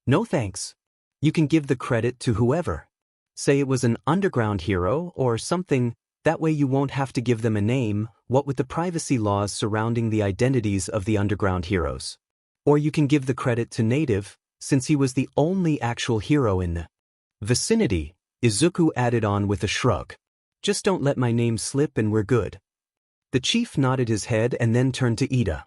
"No thanks. You can give the credit to whoever. Say it was an underground hero or something, that way you won't have to give them a name, what with the privacy laws surrounding the identities of the underground heroes. Or you can give the credit to Native, since he was the only actual hero in the vicinity," Izuku added on with a shrug. "Just don't let my name slip and we're good." The chief nodded his head and then turned to Ida.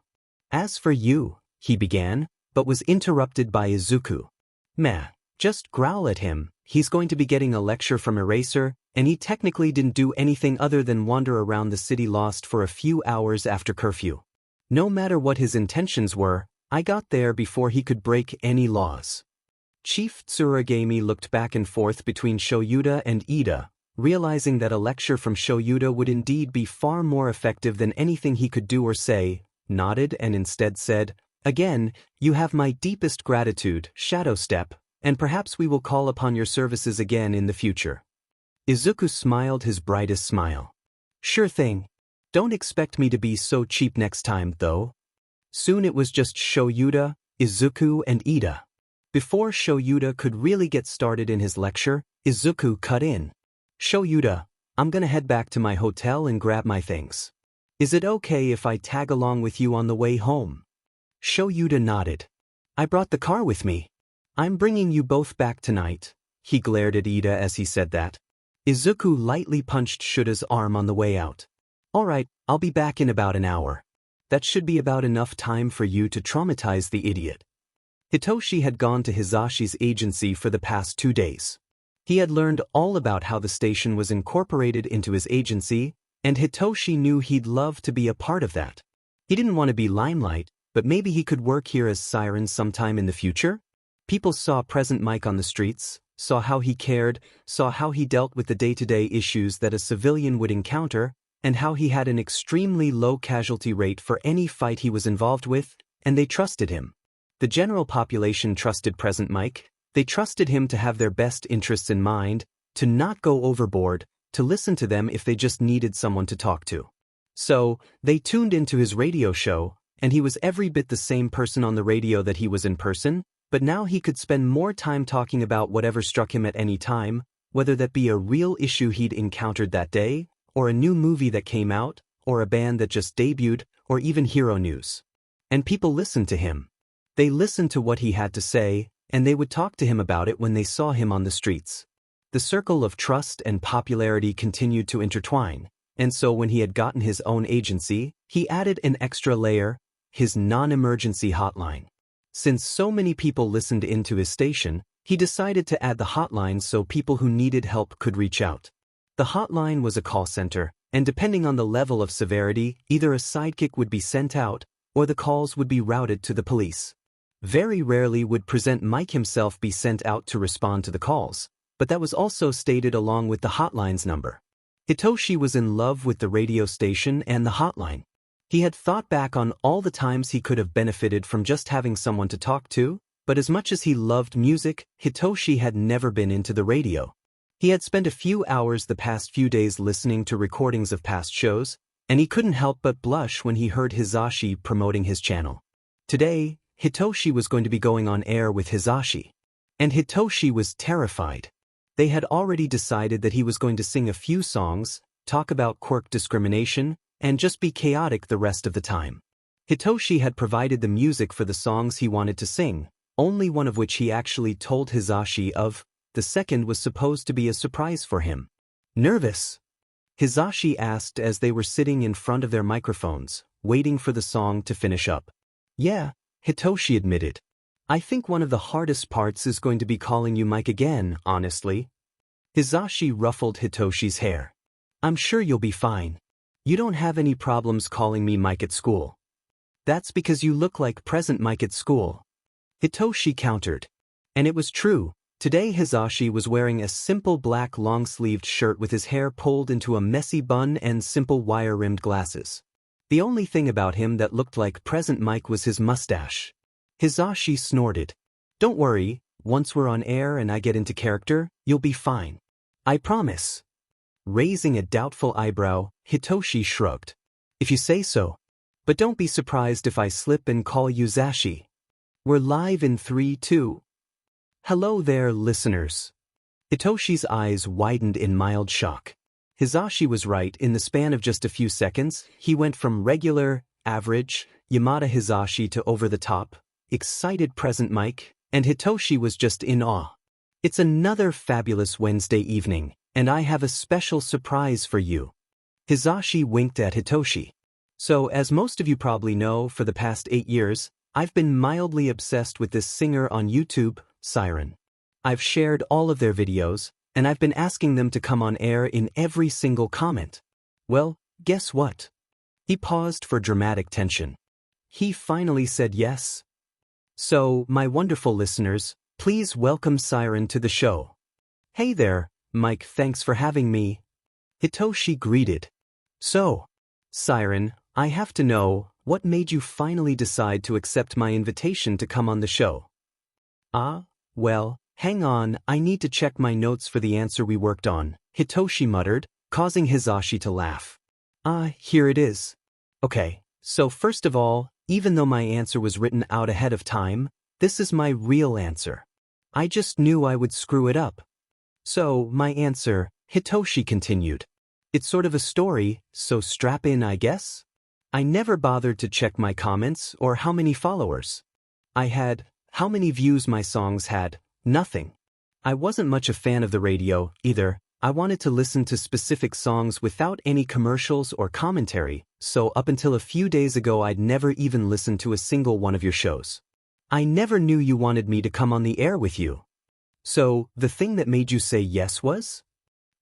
"As for you," he began, but was interrupted by Izuku. "Meh, just growl at him, he's going to be getting a lecture from Eraser, and he technically didn't do anything other than wander around the city lost for a few hours after curfew. No matter what his intentions were, I got there before he could break any laws." Chief Tsuragami looked back and forth between Shouta and Ida, realizing that a lecture from Shouta would indeed be far more effective than anything he could do or say, nodded and instead said, "Again, you have my deepest gratitude, Shadow Step, and perhaps we will call upon your services again in the future." Izuku smiled his brightest smile. "Sure thing. Don't expect me to be so cheap next time, though." Soon it was just Shouta, Izuku, and Ida. Before Shouta could really get started in his lecture, Izuku cut in. "Shouta, I'm gonna head back to my hotel and grab my things. Is it okay if I tag along with you on the way home?" Shouta nodded. "I brought the car with me. I'm bringing you both back tonight." He glared at Ida as he said that. Izuku lightly punched Shuta's arm on the way out. "All right, I'll be back in about an hour. That should be about enough time for you to traumatize the idiot." Hitoshi had gone to Hisashi's agency for the past 2 days. He had learned all about how the station was incorporated into his agency, and Hitoshi knew he'd love to be a part of that. He didn't want to be limelight, but maybe he could work here as Siren sometime in the future? People saw Present Mic on the streets, saw how he cared, saw how he dealt with the day-to-day issues that a civilian would encounter, and how he had an extremely low casualty rate for any fight he was involved with, and they trusted him. The general population trusted Present Mic. They trusted him to have their best interests in mind, to not go overboard, to listen to them if they just needed someone to talk to. So, they tuned into his radio show, and he was every bit the same person on the radio that he was in person, but now he could spend more time talking about whatever struck him at any time, whether that be a real issue he'd encountered that day, or a new movie that came out, or a band that just debuted, or even hero news. And people listened to him. They listened to what he had to say, and they would talk to him about it when they saw him on the streets. The circle of trust and popularity continued to intertwine, and so when he had gotten his own agency, he added an extra layer, his non-emergency hotline. Since so many people listened into his station, he decided to add the hotline so people who needed help could reach out. The hotline was a call center, and depending on the level of severity, either a sidekick would be sent out, or the calls would be routed to the police. Very rarely would Present Mic himself be sent out to respond to the calls, but that was also stated along with the hotline's number. Hitoshi was in love with the radio station and the hotline. He had thought back on all the times he could have benefited from just having someone to talk to, but as much as he loved music, Hitoshi had never been into the radio. He had spent a few hours the past few days listening to recordings of past shows, and he couldn't help but blush when he heard Hisashi promoting his channel. Today, Hitoshi was going to be going on air with Hisashi. And Hitoshi was terrified. They had already decided that he was going to sing a few songs, talk about quirk discrimination, and just be chaotic the rest of the time. Hitoshi had provided the music for the songs he wanted to sing, only one of which he actually told Hisashi of. The second was supposed to be a surprise for him. Nervous? Hisashi asked as they were sitting in front of their microphones, waiting for the song to finish up. Yeah, Hitoshi admitted. I think one of the hardest parts is going to be calling you Mike again, honestly. Hisashi ruffled Hitoshi's hair. I'm sure you'll be fine. You don't have any problems calling me Mike at school. That's because you look like Present Mic at school. Hitoshi countered. And it was true. Today Hisashi was wearing a simple black long-sleeved shirt with his hair pulled into a messy bun and simple wire-rimmed glasses. The only thing about him that looked like Present Mic was his mustache. Hisashi snorted. Don't worry, once we're on air and I get into character, you'll be fine. I promise. Raising a doubtful eyebrow, Hitoshi shrugged. If you say so. But don't be surprised if I slip and call you Zashi. We're live in 3, 2. Hello there, listeners. Hitoshi's eyes widened in mild shock. Hisashi was right. In the span of just a few seconds, he went from regular, average, Yamada Hisashi to over-the-top, excited Present Mic, and Hitoshi was just in awe. It's another fabulous Wednesday evening, and I have a special surprise for you. Hisashi winked at Hitoshi. So, as most of you probably know, for the past 8 years, I've been mildly obsessed with this singer on YouTube, Siren. I've shared all of their videos, and I've been asking them to come on air in every single comment. Well, guess what? He paused for dramatic tension. He finally said yes. So, my wonderful listeners, please welcome Siren to the show. Hey there, Mike, thanks for having me. Hitoshi greeted. So, Siren, I have to know, what made you finally decide to accept my invitation to come on the show? Well, hang on, I need to check my notes for the answer we worked on, Hitoshi muttered, causing Hisashi to laugh. Here it is. Okay, so first of all, even though my answer was written out ahead of time, this is my real answer. I just knew I would screw it up. So, my answer, Hitoshi continued. It's sort of a story, so strap in, I guess? I never bothered to check my comments or how many followers I had, how many views my songs had, nothing. I wasn't much a fan of the radio, either. I wanted to listen to specific songs without any commercials or commentary, so up until a few days ago I'd never even listened to a single one of your shows. I never knew you wanted me to come on the air with you. So, the thing that made you say yes was?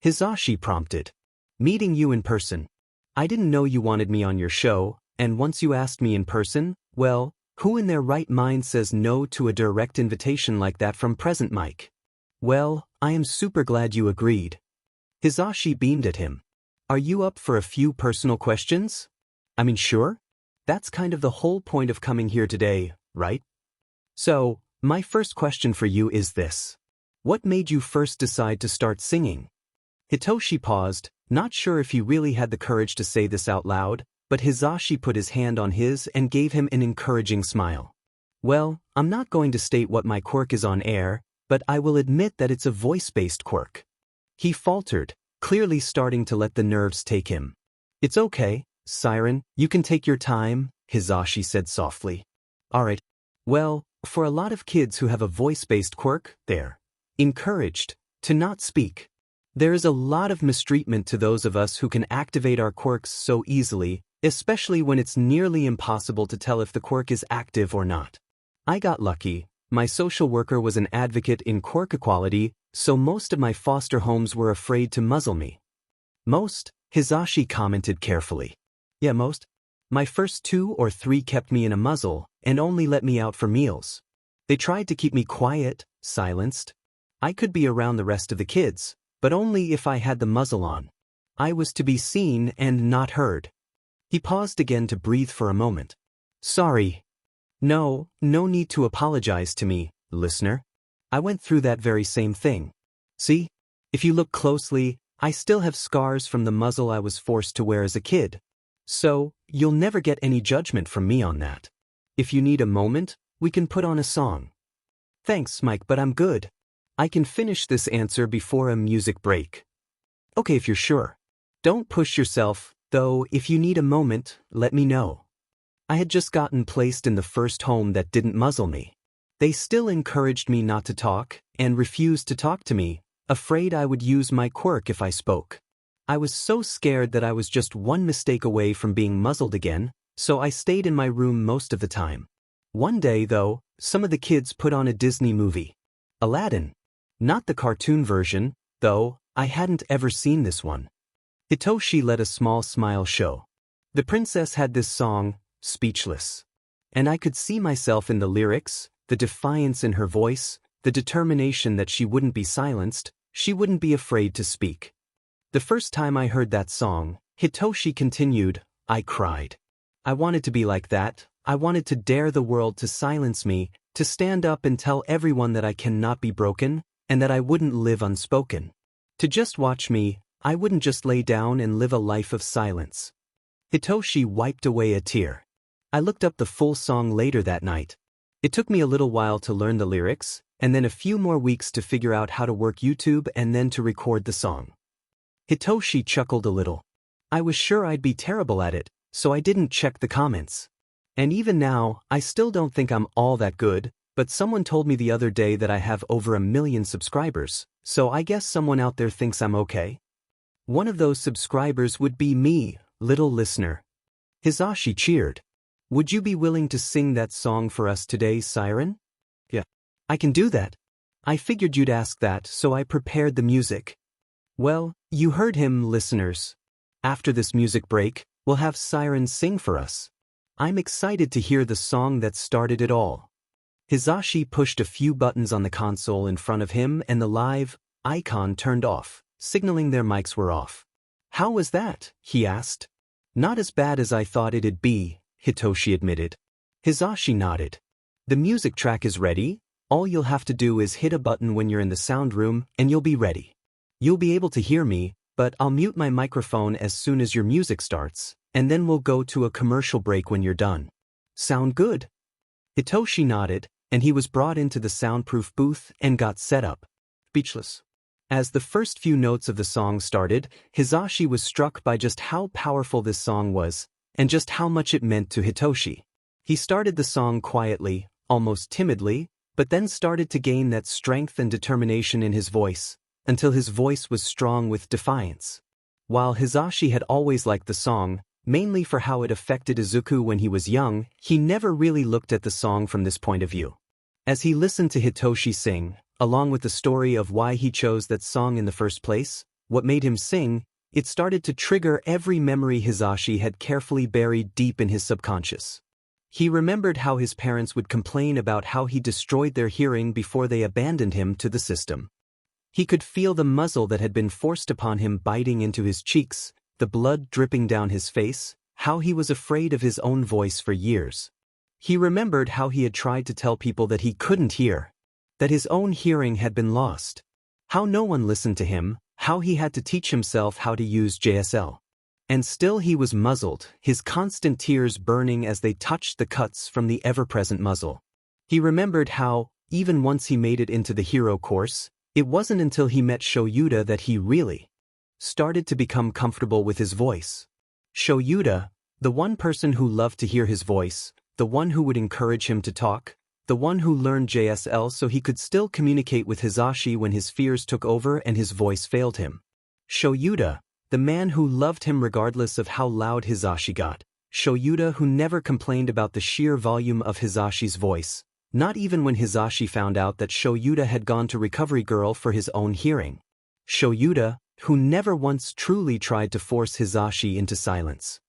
Hisashi prompted. Meeting you in person. I didn't know you wanted me on your show, and once you asked me in person, well, who in their right mind says no to a direct invitation like that from Present Mic? Well, I am super glad you agreed. Hisashi beamed at him. Are you up for a few personal questions? I mean, sure. That's kind of the whole point of coming here today, right? So, my first question for you is this. What made you first decide to start singing? Hitoshi paused, not sure if he really had the courage to say this out loud, but Hisashi put his hand on his and gave him an encouraging smile. Well, I'm not going to state what my quirk is on air, but I will admit that it's a voice-based quirk. He faltered, clearly starting to let the nerves take him. It's okay, Siren, you can take your time, Hisashi said softly. Alright. Well, for a lot of kids who have a voice-based quirk, they're encouraged to not speak. There is a lot of mistreatment to those of us who can activate our quirks so easily, especially when it's nearly impossible to tell if the quirk is active or not. I got lucky. My social worker was an advocate in quirk equality, so most of my foster homes were afraid to muzzle me. Most? Hisashi commented carefully. Yeah, most. My first 2 or 3 kept me in a muzzle and only let me out for meals. They tried to keep me quiet, silenced. I could be around the rest of the kids, but only if I had the muzzle on. I was to be seen and not heard. He paused again to breathe for a moment. Sorry. No need to apologize to me, listener. I went through that very same thing. See? If you look closely, I still have scars from the muzzle I was forced to wear as a kid. So, you'll never get any judgment from me on that. If you need a moment, we can put on a song. Thanks, Mike, but I'm good. I can finish this answer before a music break. Okay, if you're sure. Don't push yourself, though. If you need a moment, let me know. I had just gotten placed in the first home that didn't muzzle me. They still encouraged me not to talk, and refused to talk to me, afraid I would use my quirk if I spoke. I was so scared that I was just one mistake away from being muzzled again, so I stayed in my room most of the time. One day, though, some of the kids put on a Disney movie. Aladdin. Not the cartoon version, though. I hadn't ever seen this one. Hitoshi let a small smile show. The princess had this song, Speechless. And I could see myself in the lyrics, the defiance in her voice, the determination that she wouldn't be silenced, she wouldn't be afraid to speak. The first time I heard that song, Hitoshi continued, I cried. I wanted to be like that. I wanted to dare the world to silence me, to stand up and tell everyone that I cannot be broken, and that I wouldn't live unspoken. To just watch me, I wouldn't just lay down and live a life of silence. Hitoshi wiped away a tear. I looked up the full song later that night. It took me a little while to learn the lyrics, and then a few more weeks to figure out how to work YouTube and then to record the song. Hitoshi chuckled a little. I was sure I'd be terrible at it, so I didn't check the comments. And even now, I still don't think I'm all that good, but someone told me the other day that I have over 1 million subscribers, so I guess someone out there thinks I'm okay. One of those subscribers would be me, little listener. Hisashi cheered. Would you be willing to sing that song for us today, Siren? Yeah. I can do that. I figured you'd ask that, so I prepared the music. Well, you heard him, listeners. After this music break, we'll have Siren sing for us. I'm excited to hear the song that started it all. Hisashi pushed a few buttons on the console in front of him and the live icon turned off, signaling their mics were off. How was that? He asked. Not as bad as I thought it'd be, Hitoshi admitted. Hisashi nodded. The music track is ready. All you'll have to do is hit a button when you're in the sound room and you'll be ready. You'll be able to hear me, but I'll mute my microphone as soon as your music starts, and then we'll go to a commercial break when you're done. Sound good? Hitoshi nodded, and he was brought into the soundproof booth and got set up. Speechless. As the first few notes of the song started, Hisashi was struck by just how powerful this song was, and just how much it meant to Hitoshi. He started the song quietly, almost timidly, but then started to gain that strength and determination in his voice, until his voice was strong with defiance. While Hisashi had always liked the song, mainly for how it affected Izuku when he was young, he never really looked at the song from this point of view. As he listened to Hitoshi sing, along with the story of why he chose that song in the first place, what made him sing, it started to trigger every memory Hisashi had carefully buried deep in his subconscious. He remembered how his parents would complain about how he destroyed their hearing before they abandoned him to the system. He could feel the muzzle that had been forced upon him biting into his cheeks, the blood dripping down his face, how he was afraid of his own voice for years. He remembered how he had tried to tell people that he couldn't hear, that his own hearing had been lost, how no one listened to him, how he had to teach himself how to use JSL. And still he was muzzled, his constant tears burning as they touched the cuts from the ever-present muzzle. He remembered how, even once he made it into the hero course, it wasn't until he met Shouta that he really started to become comfortable with his voice. Shouta, the one person who loved to hear his voice, the one who would encourage him to talk, the one who learned JSL so he could still communicate with Hisashi when his fears took over and his voice failed him. Shouta, the man who loved him regardless of how loud Hisashi got. Shouta who never complained about the sheer volume of Hisashi's voice, not even when Hisashi found out that Shouta had gone to Recovery Girl for his own hearing. Shouta, who never once truly tried to force Hisashi into silence.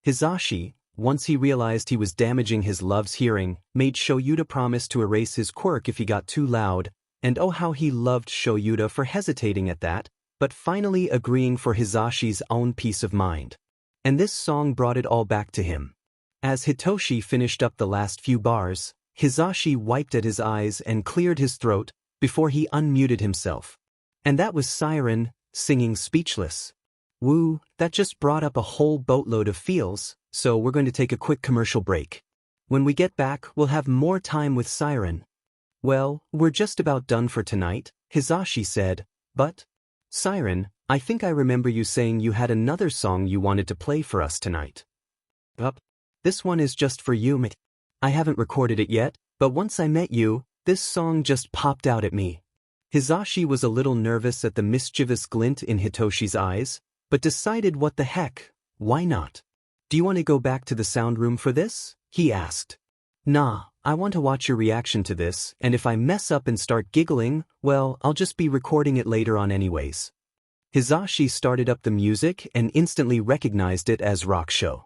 Hisashi, once he realized he was damaging his love's hearing, made Shouta promise to erase his quirk if he got too loud, and oh how he loved Shouta for hesitating at that, but finally agreeing for Hisashi's own peace of mind. And this song brought it all back to him. As Hitoshi finished up the last few bars, Hisashi wiped at his eyes and cleared his throat before he unmuted himself. And that was Siren, singing Speechless. Woo, that just brought up a whole boatload of feels, so we're going to take a quick commercial break. When we get back, we'll have more time with Siren. Well, we're just about done for tonight, Hisashi said, but… Siren, I think I remember you saying you had another song you wanted to play for us tonight. Yup. This one is just for you, mate. I haven't recorded it yet, but once I met you, this song just popped out at me. Hisashi was a little nervous at the mischievous glint in Hitoshi's eyes, but decided what the heck, why not? Do you want to go back to the sound room for this? He asked. Nah, I want to watch your reaction to this, and if I mess up and start giggling, well, I'll just be recording it later on anyways. Hisashi started up the music and instantly recognized it as Rock Show.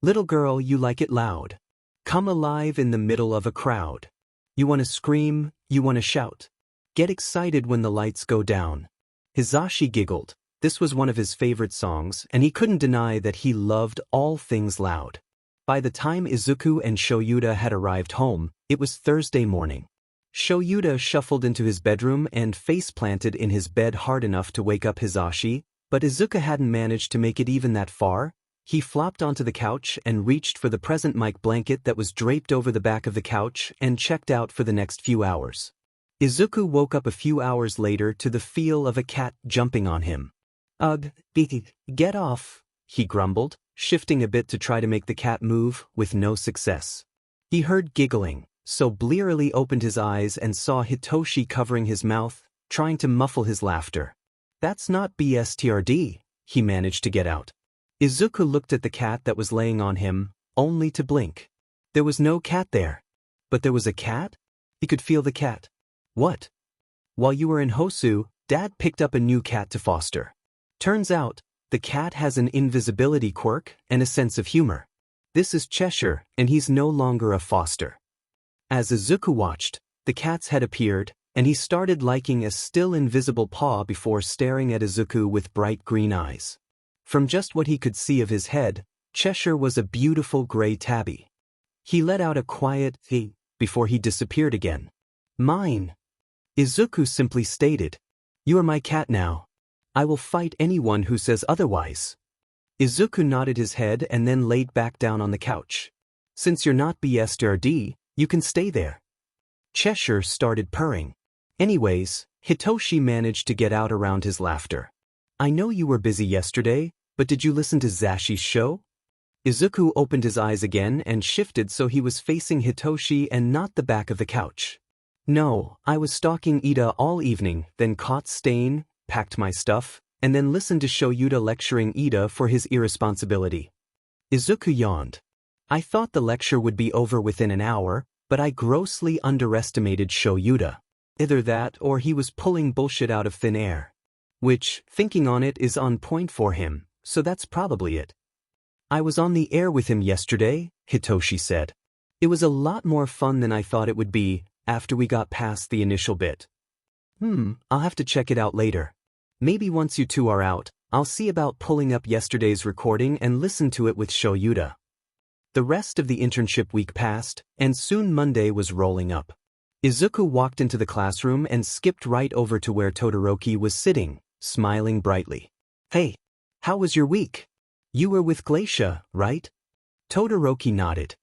Little girl, you like it loud. Come alive in the middle of a crowd. You want to scream, you want to shout. Get excited when the lights go down. Hisashi giggled. This was one of his favorite songs, and he couldn't deny that he loved all things loud. By the time Izuku and Shouta had arrived home, it was Thursday morning. Shouta shuffled into his bedroom and face-planted in his bed hard enough to wake up Hisashi, but Izuku hadn't managed to make it even that far. He flopped onto the couch and reached for the Present Mic blanket that was draped over the back of the couch and checked out for the next few hours. Izuku woke up a few hours later to the feel of a cat jumping on him. Ugh, get off, he grumbled, shifting a bit to try to make the cat move, with no success. He heard giggling, so blearily opened his eyes and saw Hitoshi covering his mouth, trying to muffle his laughter. That's not BSTRD, he managed to get out. Izuku looked at the cat that was laying on him, only to blink. There was no cat there. But there was a cat? He could feel the cat. What? While you were in Hosu, Dad picked up a new cat to foster. Turns out, the cat has an invisibility quirk and a sense of humor. This is Cheshire, and he's no longer a foster. As Izuku watched, the cat's head appeared, and he started liking a still invisible paw before staring at Izuku with bright green eyes. From just what he could see of his head, Cheshire was a beautiful gray tabby. He let out a quiet "thee" before he disappeared again. Mine. Izuku simply stated, You are my cat now. I will fight anyone who says otherwise. Izuku nodded his head and then laid back down on the couch. Since you're not BSTRD, you can stay there. Cheshire started purring. Anyways, Hitoshi managed to get out around his laughter. I know you were busy yesterday, but did you listen to Zashi's show? Izuku opened his eyes again and shifted so he was facing Hitoshi and not the back of the couch. No, I was stalking Ida all evening, then caught Stain, packed my stuff, and then listened to Shouta lecturing Ida for his irresponsibility. Izuku yawned. I thought the lecture would be over within an hour, but I grossly underestimated Shouta. Either that or he was pulling bullshit out of thin air. Which, thinking on it, is on point for him, so that's probably it. I was on the air with him yesterday, Hitoshi said. It was a lot more fun than I thought it would be, after we got past the initial bit. I'll have to check it out later. Maybe once you two are out, I'll see about pulling up yesterday's recording and listen to it with Shouta. The rest of the internship week passed, and soon Monday was rolling up. Izuku walked into the classroom and skipped right over to where Todoroki was sitting, smiling brightly. Hey, how was your week? You were with Glacia, right? Todoroki nodded.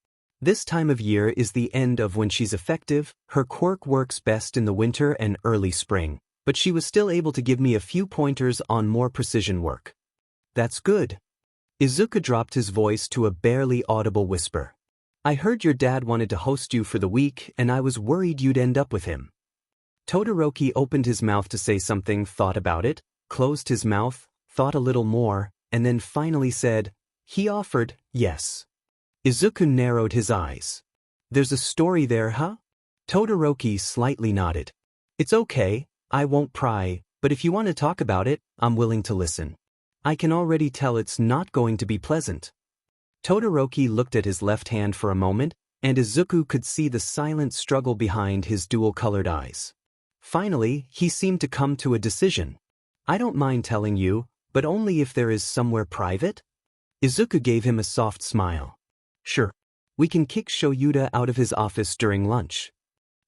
This time of year is the end of when she's effective. Her quirk works best in the winter and early spring, but she was still able to give me a few pointers on more precision work. That's good. Izuku dropped his voice to a barely audible whisper. I heard your dad wanted to host you for the week, and I was worried you'd end up with him. Todoroki opened his mouth to say something, thought about it, closed his mouth, thought a little more, and then finally said, He offered, yes. Izuku narrowed his eyes. There's a story there, huh? Todoroki slightly nodded. It's okay, I won't pry, but if you want to talk about it, I'm willing to listen. I can already tell it's not going to be pleasant. Todoroki looked at his left hand for a moment, and Izuku could see the silent struggle behind his dual-colored eyes. Finally, he seemed to come to a decision. I don't mind telling you, but only if there is somewhere private? Izuku gave him a soft smile. Sure. We can kick Shouta out of his office during lunch.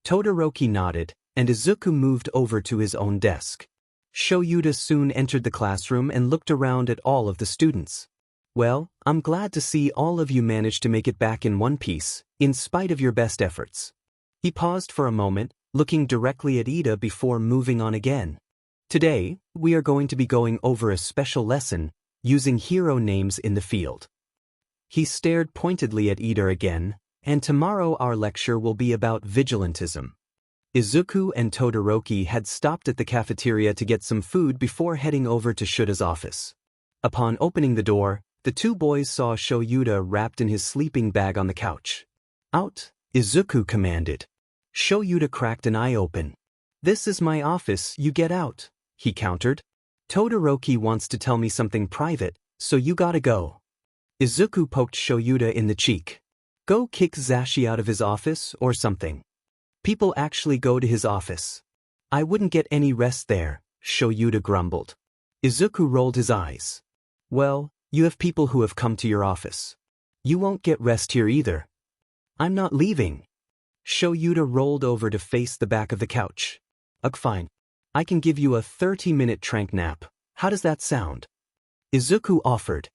Todoroki nodded, and Izuku moved over to his own desk. Shouta soon entered the classroom and looked around at all of the students. Well, I'm glad to see all of you managed to make it back in one piece, in spite of your best efforts. He paused for a moment, looking directly at Ida before moving on again. Today, we are going to be going over a special lesson, using hero names in the field. He stared pointedly at Ida again, and tomorrow our lecture will be about vigilantism. Izuku and Todoroki had stopped at the cafeteria to get some food before heading over to Shouta's office. Upon opening the door, the two boys saw Shouta wrapped in his sleeping bag on the couch. Out, Izuku commanded. Shouta cracked an eye open. This is my office, you get out, he countered. Todoroki wants to tell me something private, so you gotta go. Izuku poked Shouta in the cheek. Go kick Zashi out of his office or something. People actually go to his office. I wouldn't get any rest there, Shouta grumbled. Izuku rolled his eyes. Well, you have people who have come to your office. You won't get rest here either. I'm not leaving. Shouta rolled over to face the back of the couch. Ugh, fine. I can give you a 30-minute trank nap. How does that sound? Izuku offered.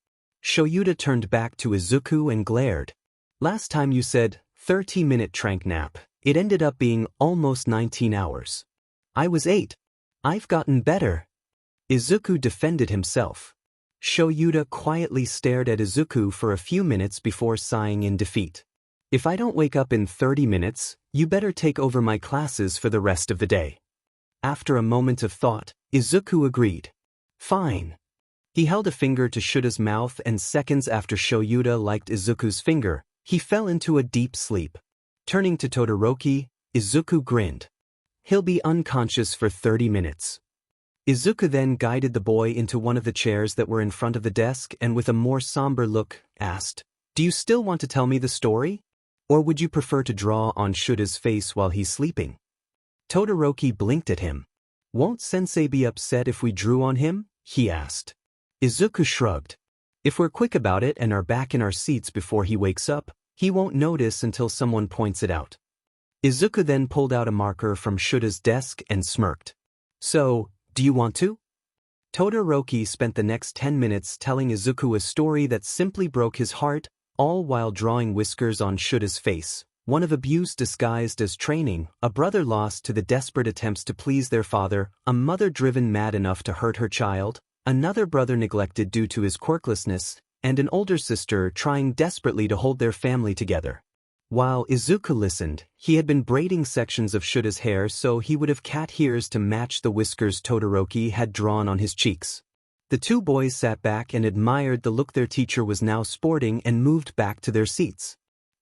Shouta turned back to Izuku and glared. Last time you said 30-minute trank nap, it ended up being almost 19 hours. I was 8. I've gotten better. Izuku defended himself. Shouta quietly stared at Izuku for a few minutes before sighing in defeat. If I don't wake up in 30 minutes, you better take over my classes for the rest of the day. After a moment of thought, Izuku agreed. Fine. He held a finger to Shouta's mouth, and seconds after Shouta liked Izuku's finger, he fell into a deep sleep. Turning to Todoroki, Izuku grinned. He'll be unconscious for 30 minutes. Izuku then guided the boy into one of the chairs that were in front of the desk and with a more somber look, asked, Do you still want to tell me the story? Or would you prefer to draw on Shouta's face while he's sleeping? Todoroki blinked at him. Won't Sensei be upset if we drew on him? He asked. Izuku shrugged. If we're quick about it and are back in our seats before he wakes up, he won't notice until someone points it out. Izuku then pulled out a marker from Shouta's desk and smirked. So, do you want to? Todoroki spent the next 10 minutes telling Izuku a story that simply broke his heart, all while drawing whiskers on Shouta's face, one of abuse disguised as training, a brother lost to the desperate attempts to please their father, a mother driven mad enough to hurt her child, another brother neglected due to his quirklessness, and an older sister trying desperately to hold their family together. While Izuku listened, he had been braiding sections of Shouta's hair so he would have cat ears to match the whiskers Todoroki had drawn on his cheeks. The two boys sat back and admired the look their teacher was now sporting and moved back to their seats.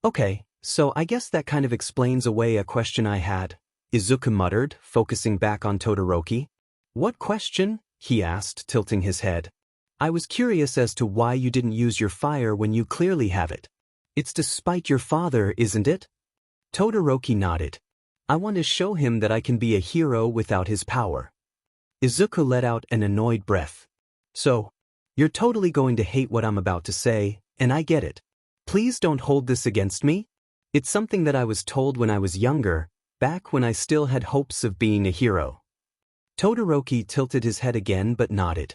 Okay, so I guess that kind of explains away a question I had, Izuku muttered, focusing back on Todoroki. What question? He asked, tilting his head. I was curious as to why you didn't use your fire when you clearly have it. It's to spite your father, isn't it? Todoroki nodded. I want to show him that I can be a hero without his power. Izuku let out an annoyed breath. So, you're totally going to hate what I'm about to say, and I get it. Please don't hold this against me. It's something that I was told when I was younger, back when I still had hopes of being a hero. Todoroki tilted his head again but nodded.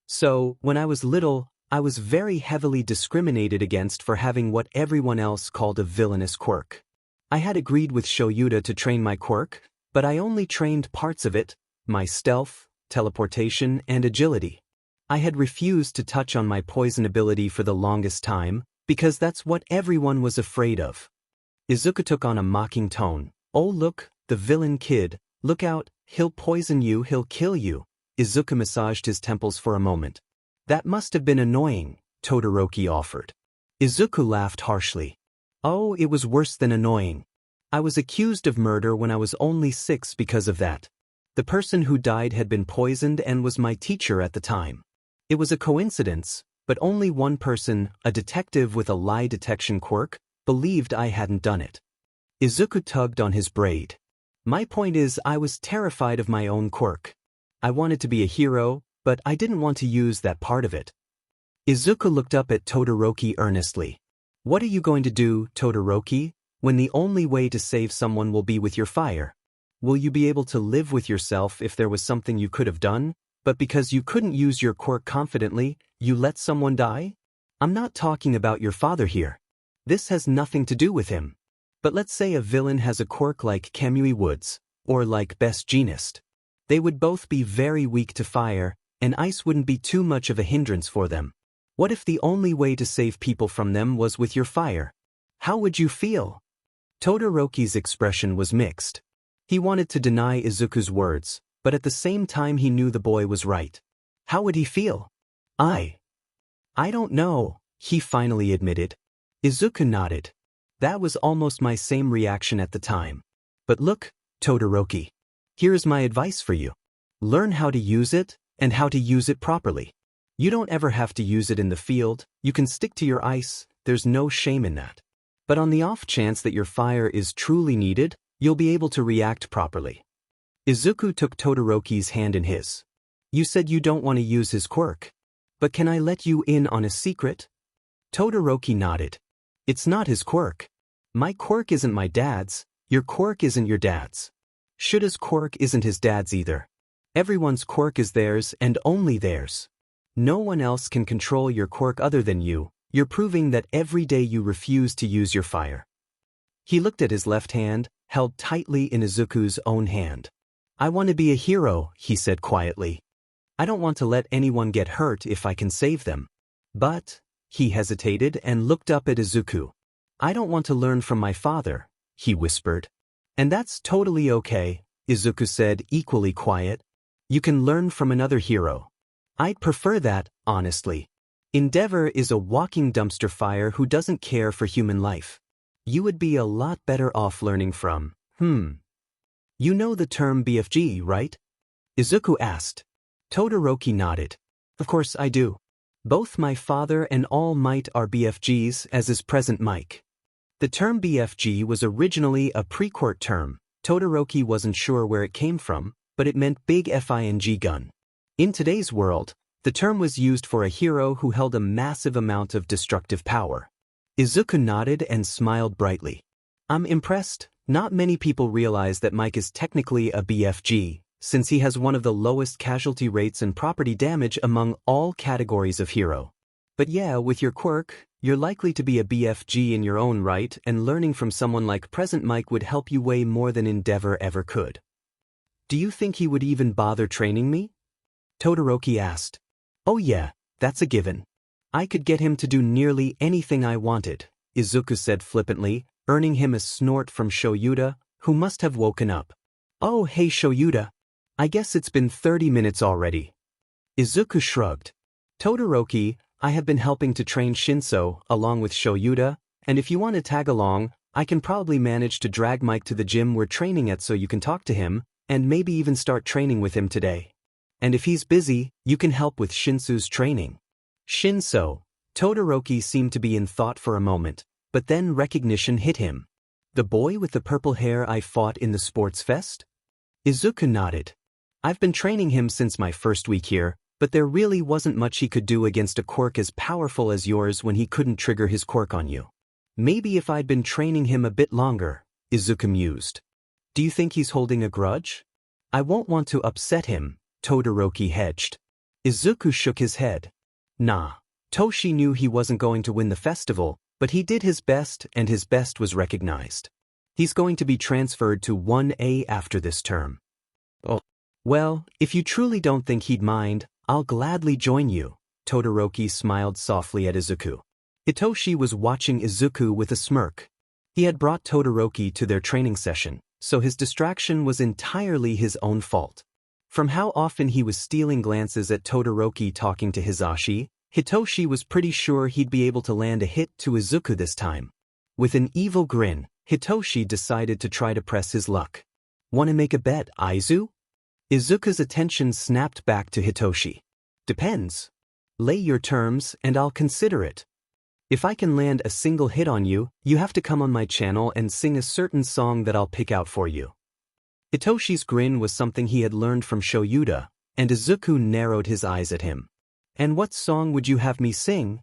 So, when I was little, I was very heavily discriminated against for having what everyone else called a villainous quirk. I had agreed with Shouta to train my quirk, but I only trained parts of it, my stealth, teleportation, and agility. I had refused to touch on my poison ability for the longest time, because that's what everyone was afraid of. Izuku took on a mocking tone. Oh look, the villain kid, look out, he'll poison you, he'll kill you. Izuku massaged his temples for a moment. That must have been annoying, Todoroki offered. Izuku laughed harshly. Oh, it was worse than annoying. I was accused of murder when I was only 6 because of that. The person who died had been poisoned and was my teacher at the time. It was a coincidence, but only one person, a detective with a lie detection quirk, believed I hadn't done it. Izuku tugged on his braid. My point is, I was terrified of my own quirk. I wanted to be a hero, but I didn't want to use that part of it. Izuku looked up at Todoroki earnestly. What are you going to do, Todoroki, when the only way to save someone will be with your fire? Will you be able to live with yourself if there was something you could have done, but because you couldn't use your quirk confidently, you let someone die? I'm not talking about your father here. This has nothing to do with him. But let's say a villain has a quirk like Kamui Woods, or like Best Jeanist. They would both be very weak to fire, and ice wouldn't be too much of a hindrance for them. What if the only way to save people from them was with your fire? How would you feel? Todoroki's expression was mixed. He wanted to deny Izuku's words, but at the same time he knew the boy was right. How would he feel? I don't know, he finally admitted. Izuku nodded. That was almost my same reaction at the time. But look, Todoroki. Here's my advice for you. Learn how to use it, and how to use it properly. You don't ever have to use it in the field, you can stick to your ice, there's no shame in that. But on the off chance that your fire is truly needed, you'll be able to react properly. Izuku took Todoroki's hand in his. You said you don't want to use his quirk. But can I let you in on a secret? Todoroki nodded. It's not his quirk. My quirk isn't my dad's, your quirk isn't your dad's. Shouda's quirk isn't his dad's either. Everyone's quirk is theirs and only theirs. No one else can control your quirk other than you. You're proving that every day you refuse to use your fire. He looked at his left hand, held tightly in Izuku's own hand. I want to be a hero, he said quietly. I don't want to let anyone get hurt if I can save them. But, he hesitated and looked up at Izuku. I don't want to learn from my father, he whispered. And that's totally okay, Izuku said, equally quiet. You can learn from another hero. I'd prefer that, honestly. Endeavor is a walking dumpster fire who doesn't care for human life. You would be a lot better off learning from, You know the term BFG, right? Izuku asked. Todoroki nodded. Of course I do. Both my father and All Might are BFGs, as is Present Mic. The term BFG was originally a pre-court term. Todoroki wasn't sure where it came from, but it meant big FING gun. In today's world, the term was used for a hero who held a massive amount of destructive power. Izuku nodded and smiled brightly. I'm impressed. Not many people realize that Mike is technically a BFG, since he has one of the lowest casualty rates and property damage among all categories of hero. But yeah, with your quirk, you're likely to be a BFG in your own right, and learning from someone like Present Mic would help you way more than Endeavor ever could. Do you think he would even bother training me? Todoroki asked. Oh yeah, that's a given. I could get him to do nearly anything I wanted, Izuku said flippantly, earning him a snort from Shouta, who must have woken up. Oh hey Shouta. I guess it's been 30 minutes already. Izuku shrugged. Todoroki, I have been helping to train Shinso, along with Shouta, and if you want to tag along, I can probably manage to drag Mike to the gym we're training at so you can talk to him, and maybe even start training with him today. And if he's busy, you can help with Shinso's training. Shinso. Todoroki seemed to be in thought for a moment, but then recognition hit him. The boy with the purple hair I fought in the sports fest? Izuku nodded. I've been training him since my first week here, but there really wasn't much he could do against a quirk as powerful as yours when he couldn't trigger his quirk on you. Maybe if I'd been training him a bit longer, Izuku mused. Do you think he's holding a grudge? I won't want to upset him, Todoroki hedged. Izuku shook his head. Nah. Toshi knew he wasn't going to win the festival, but he did his best and his best was recognized. He's going to be transferred to 1A after this term. Oh. Well, if you truly don't think he'd mind, I'll gladly join you, Todoroki smiled softly at Izuku. Hitoshi was watching Izuku with a smirk. He had brought Todoroki to their training session, so his distraction was entirely his own fault. From how often he was stealing glances at Todoroki talking to Hisashi, Hitoshi was pretty sure he'd be able to land a hit to Izuku this time. With an evil grin, Hitoshi decided to try to press his luck. Want to make a bet, Aizu? Izuku's attention snapped back to Hitoshi. Depends. Lay your terms and I'll consider it. If I can land a single hit on you, you have to come on my channel and sing a certain song that I'll pick out for you. Hitoshi's grin was something he had learned from Shouta, and Izuku narrowed his eyes at him. And what song would you have me sing?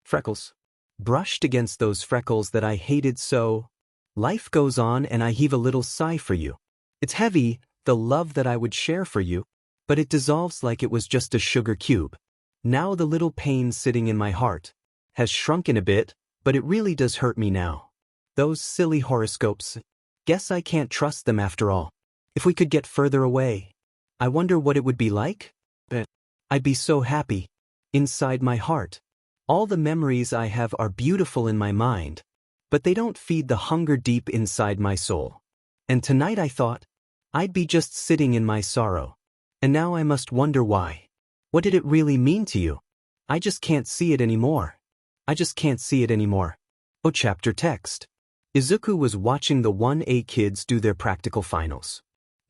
Freckles. Brushed against those freckles that I hated so. Life goes on and I heave a little sigh for you. It's heavy, the love that I would share for you, but it dissolves like it was just a sugar cube. Now the little pain sitting in my heart has shrunken a bit, but it really does hurt me now. Those silly horoscopes. Guess I can't trust them after all. If we could get further away, I wonder what it would be like? I'd be so happy. Inside my heart. All the memories I have are beautiful in my mind, but they don't feed the hunger deep inside my soul. And tonight I thought, I'd be just sitting in my sorrow. And now I must wonder why. What did it really mean to you? I just can't see it anymore. I just can't see it anymore. Oh, chapter text. Izuku was watching the 1A kids do their practical finals.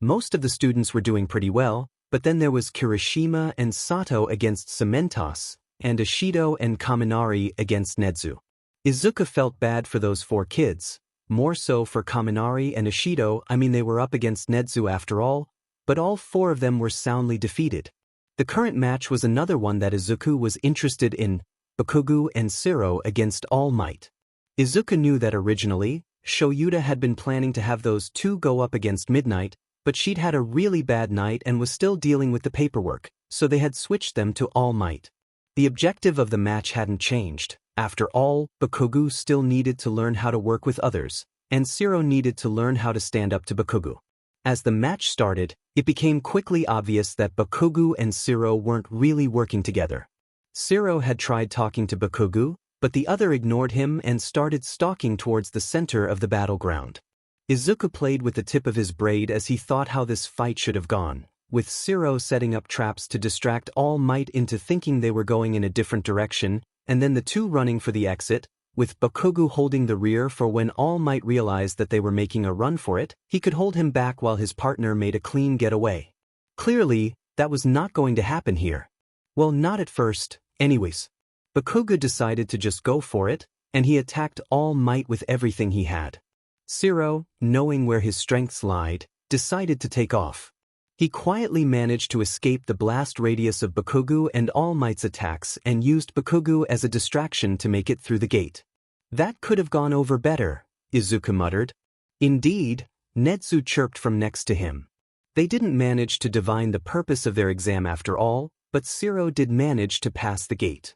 Most of the students were doing pretty well, but then there was Kirishima and Sato against Cementos, and Ishido and Kaminari against Nedzu. Izuku felt bad for those 4 kids, more so for Kaminari and Ishido. They were up against Nedzu after all, but all 4 of them were soundly defeated. The current match was another one that Izuku was interested in, Bakugo and Shiro against All Might. Izuku knew that originally, Shouta had been planning to have those 2 go up against Midnight, but she'd had a really bad night and was still dealing with the paperwork, so they had switched them to All Might. The objective of the match hadn't changed. After all, Bakugo still needed to learn how to work with others, and Shiro needed to learn how to stand up to Bakugo. As the match started, it became quickly obvious that Bakugo and Shiro weren't really working together. Shiro had tried talking to Bakugo, but the other ignored him and started stalking towards the center of the battleground. Izuku played with the tip of his braid as he thought how this fight should have gone, with Shiro setting up traps to distract All Might into thinking they were going in a different direction, and then the 2 running for the exit, with Bakugo holding the rear for when All Might realized that they were making a run for it, he could hold him back while his partner made a clean getaway. Clearly, that was not going to happen here. Well, not at first, anyways. Bakugo decided to just go for it, and he attacked All Might with everything he had. Shiro, knowing where his strengths lied, decided to take off. He quietly managed to escape the blast radius of Bakugo and All Might's attacks and used Bakugo as a distraction to make it through the gate. That could have gone over better, Izuku muttered. Indeed, Nedzu chirped from next to him. They didn't manage to divine the purpose of their exam after all, but Shiro did manage to pass the gate.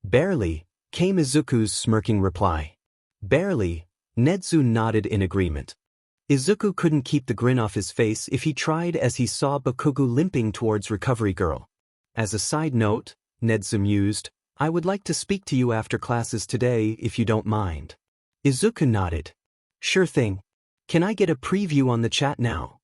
Barely, came Izuku's smirking reply. Barely, Nedzu nodded in agreement. Izuku couldn't keep the grin off his face if he tried as he saw Bakugo limping towards Recovery Girl. As a side note, Nedzu mused, I would like to speak to you after classes today if you don't mind. Izuku nodded. Sure thing. Can I get a preview on the chat now?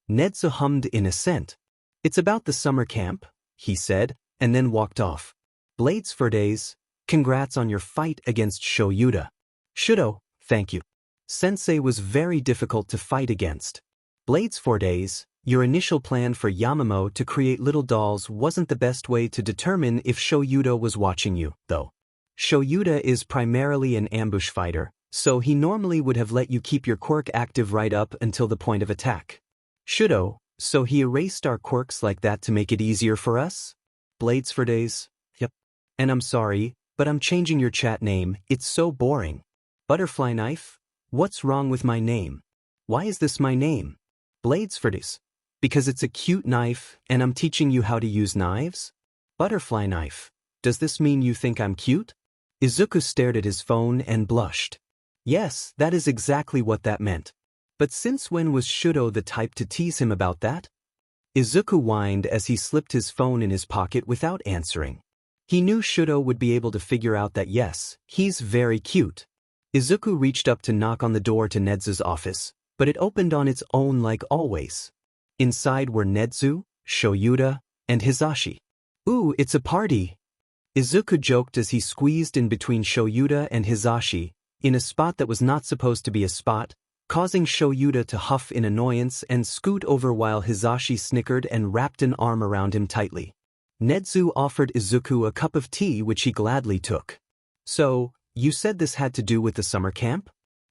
Nedzu hummed in assent. It's about the summer camp, he said, and then walked off. Blades for days, congrats on your fight against Shouta. Shudo, thank you. Sensei was very difficult to fight against. Blades for days, your initial plan for Yamamo to create little dolls wasn't the best way to determine if Shouta was watching you, though. Shouta is primarily an ambush fighter, so he normally would have let you keep your quirk active right up until the point of attack. Shudo, so he erased our quirks like that to make it easier for us? Blades for days? Yep. And I'm sorry, but I'm changing your chat name, it's so boring. Butterfly knife? What's wrong with my name? Why is this my name? Blades for days. Because it's a cute knife, and I'm teaching you how to use knives? Butterfly knife. Does this mean you think I'm cute? Izuku stared at his phone and blushed. Yes, that is exactly what that meant. But since when was Shudo the type to tease him about that? Izuku whined as he slipped his phone in his pocket without answering. He knew Shudo would be able to figure out that yes, he's very cute. Izuku reached up to knock on the door to Nedzu's office, but it opened on its own like always. Inside were Nedzu, Shouta, and Hisashi. Ooh, it's a party! Izuku joked as he squeezed in between Shouta and Hisashi, in a spot that was not supposed to be a spot, causing Shouta to huff in annoyance and scoot over while Hisashi snickered and wrapped an arm around him tightly. Nedzu offered Izuku a cup of tea which he gladly took. So, you said this had to do with the summer camp?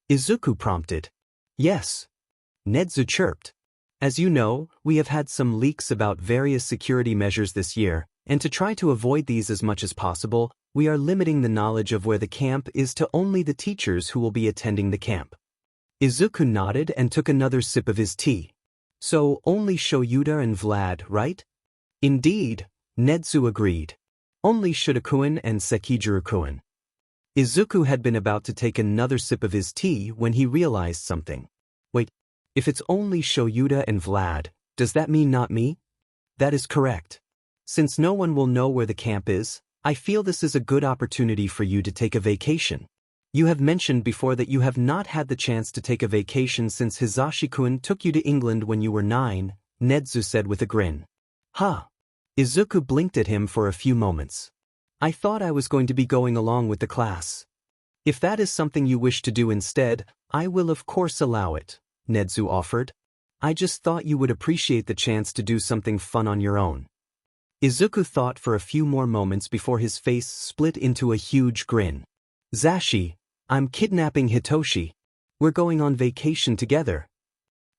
Izuku prompted. Yes. Nedzu chirped. As you know, we have had some leaks about various security measures this year, and to try to avoid these as much as possible, we are limiting the knowledge of where the camp is to only the teachers who will be attending the camp. Izuku nodded and took another sip of his tea. So only Shouta and Vlad, right? Indeed, Nedzu agreed. Only Shouta-kun and Sekijuru-kun. Izuku had been about to take another sip of his tea when he realized something. Wait, if it's only Shouta and Vlad, does that mean not me? That is correct. Since no one will know where the camp is, I feel this is a good opportunity for you to take a vacation. You have mentioned before that you have not had the chance to take a vacation since Hisashi-kun took you to England when you were 9, Nedzu said with a grin. Huh. Izuku blinked at him for a few moments. I thought I was going to be going along with the class. If that is something you wish to do instead, I will of course allow it, Nedzu offered. I just thought you would appreciate the chance to do something fun on your own. Izuku thought for a few more moments before his face split into a huge grin. Zashi, I'm kidnapping Hitoshi. We're going on vacation together.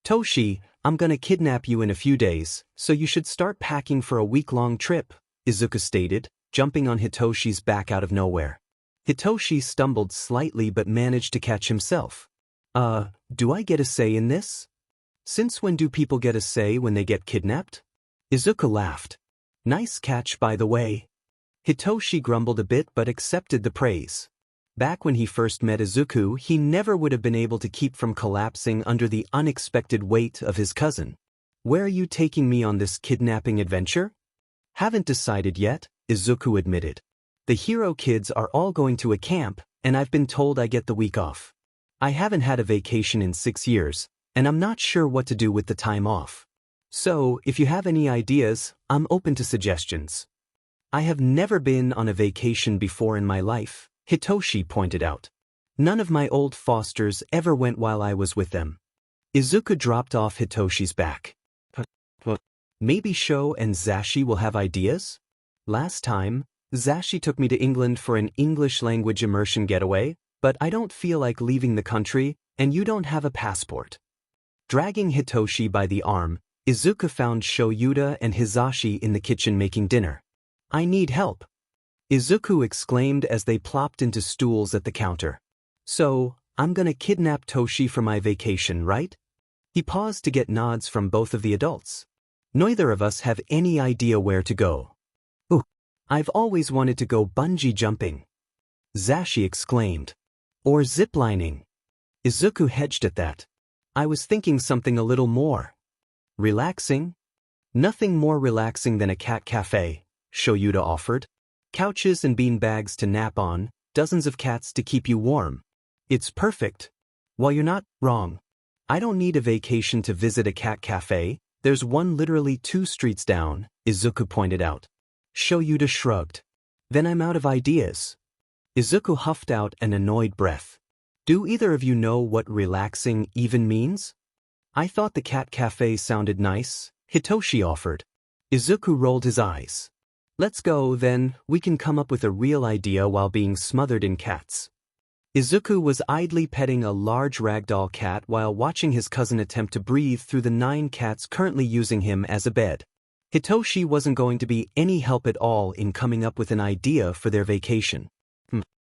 Toshi, I'm gonna kidnap you in a few days, so you should start packing for a week-long trip, Izuku stated, jumping on Hitoshi's back out of nowhere. Hitoshi stumbled slightly but managed to catch himself. Do I get a say in this? Since when do people get a say when they get kidnapped? Izuku laughed. Nice catch by the way. Hitoshi grumbled a bit but accepted the praise. Back when he first met Izuku, he never would have been able to keep from collapsing under the unexpected weight of his cousin. Where are you taking me on this kidnapping adventure? Haven't decided yet, Izuku admitted. The hero kids are all going to a camp, and I've been told I get the week off. I haven't had a vacation in 6 years, and I'm not sure what to do with the time off. So, if you have any ideas, I'm open to suggestions. I have never been on a vacation before in my life, Hitoshi pointed out. None of my old fosters ever went while I was with them. Izuku dropped off Hitoshi's back. Maybe Sho and Zashi will have ideas? Last time, Zashi took me to England for an English-language immersion getaway, but I don't feel like leaving the country, and you don't have a passport. Dragging Hitoshi by the arm, Izuku found Shouta and Hisashi in the kitchen making dinner. I need help, Izuku exclaimed as they plopped into stools at the counter. So, I'm gonna kidnap Toshi for my vacation, right? He paused to get nods from both of the adults. Neither of us have any idea where to go. Ooh, I've always wanted to go bungee jumping, Zashi exclaimed. Or ziplining. Izuku hedged at that. I was thinking something a little more relaxing. Nothing more relaxing than a cat cafe, Shouta offered. Couches and bean bags to nap on, dozens of cats to keep you warm. It's perfect. Well, you're not wrong. I don't need a vacation to visit a cat cafe, there's one literally 2 streets down, Izuku pointed out. Shouta shrugged. Then I'm out of ideas. Izuku huffed out an annoyed breath. Do either of you know what relaxing even means? I thought the cat cafe sounded nice, Hitoshi offered. Izuku rolled his eyes. Let's go, then, we can come up with a real idea while being smothered in cats. Izuku was idly petting a large ragdoll cat while watching his cousin attempt to breathe through the 9 cats currently using him as a bed. Hitoshi wasn't going to be any help at all in coming up with an idea for their vacation.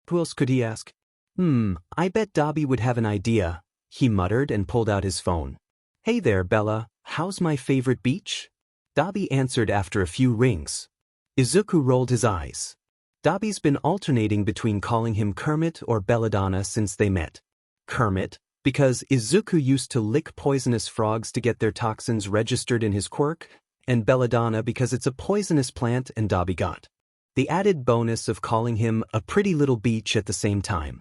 Who else could he ask? I bet Dabi would have an idea, he muttered and pulled out his phone. Hey there, Bella, how's my favorite beach? Dabi answered after a few rings. Izuku rolled his eyes. Dabi's been alternating between calling him Kermit or Belladonna since they met. Kermit, because Izuku used to lick poisonous frogs to get their toxins registered in his quirk, and Belladonna because it's a poisonous plant and Dabi got the added bonus of calling him a pretty little beach at the same time.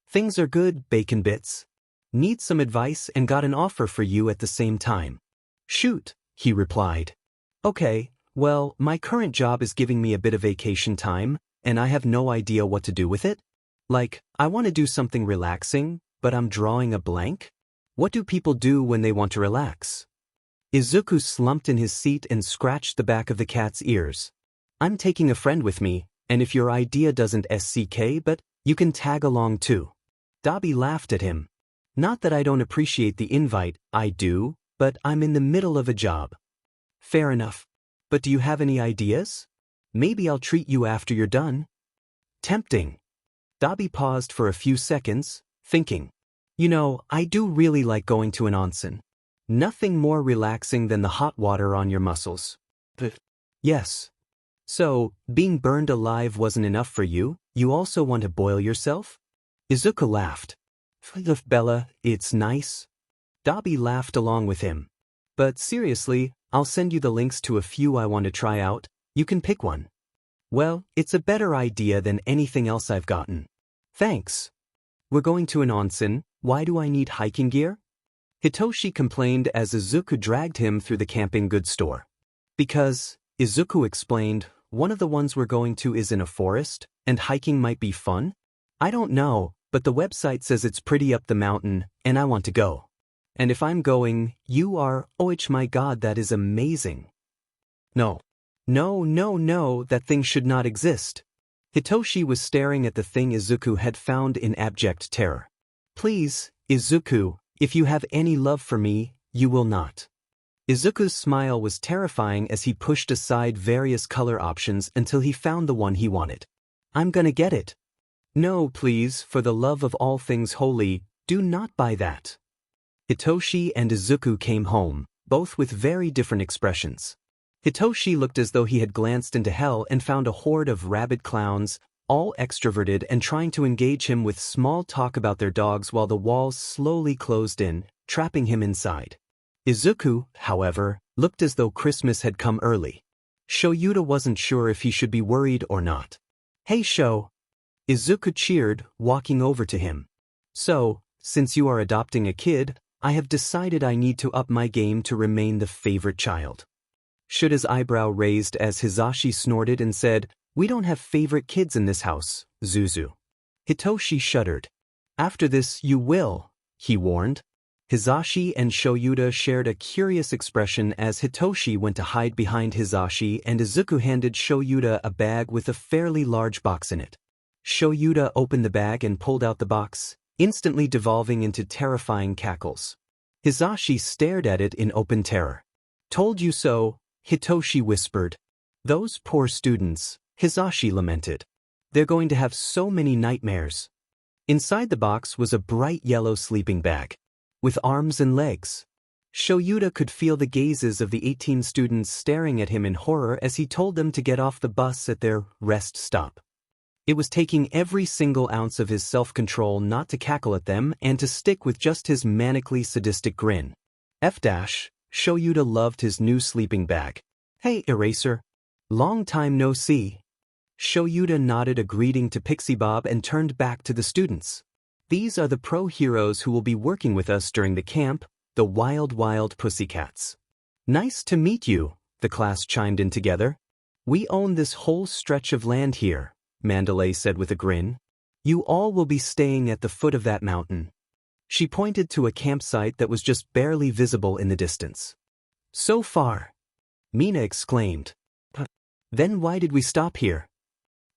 Things are good, Bacon Bits. Need some advice and got an offer for you at the same time. Shoot, he replied. Okay, well, my current job is giving me a bit of vacation time, and I have no idea what to do with it. Like, I want to do something relaxing, but I'm drawing a blank. What do people do when they want to relax? Izuku slumped in his seat and scratched the back of the cat's ears. I'm taking a friend with me, and if your idea doesn't SCK but you can tag along too. Dabi laughed at him. Not that I don't appreciate the invite, I do, but I'm in the middle of a job. Fair enough. But do you have any ideas? Maybe I'll treat you after you're done. Tempting. Dabi paused for a few seconds, thinking. You know, I do really like going to an onsen. Nothing more relaxing than the hot water on your muscles. Yes. So, being burned alive wasn't enough for you, you also want to boil yourself? Izuku laughed. Bella, it's nice. Dabi laughed along with him. But seriously, I'll send you the links to a few I want to try out, you can pick one. Well, it's a better idea than anything else I've gotten. Thanks. We're going to an onsen, why do I need hiking gear? Hitoshi complained as Izuku dragged him through the camping goods store. Because, Izuku explained, one of the ones we're going to is in a forest, and hiking might be fun? I don't know, but the website says it's pretty up the mountain, and I want to go. And if I'm going, you are, oh my god, that is amazing. No, that thing should not exist. Hitoshi was staring at the thing Izuku had found in abject terror. Please, Izuku, if you have any love for me, you will not. Izuku's smile was terrifying as he pushed aside various color options until he found the one he wanted. I'm gonna get it. No, please, for the love of all things holy, do not buy that. Hitoshi and Izuku came home, both with very different expressions. Hitoshi looked as though he had glanced into hell and found a horde of rabid clowns, all extroverted and trying to engage him with small talk about their dogs while the walls slowly closed in, trapping him inside. Izuku, however, looked as though Christmas had come early. Shouta wasn't sure if he should be worried or not. Hey Sho! Izuku cheered, walking over to him. So, since you are adopting a kid, I have decided I need to up my game to remain the favorite child. Shouda's eyebrow raised as Hizashi snorted and said, We don't have favorite kids in this house, Zuzu. Hitoshi shuddered. After this you will, he warned. Hizashi and Shouta shared a curious expression as Hitoshi went to hide behind Hizashi and Izuku handed Shouta a bag with a fairly large box in it. Shouta opened the bag and pulled out the box, instantly devolving into terrifying cackles. Hizashi stared at it in open terror. Told you so, Hitoshi whispered. Those poor students, Hizashi lamented. They're going to have so many nightmares. Inside the box was a bright yellow sleeping bag. With arms and legs. Shouta could feel the gazes of the 18 students staring at him in horror as he told them to get off the bus at their rest stop. It was taking every single ounce of his self-control not to cackle at them and to stick with just his manically sadistic grin. Shouta loved his new sleeping bag. Hey, Eraser. Long time no see. Shouta nodded a greeting to Pixie Bob and turned back to the students. These are the pro heroes who will be working with us during the camp, the Wild Pussycats. Nice to meet you, the class chimed in together. We own this whole stretch of land here, Mandalay said with a grin. You all will be staying at the foot of that mountain. She pointed to a campsite that was just barely visible in the distance. So far, Mina exclaimed. Then why did we stop here?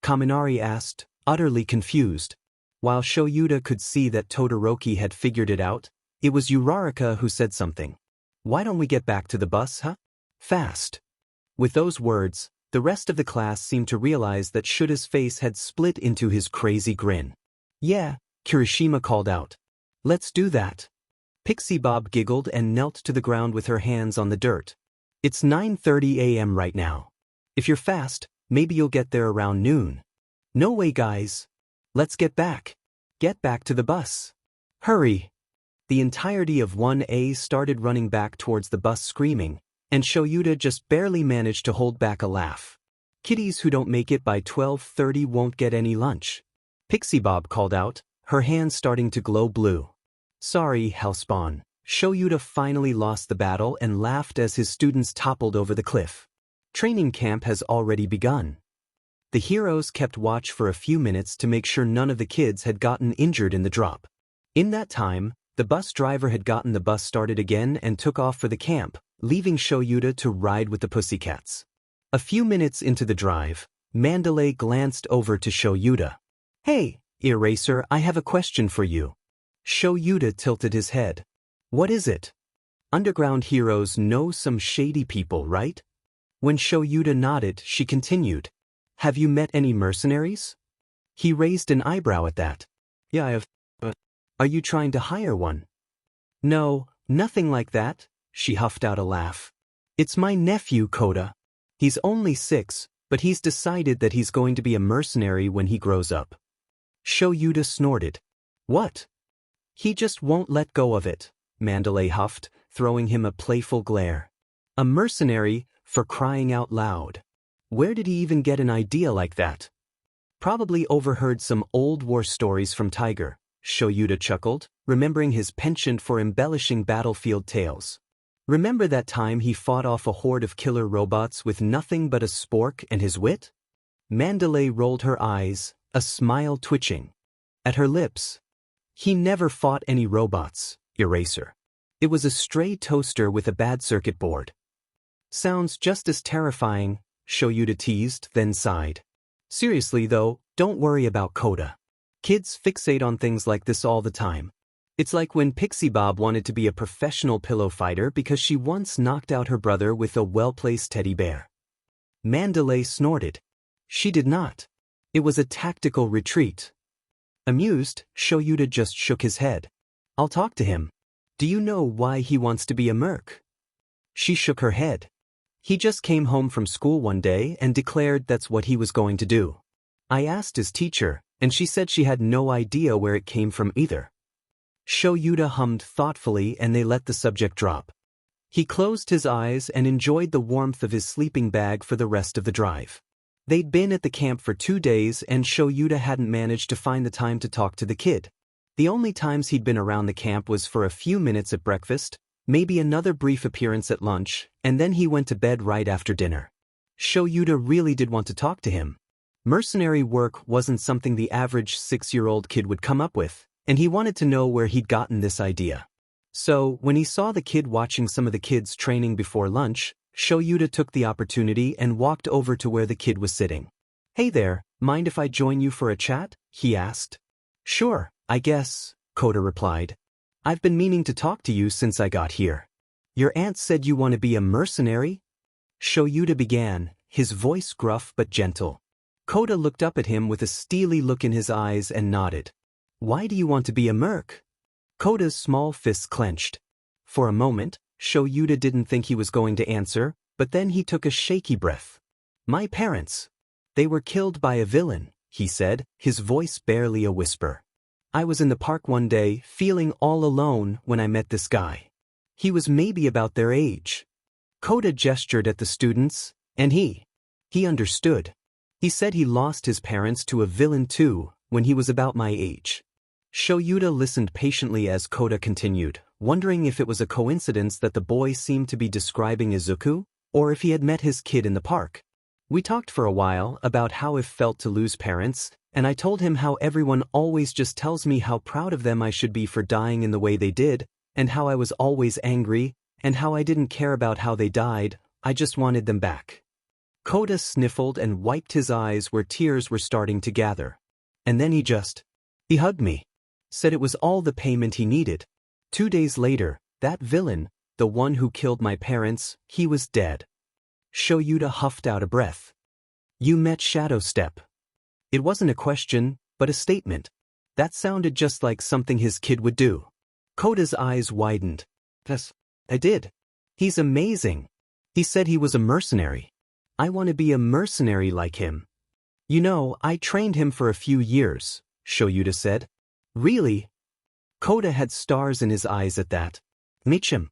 Kaminari asked, utterly confused. While Shouta could see that Todoroki had figured it out, it was Uraraka who said something. Why don't we get back to the bus, huh? Fast. With those words, the rest of the class seemed to realize that Shouda's face had split into his crazy grin. Yeah, Kirishima called out. Let's do that. Pixie Bob giggled and knelt to the ground with her hands on the dirt. It's 9:30 a.m. right now. If you're fast, maybe you'll get there around noon. No way, guys. Let's get back. Get back to the bus. Hurry. The entirety of 1A started running back towards the bus screaming, and Shouta just barely managed to hold back a laugh. Kiddies who don't make it by 12:30 won't get any lunch. Pixie Bob called out, her hands starting to glow blue. Sorry, Hellspawn. Shouta finally lost the battle and laughed as his students toppled over the cliff. Training camp has already begun. The heroes kept watch for a few minutes to make sure none of the kids had gotten injured in the drop. In that time, the bus driver had gotten the bus started again and took off for the camp, leaving Shouta to ride with the Pussycats. A few minutes into the drive, Mandalay glanced over to Shouta. Hey, Eraser, I have a question for you. Shouta tilted his head. What is it? Underground heroes know some shady people, right? When Shouta nodded, she continued. Have you met any mercenaries? He raised an eyebrow at that. Yeah, I have. Are you trying to hire one? No, nothing like that, she huffed out a laugh. It's my nephew, Kota. He's only 6, but he's decided that he's going to be a mercenary when he grows up. Shouta snorted. What? He just won't let go of it, Mandalay huffed, throwing him a playful glare. A mercenary, for crying out loud. Where did he even get an idea like that? Probably overheard some old war stories from Tiger, Shouta chuckled, remembering his penchant for embellishing battlefield tales. Remember that time he fought off a horde of killer robots with nothing but a spork and his wit? Mandalay rolled her eyes, a smile twitching at her lips. He never fought any robots, Eraser. It was a stray toaster with a bad circuit board. Sounds just as terrifying, Shouta teased, then sighed. Seriously though, don't worry about Kota. Kids fixate on things like this all the time. It's like when Pixie Bob wanted to be a professional pillow fighter because she once knocked out her brother with a well-placed teddy bear. Mandalay snorted. She did not. It was a tactical retreat. Amused, Shouta just shook his head. I'll talk to him. Do you know why he wants to be a merc? She shook her head. He just came home from school one day and declared that's what he was going to do. I asked his teacher, and she said she had no idea where it came from either. Shouta hummed thoughtfully and they let the subject drop. He closed his eyes and enjoyed the warmth of his sleeping bag for the rest of the drive. They'd been at the camp for 2 days and Shouta hadn't managed to find the time to talk to the kid. The only times he'd been around the camp was for a few minutes at breakfast, maybe another brief appearance at lunch, and then he went to bed right after dinner. Shouta really did want to talk to him. Mercenary work wasn't something the average 6-year-old kid would come up with, and he wanted to know where he'd gotten this idea. So, when he saw the kid watching some of the kids training before lunch, Shouta took the opportunity and walked over to where the kid was sitting. Hey there, mind if I join you for a chat? He asked. Sure, I guess, Kota replied. I've been meaning to talk to you since I got here. Your aunt said you want to be a mercenary? Shouta began, his voice gruff but gentle. Kota looked up at him with a steely look in his eyes and nodded. Why do you want to be a merc? Kota's small fists clenched. For a moment, Shouta didn't think he was going to answer, but then he took a shaky breath. My parents. They were killed by a villain, he said, his voice barely a whisper. I was in the park one day, feeling all alone when I met this guy. He was maybe about their age. Kota gestured at the students, and he understood. He said he lost his parents to a villain too, when he was about my age. Shouta listened patiently as Kota continued, wondering if it was a coincidence that the boy seemed to be describing Izuku, or if he had met his kid in the park. We talked for a while about how it felt to lose parents, and I told him how everyone always just tells me how proud of them I should be for dying in the way they did, and how I was always angry, and how I didn't care about how they died, I just wanted them back. Kota sniffled and wiped his eyes where tears were starting to gather. And then he hugged me. Said it was all the payment he needed. 2 days later, that villain, the one who killed my parents, he was dead. Shouta huffed out a breath. You met Shadow Step. It wasn't a question, but a statement. That sounded just like something his kid would do. Kota's eyes widened. Yes, I did. He's amazing. He said he was a mercenary. I want to be a mercenary like him. You know, I trained him for a few years, Shouta said. Really? Kota had stars in his eyes at that. Michim.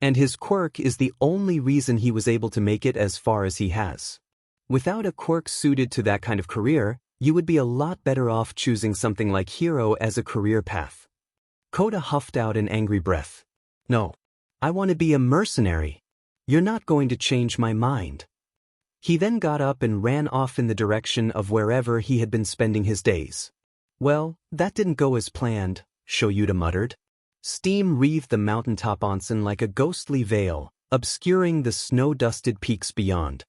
And his quirk is the only reason he was able to make it as far as he has. Without a quirk suited to that kind of career, you would be a lot better off choosing something like hero as a career path. Kota huffed out an angry breath. No. I want to be a mercenary. You're not going to change my mind. He then got up and ran off in the direction of wherever he had been spending his days. Well, that didn't go as planned, Shouta muttered. Steam wreathed the mountaintop onsen like a ghostly veil, obscuring the snow-dusted peaks beyond.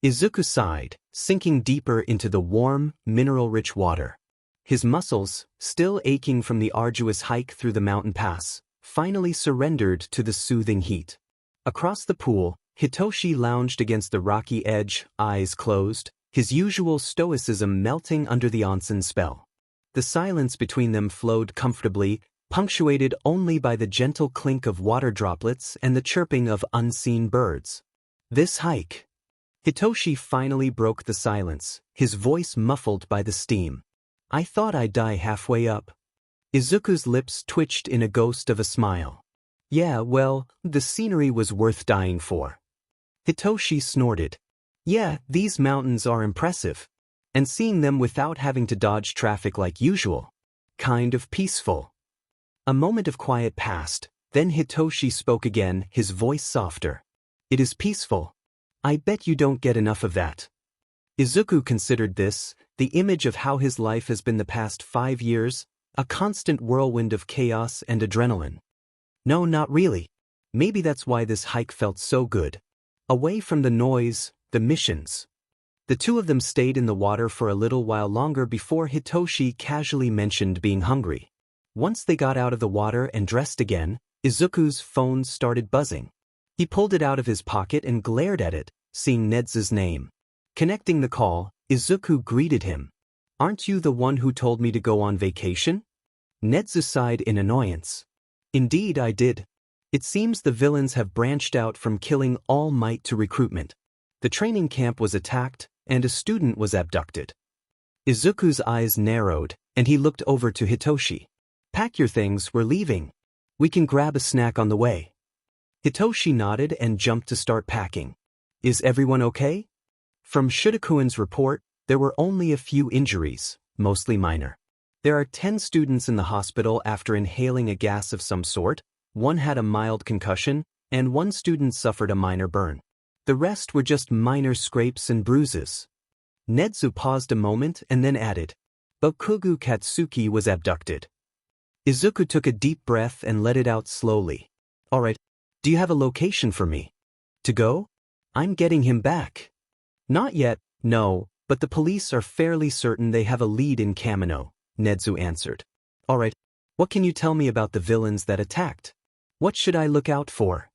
Izuku sighed, sinking deeper into the warm, mineral-rich water. His muscles, still aching from the arduous hike through the mountain pass, finally surrendered to the soothing heat. Across the pool, Hitoshi lounged against the rocky edge, eyes closed, his usual stoicism melting under the onsen spell. The silence between them flowed comfortably, punctuated only by the gentle clink of water droplets and the chirping of unseen birds. This hike. Hitoshi finally broke the silence, his voice muffled by the steam. I thought I'd die halfway up. Izuku's lips twitched in a ghost of a smile. Yeah, well, the scenery was worth dying for. Hitoshi snorted. Yeah, these mountains are impressive. And seeing them without having to dodge traffic like usual. Kind of peaceful. A moment of quiet passed, then Hitoshi spoke again, his voice softer. It is peaceful. I bet you don't get enough of that. Izuku considered this, the image of how his life has been the past 5 years, a constant whirlwind of chaos and adrenaline. No, not really. Maybe that's why this hike felt so good. Away from the noise, the missions. The two of them stayed in the water for a little while longer before Hitoshi casually mentioned being hungry. Once they got out of the water and dressed again, Izuku's phone started buzzing. He pulled it out of his pocket and glared at it, seeing Nedzu's name. Connecting the call, Izuku greeted him. Aren't you the one who told me to go on vacation? Nedzu sighed in annoyance. Indeed I did. It seems the villains have branched out from killing All Might to recruitment. The training camp was attacked, and a student was abducted. Izuku's eyes narrowed, and he looked over to Hitoshi. Pack your things, we're leaving. We can grab a snack on the way. Hitoshi nodded and jumped to start packing. Is everyone okay? From Shouta-kuin's report, there were only a few injuries, mostly minor. There are 10 students in the hospital after inhaling a gas of some sort, one had a mild concussion, and one student suffered a minor burn. The rest were just minor scrapes and bruises. Nedzu paused a moment and then added, Bokugu Katsuki was abducted. Izuku took a deep breath and let it out slowly. Alright, do you have a location for me? To go? I'm getting him back. Not yet, no, but the police are fairly certain they have a lead in Kamino, Nedzu answered. Alright, what can you tell me about the villains that attacked? What should I look out for?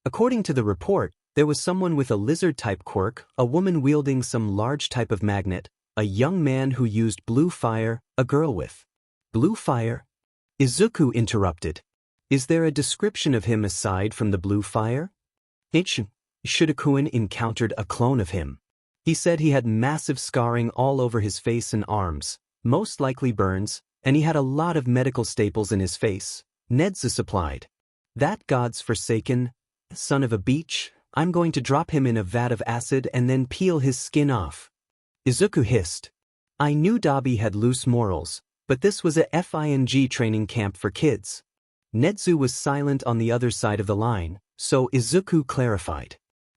According to the report, there was someone with a lizard-type quirk, a woman wielding some large type of magnet, a young man who used blue fire, a girl with blue fire. Izuku interrupted. Is there a description of him aside from the blue fire? Shouta-kun encountered a clone of him. He said he had massive scarring all over his face and arms, most likely burns, and he had a lot of medical staples in his face. Nedzu supplied. That god's forsaken, son of a beach, I'm going to drop him in a vat of acid and then peel his skin off. Izuku hissed. I knew Dabi had loose morals, but this was a FING training camp for kids. Nedzu was silent on the other side of the line, so Izuku clarified.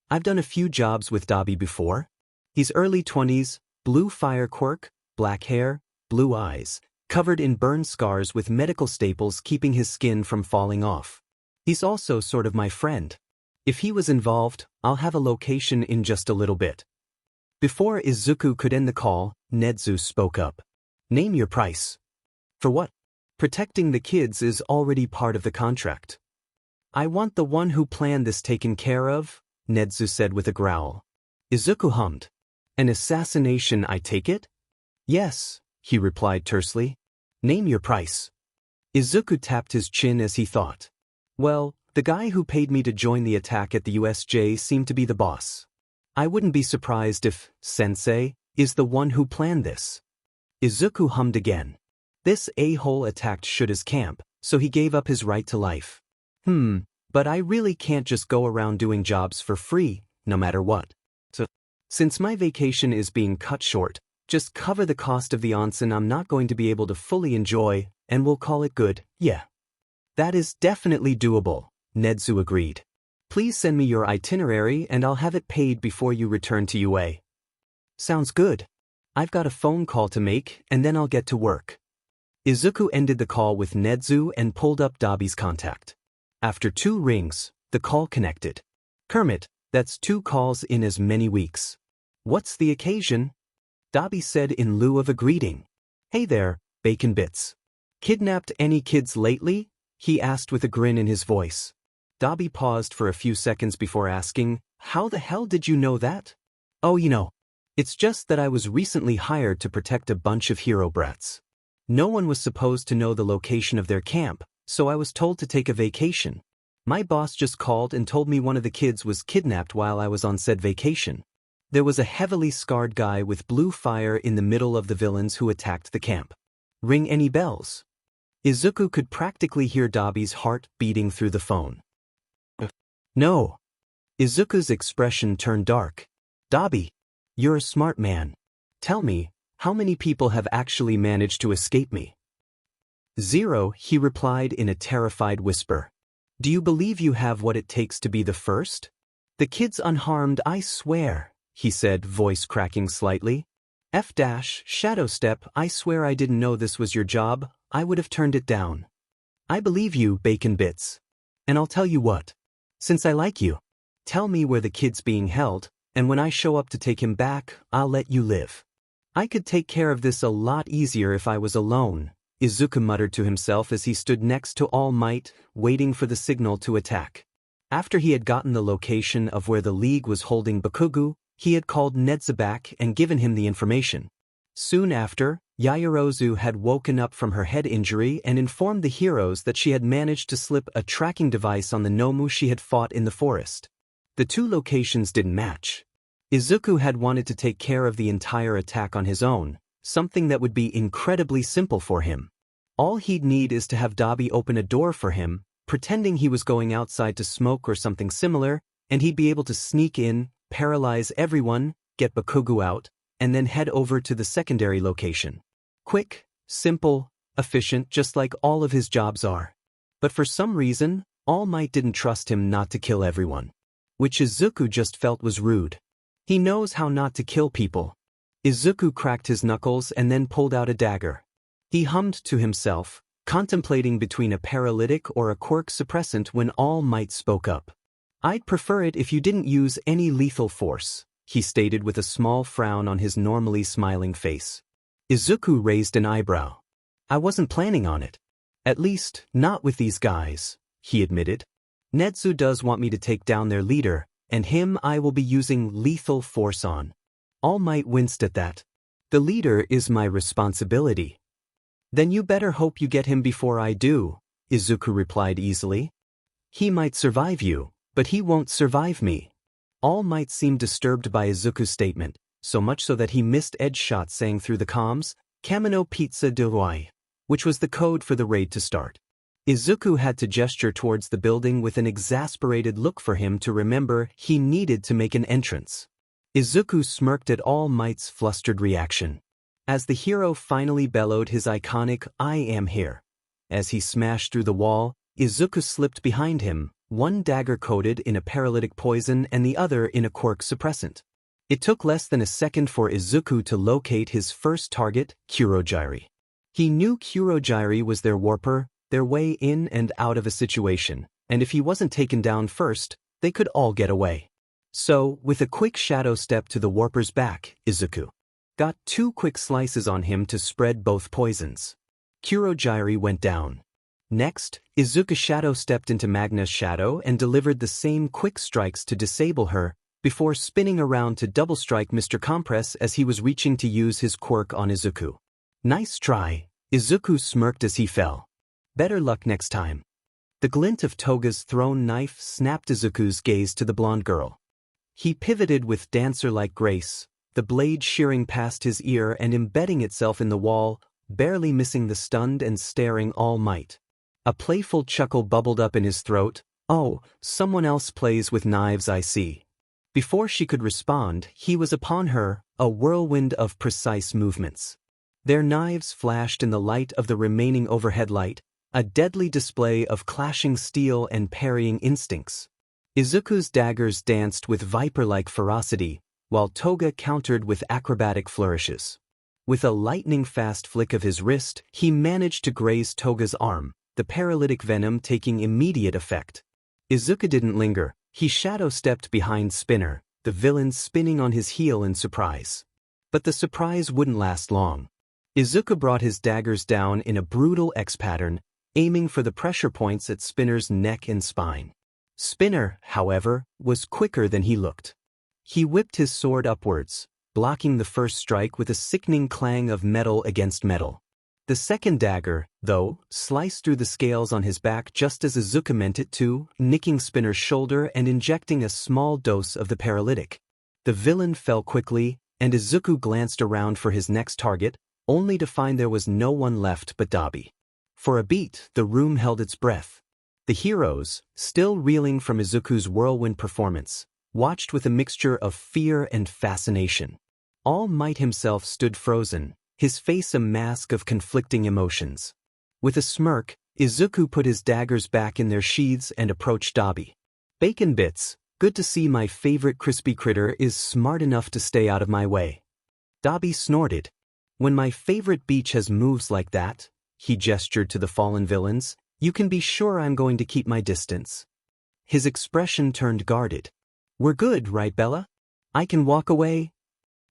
I've done a few jobs with Dabi before. He's early 20s, blue fire quirk, black hair, blue eyes, covered in burn scars with medical staples keeping his skin from falling off. He's also sort of my friend. If he was involved, I'll have a location in just a little bit. Before Izuku could end the call, Nedzu spoke up. Name your price. For what? Protecting the kids is already part of the contract. I want the one who planned this taken care of, Nedzu said with a growl. Izuku hummed. An assassination, I take it? Yes, he replied tersely. Name your price. Izuku tapped his chin as he thought. Well, the guy who paid me to join the attack at the USJ seemed to be the boss. I wouldn't be surprised if Sensei is the one who planned this. Izuku hummed again. This a-hole attacked Shouda's camp, so he gave up his right to life. But I really can't just go around doing jobs for free, no matter what. So, since my vacation is being cut short, just cover the cost of the onsen I'm not going to be able to fully enjoy, and we'll call it good, yeah. That is definitely doable, Nedzu agreed. Please send me your itinerary and I'll have it paid before you return to UA. Sounds good. I've got a phone call to make and then I'll get to work. Izuku ended the call with Nedzu and pulled up Dabi's contact. After 2 rings, the call connected. Kermit, that's 2 calls in as many weeks. What's the occasion? Dabi said in lieu of a greeting. Hey there, Bacon Bits. Kidnapped any kids lately? He asked with a grin in his voice. Dabi paused for a few seconds before asking, how the hell did you know that? Oh, it's just that I was recently hired to protect a bunch of hero brats. No one was supposed to know the location of their camp, so I was told to take a vacation. My boss just called and told me one of the kids was kidnapped while I was on said vacation. There was a heavily scarred guy with blue fire in the middle of the villains who attacked the camp. Ring any bells? Izuku could practically hear Dabi's heart beating through the phone. No. Izuku's expression turned dark. Dabi, you're a smart man. Tell me, how many people have actually managed to escape me? 0, he replied in a terrified whisper. Do you believe you have what it takes to be the first? The kid's unharmed, I swear, he said, voice cracking slightly. Shadow Step, I swear I didn't know this was your job, I would have turned it down. I believe you, Bacon Bits. And I'll tell you what. Since I like you, tell me where the kid's being held, and when I show up to take him back, I'll let you live. I could take care of this a lot easier if I was alone, Izuku muttered to himself as he stood next to All Might, waiting for the signal to attack. After he had gotten the location of where the League was holding Bakugo, he had called Nedza back and given him the information. Soon after, Yaoyorozu had woken up from her head injury and informed the heroes that she had managed to slip a tracking device on the Nomu she had fought in the forest. The two locations didn't match. Izuku had wanted to take care of the entire attack on his own, something that would be incredibly simple for him. All he'd need is to have Dabi open a door for him, pretending he was going outside to smoke or something similar, and he'd be able to sneak in, paralyze everyone, get Bakugo out, and then head over to the secondary location. Quick, simple, efficient, just like all of his jobs are. But for some reason, All Might didn't trust him not to kill everyone. Which Izuku just felt was rude. He knows how not to kill people. Izuku cracked his knuckles and then pulled out a dagger. He hummed to himself, contemplating between a paralytic or a quirk suppressant when All Might spoke up. I'd prefer it if you didn't use any lethal force, he stated with a small frown on his normally smiling face. Izuku raised an eyebrow. I wasn't planning on it. At least, not with these guys, he admitted. Nedzu does want me to take down their leader, and him I will be using lethal force on. All Might winced at that. The leader is my responsibility. Then you better hope you get him before I do, Izuku replied easily. He might survive you, but he won't survive me. All Might seemed disturbed by Izuku's statement, so much so that he missed Ed's shot saying through the comms, Kamino Pizza de Roi, which was the code for the raid to start. Izuku had to gesture towards the building with an exasperated look for him to remember he needed to make an entrance. Izuku smirked at All Might's flustered reaction. As the hero finally bellowed his iconic, I am here. As he smashed through the wall, Izuku slipped behind him, one dagger coated in a paralytic poison and the other in a quirk suppressant. It took less than a second for Izuku to locate his first target, Kurogyri. He knew Kurogyri was their warper, their way in and out of a situation, and if he wasn't taken down first, they could all get away. So, with a quick shadow step to the warper's back, Izuku got 2 quick slices on him to spread both poisons. Kurogyri went down. Next, Izuku shadow stepped into Magna's shadow and delivered the same quick strikes to disable her, before spinning around to double strike Mr. Compress as he was reaching to use his quirk on Izuku. Nice try, Izuku smirked as he fell. Better luck next time. The glint of Toga's thrown knife snapped Izuku's gaze to the blonde girl. He pivoted with dancer-like grace, the blade shearing past his ear and embedding itself in the wall, barely missing the stunned and staring All Might. A playful chuckle bubbled up in his throat. Oh, someone else plays with knives, I see. Before she could respond, he was upon her, a whirlwind of precise movements. Their knives flashed in the light of the remaining overhead light, a deadly display of clashing steel and parrying instincts. Izuku's daggers danced with viper-like ferocity, while Toga countered with acrobatic flourishes. With a lightning-fast flick of his wrist, he managed to graze Toga's arm, the paralytic venom taking immediate effect. Izuku didn't linger. He shadow-stepped behind Spinner, the villain spinning on his heel in surprise. But the surprise wouldn't last long. Izuku brought his daggers down in a brutal X pattern, aiming for the pressure points at Spinner's neck and spine. Spinner, however, was quicker than he looked. He whipped his sword upwards, blocking the first strike with a sickening clang of metal against metal. The second dagger, though, sliced through the scales on his back just as Izuku meant it to, nicking Spinner's shoulder and injecting a small dose of the paralytic. The villain fell quickly, and Izuku glanced around for his next target, only to find there was no one left but Dabi. For a beat, the room held its breath. The heroes, still reeling from Izuku's whirlwind performance, watched with a mixture of fear and fascination. All Might himself stood frozen, his face a mask of conflicting emotions. With a smirk, Izuku put his daggers back in their sheaths and approached Dabi. "Bacon bits, good to see my favorite crispy critter is smart enough to stay out of my way." Dabi snorted. "When my favorite beach has moves like that," he gestured to the fallen villains, "you can be sure I'm going to keep my distance." His expression turned guarded. "We're good, right, Bella? I can walk away?"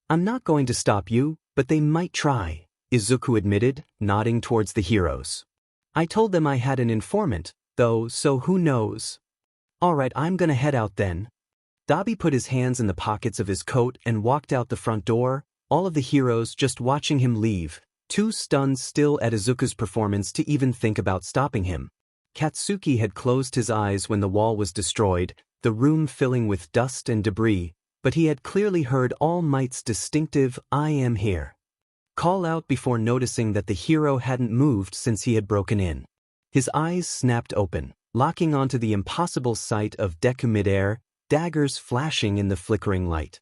"I'm not going to stop you, but they might try," Izuku admitted, nodding towards the heroes. "I told them I had an informant, though, so who knows." "Alright, I'm gonna head out then." Dabi put his hands in the pockets of his coat and walked out the front door, all of the heroes just watching him leave, too stunned still at Izuku's performance to even think about stopping him. Katsuki had closed his eyes when the wall was destroyed, the room filling with dust and debris, but he had clearly heard All Might's distinctive "I am here" call out before noticing that the hero hadn't moved since he had broken in. His eyes snapped open, locking onto the impossible sight of Deku midair, daggers flashing in the flickering light.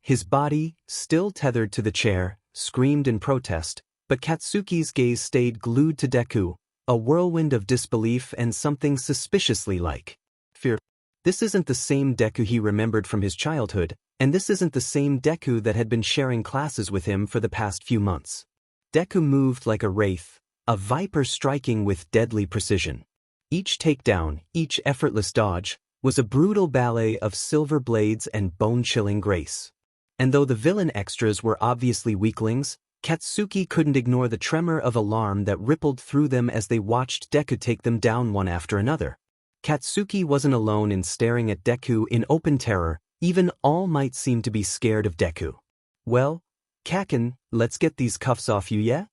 His body, still tethered to the chair, screamed in protest, but Katsuki's gaze stayed glued to Deku, a whirlwind of disbelief and something suspiciously like fear. This isn't the same Deku he remembered from his childhood, and this isn't the same Deku that had been sharing classes with him for the past few months. Deku moved like a wraith, a viper striking with deadly precision. Each takedown, each effortless dodge, was a brutal ballet of silver blades and bone-chilling grace. And though the villain extras were obviously weaklings, Katsuki couldn't ignore the tremor of alarm that rippled through them as they watched Deku take them down one after another. Katsuki wasn't alone in staring at Deku in open terror, even All Might seemed to be scared of Deku. "Well, Kaken, let's get these cuffs off you, yeah?"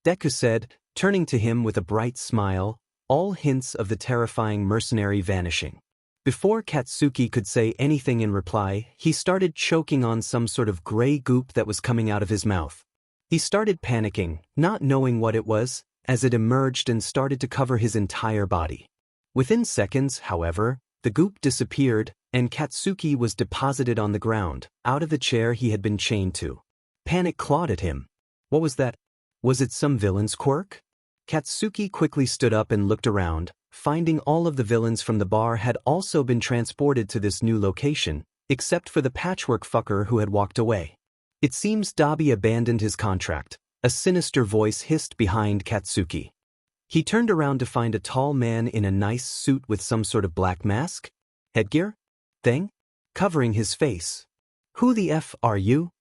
Deku said, turning to him with a bright smile, all hints of the terrifying mercenary vanishing. Before Katsuki could say anything in reply, he started choking on some sort of gray goop that was coming out of his mouth. He started panicking, not knowing what it was, as it emerged and started to cover his entire body. Within seconds, however, the goop disappeared, and Katsuki was deposited on the ground, out of the chair he had been chained to. Panic clawed at him. What was that? Was it some villain's quirk? Katsuki quickly stood up and looked around, finding all of the villains from the bar had also been transported to this new location, except for the patchwork fucker who had walked away. "It seems Dabi abandoned his contract," a sinister voice hissed behind Katsuki. He turned around to find a tall man in a nice suit with some sort of black mask? Headgear? Thing? Covering his face. "Who the F are you?"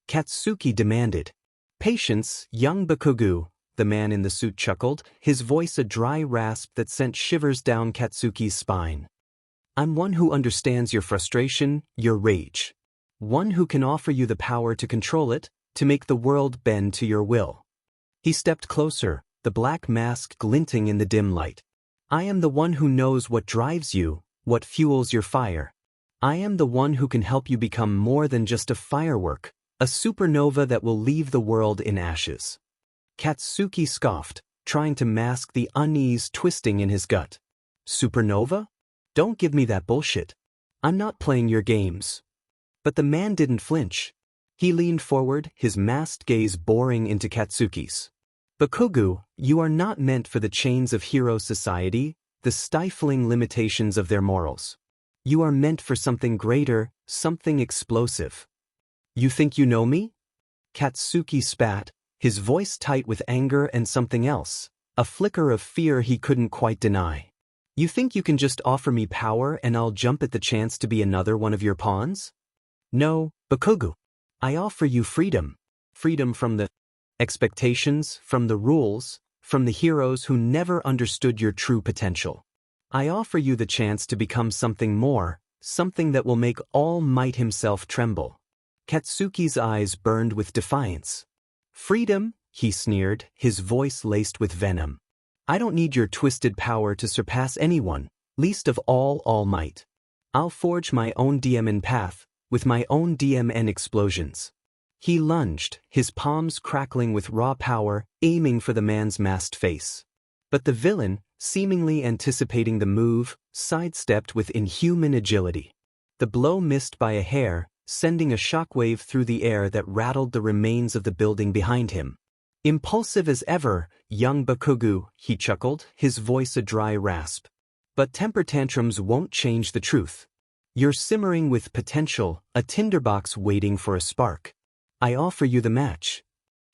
Katsuki demanded. "Patience, young Bakugu," the man in the suit chuckled, his voice a dry rasp that sent shivers down Katsuki's spine. "I'm one who understands your frustration, your rage. One who can offer you the power to control it, to make the world bend to your will." He stepped closer, the black mask glinting in the dim light. "I am the one who knows what drives you, what fuels your fire. I am the one who can help you become more than just a firework, a supernova that will leave the world in ashes." Katsuki scoffed, trying to mask the unease twisting in his gut. "Supernova? Don't give me that bullshit. I'm not playing your games." But the man didn't flinch. He leaned forward, his masked gaze boring into Katsuki's. "Bakugu, you are not meant for the chains of hero society, the stifling limitations of their morals. You are meant for something greater, something explosive." "You think you know me?" Katsuki spat, his voice tight with anger and something else, a flicker of fear he couldn't quite deny. "You think you can just offer me power and I'll jump at the chance to be another one of your pawns?" No, Bakugu. I offer you freedom. Freedom from the expectations, from the rules, from the heroes who never understood your true potential. I offer you the chance to become something more, something that will make All Might himself tremble. Katsuki's eyes burned with defiance. Freedom, he sneered, his voice laced with venom. I don't need your twisted power to surpass anyone, least of all Might. I'll forge my own DMN path, with my own DMN explosions. He lunged, his palms crackling with raw power, aiming for the man's masked face. But the villain, seemingly anticipating the move, sidestepped with inhuman agility. The blow missed by a hair, sending a shockwave through the air that rattled the remains of the building behind him. Impulsive as ever, young Bakugu, he chuckled, his voice a dry rasp. But temper tantrums won't change the truth. You're simmering with potential, a tinderbox waiting for a spark. I offer you the match.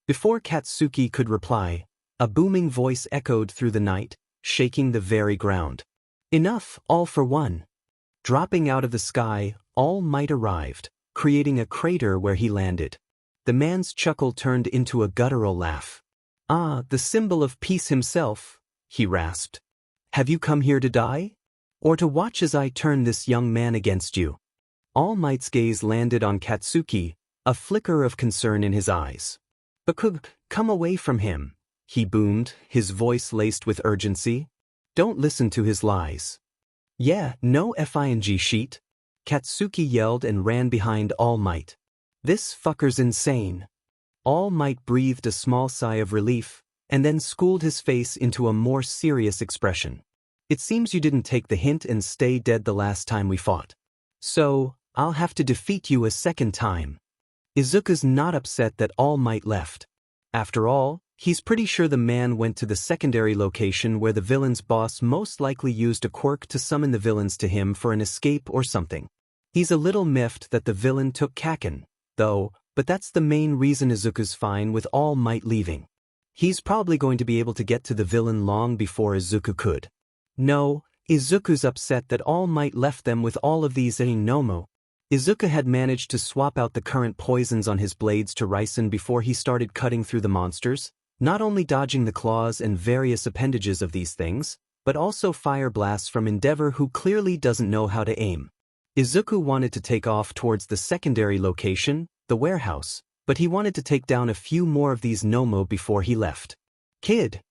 Before Katsuki could reply, a booming voice echoed through the night, shaking the very ground. Enough, all for one. Dropping out of the sky, All Might arrived, creating a crater where he landed. The man's chuckle turned into a guttural laugh. Ah, the symbol of peace himself, he rasped. Have you come here to die? Or to watch as I turn this young man against you? All Might's gaze landed on Katsuki, a flicker of concern in his eyes. Bakugu, come away from him, he boomed, his voice laced with urgency. Don't listen to his lies. Yeah, no FING sheet. Katsuki yelled and ran behind All Might. This fucker's insane. All Might breathed a small sigh of relief, and then schooled his face into a more serious expression. It seems you didn't take the hint and stay dead the last time we fought. So, I'll have to defeat you a second time. Izuku's not upset that All Might left. After all, he's pretty sure the man went to the secondary location where the villain's boss most likely used a quirk to summon the villains to him for an escape or something. He's a little miffed that the villain took Kaken, though, but that's the main reason Izuku's fine with All Might leaving. He's probably going to be able to get to the villain long before Izuku could. No, Izuku's upset that All Might left them with all of these Nomu. Izuku had managed to swap out the current poisons on his blades to Raisen before he started cutting through the monsters, not only dodging the claws and various appendages of these things, but also fire blasts from Endeavor, who clearly doesn't know how to aim. Izuku wanted to take off towards the secondary location, the warehouse, but he wanted to take down a few more of these Nomu before he left. Kid!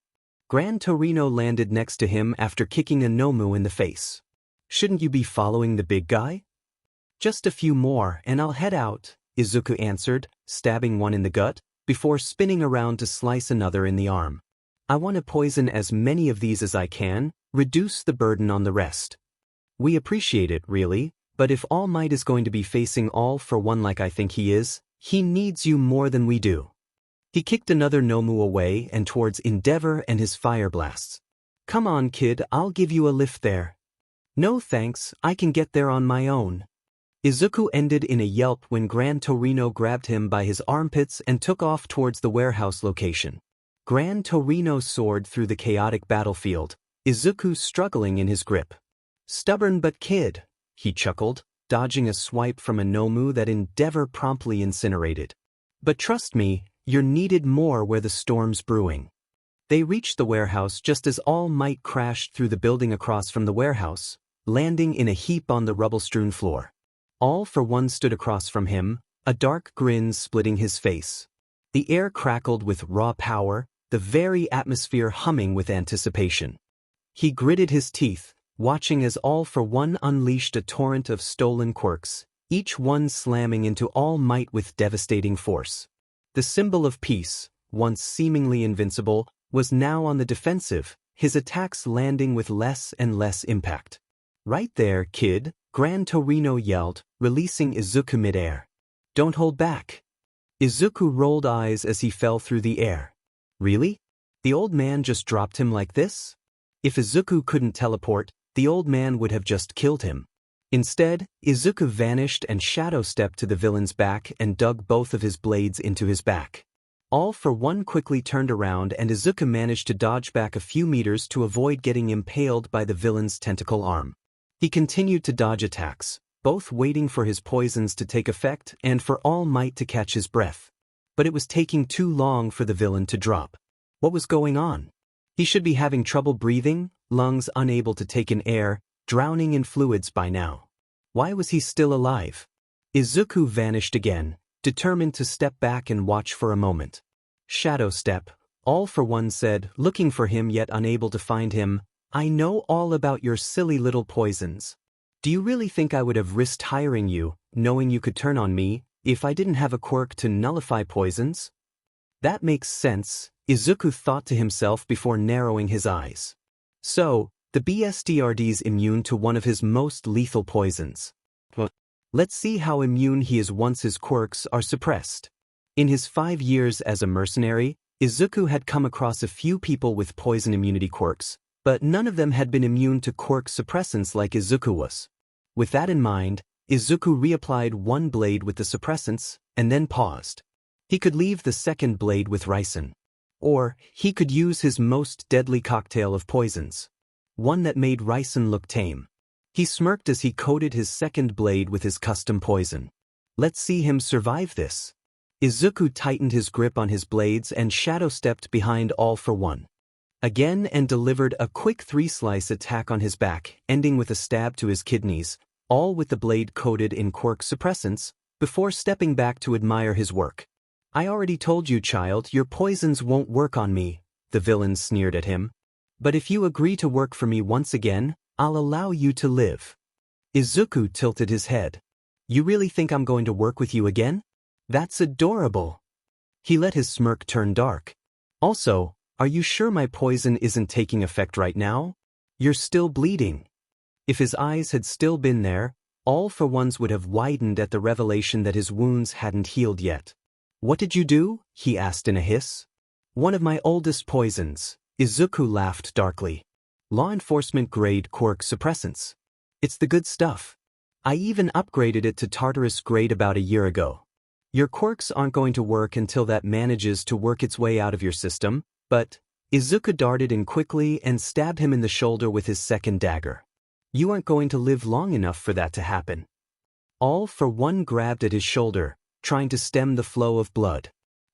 Gran Torino landed next to him after kicking a Nomu in the face. Shouldn't you be following the big guy? Just a few more and I'll head out, Izuku answered, stabbing one in the gut, before spinning around to slice another in the arm. I want to poison as many of these as I can, reduce the burden on the rest. We appreciate it, really, but if All Might is going to be facing All for One like I think he is, he needs you more than we do. He kicked another Nomu away and towards Endeavor and his fire blasts. Come on, kid, I'll give you a lift there. No thanks, I can get there on my own. Izuku ended in a yelp when Gran Torino grabbed him by his armpits and took off towards the warehouse location. Gran Torino soared through the chaotic battlefield, Izuku struggling in his grip. Stubborn but kid, he chuckled, dodging a swipe from a Nomu that Endeavor promptly incinerated. But trust me, you're needed more where the storm's brewing. They reached the warehouse just as All Might crashed through the building across from the warehouse, landing in a heap on the rubble-strewn floor. All for One stood across from him, a dark grin splitting his face. The air crackled with raw power, the very atmosphere humming with anticipation. He gritted his teeth, watching as All for One unleashed a torrent of stolen quirks, each one slamming into All Might with devastating force. The symbol of peace, once seemingly invincible, was now on the defensive, his attacks landing with less and less impact. Right there, kid, Gran Torino yelled, releasing Izuku midair. Don't hold back. Izuku rolled eyes as he fell through the air. Really? The old man just dropped him like this? If Izuku couldn't teleport, the old man would have just killed him. Instead, Izuku vanished and shadow-stepped to the villain's back and dug both of his blades into his back. All for One quickly turned around and Izuku managed to dodge back a few meters to avoid getting impaled by the villain's tentacle arm. He continued to dodge attacks, both waiting for his poisons to take effect and for All Might to catch his breath. But it was taking too long for the villain to drop. What was going on? He should be having trouble breathing, lungs unable to take in air, drowning in fluids by now. Why was he still alive? Izuku vanished again, determined to step back and watch for a moment. Shadow step, All for One said, looking for him yet unable to find him. I know all about your silly little poisons. Do you really think I would have risked hiring you, knowing you could turn on me, if I didn't have a quirk to nullify poisons? That makes sense, Izuku thought to himself before narrowing his eyes. So, the BSDRD's immune to one of his most lethal poisons. Let's see how immune he is once his quirks are suppressed. In his 5 years as a mercenary, Izuku had come across a few people with poison immunity quirks, but none of them had been immune to quirk suppressants like Izuku was. With that in mind, Izuku reapplied one blade with the suppressants, and then paused. He could leave the second blade with ricin. Or, he could use his most deadly cocktail of poisons. One that made ricin look tame. He smirked as he coated his second blade with his custom poison. Let's see him survive this. Izuku tightened his grip on his blades and shadow-stepped behind All for One. Again and delivered a quick 3-slice attack on his back, ending with a stab to his kidneys, all with the blade coated in quirk suppressants, before stepping back to admire his work. I already told you, child, your poisons won't work on me, the villain sneered at him. But if you agree to work for me once again, I'll allow you to live. Izuku tilted his head. You really think I'm going to work with you again? That's adorable. He let his smirk turn dark. Also, are you sure my poison isn't taking effect right now? You're still bleeding. If his eyes had still been there, All for One's would have widened at the revelation that his wounds hadn't healed yet. What did you do? He asked in a hiss. One of my oldest poisons, Izuku laughed darkly. Law enforcement grade quirk suppressants. It's the good stuff. I even upgraded it to Tartarus grade about a year ago. Your quirks aren't going to work until that manages to work its way out of your system, but Izuku darted in quickly and stabbed him in the shoulder with his second dagger. You aren't going to live long enough for that to happen. All for One grabbed at his shoulder, trying to stem the flow of blood.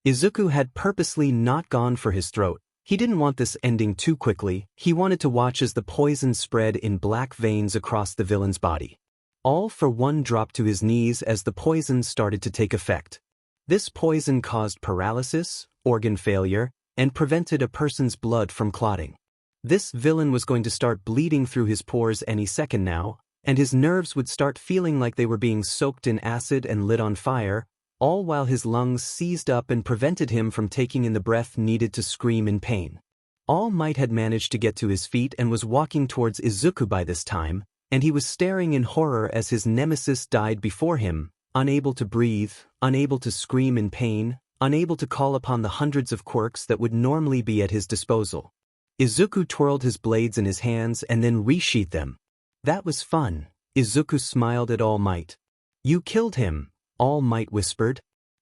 Izuku had purposely not gone for his throat. He didn't want this ending too quickly. He wanted to watch as the poison spread in black veins across the villain's body. All for One dropped to his knees as the poison started to take effect. This poison caused paralysis, organ failure, and prevented a person's blood from clotting. This villain was going to start bleeding through his pores any second now, and his nerves would start feeling like they were being soaked in acid and lit on fire, all while his lungs seized up and prevented him from taking in the breath needed to scream in pain. All Might had managed to get to his feet and was walking towards Izuku by this time, and he was staring in horror as his nemesis died before him, unable to breathe, unable to scream in pain, unable to call upon the hundreds of quirks that would normally be at his disposal. Izuku twirled his blades in his hands and then resheathed them. That was fun. Izuku smiled at All Might. You killed him, All Might whispered.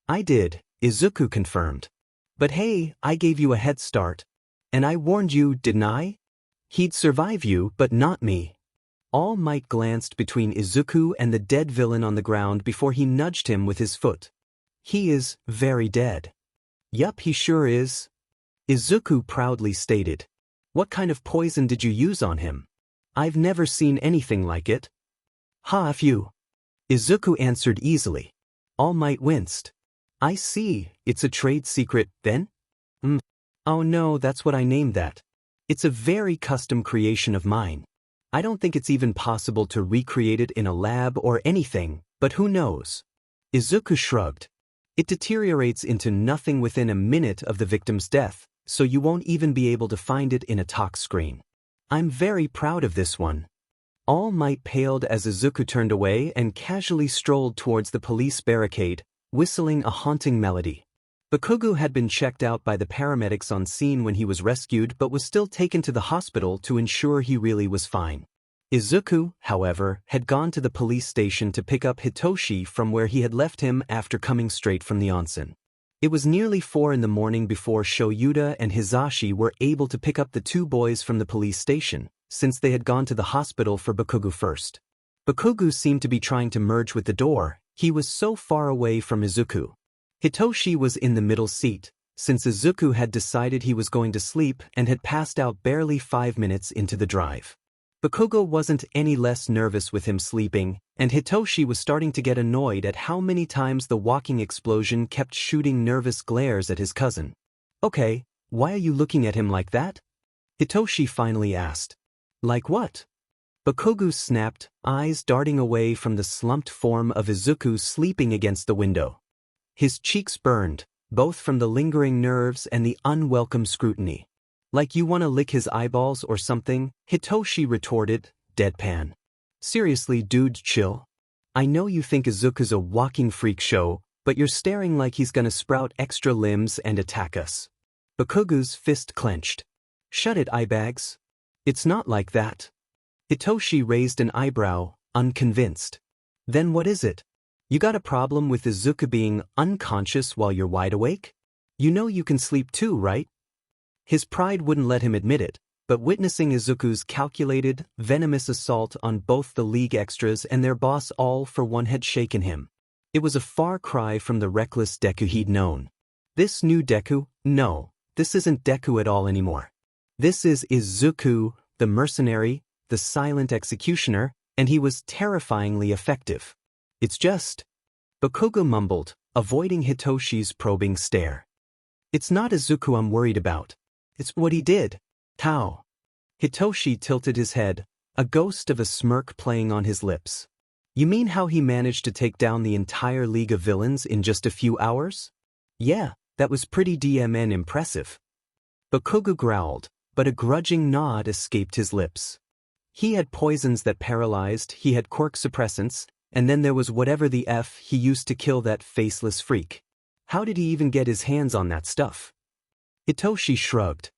I did, Izuku confirmed. But hey, I gave you a head start. And I warned you, didn't I? He'd survive you, but not me. All Might glanced between Izuku and the dead villain on the ground before he nudged him with his foot. He is very dead. Yup, he sure is. Izuku proudly stated. What kind of poison did you use on him? I've never seen anything like it. Ha, if you. Izuku answered easily. All Might winced. I see, it's a trade secret, then? Oh no, that's what I named that. It's a very custom creation of mine. I don't think it's even possible to recreate it in a lab or anything, but who knows? Izuku shrugged. It deteriorates into nothing within a minute of the victim's death, so you won't even be able to find it in a tox screen. I'm very proud of this one. All Might paled as Izuku turned away and casually strolled towards the police barricade, whistling a haunting melody. Bakugo had been checked out by the paramedics on scene when he was rescued but was still taken to the hospital to ensure he really was fine. Izuku, however, had gone to the police station to pick up Hitoshi from where he had left him after coming straight from the onsen. It was nearly 4 in the morning before Shouta and Hizashi were able to pick up the two boys from the police station, since they had gone to the hospital for Bakugo first. Bakugo seemed to be trying to merge with the door, he was so far away from Izuku. Hitoshi was in the middle seat, since Izuku had decided he was going to sleep and had passed out barely 5 minutes into the drive. Bakugo wasn't any less nervous with him sleeping, and Hitoshi was starting to get annoyed at how many times the walking explosion kept shooting nervous glares at his cousin. "Okay, why are you looking at him like that?" Hitoshi finally asked. "Like what?" Bakugo snapped, eyes darting away from the slumped form of Izuku sleeping against the window. His cheeks burned, both from the lingering nerves and the unwelcome scrutiny. "Like you want to lick his eyeballs or something?" Hitoshi retorted, deadpan. "Seriously, dude, chill. I know you think Izuku's a walking freak show, but you're staring like he's gonna sprout extra limbs and attack us." Bakugo's fist clenched. "Shut it, eyebags. It's not like that." Hitoshi raised an eyebrow, unconvinced. "Then what is it? You got a problem with Izuku being unconscious while you're wide awake? You know you can sleep too, right?" His pride wouldn't let him admit it, but witnessing Izuku's calculated, venomous assault on both the league extras and their boss all for one had shaken him. It was a far cry from the reckless Deku he'd known. This new Deku? No, this isn't Deku at all anymore. This is Izuku, the mercenary, the silent executioner, and he was terrifyingly effective. "It's just..." Bakugo mumbled, avoiding Hitoshi's probing stare. "It's not Izuku I'm worried about. It's what he did." "How?" Hitoshi tilted his head, a ghost of a smirk playing on his lips. "You mean how he managed to take down the entire League of Villains in just a few hours? Yeah, that was pretty DMN impressive." Bakugo growled, but a grudging nod escaped his lips. He had poisons that paralyzed, he had quirk suppressants, and then there was whatever the F he used to kill that faceless freak. How did he even get his hands on that stuff? Hitoshi shrugged.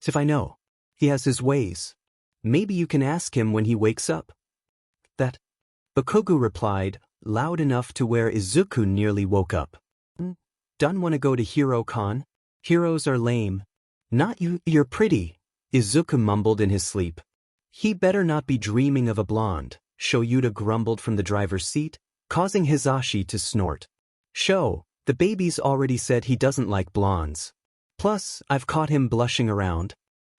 "If I know. He has his ways. Maybe you can ask him when he wakes up." "That?" Bakugo replied, loud enough to where Izuku nearly woke up. "Done wanna go to Hero-Con? Heroes are lame." "Not you, you're pretty," Izuku mumbled in his sleep. "He better not be dreaming of a blonde," Shouta grumbled from the driver's seat, causing Hisashi to snort. The baby's already said he doesn't like blondes. Plus, I've caught him blushing around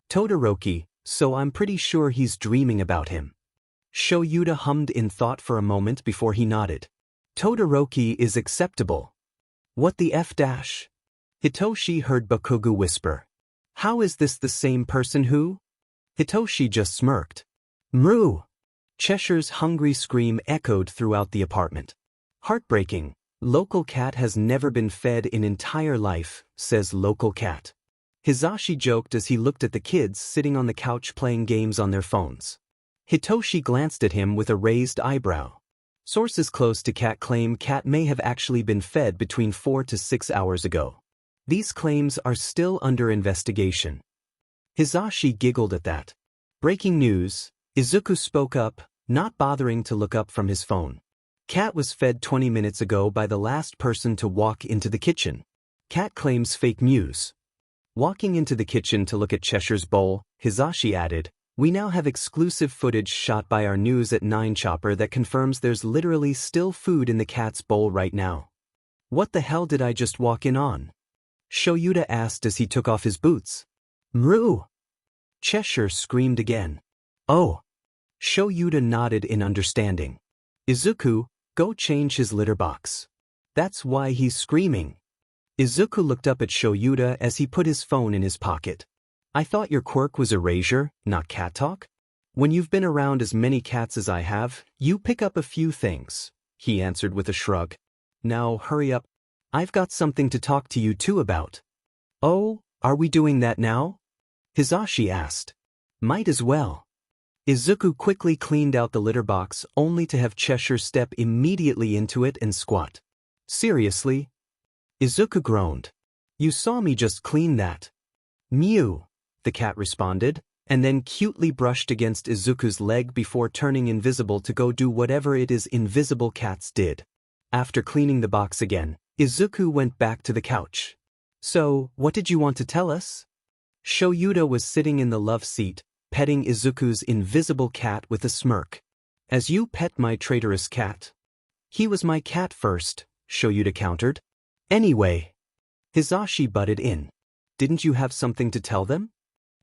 Todoroki, so I'm pretty sure he's dreaming about him." Shouta hummed in thought for a moment before he nodded. "Todoroki is acceptable." "What the F dash?" Hitoshi heard Bakugo whisper. "How is this the same person who?" Hitoshi just smirked. "Mru!" Cheshire's hungry scream echoed throughout the apartment. "Heartbreaking. Local cat has never been fed in entire life," says local cat. Hisashi joked as he looked at the kids sitting on the couch playing games on their phones. Hitoshi glanced at him with a raised eyebrow. Sources close to cat claim cat may have actually been fed between 4 to 6 hours ago. These claims are still under investigation. Hisashi giggled at that. Breaking news, Izuku spoke up, not bothering to look up from his phone. "Cat was fed 20 minutes ago by the last person to walk into the kitchen." Cat claims fake news. Walking into the kitchen to look at Cheshire's bowl, Hisashi added, "We now have exclusive footage shot by our News at 9 chopper that confirms there's literally still food in the cat's bowl right now." "What the hell did I just walk in on?" Shouta asked as he took off his boots. "Mru!" Cheshire screamed again. "Oh." Shouta nodded in understanding. "Izuku, go change his litter box. That's why he's screaming." Izuku looked up at Shouta as he put his phone in his pocket. "I thought your quirk was erasure, not cat talk? When you've been around as many cats as I have, you pick up a few things," he answered with a shrug. "Now hurry up. I've got something to talk to you two about." "Oh, are we doing that now?" Hisashi asked. "Might as well." Izuku quickly cleaned out the litter box only to have Cheshire step immediately into it and squat. "Seriously?" Izuku groaned. "You saw me just clean that." "Mew," the cat responded, and then cutely brushed against Izuku's leg before turning invisible to go do whatever it is invisible cats did. After cleaning the box again, Izuku went back to the couch. "So, what did you want to tell us?" Shouta was sitting in the love seat, petting Izuku's invisible cat with a smirk. As you pet my traitorous cat. He was my cat first, Shouta countered. Anyway. Hisashi butted in. Didn't you have something to tell them?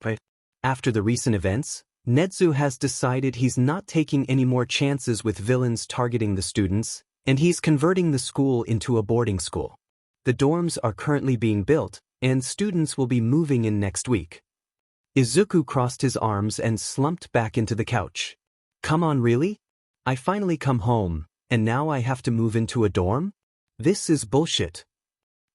Right. After the recent events, Netsu has decided he's not taking any more chances with villains targeting the students, and he's converting the school into a boarding school. The dorms are currently being built, and students will be moving in next week. Izuku crossed his arms and slumped back into the couch. Come on, really? I finally come home, and now I have to move into a dorm? This is bullshit.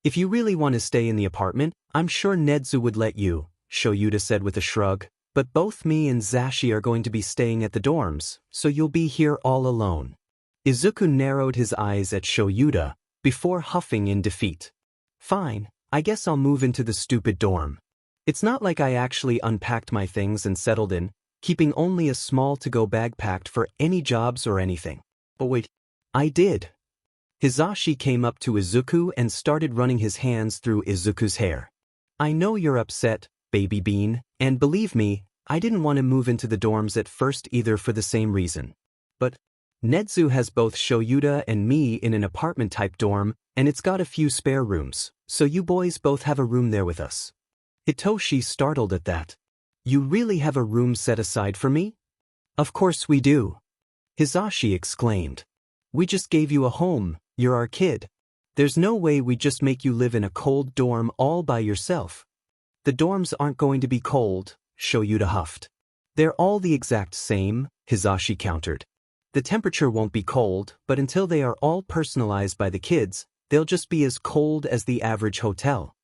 If you really want to stay in the apartment, I'm sure Netsu would let you, Shouta said with a shrug, but both me and Zashi are going to be staying at the dorms, so you'll be here all alone. Izuku narrowed his eyes at Shouta, before huffing in defeat. Fine, I guess I'll move into the stupid dorm. It's not like I actually unpacked my things and settled in, keeping only a small to-go bag packed for any jobs or anything. But wait, I did. Hisashi came up to Izuku and started running his hands through Izuku's hair. I know you're upset, baby bean, and believe me, I didn't want to move into the dorms at first either for the same reason. But Netsu has both Shouta and me in an apartment-type dorm, and it's got a few spare rooms, so you boys both have a room there with us. Hitoshi startled at that. You really have a room set aside for me? Of course we do. Hisashi exclaimed. We just gave you a home, you're our kid. There's no way we just make you live in a cold dorm all by yourself. The dorms aren't going to be cold, Shouta huffed. They're all the exact same, Hisashi countered. The temperature won't be cold, but until they are all personalized by the kids, they'll just be as cold as the average hotel.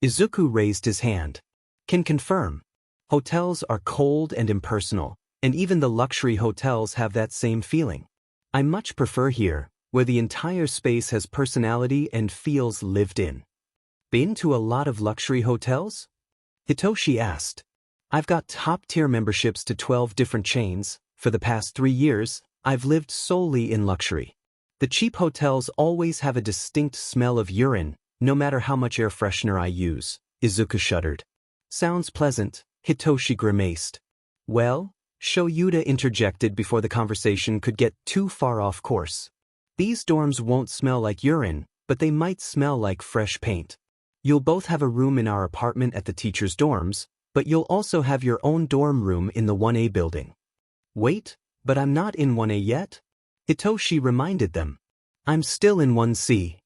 Izuku raised his hand. Can confirm. Hotels are cold and impersonal, and even the luxury hotels have that same feeling. I much prefer here, where the entire space has personality and feels lived in. Been to a lot of luxury hotels? Hitoshi asked. I've got top-tier memberships to 12 different chains. For the past 3 years, I've lived solely in luxury. The cheap hotels always have a distinct smell of urine, no matter how much air freshener I use, Izuku shuddered. Sounds pleasant, Hitoshi grimaced. Well, Shouta interjected before the conversation could get too far off course. These dorms won't smell like urine, but they might smell like fresh paint. You'll both have a room in our apartment at the teachers' dorms, but you'll also have your own dorm room in the 1A building. Wait, but I'm not in 1A yet? Hitoshi reminded them. I'm still in 1C.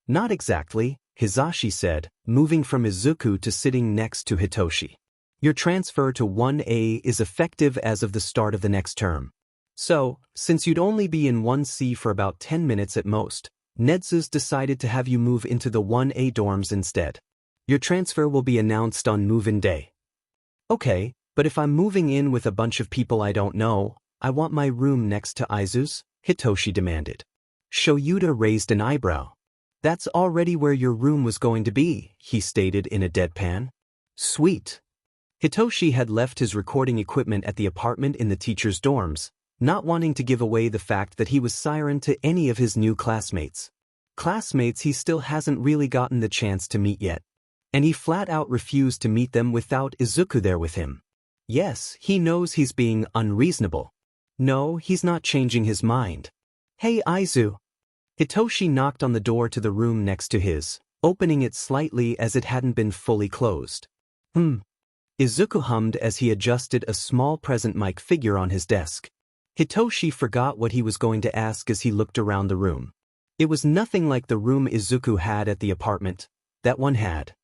Not exactly, Hisashi said, moving from Izuku to sitting next to Hitoshi. Your transfer to 1A is effective as of the start of the next term. So, since you'd only be in 1C for about 10 minutes at most, Netsu's decided to have you move into the 1A dorms instead. Your transfer will be announced on move-in day. Okay, but if I'm moving in with a bunch of people I don't know, I want my room next to Izu's, Hitoshi demanded. Shouta raised an eyebrow. That's already where your room was going to be, he stated in a deadpan. Sweet. Hitoshi had left his recording equipment at the apartment in the teachers' dorms, not wanting to give away the fact that he was siren to any of his new classmates. Classmates he still hasn't really gotten the chance to meet yet. And he flat out refused to meet them without Izuku there with him. Yes, he knows he's being unreasonable. No, he's not changing his mind. Hey Aizu. Hitoshi knocked on the door to the room next to his, opening it slightly as it hadn't been fully closed. Izuku hummed as he adjusted a small present mic figure on his desk. Hitoshi forgot what he was going to ask as he looked around the room. It was nothing like the room Izuku had at the apartment. That one had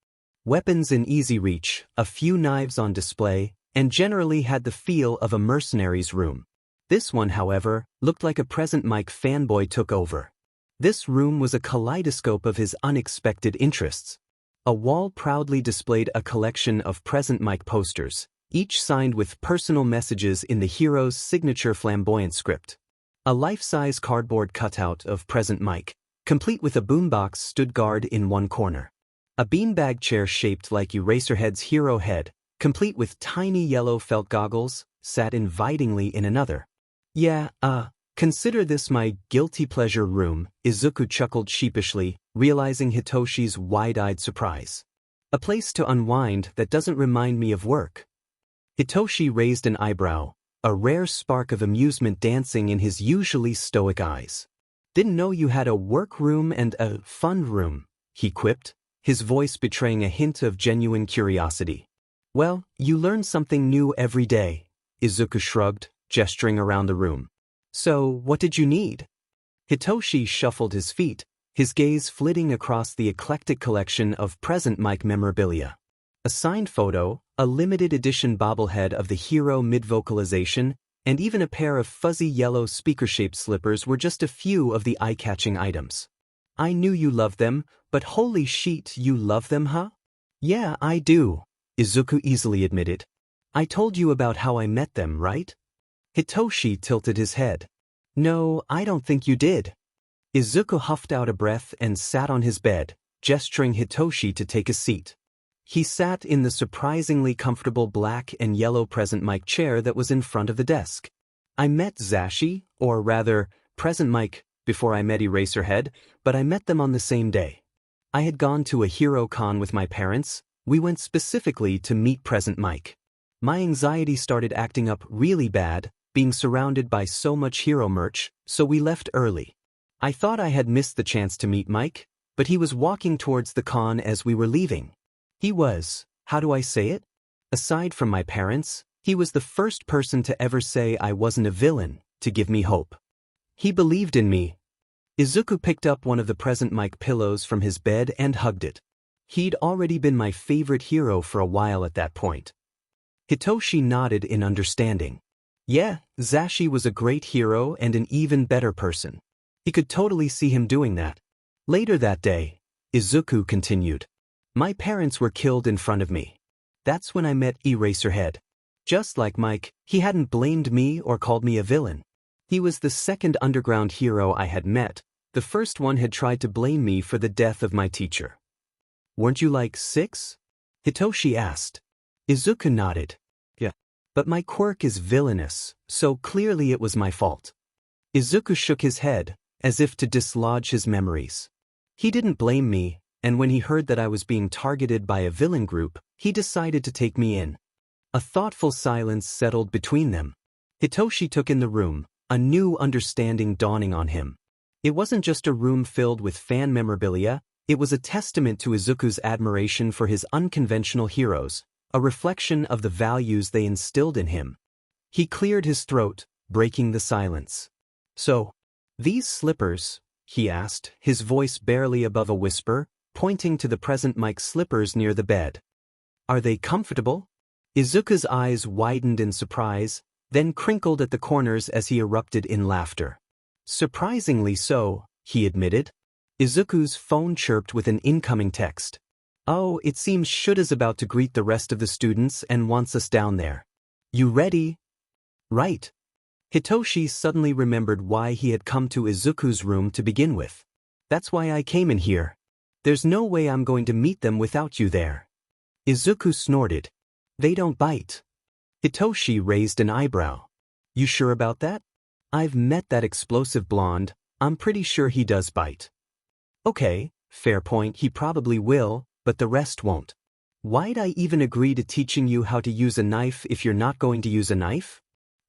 weapons in easy reach, a few knives on display, and generally had the feel of a mercenary's room. This one, however, looked like a Present Mic fanboy took over. This room was a kaleidoscope of his unexpected interests. A wall proudly displayed a collection of Present Mic posters, each signed with personal messages in the hero's signature flamboyant script. A life-size cardboard cutout of Present Mic, complete with a boombox, stood guard in one corner. A beanbag chair shaped like Eraserhead's hero head, complete with tiny yellow felt goggles, sat invitingly in another. Yeah, consider this my guilty pleasure room, Izuku chuckled sheepishly, realizing Hitoshi's wide-eyed surprise. A place to unwind that doesn't remind me of work. Hitoshi raised an eyebrow. a rare spark of amusement dancing in his usually stoic eyes. "Didn't know you had a workroom and a fun room," he quipped, his voice betraying a hint of genuine curiosity. "Well, you learn something new every day," Izuku shrugged, gesturing around the room. "So, what did you need?" Hitoshi shuffled his feet, his gaze flitting across the eclectic collection of Present Mic memorabilia. A signed photo, a limited edition bobblehead of the hero mid-vocalization, and even a pair of fuzzy yellow speaker-shaped slippers were just a few of the eye-catching items. "I knew you loved them, but holy shit, you love them, huh?" "Yeah, I do," Izuku easily admitted. "I told you about how I met them, right?" Hitoshi tilted his head. "No, I don't think you did." Izuku huffed out a breath and sat on his bed, gesturing Hitoshi to take a seat. He sat in the surprisingly comfortable black and yellow Present Mic chair that was in front of the desk. "I met Zashi, or rather, Present Mic, before I met Eraserhead, but I met them on the same day. I had gone to a hero con with my parents. We went specifically to meet Present Mic. My anxiety started acting up really bad, being surrounded by so much hero merch, so we left early. I thought I had missed the chance to meet Mike, but he was walking towards the con as we were leaving. He was, how do I say it? Aside from my parents, he was the first person to ever say I wasn't a villain, to give me hope. He believed in me." Izuku picked up one of the Present Mic pillows from his bed and hugged it. He'd already been my favorite hero for a while at that point. Hitoshi nodded in understanding. Yeah, Zashi was a great hero and an even better person. He could totally see him doing that. Later that day, Izuku continued, my parents were killed in front of me. That's when I met Eraserhead. Just like Mike, he hadn't blamed me or called me a villain. He was the second underground hero I had met. The first one had tried to blame me for the death of my teacher. Weren't you like 6? Hitoshi asked. Izuku nodded. Yeah. But my quirk is villainous, so clearly it was my fault. Izuku shook his head, as if to dislodge his memories. He didn't blame me, and when he heard that I was being targeted by a villain group, he decided to take me in. A thoughtful silence settled between them. Hitoshi took in the room, a new understanding dawning on him. It wasn't just a room filled with fan memorabilia, it was a testament to Izuku's admiration for his unconventional heroes, a reflection of the values they instilled in him. He cleared his throat, breaking the silence. So, these slippers, he asked, his voice barely above a whisper, pointing to the Present Mic slippers near the bed. Are they comfortable? Izuku's eyes widened in surprise, then crinkled at the corners as he erupted in laughter. Surprisingly so, he admitted. Izuku's phone chirped with an incoming text. Oh, it seems Shouda's about to greet the rest of the students and wants us down there. You ready? Right. Hitoshi suddenly remembered why he had come to Izuku's room to begin with. That's why I came in here. There's no way I'm going to meet them without you there. Izuku snorted. They don't bite. Hitoshi raised an eyebrow. You sure about that? I've met that explosive blonde, I'm pretty sure he does bite. Okay, fair point, he probably will, but the rest won't. Why'd I even agree to teaching you how to use a knife if you're not going to use a knife?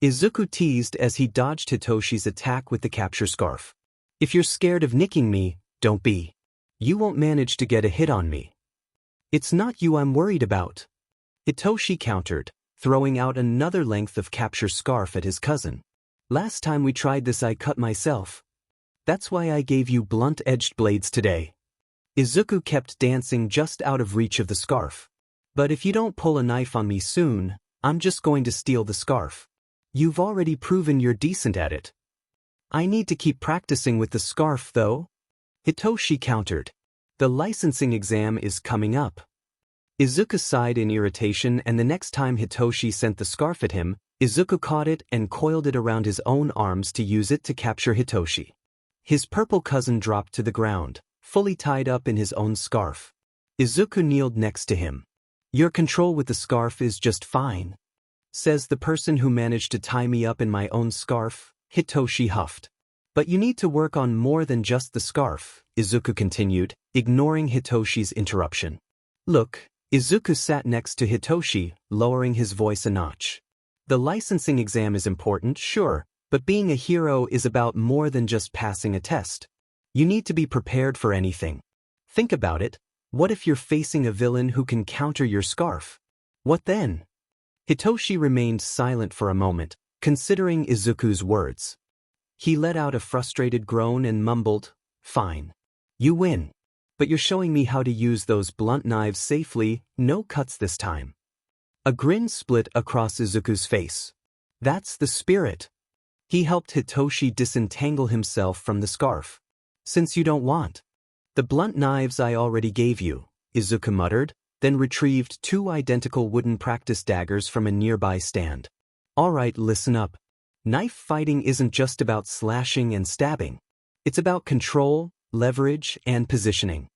Izuku teased as he dodged Hitoshi's attack with the capture scarf. If you're scared of nicking me, don't be. You won't manage to get a hit on me. It's not you I'm worried about. Hitoshi countered, throwing out another length of capture scarf at his cousin. Last time we tried this I cut myself. That's why I gave you blunt-edged blades today. Izuku kept dancing just out of reach of the scarf. But if you don't pull a knife on me soon, I'm just going to steal the scarf. You've already proven you're decent at it. I need to keep practicing with the scarf though. Hitoshi countered. The licensing exam is coming up. Izuku sighed in irritation, and the next time Hitoshi sent the scarf at him, Izuku caught it and coiled it around his own arms to use it to capture Hitoshi. His purple cousin dropped to the ground, fully tied up in his own scarf. Izuku kneeled next to him. Your control with the scarf is just fine. Says the person who managed to tie me up in my own scarf, Hitoshi huffed. But you need to work on more than just the scarf, Izuku continued, ignoring Hitoshi's interruption. Look, Izuku sat next to Hitoshi, lowering his voice a notch. The licensing exam is important, sure, but being a hero is about more than just passing a test. You need to be prepared for anything. Think about it. What if you're facing a villain who can counter your scarf? What then? Hitoshi remained silent for a moment, considering Izuku's words. He let out a frustrated groan and mumbled, "Fine. You win. But you're showing me how to use those blunt knives safely, no cuts this time." A grin split across Izuku's face. That's the spirit. He helped Hitoshi disentangle himself from the scarf. "Since you don't want the blunt knives I already gave you," Izuku muttered, then retrieved 2 identical wooden practice daggers from a nearby stand. "All right, listen up. Knife fighting isn't just about slashing and stabbing. It's about control, leverage, and positioning."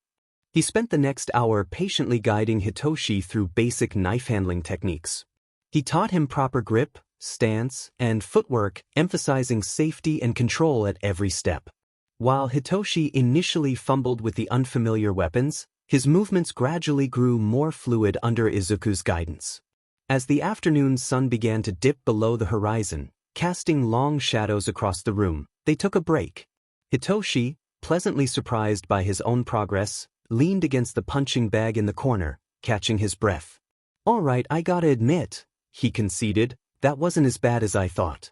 He spent the next hour patiently guiding Hitoshi through basic knife handling techniques. He taught him proper grip, stance, and footwork, emphasizing safety and control at every step. While Hitoshi initially fumbled with the unfamiliar weapons, his movements gradually grew more fluid under Izuku's guidance. As the afternoon sun began to dip below the horizon, casting long shadows across the room, they took a break. Hitoshi, pleasantly surprised by his own progress, leaned against the punching bag in the corner, catching his breath. "All right, I gotta admit," he conceded, "that wasn't as bad as I thought."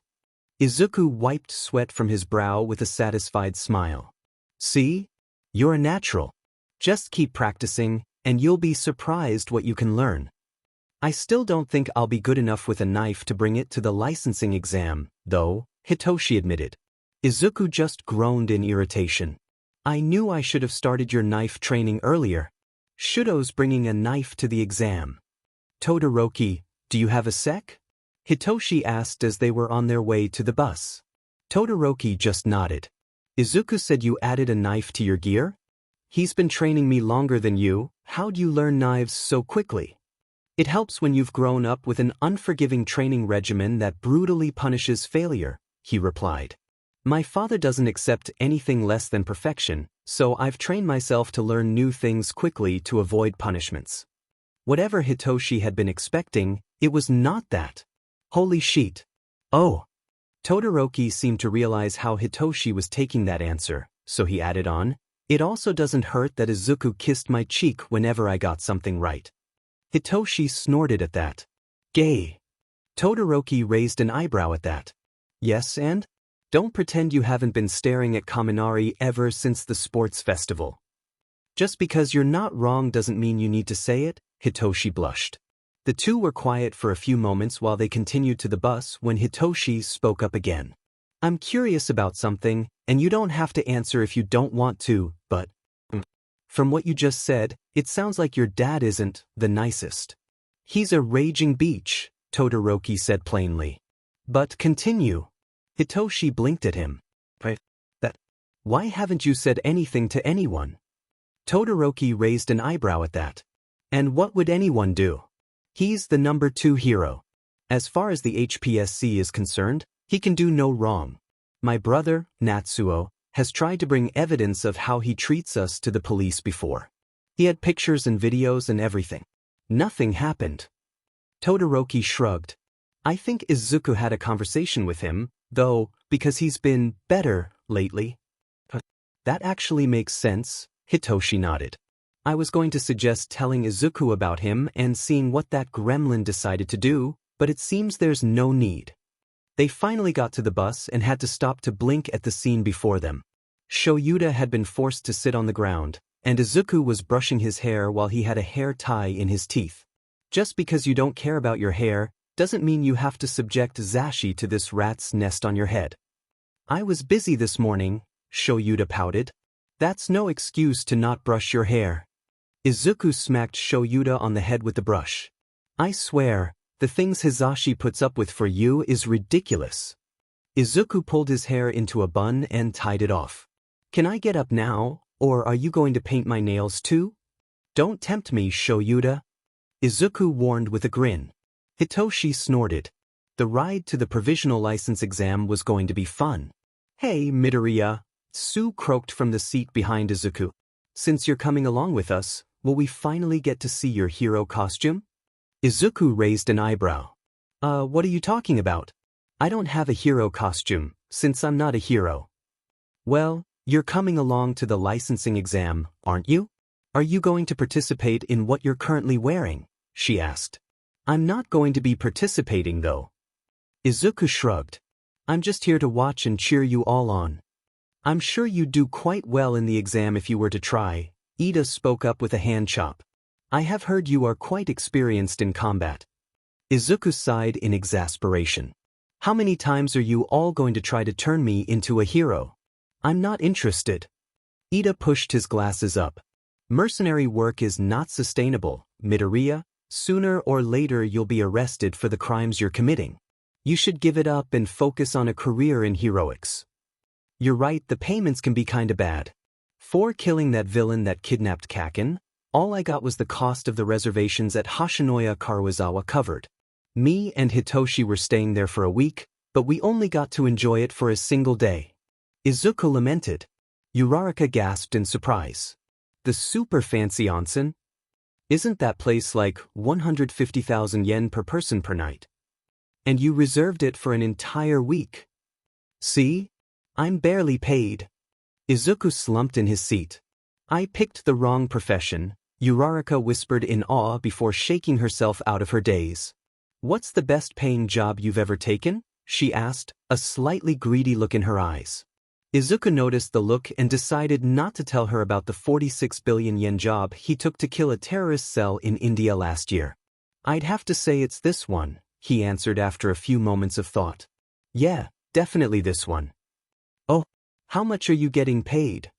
Izuku wiped sweat from his brow with a satisfied smile. "See? You're a natural. Just keep practicing, and you'll be surprised what you can learn." "I still don't think I'll be good enough with a knife to bring it to the licensing exam, though," Hitoshi admitted. Izuku just groaned in irritation. "I knew I should have started your knife training earlier. Shudo's bringing a knife to the exam." "Todoroki, do you have a sec?" Hitoshi asked as they were on their way to the bus. Todoroki just nodded. "Izuku said you added a knife to your gear? He's been training me longer than you. How'd you learn knives so quickly?" "It helps when you've grown up with an unforgiving training regimen that brutally punishes failure," he replied. "My father doesn't accept anything less than perfection, so I've trained myself to learn new things quickly to avoid punishments." Whatever Hitoshi had been expecting, it was not that. Holy shit. Oh. Todoroki seemed to realize how Hitoshi was taking that answer, so he added on, "It also doesn't hurt that Izuku kissed my cheek whenever I got something right." Hitoshi snorted at that. "Gay." Todoroki raised an eyebrow at that. "Yes, and? Don't pretend you haven't been staring at Kaminari ever since the sports festival." "Just because you're not wrong doesn't mean you need to say it," Hitoshi blushed. The two were quiet for a few moments while they continued to the bus when Hitoshi spoke up again. "I'm curious about something, and you don't have to answer if you don't want to, but from what you just said, it sounds like your dad isn't the nicest." "He's a raging beach," Todoroki said plainly. "But continue." Hitoshi blinked at him. Why haven't you said anything to anyone?" Todoroki raised an eyebrow at that. "And what would anyone do? He's the number 2 hero. As far as the HPSC is concerned, he can do no wrong. My brother, Natsuo, has tried to bring evidence of how he treats us to the police before. He had pictures and videos and everything. Nothing happened." Todoroki shrugged. "I think Izuku had a conversation with him, though, because he's been better lately." "That actually makes sense," Hitoshi nodded. "I was going to suggest telling Izuku about him and seeing what that gremlin decided to do, but it seems there's no need." They finally got to the bus and had to stop to blink at the scene before them. Shouta had been forced to sit on the ground, and Izuku was brushing his hair while he had a hair tie in his teeth. Just because you don't care about your hair doesn't mean you have to subject Zashi to this rat's nest on your head. "I was busy this morning," Shouta pouted. "That's no excuse to not brush your hair." Izuku smacked Shouta on the head with the brush. "I swear, the things Hizashi puts up with for you is ridiculous." Izuku pulled his hair into a bun and tied it off. "Can I get up now, or are you going to paint my nails too?" "Don't tempt me, Shouta," Izuku warned with a grin. Hitoshi snorted. The ride to the provisional license exam was going to be fun. "Hey, Midoriya," Sue croaked from the seat behind Izuku. "Since you're coming along with us, will we finally get to see your hero costume?" Izuku raised an eyebrow. What are you talking about? I don't have a hero costume, since I'm not a hero. Well, you're coming along to the licensing exam, aren't you? Are you going to participate in what you're currently wearing? She asked. I'm not going to be participating though. Izuku shrugged. I'm just here to watch and cheer you all on. I'm sure you'd do quite well in the exam if you were to try, Ida spoke up with a hand chop. I have heard you are quite experienced in combat. Izuku sighed in exasperation. How many times are you all going to try to turn me into a hero? I'm not interested. Ida pushed his glasses up. Mercenary work is not sustainable, Midoriya. Sooner or later you'll be arrested for the crimes you're committing. You should give it up and focus on a career in heroics. You're right, the payments can be kinda bad. For killing that villain that kidnapped Kaken, all I got was the cost of the reservations at Hashinoya Karuizawa covered. Me and Hitoshi were staying there for a week, but we only got to enjoy it for a single day. Izuku lamented. Uraraka gasped in surprise. The super fancy onsen? Isn't that place like 150,000 yen per person per night? And you reserved it for an entire week. See? I'm barely paid. Izuku slumped in his seat. I picked the wrong profession, Uraraka whispered in awe before shaking herself out of her daze. What's the best paying job you've ever taken? She asked, a slightly greedy look in her eyes. Izuku noticed the look and decided not to tell her about the 46 billion yen job he took to kill a terrorist cell in India last year. I'd have to say it's this one, he answered after a few moments of thought. Yeah, definitely this one. Oh, how much are you getting paid?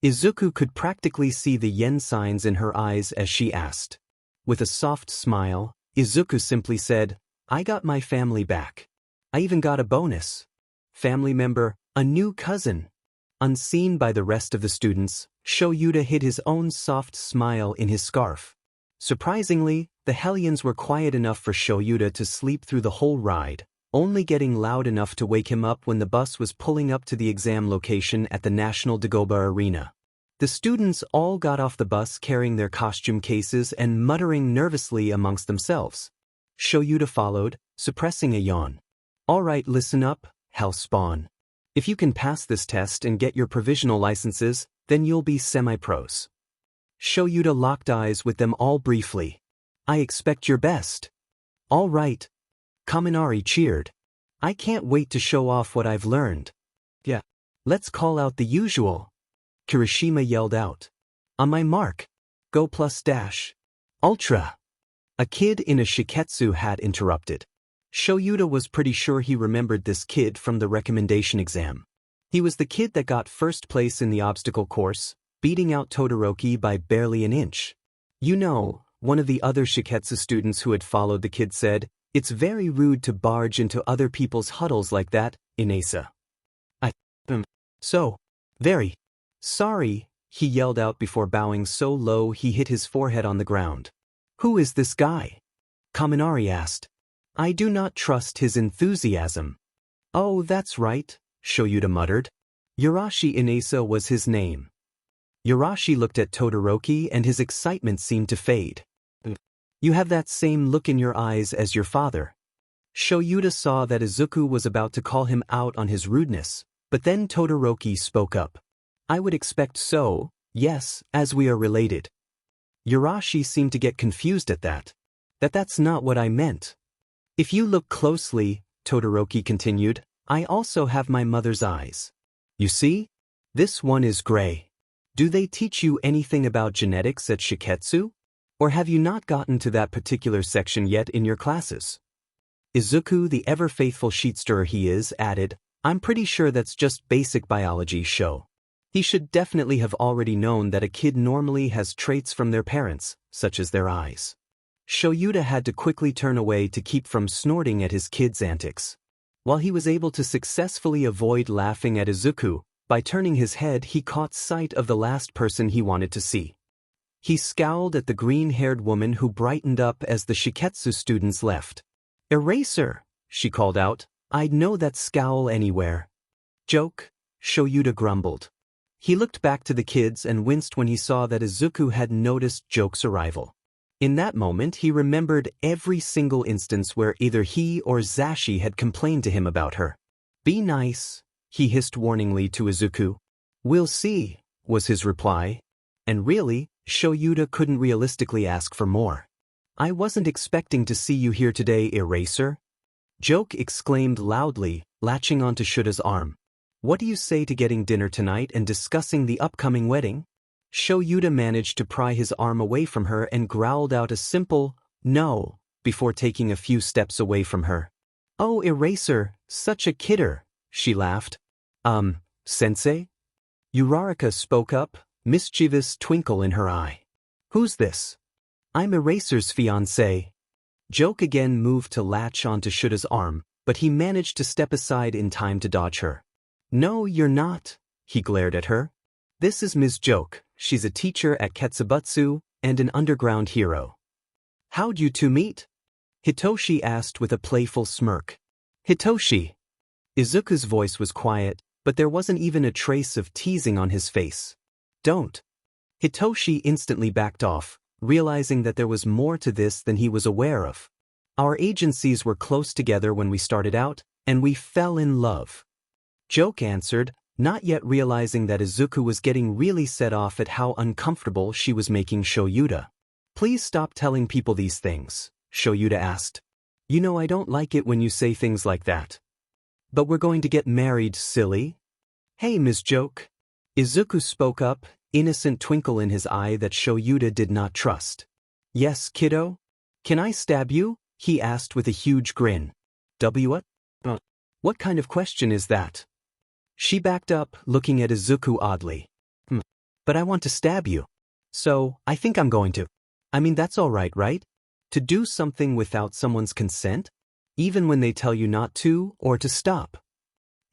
Izuku could practically see the yen signs in her eyes as she asked. With a soft smile, Izuku simply said, I got my family back. I even got a bonus. Family member, a new cousin. Unseen by the rest of the students, Shouta hid his own soft smile in his scarf. Surprisingly, the Hellions were quiet enough for Shouta to sleep through the whole ride, only getting loud enough to wake him up when the bus was pulling up to the exam location at the National Dagoba Arena. The students all got off the bus carrying their costume cases and muttering nervously amongst themselves. Shouta followed, suppressing a yawn. All right, listen up, Hellspawn. If you can pass this test and get your provisional licenses, then you'll be semi-pros. Shouta locked eyes with them all briefly. I expect your best. All right. Kaminari cheered. I can't wait to show off what I've learned. Yeah. Let's call out the usual. Kirishima yelled out. On my mark. Go plus dash. Ultra. A kid in a shiketsu hat interrupted. Shouta was pretty sure he remembered this kid from the recommendation exam. He was the kid that got first place in the obstacle course, beating out Todoroki by barely an inch. You know, one of the other shiketsu students who had followed the kid said, it's very rude to barge into other people's huddles like that, Inasa. So, very sorry, he yelled out before bowing so low he hit his forehead on the ground. Who is this guy? Kaminari asked. I do not trust his enthusiasm. Oh, that's right, Shouta muttered. Yurashi Inasa was his name. Yurashi looked at Todoroki and his excitement seemed to fade. You have that same look in your eyes as your father. Shouta saw that Izuku was about to call him out on his rudeness, but then Todoroki spoke up. I would expect so, yes, as we are related. Yurashi seemed to get confused at that. That's not what I meant. If you look closely, Todoroki continued, I also have my mother's eyes. You see? This one is gray. Do they teach you anything about genetics at Shiketsu? Or have you not gotten to that particular section yet in your classes? Izuku, the ever-faithful sheet-stirrer he is, added, I'm pretty sure that's just basic biology show. He should definitely have already known that a kid normally has traits from their parents, such as their eyes. Shouta had to quickly turn away to keep from snorting at his kid's antics. While he was able to successfully avoid laughing at Izuku, by turning his head he caught sight of the last person he wanted to see. He scowled at the green-haired woman who brightened up as the Shiketsu students left. Eraser, she called out, I'd know that scowl anywhere. Joke, Shouta grumbled. He looked back to the kids and winced when he saw that Izuku had noticed Joke's arrival. In that moment he remembered every single instance where either he or Zashi had complained to him about her. "Be nice," he hissed warningly to Izuku. "We'll see," was his reply. And really, Shouta couldn't realistically ask for more. "I wasn't expecting to see you here today, Eraser," Joke exclaimed loudly, latching onto Shuta's arm. "What do you say to getting dinner tonight and discussing the upcoming wedding?" Shouta managed to pry his arm away from her and growled out a simple, "No," before taking a few steps away from her. "Oh, Eraser, such a kidder," she laughed. Sensei?" Uraraka spoke up, mischievous twinkle in her eye. "Who's this?" "I'm Eraser's fiancé." Joke again moved to latch onto Shuta's arm, but he managed to step aside in time to dodge her. "No, you're not," he glared at her. "This is Ms. Joke. She's a teacher at Ketsubutsu and an underground hero." "How'd you two meet?" Hitoshi asked with a playful smirk. "Hitoshi." Izuku's voice was quiet, but there wasn't even a trace of teasing on his face. "Don't." Hitoshi instantly backed off, realizing that there was more to this than he was aware of. "Our agencies were close together when we started out, and we fell in love." Joke answered, not yet realizing that Izuku was getting really set off at how uncomfortable she was making Shouta. "Please stop telling people these things," Shouta asked. "You know I don't like it when you say things like that." "But we're going to get married, silly." "Hey, Ms. Joke." Izuku spoke up, innocent twinkle in his eye that Shouta did not trust. "Yes, kiddo? Can I stab you?" he asked with a huge grin. What? What kind of question is that?" She backed up, looking at Izuku oddly. But I want to stab you. So, I think I'm going to. I mean, that's all right, right? To do something without someone's consent? Even when they tell you not to, or to stop."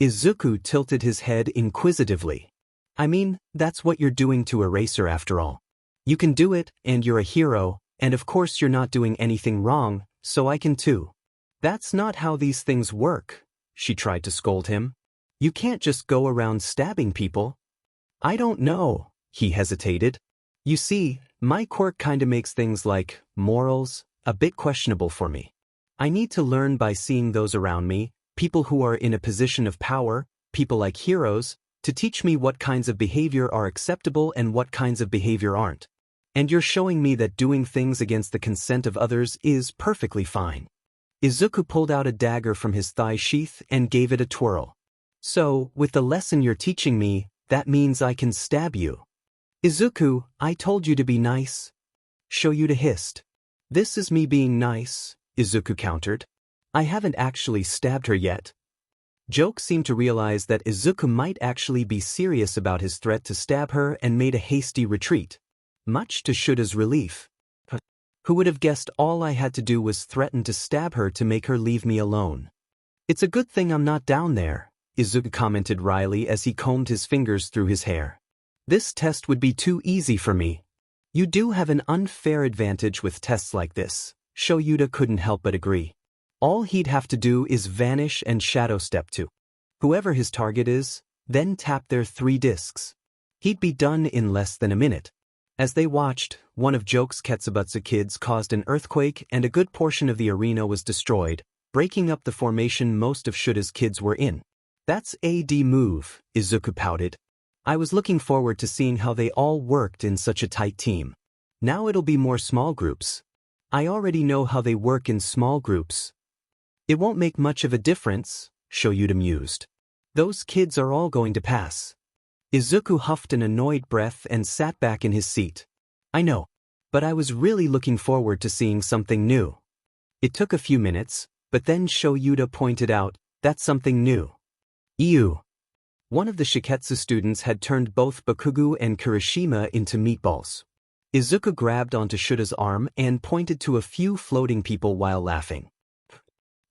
Izuku tilted his head inquisitively. "I mean, that's what you're doing to Eraser after all. You can do it, and you're a hero, and of course you're not doing anything wrong, so I can too." "That's not how these things work," she tried to scold him. "You can't just go around stabbing people." "I don't know," he hesitated. "You see, my quirk kinda makes things like morals a bit questionable for me. I need to learn by seeing those around me, people who are in a position of power, people like heroes, to teach me what kinds of behavior are acceptable and what kinds of behavior aren't. And you're showing me that doing things against the consent of others is perfectly fine." Izuku pulled out a dagger from his thigh sheath and gave it a twirl. "So, with the lesson you're teaching me, that means I can stab you." "Izuku, I told you to be nice." Shouta hissed. "This is me being nice," Izuku countered. "I haven't actually stabbed her yet." Joke seemed to realize that Izuku might actually be serious about his threat to stab her and made a hasty retreat. Much to Shuta's relief. "Who would have guessed all I had to do was threaten to stab her to make her leave me alone?" "It's a good thing I'm not down there," Izuku commented wryly as he combed his fingers through his hair. "This test would be too easy for me." "You do have an unfair advantage with tests like this," Shouta couldn't help but agree. "All he'd have to do is vanish and shadow step to whoever his target is, then tap their 3 discs. He'd be done in less than a minute." As they watched, one of Joke's Ketsubutsu kids caused an earthquake and a good portion of the arena was destroyed, breaking up the formation most of Shuta's kids were in. "That's a D move," Izuku pouted. "I was looking forward to seeing how they all worked in such a tight team. Now it'll be more small groups. I already know how they work in small groups." "It won't make much of a difference," Shouta mused. "Those kids are all going to pass." Izuku huffed an annoyed breath and sat back in his seat. "I know. But I was really looking forward to seeing something new." It took a few minutes, but then Shouta pointed out, "That's something new." Ew. One of the Shiketsu students had turned both Bakugu and Kirishima into meatballs. Izuku grabbed onto Shuta's arm and pointed to a few floating people while laughing.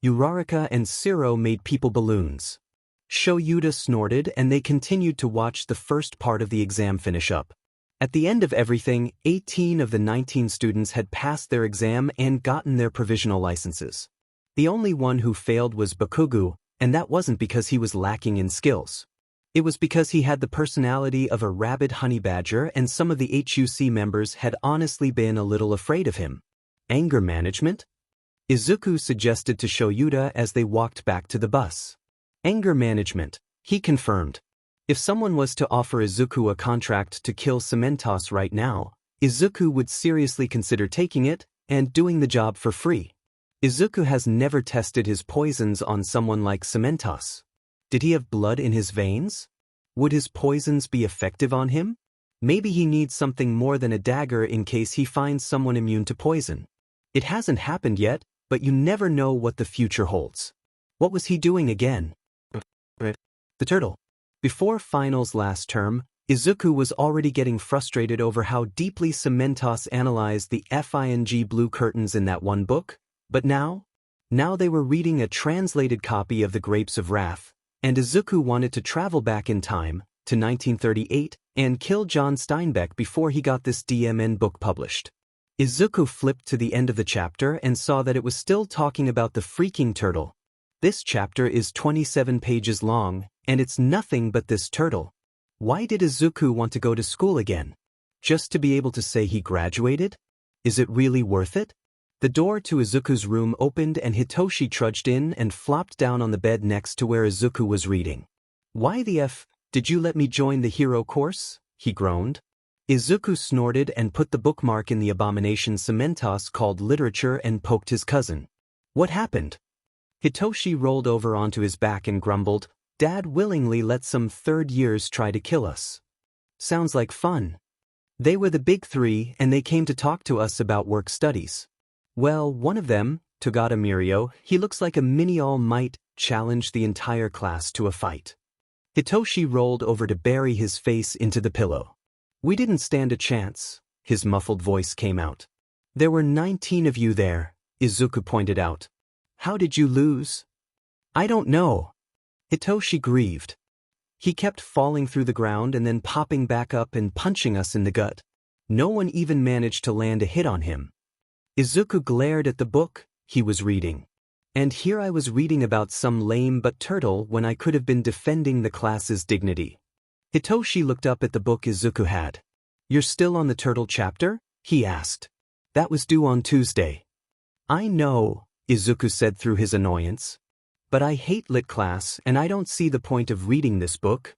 Uraraka and Siro made people balloons. Shouta snorted and they continued to watch the first part of the exam finish up. At the end of everything, 18 of the 19 students had passed their exam and gotten their provisional licenses. The only one who failed was Bakugu, and that wasn't because he was lacking in skills. It was because he had the personality of a rabid honey badger and some of the HUC members had honestly been a little afraid of him. Anger management? Izuku suggested to Shouta as they walked back to the bus. Anger management, he confirmed. If someone was to offer Izuku a contract to kill Cementos right now, Izuku would seriously consider taking it and doing the job for free. Izuku has never tested his poisons on someone like Cementos. Did he have blood in his veins? Would his poisons be effective on him? Maybe he needs something more than a dagger in case he finds someone immune to poison. It hasn't happened yet, but you never know what the future holds. What was he doing again? The turtle. Before finals last term, Izuku was already getting frustrated over how deeply Cementos analyzed the FING blue curtains in that one book, but now they were reading a translated copy of The Grapes of Wrath, and Izuku wanted to travel back in time, to 1938, and kill John Steinbeck before he got this DMN book published. Izuku flipped to the end of the chapter and saw that it was still talking about the freaking turtle. This chapter is 27 pages long, and it's nothing but this turtle. Why did Izuku want to go to school again? Just to be able to say he graduated? Is it really worth it? The door to Izuku's room opened and Hitoshi trudged in and flopped down on the bed next to where Izuku was reading. Why the F did you let me join the hero course? He groaned. Izuku snorted and put the bookmark in the abomination Cementos called literature and poked his cousin. What happened? Hitoshi rolled over onto his back and grumbled, Dad willingly let some third years try to kill us. Sounds like fun. They were the big three and they came to talk to us about work studies. Well, one of them, Togata Mirio, he looks like a mini All Might, challenged the entire class to a fight. Hitoshi rolled over to bury his face into the pillow. We didn't stand a chance, his muffled voice came out. There were 19 of you there, Izuku pointed out. How did you lose? I don't know. Hitoshi grieved. He kept falling through the ground and then popping back up and punching us in the gut. No one even managed to land a hit on him. Izuku glared at the book he was reading. And here I was reading about some lame but turtle when I could have been defending the class's dignity. Hitoshi looked up at the book Izuku had. You're still on the turtle chapter? He asked. That was due on Tuesday. I know, Izuku said through his annoyance. But I hate lit class and I don't see the point of reading this book.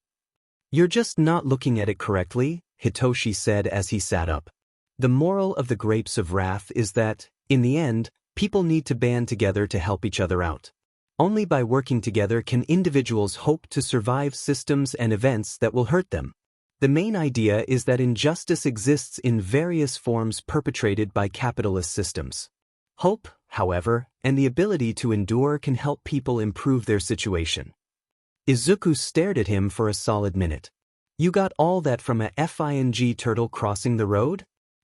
You're just not looking at it correctly, Hitoshi said as he sat up. The moral of the Grapes of Wrath is that, in the end, people need to band together to help each other out. Only by working together can individuals hope to survive systems and events that will hurt them. The main idea is that injustice exists in various forms perpetrated by capitalist systems. Hope, however, and the ability to endure can help people improve their situation. Izuku stared at him for a solid minute. You got all that from a FING turtle crossing the road?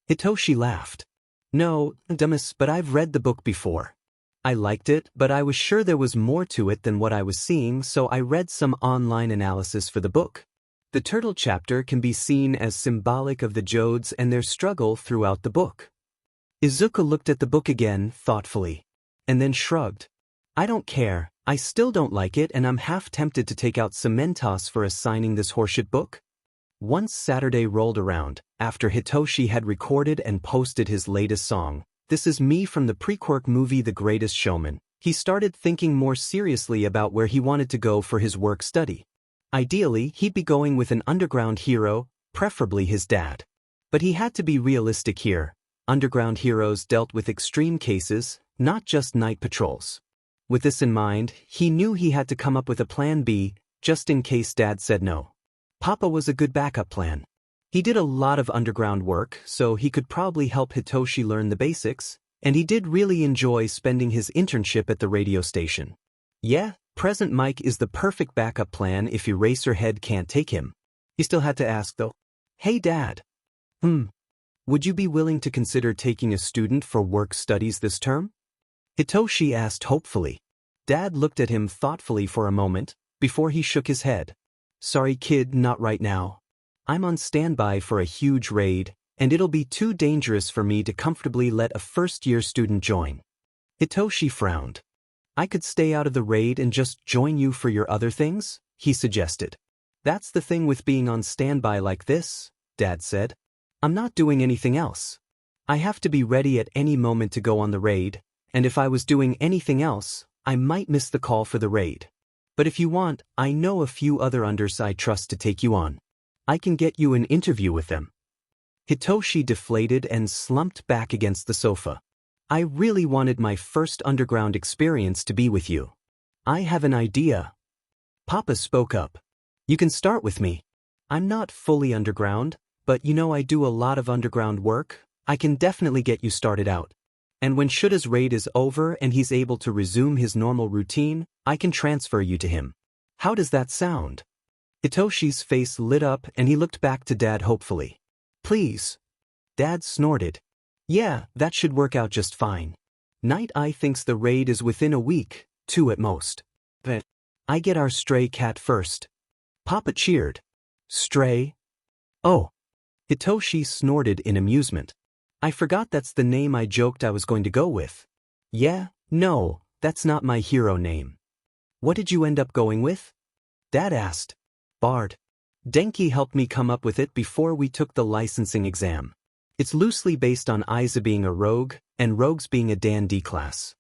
Hitoshi laughed. No, dumbass, but I've read the book before. I liked it, but I was sure there was more to it than what I was seeing, so I read some online analysis for the book. The turtle chapter can be seen as symbolic of the Jodes and their struggle throughout the book. Izuku looked at the book again, thoughtfully, and then shrugged. I don't care, I still don't like it and I'm half tempted to take out Cementos for assigning this horseshit book. Once Saturday rolled around, after Hitoshi had recorded and posted his latest song, This Is Me from the pre-Quirk movie The Greatest Showman, he started thinking more seriously about where he wanted to go for his work study. Ideally, he'd be going with an underground hero, preferably his dad. But he had to be realistic here. Underground heroes dealt with extreme cases, not just night patrols. With this in mind, he knew he had to come up with a plan B, just in case Dad said no. Papa was a good backup plan. He did a lot of underground work, so he could probably help Hitoshi learn the basics, and he did really enjoy spending his internship at the radio station. Yeah, Present Mic is the perfect backup plan if Eraserhead can't take him. He still had to ask though. Hey Dad. Would you be willing to consider taking a student for work studies this term? Hitoshi asked hopefully. Dad looked at him thoughtfully for a moment, before he shook his head. Sorry kid, not right now. I'm on standby for a huge raid, and it'll be too dangerous for me to comfortably let a first-year student join. Hitoshi frowned. I could stay out of the raid and just join you for your other things, he suggested. That's the thing with being on standby like this, Dad said. I'm not doing anything else. I have to be ready at any moment to go on the raid, and if I was doing anything else, I might miss the call for the raid. But if you want, I know a few other unders I trust to take you on. I can get you an interview with them. Hitoshi deflated and slumped back against the sofa. I really wanted my first underground experience to be with you. I have an idea. Papa spoke up. You can start with me. I'm not fully underground, but you know I do a lot of underground work. I can definitely get you started out. And when Shouta's raid is over and he's able to resume his normal routine, I can transfer you to him. How does that sound? Hitoshi's face lit up and he looked back to Dad hopefully. Please. Dad snorted. Yeah, that should work out just fine. Night Eye thinks the raid is within a week, 2 at most. But I get our stray cat first. Papa cheered. Stray? Oh. Hitoshi snorted in amusement. I forgot that's the name I joked I was going to go with. Yeah, no, that's not my hero name. What did you end up going with? Dad asked. Bard. Denki helped me come up with it before we took the licensing exam. It's loosely based on Aiza being a rogue, and rogues being a dandy class.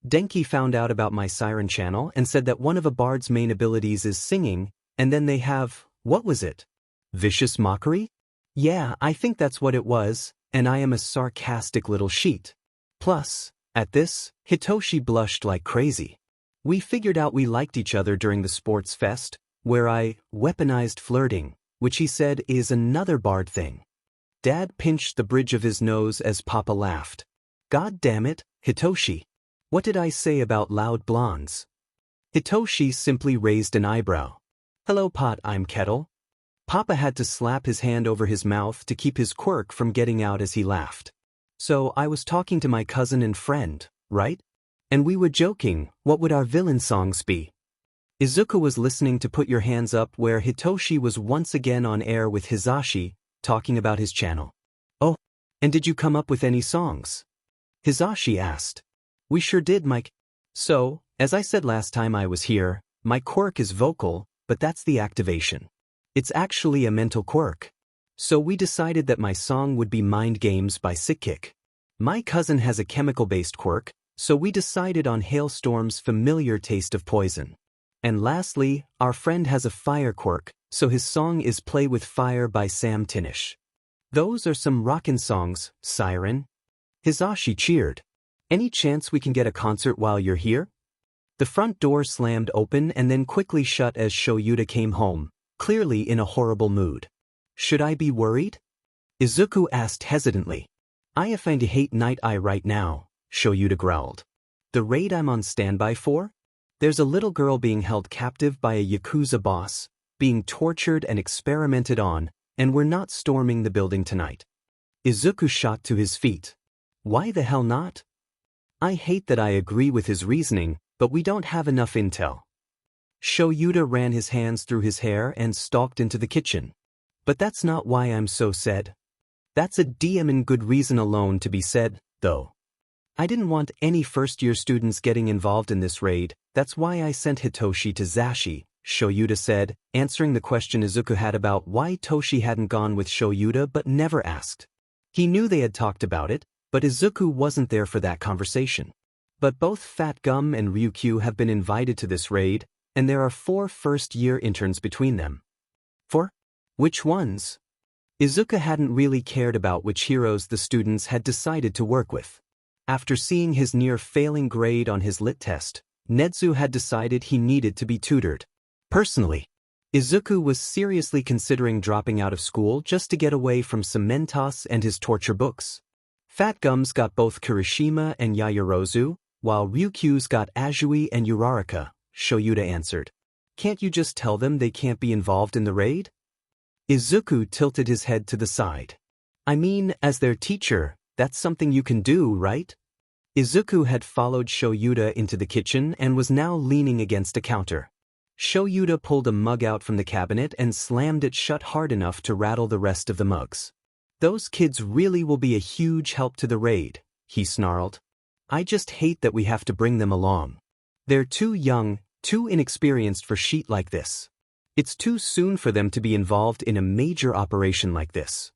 Denki found out about my siren channel and said that one of a bard's main abilities is singing, and then they have, what was it? Vicious mockery? Yeah, I think that's what it was, and I am a sarcastic little sheet. Plus, at this, Hitoshi blushed like crazy. We figured out we liked each other during the sports fest, where I weaponized flirting, which he said is another bard thing. Dad pinched the bridge of his nose as Papa laughed. God damn it, Hitoshi. What did I say about loud blondes? Hitoshi simply raised an eyebrow. Hello pot, I'm kettle. Papa had to slap his hand over his mouth to keep his quirk from getting out as he laughed. So I was talking to my cousin and friend, right? And we were joking, what would our villain songs be? Izuku was listening to Put Your Hands Up where Hitoshi was once again on air with Hizashi, talking about his channel. Oh, and did you come up with any songs? Hizashi asked. We sure did, Mike. So, as I said last time I was here, my quirk is vocal, but that's the activation. It's actually a mental quirk. So we decided that my song would be Mind Games by Sickkick. My cousin has a chemical-based quirk, so we decided on Hailstorm's Familiar Taste of Poison. And lastly, our friend has a fire quirk, so his song is Play with Fire by Sam Tinish. Those are some rockin' songs, Siren. Hizashi cheered. Any chance we can get a concert while you're here? The front door slammed open and then quickly shut as Shouta came home, clearly in a horrible mood. Should I be worried? Izuku asked hesitantly. I find to hate Night Eye right now, Shouta growled. The raid I'm on standby for? There's a little girl being held captive by a Yakuza boss, being tortured and experimented on, and we're not storming the building tonight. Izuku shot to his feet. Why the hell not? I hate that I agree with his reasoning, but we don't have enough intel. Shouta ran his hands through his hair and stalked into the kitchen. But that's not why I'm so sad. That's a damn and good reason alone to be said, though. I didn't want any first-year students getting involved in this raid, that's why I sent Hitoshi to Zashi, Shouta said, answering the question Izuku had about why Toshi hadn't gone with Shouta but never asked. He knew they had talked about it, but Izuku wasn't there for that conversation. But both Fat Gum and Ryukyu have been invited to this raid, and there are 4 first-year interns between them. 4? Which ones? Izuku hadn't really cared about which heroes the students had decided to work with. After seeing his near-failing grade on his lit test, Netsu had decided he needed to be tutored. Personally, Izuku was seriously considering dropping out of school just to get away from Cementos and his torture books. Fat Gum's got both Kirishima and Yaoyorozu, while Ryukyu's got Azui and Uraraka, Shouta answered. Can't you just tell them they can't be involved in the raid? Izuku tilted his head to the side. I mean, as their teacher, that's something you can do, right? Izuku had followed Shouta into the kitchen and was now leaning against a counter. Shouta pulled a mug out from the cabinet and slammed it shut hard enough to rattle the rest of the mugs. Those kids really will be a huge help to the raid, he snarled. I just hate that we have to bring them along. They're too young, too inexperienced for shit like this. It's too soon for them to be involved in a major operation like this.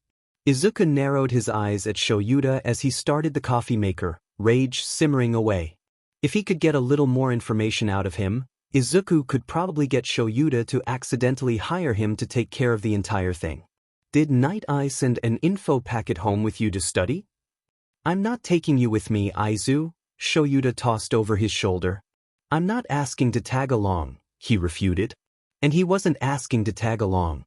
Izuku narrowed his eyes at Shouta as he started the coffee maker, rage simmering away. If he could get a little more information out of him, Izuku could probably get Shouta to accidentally hire him to take care of the entire thing. Did Night Eye send an info packet home with you to study? I'm not taking you with me, Aizu, Shouta tossed over his shoulder. I'm not asking to tag along, he refuted. And he wasn't asking to tag along.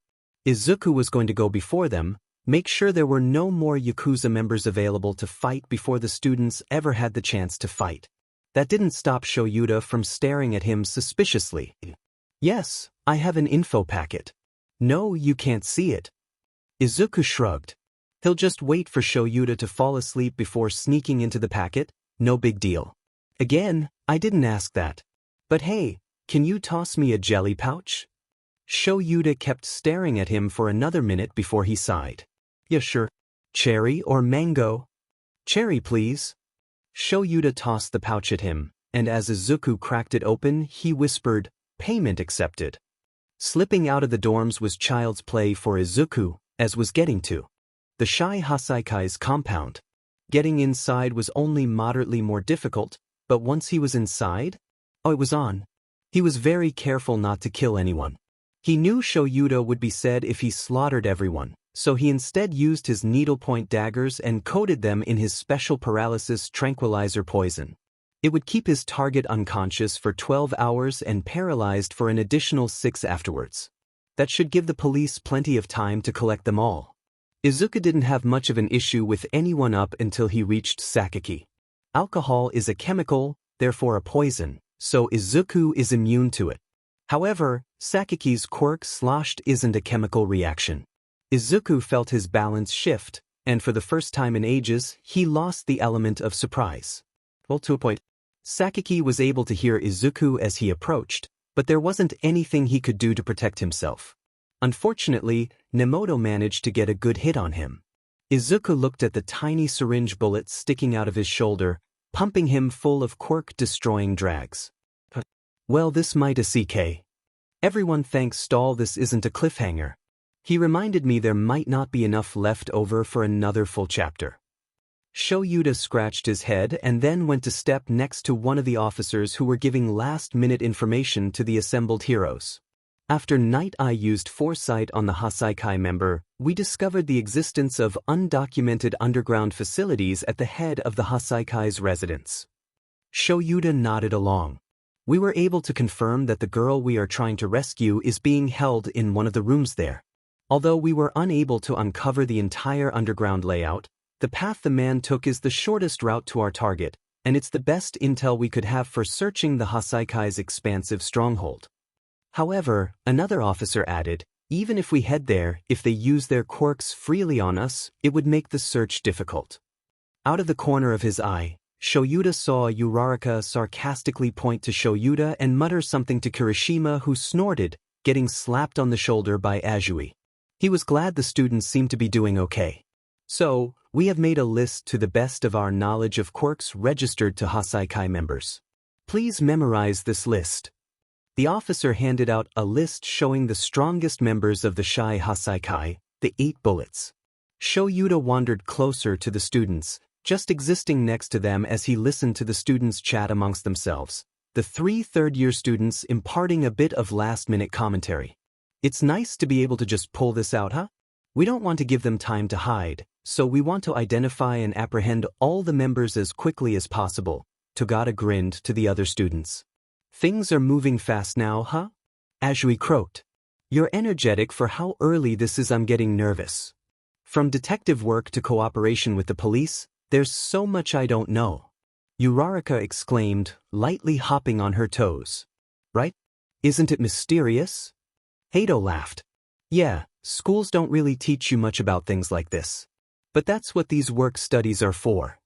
Izuku was going to go before them, make sure there were no more Yakuza members available to fight before the students ever had the chance to fight. That didn't stop Shouta from staring at him suspiciously. Yes, I have an info packet. No, you can't see it. Izuku shrugged. He'll just wait for Shouta to fall asleep before sneaking into the packet, no big deal. Again, I didn't ask that. But hey, can you toss me a jelly pouch? Shouta kept staring at him for another minute before he sighed. Yeah, sure. Cherry or mango? Cherry, please. Shouta tossed the pouch at him, and as Izuku cracked it open, he whispered, "Payment accepted." Slipping out of the dorms was child's play for Izuku, as was getting to the Shy Hasaikai's compound. Getting inside was only moderately more difficult, but once he was inside, it was on. He was very careful not to kill anyone. He knew Shouta would be sad if he slaughtered everyone, so he instead used his needlepoint daggers and coated them in his special paralysis tranquilizer poison. It would keep his target unconscious for 12 hours and paralyzed for an additional 6 afterwards. That should give the police plenty of time to collect them all. Izuku didn't have much of an issue with anyone up until he reached Sakaki. Alcohol is a chemical, therefore a poison, so Izuku is immune to it. However, Sakaki's quirk sloshed isn't a chemical reaction. Izuku felt his balance shift, and for the first time in ages, he lost the element of surprise. Well, to a point. Sakaki was able to hear Izuku as he approached, but there wasn't anything he could do to protect himself. Unfortunately, Nemoto managed to get a good hit on him. Izuku looked at the tiny syringe bullets sticking out of his shoulder, pumping him full of quirk-destroying drags. Well, this might a CK. Everyone thanks Stall this isn't a cliffhanger. He reminded me there might not be enough left over for another full chapter. Shouta scratched his head and then went to step next to one of the officers who were giving last-minute information to the assembled heroes. After Night Eye used foresight on the Hasaikai member, we discovered the existence of undocumented underground facilities at the head of the Hasaikai's residence. Shouta nodded along. We were able to confirm that the girl we are trying to rescue is being held in one of the rooms there. Although we were unable to uncover the entire underground layout, the path the man took is the shortest route to our target, and it's the best intel we could have for searching the Hasaikai's expansive stronghold. However, another officer added, even if we head there, if they use their quirks freely on us, it would make the search difficult. Out of the corner of his eye, Shouta saw Uraraka sarcastically point to Shouta and mutter something to Kirishima, who snorted, getting slapped on the shoulder by Azui. He was glad the students seemed to be doing okay. So, we have made a list to the best of our knowledge of quirks registered to Hasaikai members. Please memorize this list. The officer handed out a list showing the strongest members of the Shy Hasaikai, the 8 bullets. Shouta wandered closer to the students, just existing next to them as he listened to the students chat amongst themselves, the 3 third-year students imparting a bit of last-minute commentary. It's nice to be able to just pull this out, huh? We don't want to give them time to hide, so we want to identify and apprehend all the members as quickly as possible, Togata grinned to the other students. Things are moving fast now, huh? Azui croaked. You're energetic for how early this is. I'm getting nervous. From detective work to cooperation with the police, there's so much I don't know. Uraraka exclaimed, lightly hopping on her toes. Right? Isn't it mysterious? Hato laughed. Yeah, schools don't really teach you much about things like this. But that's what these work studies are for.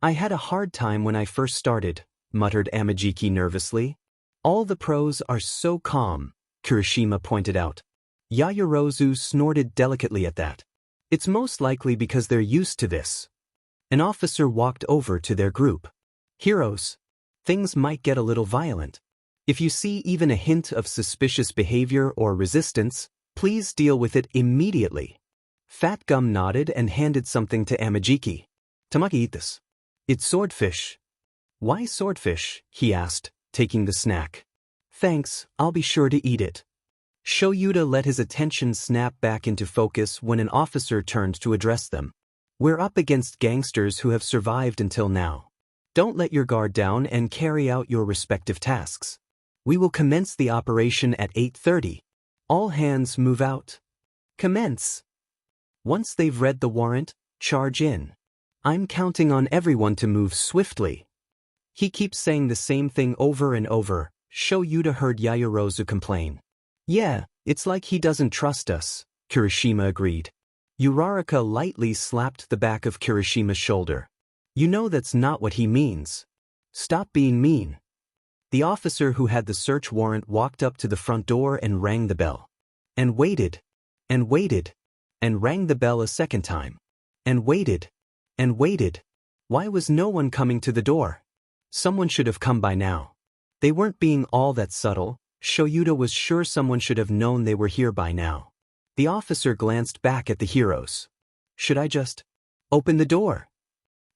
I had a hard time when I first started, muttered Amajiki nervously. All the pros are so calm, Kirishima pointed out. Yayorozu snorted delicately at that. It's most likely because they're used to this. An officer walked over to their group. Heroes, things might get a little violent. If you see even a hint of suspicious behavior or resistance, please deal with it immediately. Fat Gum nodded and handed something to Amajiki. Tamaki, eat this. It's swordfish. Why swordfish? He asked, taking the snack. Thanks, I'll be sure to eat it. Shouta let his attention snap back into focus when an officer turned to address them. We're up against gangsters who have survived until now. Don't let your guard down and carry out your respective tasks. We will commence the operation at 8:30. All hands move out. Commence. Once they've read the warrant, charge in. I'm counting on everyone to move swiftly. He keeps saying the same thing over and over. Shouta heard Yaoyorozu complain. Yeah, it's like he doesn't trust us, Kirishima agreed. Uraraka lightly slapped the back of Kirishima's shoulder. You know that's not what he means. Stop being mean. The officer who had the search warrant walked up to the front door and rang the bell. And waited. And waited. And rang the bell a second time. And waited. And waited. Why was no one coming to the door? Someone should have come by now. They weren't being all that subtle. Shouta was sure someone should have known they were here by now. The officer glanced back at the heroes. Should I just open the door?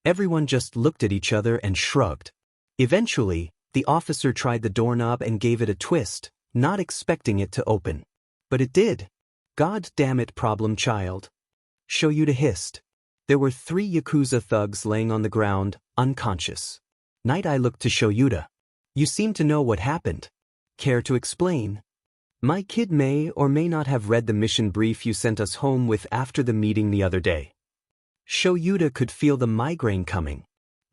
Everyone just looked at each other and shrugged. Eventually, the officer tried the doorknob and gave it a twist, not expecting it to open. But it did. God damn it, problem child. Shouta hissed. There were 3 Yakuza thugs laying on the ground, unconscious. Night Eye looked to Shouta. You seem to know what happened. Care to explain? My kid may or may not have read the mission brief you sent us home with after the meeting the other day. Shouta could feel the migraine coming.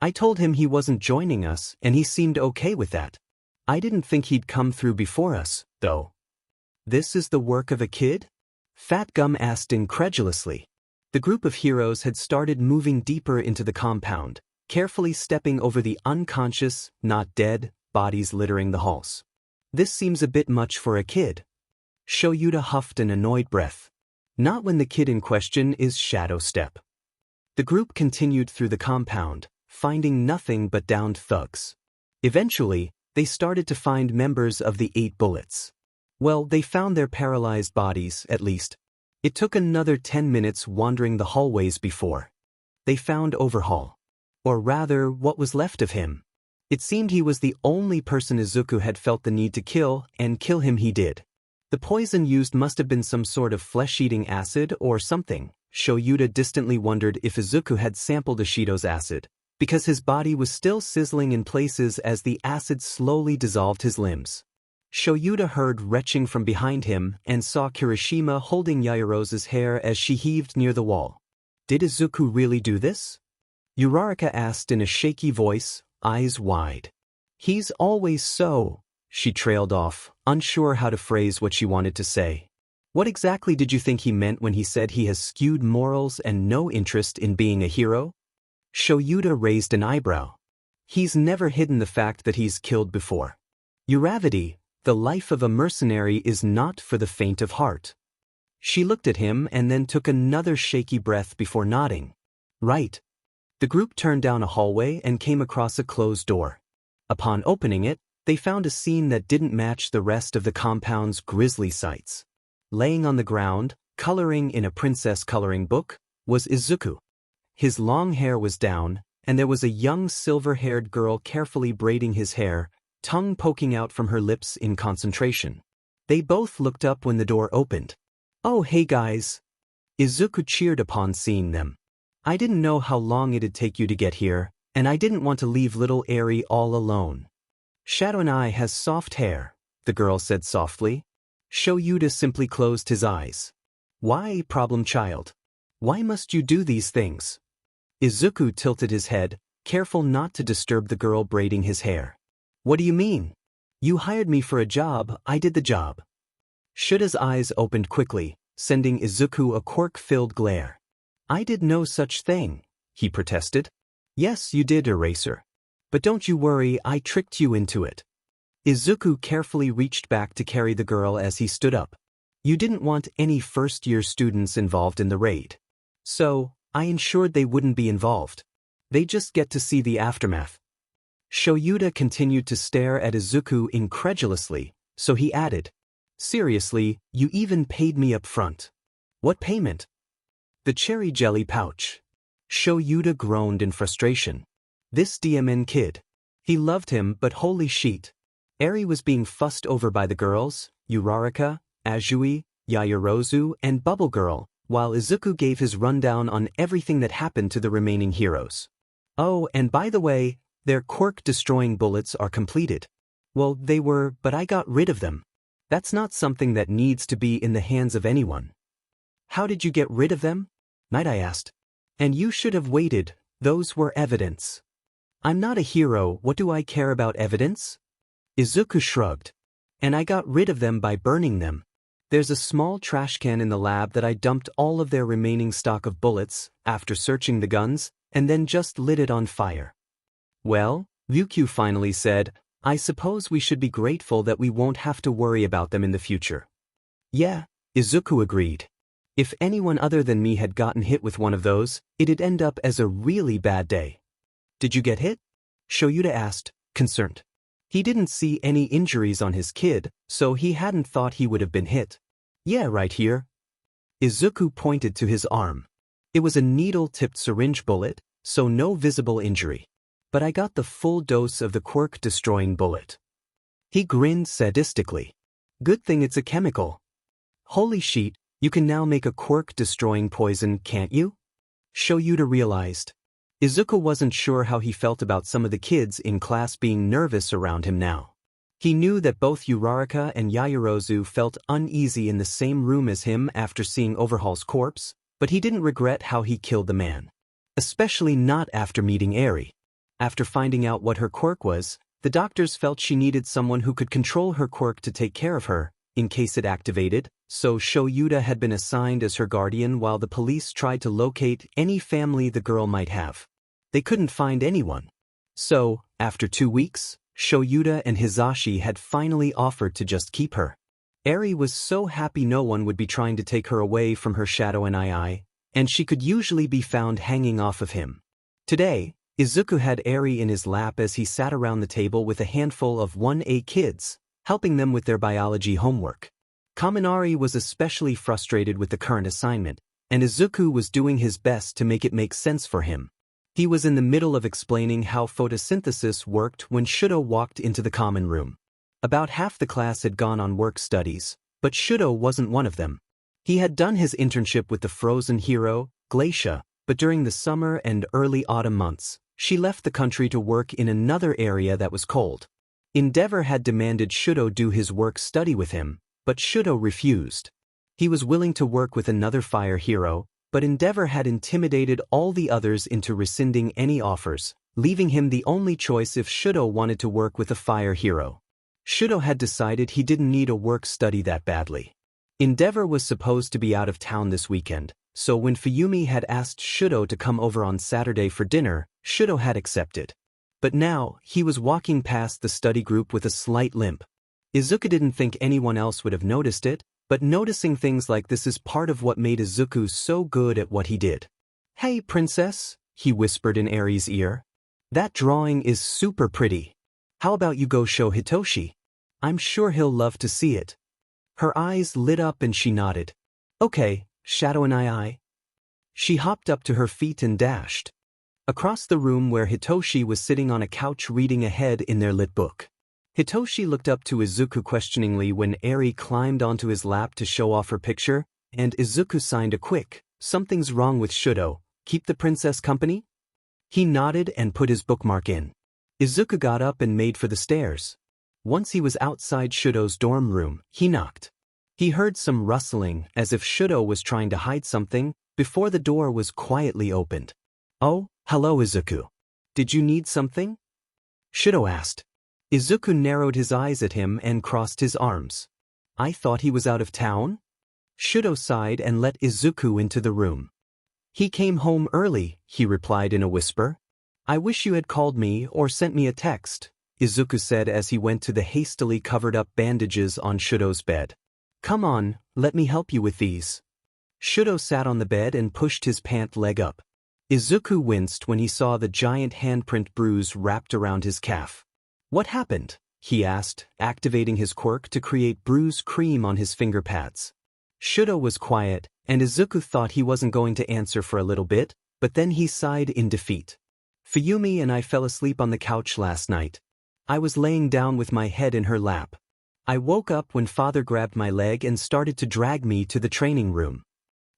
I told him he wasn't joining us and he seemed okay with that. I didn't think he'd come through before us, though. This is the work of a kid? Fat Gum asked incredulously. The group of heroes had started moving deeper into the compound, carefully stepping over the unconscious, not dead, bodies littering the halls. This seems a bit much for a kid. Shouta huffed an annoyed breath. Not when the kid in question is Shadow Step. The group continued through the compound, finding nothing but downed thugs. Eventually, they started to find members of the 8 Bullets. Well, they found their paralyzed bodies, at least. It took another 10 minutes wandering the hallways before they found Overhaul. Or rather, what was left of him. It seemed he was the only person Izuku had felt the need to kill, and kill him he did. The poison used must have been some sort of flesh-eating acid or something. Shouta distantly wondered if Izuku had sampled Ishido's acid, because his body was still sizzling in places as the acid slowly dissolved his limbs. Shouta heard retching from behind him and saw Kirishima holding Yaoyorozu's hair as she heaved near the wall. Did Izuku really do this? Uraraka asked in a shaky voice, eyes wide. He's always so, she trailed off, unsure how to phrase what she wanted to say. What exactly did you think he meant when he said he has skewed morals and no interest in being a hero? Shouta raised an eyebrow. He's never hidden the fact that he's killed before. Uravity, the life of a mercenary is not for the faint of heart. She looked at him and then took another shaky breath before nodding. Right. The group turned down a hallway and came across a closed door. Upon opening it, they found a scene that didn't match the rest of the compound's grisly sights. Laying on the ground, coloring in a princess coloring book, was Izuku. His long hair was down, and there was a young silver-haired girl carefully braiding his hair, tongue poking out from her lips in concentration. They both looked up when the door opened. Oh, hey guys. Izuku cheered upon seeing them. I didn't know how long it'd take you to get here, and I didn't want to leave little Eri all alone. Shadow and I has soft hair, the girl said softly. Shouta simply closed his eyes. Why, problem child? Why must you do these things? Izuku tilted his head, careful not to disturb the girl braiding his hair. What do you mean? You hired me for a job, I did the job. Shuta's eyes opened quickly, sending Izuku a quirk-filled glare. I did no such thing, he protested. Yes, you did, Eraser. But don't you worry, I tricked you into it. Izuku carefully reached back to carry the girl as he stood up. You didn't want any first-year students involved in the raid. So, I ensured they wouldn't be involved. They just get to see the aftermath. Shouta continued to stare at Izuku incredulously, so he added, Seriously, you even paid me up front. What payment? The cherry jelly pouch. Shouta groaned in frustration. This DMN kid. He loved him, but holy shit. Eri was being fussed over by the girls, Uraraka, Azui, Yaoyorozu, and Bubble Girl, while Izuku gave his rundown on everything that happened to the remaining heroes. Oh, and by the way, their Quirk-destroying bullets are completed. Well, they were, but I got rid of them. That's not something that needs to be in the hands of anyone. How did you get rid of them? Might I asked. And you should have waited, those were evidence. I'm not a hero, what do I care about evidence? Izuku shrugged. And I got rid of them by burning them. There's a small trash can in the lab that I dumped all of their remaining stock of bullets, after searching the guns, and then just lit it on fire. Well, Ryukyu finally said, I suppose we should be grateful that we won't have to worry about them in the future. Yeah, Izuku agreed. If anyone other than me had gotten hit with one of those, it'd end up as a really bad day. Did you get hit? Shouta asked, concerned. He didn't see any injuries on his kid, so he hadn't thought he would have been hit. Yeah, right here. Izuku pointed to his arm. It was a needle-tipped syringe bullet, so no visible injury. But I got the full dose of the Quirk-destroying bullet. He grinned sadistically. Good thing it's a chemical. Holy shit, you can now make a Quirk-destroying poison, can't you? Shouta realized. Izuku wasn't sure how he felt about some of the kids in class being nervous around him now. He knew that both Uraraka and Yaoyorozu felt uneasy in the same room as him after seeing Overhaul's corpse, but he didn't regret how he killed the man. Especially not after meeting Eri. After finding out what her quirk was, the doctors felt she needed someone who could control her quirk to take care of her, in case it activated, so Shouta had been assigned as her guardian while the police tried to locate any family the girl might have. They couldn't find anyone. So, after 2 weeks, Shouta and Hisashi had finally offered to just keep her. Eri was so happy no one would be trying to take her away from her shadow and she could usually be found hanging off of him. Today, Izuku had Eri in his lap as he sat around the table with a handful of 1A kids, helping them with their biology homework. Kaminari was especially frustrated with the current assignment, and Izuku was doing his best to make it make sense for him. He was in the middle of explaining how photosynthesis worked when Shuto walked into the common room. About half the class had gone on work studies, but Shuto wasn't one of them. He had done his internship with the frozen hero, Glacia, but during the summer and early autumn months, she left the country to work in another area that was cold. Endeavor had demanded Shuto do his work study with him, but Shuto refused. He was willing to work with another fire hero, but Endeavor had intimidated all the others into rescinding any offers, leaving him the only choice if Shuto wanted to work with a fire hero. Shuto had decided he didn't need a work study that badly. Endeavor was supposed to be out of town this weekend, so when Fuyumi had asked Shuto to come over on Saturday for dinner, Shuto had accepted. But now, he was walking past the study group with a slight limp. Izuku didn't think anyone else would have noticed it, but noticing things like this is part of what made Izuku so good at what he did. Hey, princess, he whispered in Eri's ear. That drawing is super pretty. How about you go show Hitoshi? I'm sure he'll love to see it. Her eyes lit up and she nodded. Okay, Shadow and I. She hopped up to her feet and dashed. Across the room where Hitoshi was sitting on a couch reading ahead in their lit book. Hitoshi looked up to Izuku questioningly when Eri climbed onto his lap to show off her picture, and Izuku signed a quick, "Something's wrong with Shuto, keep the princess company?" He nodded and put his bookmark in. Izuku got up and made for the stairs. Once he was outside Shuto's dorm room, he knocked. He heard some rustling as if Shuto was trying to hide something before the door was quietly opened. Oh, hello Izuku. Did you need something? Shuto asked. Izuku narrowed his eyes at him and crossed his arms. I thought he was out of town? Shuto sighed and let Izuku into the room. He came home early, he replied in a whisper. I wish you had called me or sent me a text, Izuku said as he went to the hastily covered up bandages on Shuto's bed. Come on, let me help you with these. Shuto sat on the bed and pushed his pant leg up. Izuku winced when he saw the giant handprint bruise wrapped around his calf. What happened? He asked, activating his quirk to create bruise cream on his finger pads. Shuto was quiet, and Izuku thought he wasn't going to answer for a little bit, but then he sighed in defeat. Fuyumi and I fell asleep on the couch last night. I was laying down with my head in her lap. I woke up when father grabbed my leg and started to drag me to the training room.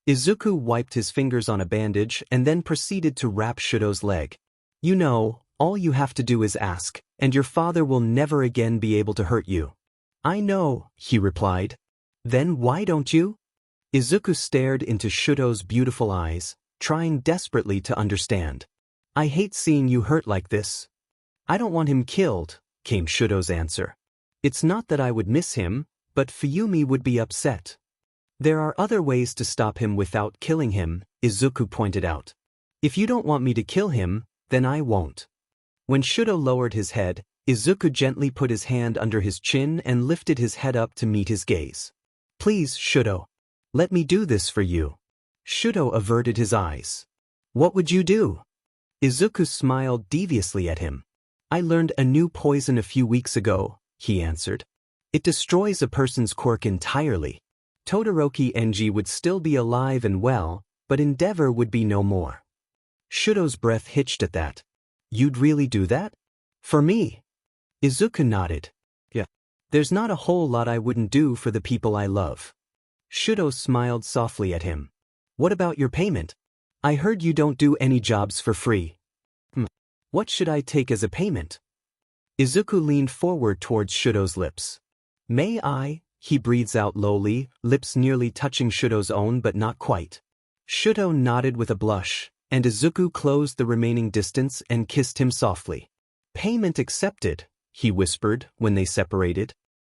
Izuku wiped his fingers on a bandage and then proceeded to wrap Shuto's leg. You know, all you have to do is ask, and your father will never again be able to hurt you. I know, he replied. Then why don't you? Izuku stared into Shuto's beautiful eyes, trying desperately to understand. I hate seeing you hurt like this. I don't want him killed, came Shuto's answer. It's not that I would miss him, but Fuyumi would be upset. There are other ways to stop him without killing him, Izuku pointed out. If you don't want me to kill him, then I won't. When Shuto lowered his head, Izuku gently put his hand under his chin and lifted his head up to meet his gaze. Please, Shuto. Let me do this for you. Shuto averted his eyes. What would you do? Izuku smiled deviously at him. I learned a new poison a few weeks ago, he answered. It destroys a person's quirk entirely. Todoroki Enji would still be alive and well, but Endeavor would be no more. Shuto's breath hitched at that. You'd really do that? For me? Izuku nodded. Yeah. There's not a whole lot I wouldn't do for the people I love. Shuto smiled softly at him. What about your payment? I heard you don't do any jobs for free. What should I take as a payment? Izuku leaned forward towards Shuto's lips. May I? He breathes out lowly, lips nearly touching Shuto's own but not quite. Shuto nodded with a blush, and Izuku closed the remaining distance and kissed him softly. Payment accepted, he whispered when they separated.